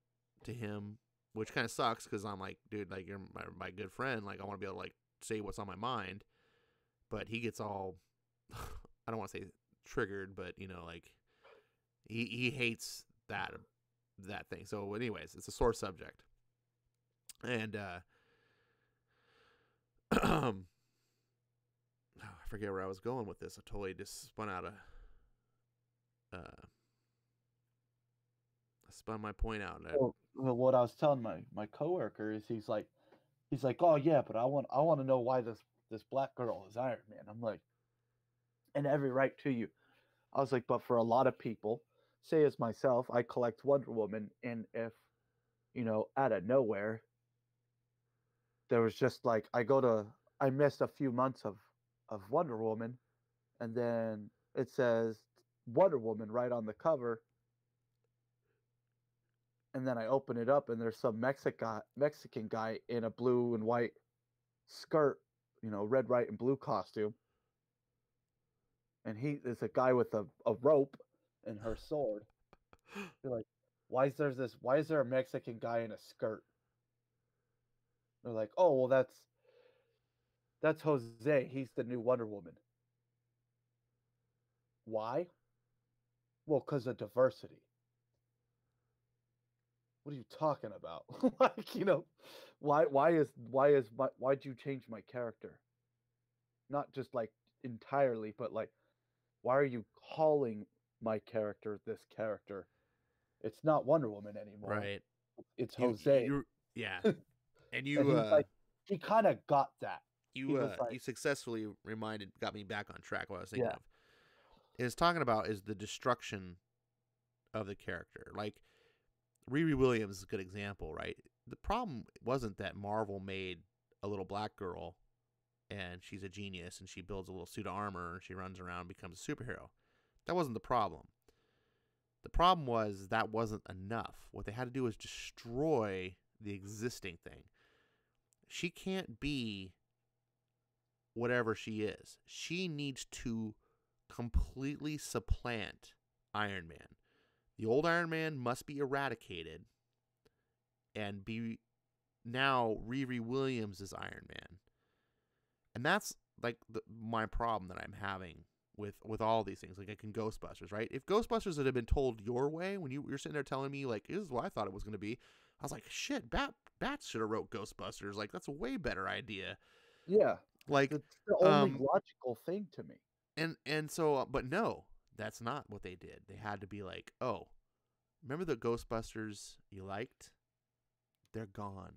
to him, which kind of sucks because I'm like, dude, like you're my good friend. Like I want to be able to like say what's on my mind, but he gets all I don't want to say triggered, but like he hates that thing. So, anyways, it's a sore subject, and I forget where I was going with this. I totally just spun out I spun my point out. Well, what I was telling my coworker is he's like, "Oh yeah, but I want to know why this black girl is Iron Man." I'm like, "And every right to you." I was like, "But for a lot of people, say as myself, I collect Wonder Woman, and if out of nowhere there was just like I missed a few months of Wonder Woman, and then it says Wonder Woman right on the cover, and then I open it up and there's some Mexican guy in a blue and white skirt, red, white, and blue costume, and he is a guy with a rope and her sword. You're like, why is there a Mexican guy in a skirt? They're like, oh well, that's Jose. He's the new Wonder Woman. Why? Well, because of diversity. What are you talking about? Like, why'd you change my character? Not just like entirely, but like, why are you calling my character this character? It's not Wonder Woman anymore. Right. It's You Jose. you yeah, and And he's like, he kind of got that. He was you like, successfully got me back on track. What I was thinking yeah, of is talking about is the destruction of the character. Like Riri Williams is a good example, right? The problem wasn't that Marvel made a little black girl and she's a genius and she builds a little suit of armor and she runs around and becomes a superhero. That wasn't the problem. The problem was that wasn't enough. What they had to do was destroy the existing thing. She can't be whatever she is. She needs to completely supplant Iron Man. The old Iron Man must be eradicated and be now Riri Williams is Iron Man. And that's like my problem that I'm having with all these things. Like in Ghostbusters, right? If Ghostbusters had been told your way when you're sitting there telling me like this is what I thought it was going to be, I was like, shit, Bats should have wrote Ghostbusters. Like that's a way better idea. yeah. Like, That's the only logical thing to me. and so, but no, that's not what they did. They had to be like, oh, remember the Ghostbusters you liked? They're gone.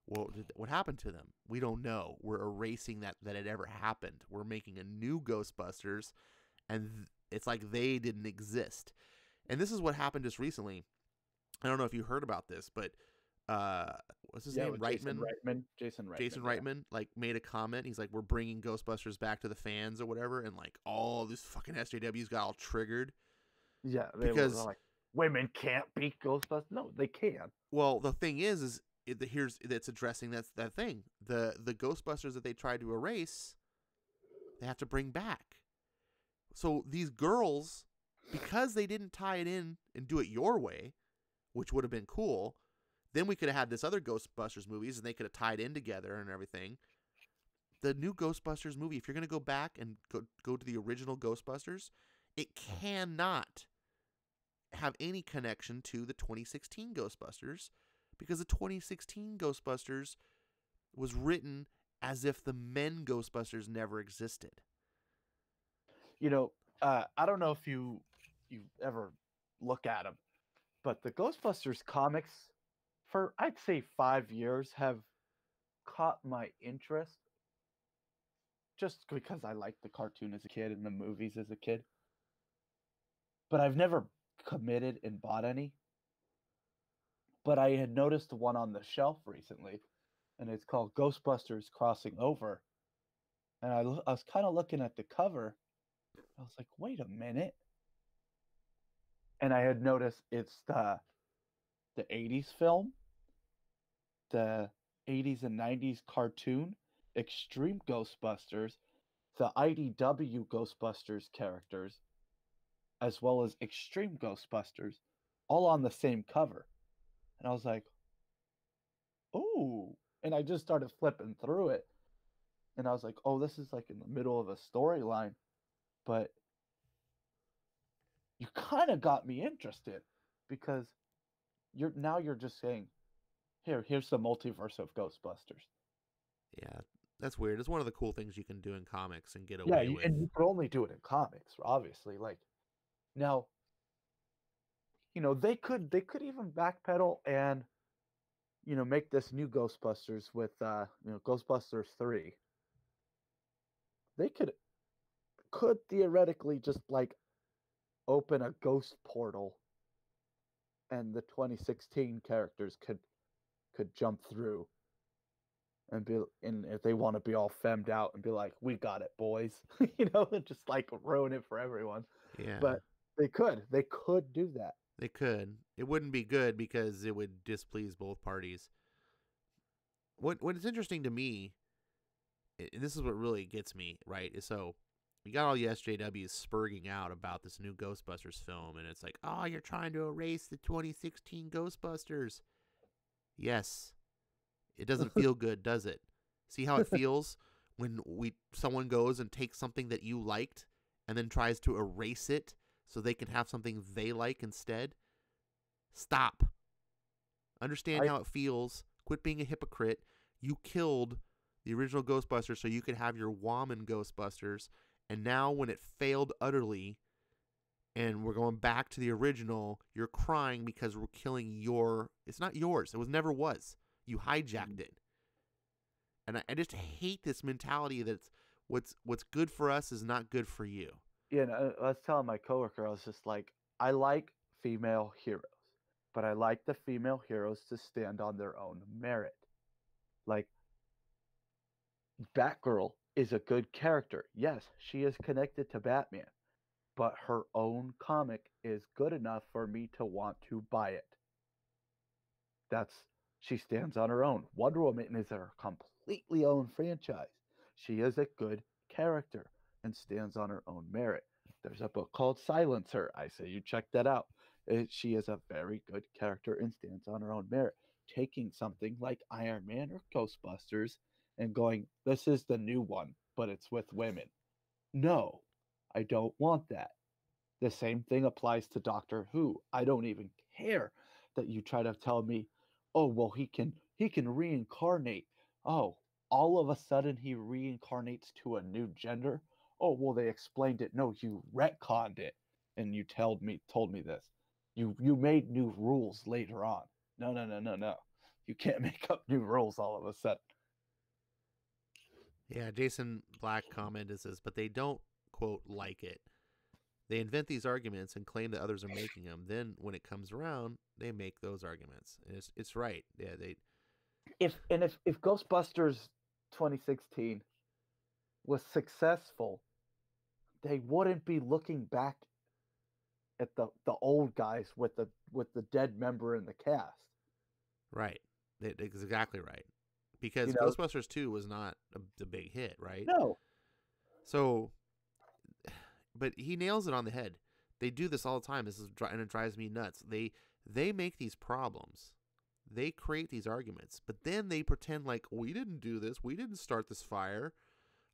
Well, what happened to them? We don't know. We're erasing that it ever happened. We're making a new Ghostbusters, and It's like they didn't exist. And this is what happened just recently. I don't know if you heard about this, but what's his name? with Reitman. Jason Reitman. Jason Reitman like made a comment. He's like, "We're bringing Ghostbusters back to the fans or whatever," and like all these fucking SJWs got all triggered. Yeah, they were because like, women can't beat Ghostbusters. No, they can. well, the thing is it's addressing that thing. The Ghostbusters that they tried to erase, they have to bring back. So these girls, because they didn't tie it in and do it your way, which would have been cool, then we could have had this other Ghostbusters movies and they could have tied in together and everything. The new Ghostbusters movie, if you're going to go back and go to the original Ghostbusters, it cannot have any connection to the 2016 Ghostbusters, because the 2016 Ghostbusters was written as if the men Ghostbusters never existed. I don't know if you ever look at them, but the Ghostbusters comics, for I'd say 5 years, have caught my interest just because I liked the cartoon as a kid and the movies as a kid. But I've never committed and bought any. But I had noticed one on the shelf recently, and it's called Ghostbusters Crossing Over. And I was kind of looking at the cover. I was like, wait a minute. And I had noticed it's the 80s film, the 80s and 90s cartoon, Extreme Ghostbusters, the IDW Ghostbusters characters, as well as Extreme Ghostbusters, all on the same cover. And I was like, ooh. And I just started flipping through it. And I was like, oh, this is like in the middle of a storyline. But you kind of got me interested, because you're just saying, here's the multiverse of Ghostbusters. Yeah, that's weird. It's one of the cool things you can do in comics and get Yeah, away with. and you could only do it in comics, obviously. Like, now, they could even backpedal and make this new Ghostbusters with Ghostbusters 3. They could theoretically just like open a ghost portal, and the 2016 characters could jump through and if they want to be all femmed out and be like, we got it, boys, and just like ruin it for everyone. Yeah. But they could do that. They could. It wouldn't be good because it would displease both parties. What is interesting to me, and this is what really gets me, right, is so we got all the SJWs spurging out about this new Ghostbusters film, and it's like, oh, you're trying to erase the 2016 Ghostbusters. Yes. It doesn't feel good, does it? See how it feels when someone goes and takes something that you liked and then tries to erase it so they can have something they like instead? Stop. Understand how it feels. Quit being a hypocrite. You killed the original Ghostbusters so you could have your Woman Ghostbusters, and now when it failed utterly and we're going back to the original, you're crying because we're killing it's not yours. It never was. You hijacked it. And I just hate this mentality that what's good for us is not good for you. Yeah, I was telling my coworker, I was just like, I like female heroes, but I like the female heroes to stand on their own merit. Like, Batgirl is a good character. Yes, she is connected to Batman, but her own comic is good enough for me to want to buy it. She stands on her own. Wonder Woman is her completely own franchise. She is a good character and stands on her own merit. There's a book called Silencer. I say you check that out. She is a very good character and stands on her own merit. Taking something like Iron Man or Ghostbusters and going, this is the new one, but it's with women. No, I don't want that. The same thing applies to Doctor Who. I don't even care that you try to tell me, oh, well, he can reincarnate. Oh, all of a sudden he reincarnates to a new gender. Oh, well, they explained it. No, you retconned it, and you told me this. You made new rules later on. No. You can't make up new rules all of a sudden. Yeah, Jason Black commented says, but they don't, quote, like it. They invent these arguments and claim that others are making them. Then when it comes around, they make those arguments. And it's right. Yeah, they If Ghostbusters 2016 was successful, they wouldn't be looking back at the old guys with the dead member in the cast. right. That's exactly right. Because You know, Ghostbusters 2 was not the big hit, right? no, So, but he nails it on the head. They do this all the time. And it drives me nuts. They make these problems. They create these arguments, but then they pretend like we didn't do this. We didn't start this fire.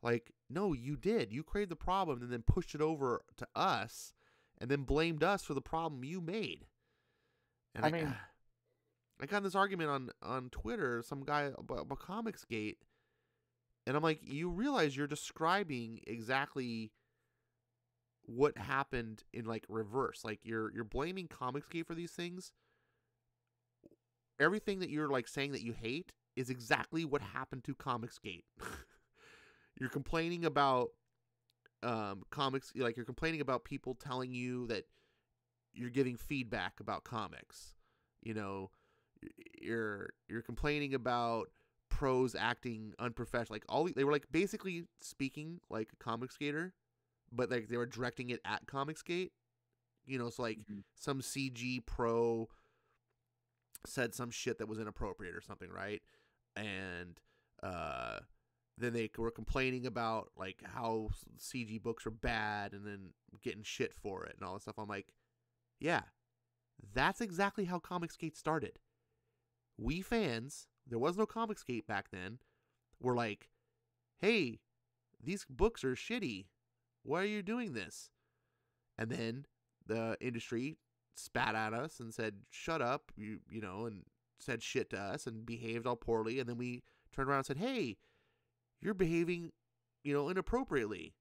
Like, no, you did. You created the problem and then pushed it over to us and then blamed us for the problem you made. And I mean, I got in this argument on Twitter, some guy about ComiXgate, and I'm like, you realize you're describing exactly what happened in like reverse. Like you're blaming ComiXgate for these things. Everything that you're like saying that you hate is exactly what happened to ComiXgate. You're complaining about comics, like you're complaining about people telling you that you're giving feedback about comics. You know, you're complaining about pros acting unprofessional. Like they were like basically speaking like a comic skater, but like they were directing it at ComiXgate. You know, so like some CG pro said some shit that was inappropriate or something, right? And then they were complaining about like how CG books are bad and then getting shit for it and all this stuff. I'm like, yeah, that's exactly how ComiXgate started. We fans, there was no ComiXgate back then, were like, hey, these books are shitty. Why are you doing this? And then the industry spat at us and said, shut up, you know, and said shit to us and behaved all poorly. And then we turned around and said, hey, you're behaving, you know, inappropriately.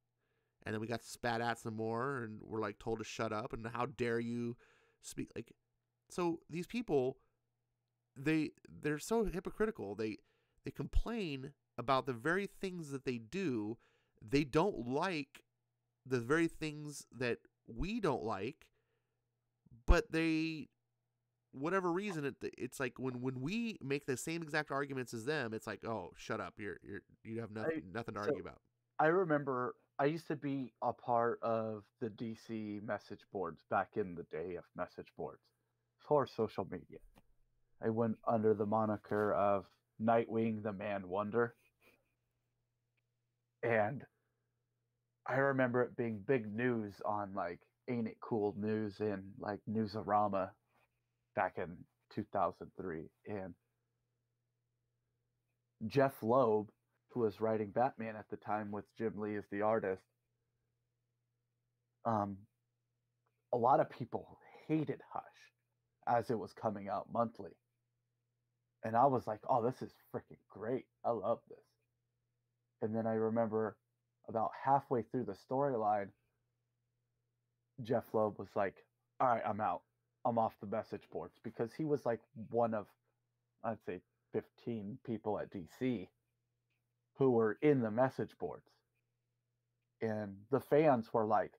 And then we got spat at some more and we're like told to shut up and how dare you speak. Like, so these people, they're so hypocritical. They complain about the very things that they do. They don't like the very things that we don't like, but they, whatever reason, it's like when we make the same exact arguments as them, it's like, oh, shut up, you have nothing to argue about. I remember I used to be a part of the DC message boards back in the day of message boards for social media. I went under the moniker of Nightwing the Man Wonder. And I remember it being big news on like Ain't It Cool News and like Newsarama back in 2003. And Jeff Loeb, who was writing Batman at the time with Jim Lee as the artist, a lot of people hated Hush as it was coming out monthly. And I was like, oh, this is freaking great. I love this. And then I remember about halfway through the storyline, Jeff Loeb was like, all right, I'm out. I'm off the message boards, because he was like one of, I'd say, 15 people at DC who were in the message boards. And the fans were like,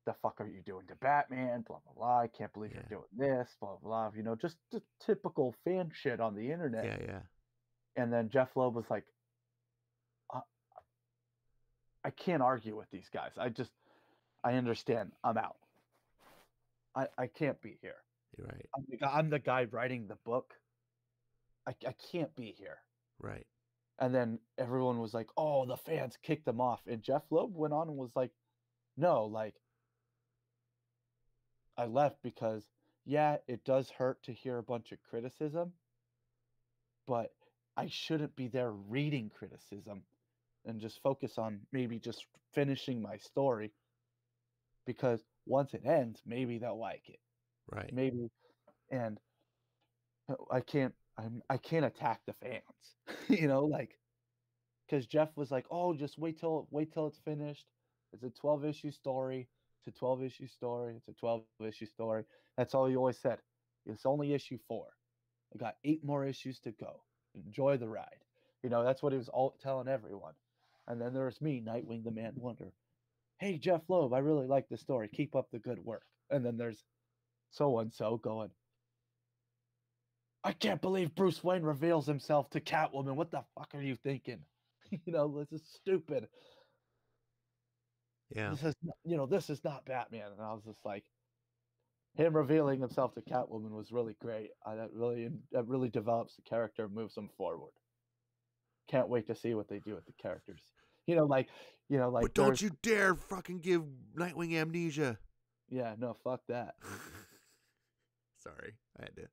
the fuck are you doing to Batman? Blah, blah, blah. I can't believe you're doing this. Blah, blah, blah. You know, just the typical fan shit on the internet. Yeah. And then Jeff Loeb was like, I can't argue with these guys. I understand. I'm out. I can't be here. You're right. I'm the guy writing the book. I can't be here. Right. And then everyone was like, oh, the fans kicked them off. And Jeff Loeb went on and was like, no, like, I left because, yeah, it does hurt to hear a bunch of criticism, but I shouldn't be there reading criticism and just focus on maybe just finishing my story, because once it ends, maybe they'll like it. Right. Maybe, and I can't attack the fans, you know, like, because Jeff was like, oh, just wait till it's finished. It's a 12-issue story. It's a 12-issue story. It's a 12-issue story. That's all he always said. It's only issue 4. I got 8 more issues to go. Enjoy the ride. You know, that's what he was all telling everyone. And then there was me, Nightwing the Man Wonder. hey, Jeff Loeb, I really like the story. Keep up the good work. And then there's so-and-so going, I can't believe Bruce Wayne reveals himself to Catwoman. What the fuck are you thinking? This is stupid. Yeah. This is not Batman. And I was just like, him revealing himself to Catwoman was really great. That really develops the character, moves them forward. Can't wait to see what they do with the characters. But don't you dare fucking give Nightwing amnesia. Yeah, no, fuck that. Sorry, I had to.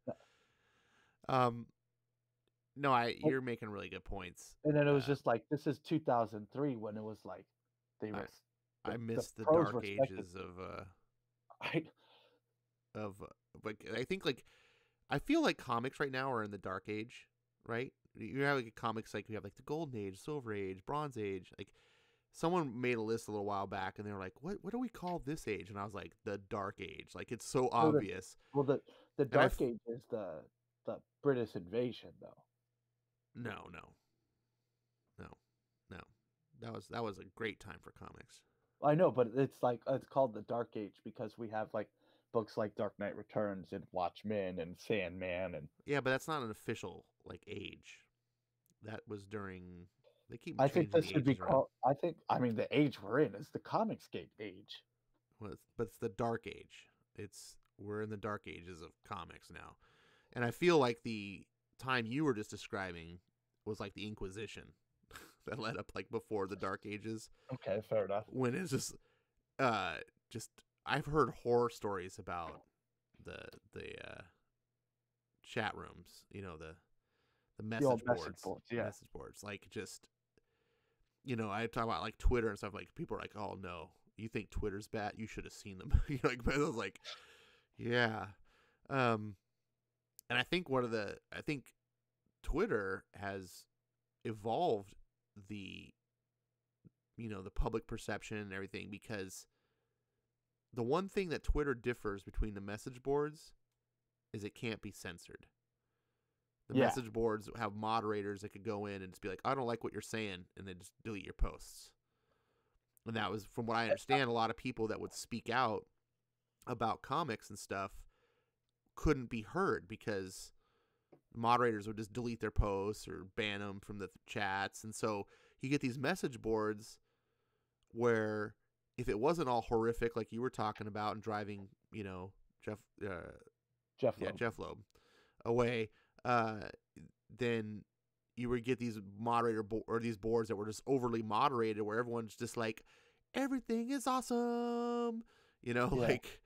No, you're making really good points. And then it was just like, this is 2003 when it was like, I missed the dark ages I think I feel like comics right now are in the dark age, right? You have like comics like we have like the golden age, silver age, bronze age. Like someone made a list a little while back and they were like, what do we call this age? And I was like, the dark age. Like it's so obvious. The dark age is the British invasion though. No. That was a great time for comics. I know, but it's called the Dark Age because we have like books like Dark Knight Returns and Watchmen and Sandman and yeah, but that's not an official like age. That was during. They keep. I think this should be called. The age we're in is the Comicscape age. Well, but it's the Dark Age. We're in the Dark Ages of comics now, and I feel like the time you were just describing was like the Inquisition. That led up like before the Dark Ages. Okay, fair enough. When it's just I've heard horror stories about the chat rooms, the message boards, yeah. message boards. Like just, I talk about like Twitter and stuff. Like people are like, "Oh no, you think Twitter's bad? You should have seen them." But I was like, yeah, and I think I think Twitter has evolved the public perception and everything, because the one thing that Twitter differs between the message boards is it can't be censored. The message boards have moderators that could go in and just be like, I don't like what you're saying, and then just delete your posts. And that was, from what I understand, a lot of people that would speak out about comics and stuff couldn't be heard because moderators would just delete their posts or ban them from the chats. And so you get these message boards where if it wasn't all horrific like you were talking about and driving, Jeff Loeb away, then you would get these or these boards that were just overly moderated where everyone's just like, everything is awesome, like,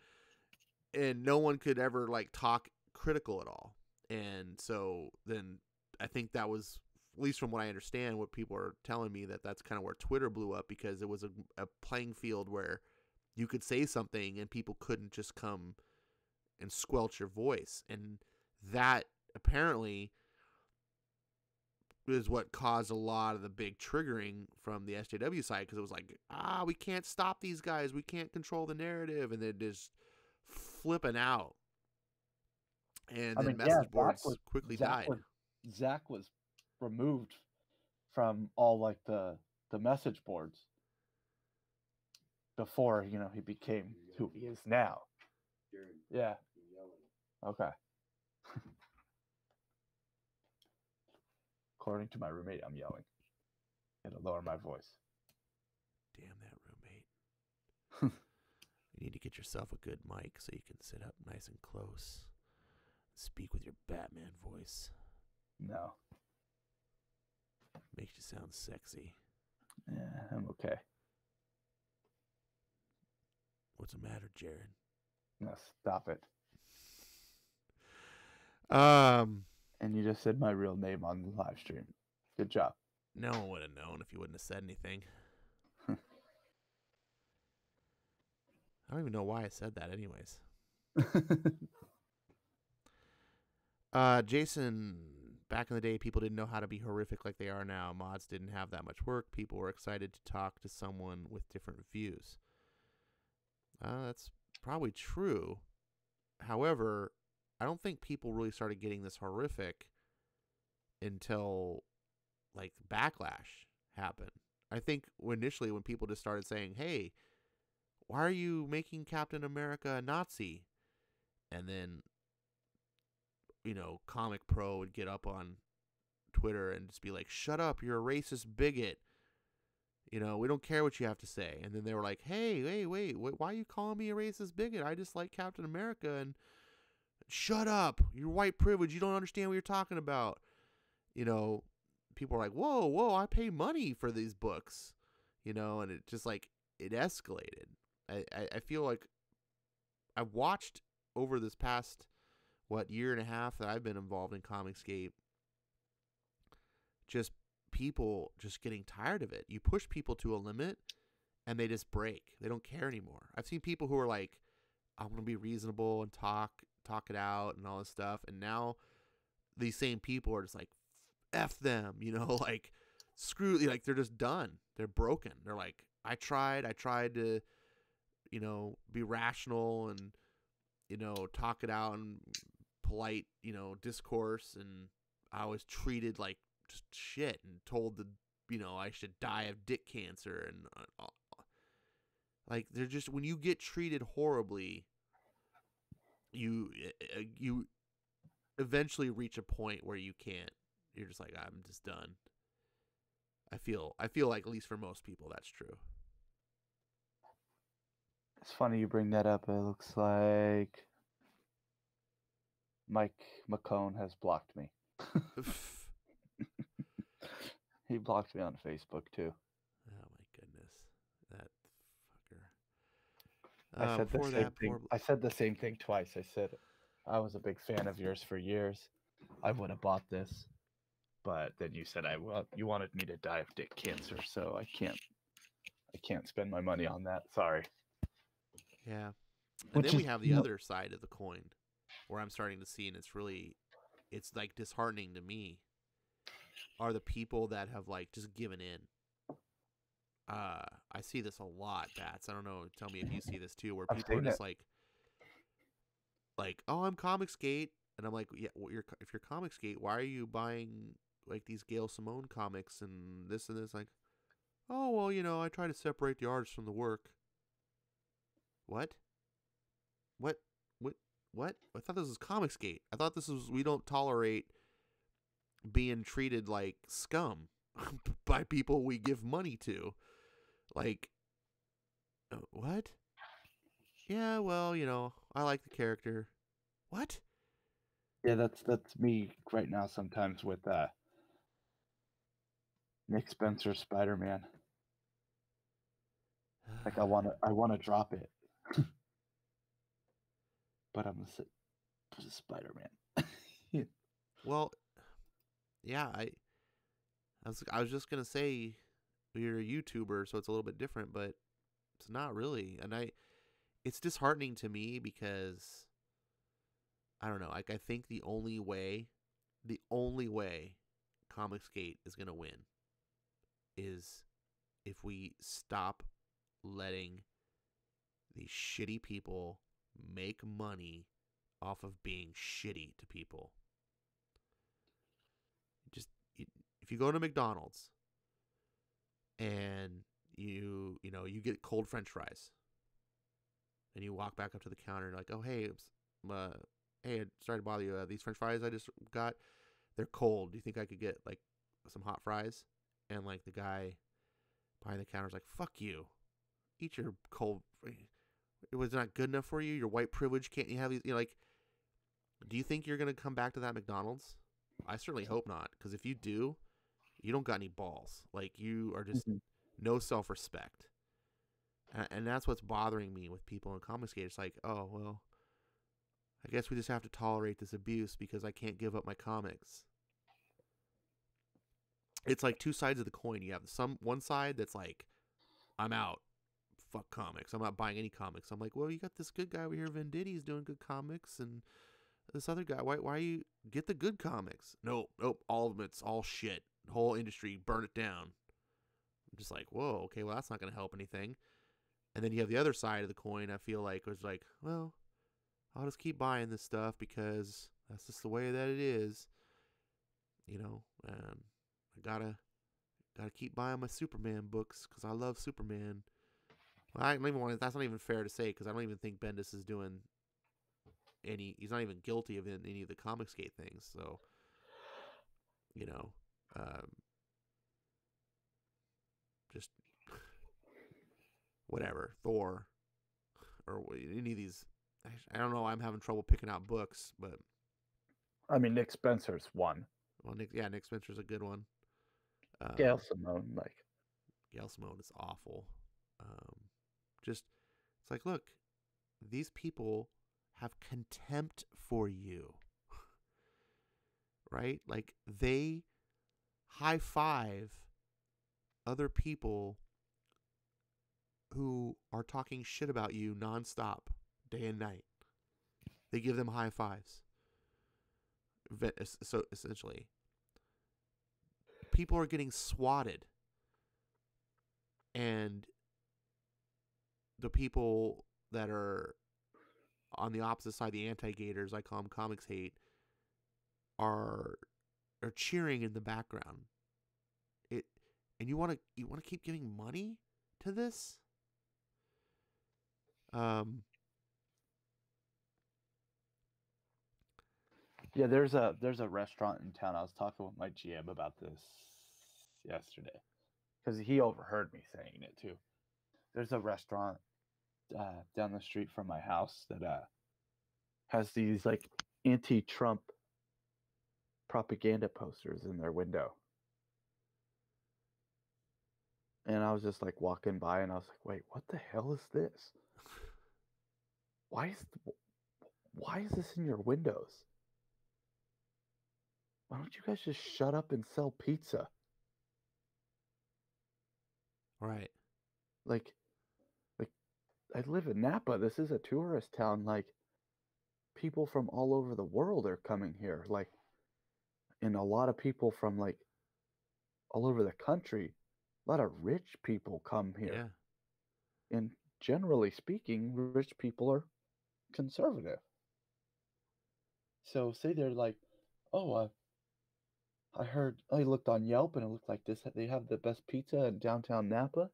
and no one could ever like talk critical at all. And so then I think that was, at least from what I understand, what people are telling me, that's kind of where Twitter blew up, because it was a playing field where you could say something and people couldn't just come and squelch your voice. And that apparently is what caused a lot of the big triggering from the SJW side, because it was like, we can't stop these guys. We can't control the narrative. And they're just flipping out. And then message boards quickly died. Zach was removed from all like the message boards before he became who he is now. Yeah. Okay. According to my roommate, I'm yelling. It'll lower my voice. Damn that roommate. You need to get yourself a good mic so you can sit up nice and close. Speak with your Batman voice. No. Makes you sound sexy. Yeah, I'm okay. What's the matter, Jared? No, stop it. And you just said my real name on the live stream. Good job. No one would have known if you wouldn't have said anything. I don't even know why I said that anyways. Jason, back in the day, people didn't know how to be horrific like they are now. Mods didn't have that much work. People were excited to talk to someone with different views. That's probably true. However, I don't think people really started getting this horrific until like Backlash happened. I think initially when people just started saying, hey, why are you making Captain America a Nazi? And then, Comic Pro would get up on Twitter and just be like, shut up, you're a racist bigot. We don't care what you have to say. And then they were like, hey, wait, why are you calling me a racist bigot? I just like Captain America. And shut up, you're white privilege. You don't understand what you're talking about. People are like, whoa, I pay money for these books. And it just like, it escalated. I feel like I've watched over this past, year and a half that I've been involved in Comicscape, just people just getting tired of it. You push people to a limit and they just break. They don't care anymore. I've seen people who are like, I'm going to be reasonable and talk it out and all this stuff. And now these same people are just like, F them, like screw, like they're just done. They're broken. They're like, I tried to, be rational and, talk it out and polite, discourse. And I was treated like just shit and told that, I should die of dick cancer. And like, they're just, when you get treated horribly, you eventually reach a point where you can't. You're just like, I'm just done. I feel like, at least for most people, that's true. It's funny you bring that up. It looks like Mike McCone has blocked me. He blocked me on Facebook too. Oh my goodness, that fucker. I said the same thing. I said the same thing twice. I said I was a big fan of yours for years. I would have bought this, but then you said you wanted me to die of dick cancer, so I can't spend my money on that. Sorry. Yeah. And then we have the other side of the coin, where I'm starting to see, and it's like disheartening to me, are the people that have like just given in. I see this a lot, Bats. I don't know. Tell me if you see this too, where people are just like, oh, I'm Comicsgate, and I'm like, yeah, well, if you're Comicsgate, why are you buying like these Gail Simone comics and this and this? Like, oh well, I try to separate the artist from the work. What? I thought this was Comicsgate. I thought this was, we don't tolerate being treated like scum by people we give money to. Like, what? Yeah, well, I like the character. What? Yeah, that's me right now sometimes with Nick Spencer's Spider-Man. Like I want to drop it. But I'm a Spider-Man. Yeah. Well, yeah, I was just gonna say you're a YouTuber, so it's a little bit different, but it's not really. And it's disheartening to me because I don't know. Like, I think the only way Comicsgate is gonna win is if we stop letting these shitty people make money off of being shitty to people. Just, if you go to McDonald's and you get cold French fries, and you walk back up to the counter and like, oh hey, sorry to bother you. These French fries I just got, they're cold. Do you think I could get like some hot fries? And like the guy behind the counter is like, fuck you, eat your cold. It was not good enough for you. Your white privilege, can't you have these? Like, do you think you're gonna come back to that McDonald's? I certainly hope not, because if you do, you don't got any balls. Like, you are just no self-respect. And that's what's bothering me with people in Comicsgate. It's like, oh, well, I guess we just have to tolerate this abuse because I can't give up my comics. It's like two sides of the coin. You have one side that's like, I'm out. Fuck comics. I'm not buying any comics. I'm like, well, you got this good guy over here, Venditti's doing good comics, and this other guy, why you get the good comics? Nope, all of them, it's all shit. The whole industry, burn it down. I'm just like, whoa, okay, well, that's not going to help anything. And then you have the other side of the coin, I feel like, was like, well, I'll just keep buying this stuff because that's just the way that it is. And I gotta keep buying my Superman books because I love Superman. Well, I don't even want. That's not even fair to say because I don't even think Bendis is doing any. He's not even guilty of any of the ComiXgate things. So, you know, um, just whatever. Thor or any of these. I don't know. I'm having trouble picking out books, but I mean, Nick Spencer's one. well, Nick Spencer's a good one. Gail Simone, like Gail Simone is awful. Just it's like, look, these people have contempt for you, right? Like they high five other people who are talking shit about you nonstop, day and night. They give them high fives. So essentially, people are getting swatted, and the people that are on the opposite side, the anti-gators, I call them comics hate, are cheering in the background. And you want to keep giving money to this? Yeah, there's a restaurant in town. I was talking with my GM about this yesterday because he overheard me saying it too. There's a restaurant down the street from my house that has these like anti-Trump propaganda posters in their window. And I was just like walking by and I was like, wait, what the hell is this? Why is this in your windows? Why don't you guys just shut up and sell pizza? Right. Like I live in Napa. This is a tourist town. Like people from all over the world are coming here. Like and a lot of people from like all over the country. A lot of rich people come here. Yeah. And generally speaking, rich people are conservative. So say they're like, oh, I heard I looked on Yelp and it looked like this. They have the best pizza in downtown Napa.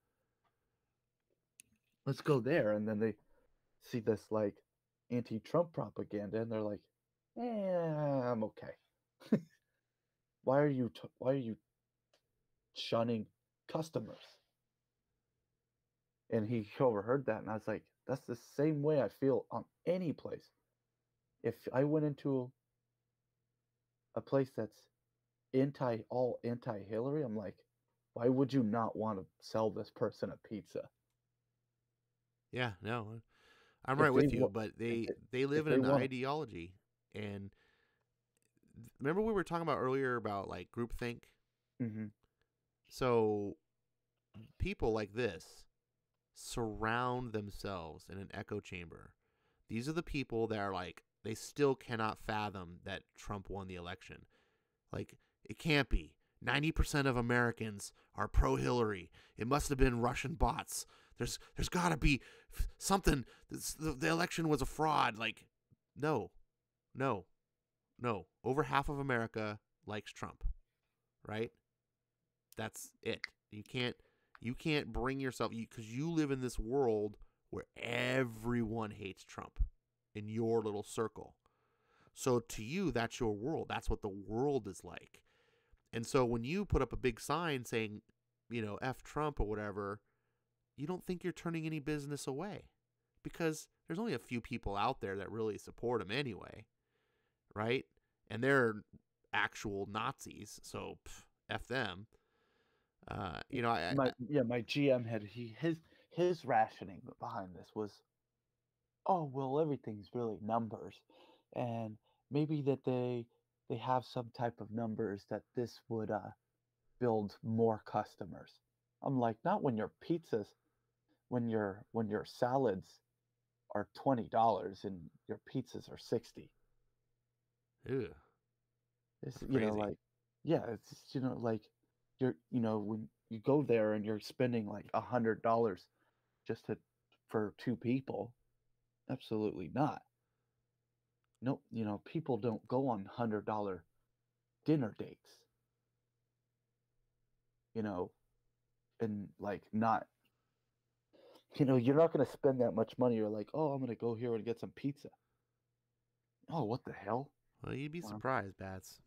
Let's go there. And then they see this like anti-Trump propaganda, and they're like, I'm okay. Why are you shunning customers? And he overheard that, and I was like, that's the same way I feel on any place. If I went into a place that's anti Hillary, I'm like, why would you not want to sell this person a pizza? Yeah. No, I'm If right they with you, but if they live if in they an want to, ideology, and remember we were talking about earlier about like groupthink. mm-hmm. So people like this surround themselves in an echo chamber. These are the people that are like, they still cannot fathom that Trump won the election. Like, it can't be. 90% of Americans are pro Hillary. It must have been Russian bots. There's got to be something. The election was a fraud. Like, no, no, no. Over half of America likes Trump, right? That's it. You can't bring yourself, because you live in this world where everyone hates Trump in your little circle. So to you, that's your world. That's what the world is like. And so when you put up a big sign saying, F Trump or whatever, you don't think you're turning any business away, because there's only a few people out there that really support him anyway, right? And they're actual Nazis, so F them. My GM had his rationing behind this was, oh well, everything's really numbers, and maybe that they have some type of numbers that this would build more customers. I'm like, not when your pizzas, when your salads are $20 and your pizzas are 60. Ew, It's that's crazy. like, yeah, it's like when you go there and you're spending like $100 just for two people. Absolutely not. No, people don't go on $100 dinner dates. And like not You're not going to spend that much money. You're like, oh, I'm going to go here and get some pizza. Oh, what the hell? Well, you'd be Um, surprised, Bats.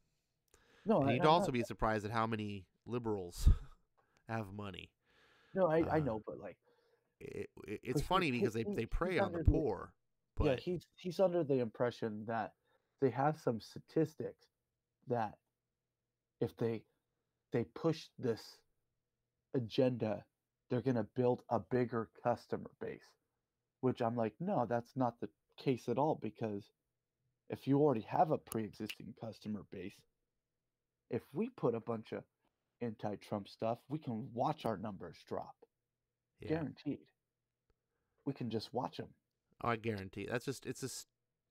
no, And you'd I'm not. also be surprised at how many liberals have money. No, I Uh, know, but like, it's but funny because they he's prey on the under the poor, yeah, but he's under the impression that they have some statistics that if they push this agenda, they're going to build a bigger customer base, which I'm like, no, that's not the case at all, because if you already have a pre-existing customer base, if we put a bunch of anti-Trump stuff, we can watch our numbers drop. yeah, Guaranteed. We can just watch them. oh, I guarantee it's just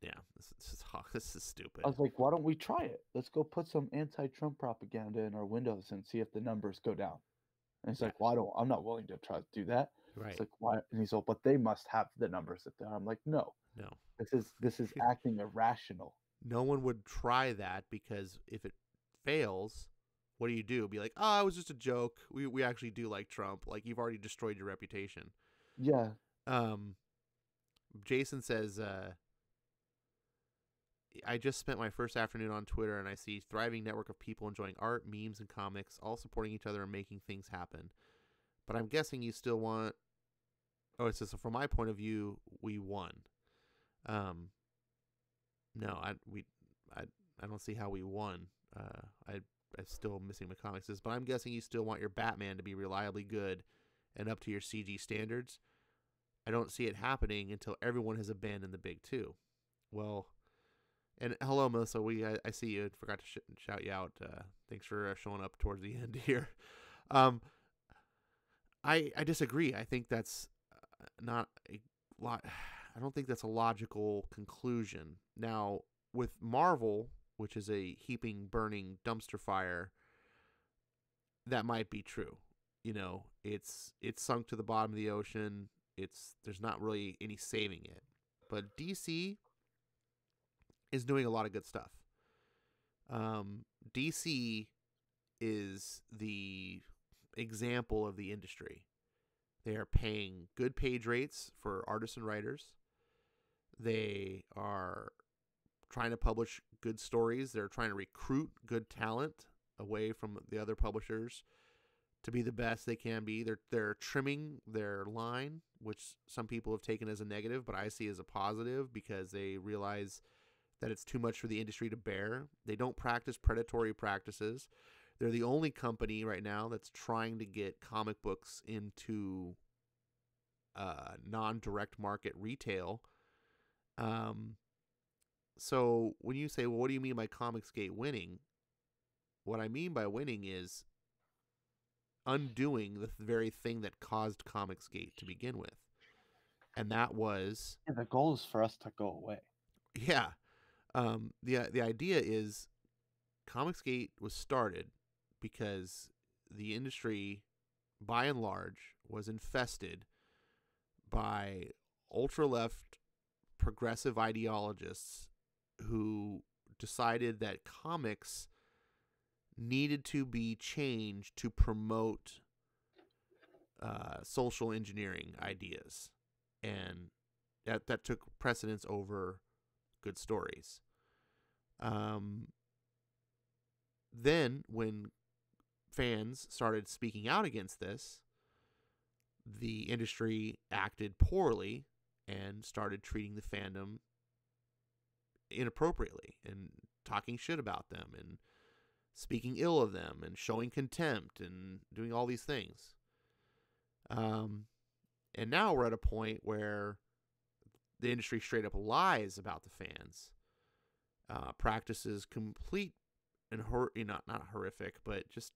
yeah, this is I stupid. was like, why don't we try it? Let's go put some anti-Trump propaganda in our windows and see if the numbers go down. And he's Yeah, like, well, I'm not willing to try to do that. It's right. like, why? And he's like, but they must have the numbers that they're. I'm like, no, No, this is acting irrational. no one would try that because if it fails, what do you do? Be like, oh, it was just a joke. We actually do like Trump. Like you've already destroyed your reputation. Yeah, Um, Jason says, I just spent my first afternoon on Twitter and I see thriving network of people enjoying art, memes, and comics, all supporting each other and making things happen. But I'm guessing you still want. Oh, it says so from my point of view, we won. Um, no, I, I don't see how we won. I'm still missing my comics. But I'm guessing you still want your Batman to be reliably good and up to your CG standards. I don't see it happening until everyone has abandoned the big two. Well, and hello, Melissa. I see you. Forgot to shout you out. Thanks for showing up towards the end here. Um, I disagree. I think that's not a lot. I don't think that's a logical conclusion. Now, with Marvel, which is a heaping, burning dumpster fire, that might be true. It's sunk to the bottom of the ocean. There's not really any saving it. But DC is doing a lot of good stuff. DC is the example of the industry. They are paying good page rates for artists and writers. They are trying to publish good stories. They're trying to recruit good talent away from the other publishers to be the best they can be. They're trimming their line, which some people have taken as a negative, but I see as a positive because they realize that it's too much for the industry to bear. They don't practice predatory practices. They're the only company right now that's trying to get comic books into non-direct market retail. So when you say, well, what do you mean by Comicsgate winning? What I mean by winning is undoing the very thing that caused Comicsgate to begin with. And that was, and the goal is for us to go away. yeah. The idea is Comicsgate was started because the industry, by and large, was infested by ultra-left progressive ideologists who decided that comics needed to be changed to promote social engineering ideas, and that took precedence over good stories. Then, when fans started speaking out against this, the industry acted poorly and started treating the fandom inappropriately and talking shit about them and speaking ill of them and showing contempt and doing all these things. And now we're at a point where the industry straight up lies about the fans, practices complete and not horrific, but just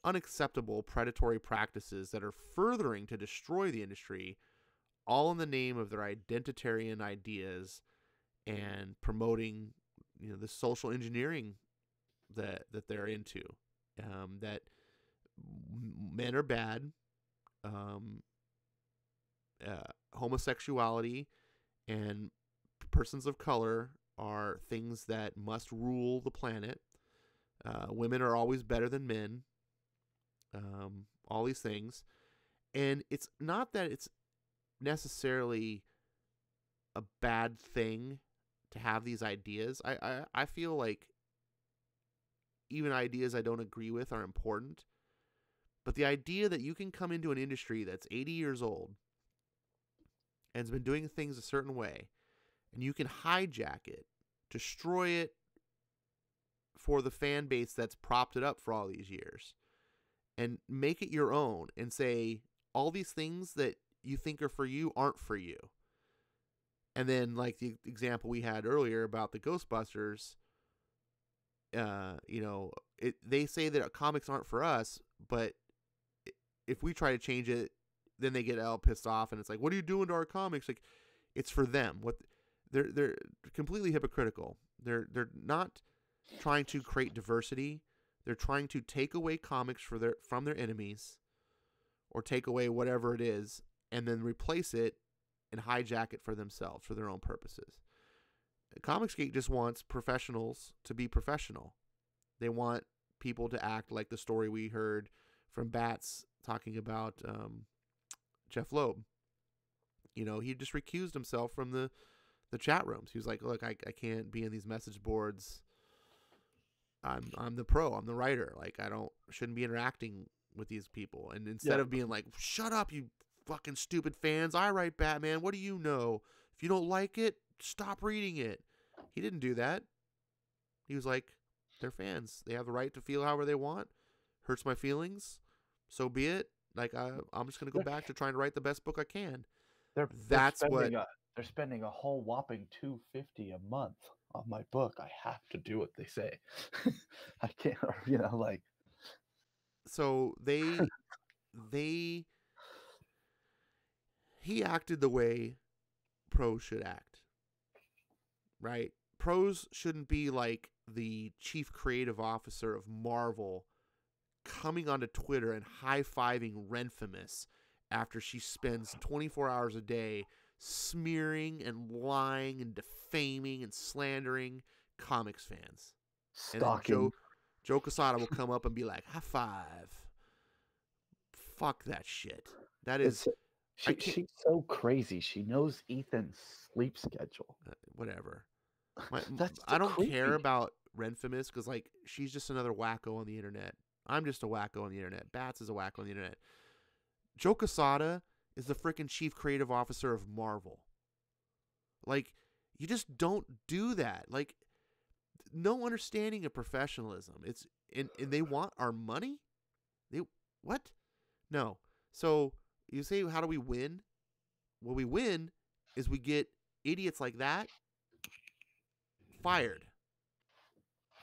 unacceptable predatory practices that are furthering to destroy the industry, all in the name of their identitarian ideas and promoting, the social engineering that they're into. That men are bad, homosexuality and persons of color are things that must rule the planet. Women are always better than men. All these things, and it's not that necessarily a bad thing to have these ideas. I feel like even ideas I don't agree with are important. But the idea that you can come into an industry that's 80 years old and has been doing things a certain way, and you can hijack it, destroy it for the fan base that's propped it up for all these years, and make it your own and say all these things that you think are for you aren't for you. And then, like the example we had earlier about the Ghostbusters, they say that comics aren't for us, but if we try to change it, then they get all pissed off, and it's like, what are you doing to our comics? Like, it's for them. What they're completely hypocritical. They're not trying to create diversity. They're trying to take away comics from their enemies, or take away whatever it is, and then replace it and hijack it for themselves, for their own purposes. Comicsgate just wants professionals to be professional. They want people to act like the story we heard from Bats talking about Geoff Loeb. He just recused himself from the chat rooms. He was like, look, I can't be in these message boards. I'm the pro. I'm the writer. Like, shouldn't be interacting with these people. And instead of being like, shut up, you fucking stupid fans. I write Batman. What do you know? If you don't like it, stop reading it. He didn't do that. He was like, they're fans. They have the right to feel however they want. Hurts my feelings. So be it. Like, I'm just going to go back to trying to write the best book I can. They're spending a whole whopping $250 a month on my book. I have to do what they say. I can't, like. So he acted the way pros should act, right? Pros shouldn't be like the chief creative officer of Marvel coming onto Twitter and high-fiving Renfamous after she spends 24 hours a day smearing and lying and defaming and slandering comics fans. Stalking. And then Joe Quesada will come up and be like, high five. Fuck that shit. That is... She's so crazy. She knows Ethan's sleep schedule. Whatever. That's I don't creepy. care about Renfamous because, like, she's just another wacko on the internet. I'm just a wacko on the internet. Bats is a wacko on the internet. Joe Quesada is the freaking chief creative officer of Marvel. Like, you just don't do that. Like, no understanding of professionalism. It's and they want our money? What? No. So you say, how do we win? What we win is we get idiots like that fired.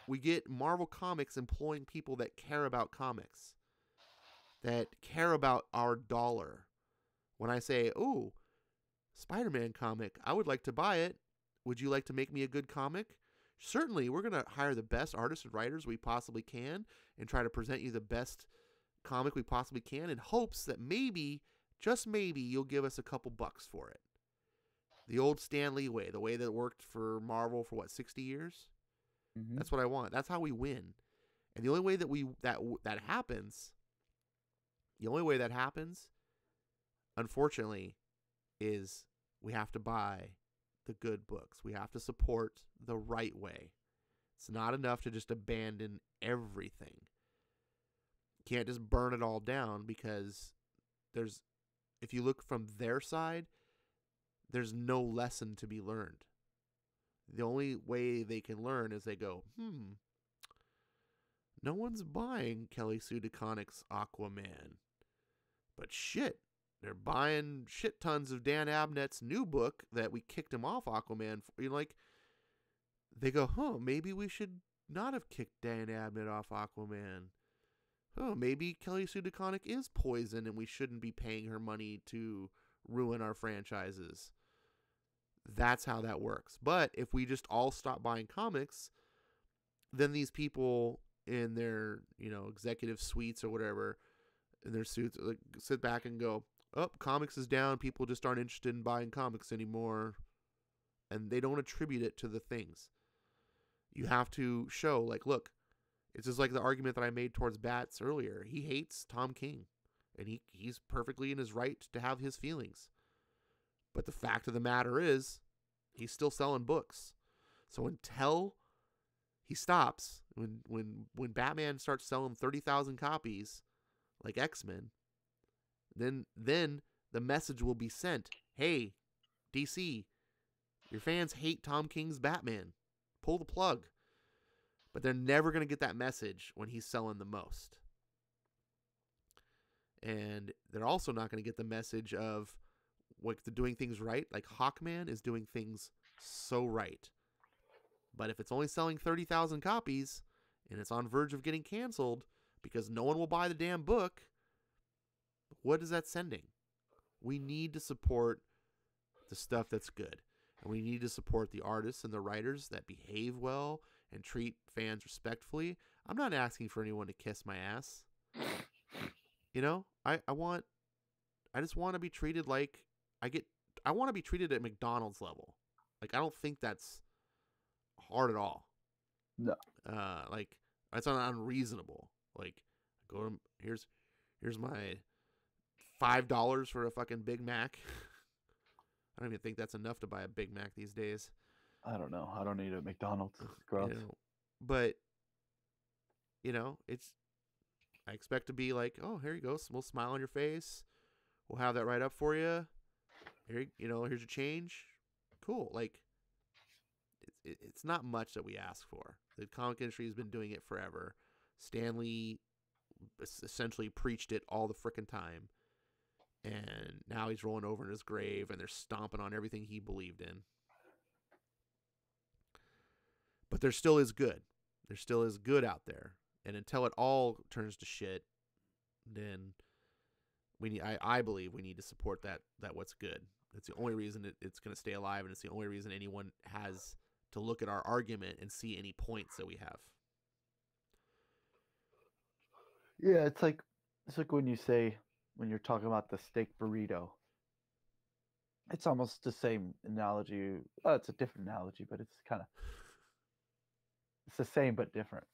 We get Marvel Comics employing people that care about comics, that care about our dollar. When I say, oh, Spider-Man comic, I would like to buy it. Would you like to make me a good comic? Certainly, we're going to hire the best artists and writers we possibly can and try to present you the best comic we possibly can in hopes that maybe, just maybe, you'll give us a couple bucks for it. The old Stan Lee way, the way that it worked for Marvel for, 60 years? Mm-hmm. That's what I want. That's how we win. And the only way that happens, unfortunately, is we have to buy the good books. We have to support the right way. It's not enough to just abandon everything. You can't just burn it all down because if you look from their side, there's no lesson to be learned. The only way they can learn is they go, no one's buying Kelly Sue DeConnick's Aquaman. But shit, they're buying shit tons of Dan Abnett's new book that we kicked him off Aquaman for. They go, maybe we should not have kicked Dan Abnett off Aquaman. Maybe Kelly Sue DeConnick is poison and we shouldn't be paying her money to ruin our franchises. That's how that works. But if we just all stop buying comics, then these people in their, executive suites or whatever, in their suits, sit back and go, comics is down. People just aren't interested in buying comics anymore. And they don't attribute it to the things. You have to show, look, it's just like the argument that I made towards Bats earlier. He hates Tom King. And he's perfectly in his right to have his feelings. But the fact of the matter is, he's still selling books. So until he stops, when Batman starts selling 30,000 copies, like X-Men, then the message will be sent. Hey, DC, your fans hate Tom King's Batman. Pull the plug. But they're never going to get that message when he's selling the most. And they're also not going to get the message of what they're doing things right. Like Hawkman is doing things so right. But if it's only selling 30,000 copies and it's on verge of getting canceled because no one will buy the damn book, what is that sending? We need to support the stuff that's good. And we need to support the artists and the writers that behave well and treat fans respectfully. I'm not asking for anyone to kiss my ass. You know, I just want to be treated like I want to be treated at McDonald's level. Like, I don't think that's hard at all. No. Like, that's not unreasonable. Like, go to, here's my $5 for a fucking Big Mac. I don't even think that's enough to buy a Big Mac these days. I don't know. I don't eat at McDonald's. It's gross. You know, but, you know, I expect to be like, oh, here you go. We'll smile on your face. We'll have that right up for you. Here, here's your change. Cool. Like, it's not much that we ask for. The comic industry has been doing it forever. Stan Lee essentially preached it all the frickin' time. And now he's rolling over in his grave and they're stomping on everything he believed in. But there still is good. There still is good out there. And until it all turns to shit, then I believe we need to support that what's good. It's the only reason it's going to stay alive, and it's the only reason anyone has to look at our argument and see any points that we have. Yeah, it's like when you're talking about the steak burrito. It's almost the same analogy. Oh, it's a different analogy, but it's the same but different.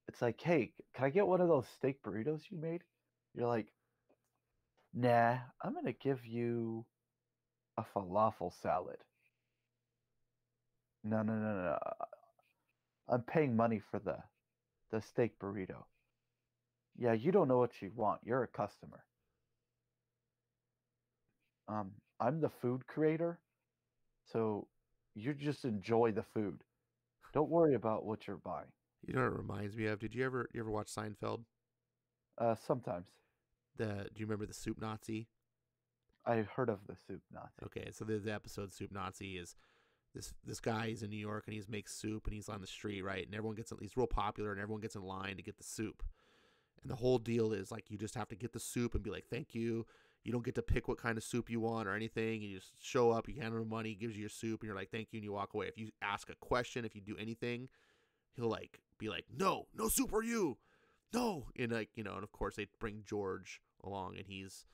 It's like, hey, can I get one of those steak burritos you made? You're like, nah, I'm gonna give you a falafel salad. No. I'm paying money for the steak burrito. Yeah, you don't know what you want. You're a customer. I'm the food creator, so you just enjoy the food. Don't worry about what you're buying. You know what it reminds me of? Did you ever watch Seinfeld? Sometimes. Do you remember the Soup Nazi? I heard of the Soup Nazi. Okay, so the episode Soup Nazi is this guy. He's in New York and he makes soup and he's on the street, right? And he's real popular and everyone gets in line to get the soup. And the whole deal is like you just have to get the soup and be like, thank you. You don't get to pick what kind of soup you want or anything. You just show up, you hand him money, he gives you your soup, and you're like, thank you, and you walk away. If you ask a question, if you do anything, he'll like be like, no soup for you. No. And like, and of course they bring George along and he's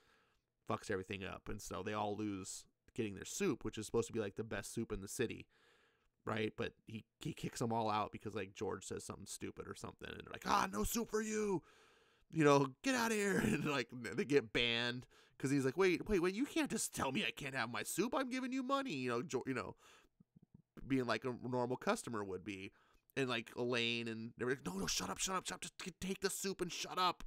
fucks everything up. And so they all lose getting their soup, which is supposed to be like the best soup in the city. Right. But he kicks them all out because like George says something stupid or something. And they're like, no soup for you. Get out of here. And like they get banned because he's like, wait, you can't just tell me I can't have my soup. I'm giving you money, being like a normal customer would be. And like Elaine and they're like, no, shut up. Just take the soup and shut up,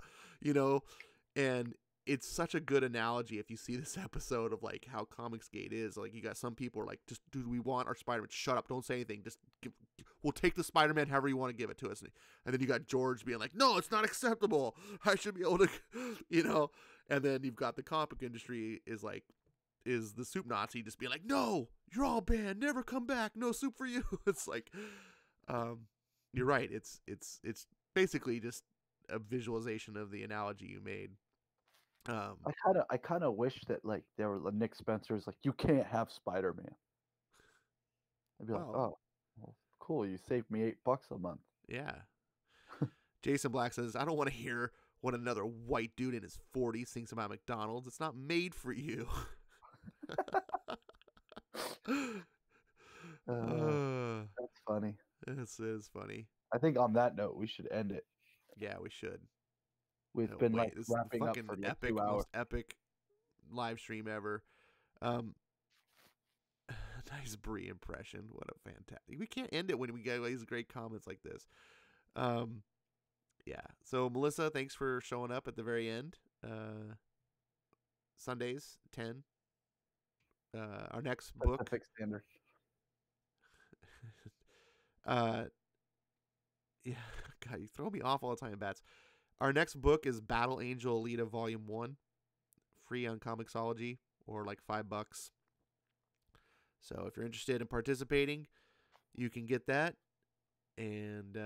and it's such a good analogy if you see this episode of like how Comicsgate is. Like you got some people are like, just dude, we want our Spider-Man. Shut up. Don't say anything. Just we'll take the Spider-Man however you want to give it to us. And then you got George being like, no, it's not acceptable. I should be able to, and then you've got the comic industry is the Soup Nazi just being like, no, you're all banned. Never come back. No soup for you. It's like, you're right. It's basically just a visualization of the analogy you made. I kind of wish that like there were Nick Spencer's like you can't have Spider-Man. I'd be like, oh, well, cool. You saved me $8 a month. Yeah. Jason Black says, I don't want to hear what another white dude in his 40s thinks about McDonald's. It's not made for you. That's funny. This is funny. I think on that note, we should end it. Yeah, we should. We've been like wrapping up for like epic, 2 hours. most epic live stream ever. Nice Brie impression. What a fantastic. We can't end it when we get these great comments like this. Yeah. So Melissa, thanks for showing up at the very end. Sundays 10. Our next book. Pacific Standard. Yeah. God, you throw me off all the time, Bats. Our next book is Battle Angel Alita Volume 1, free on ComiXology, or like $5. So if you're interested in participating, you can get that. And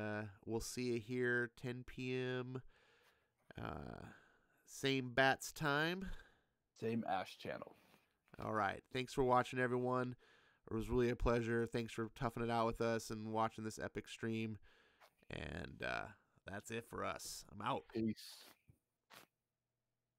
we'll see you here 10 p.m. Same Bats time. Same Ash channel. All right. Thanks for watching, everyone. It was really a pleasure. Thanks for toughing it out with us and watching this epic stream. And that's it for us. I'm out. Peace.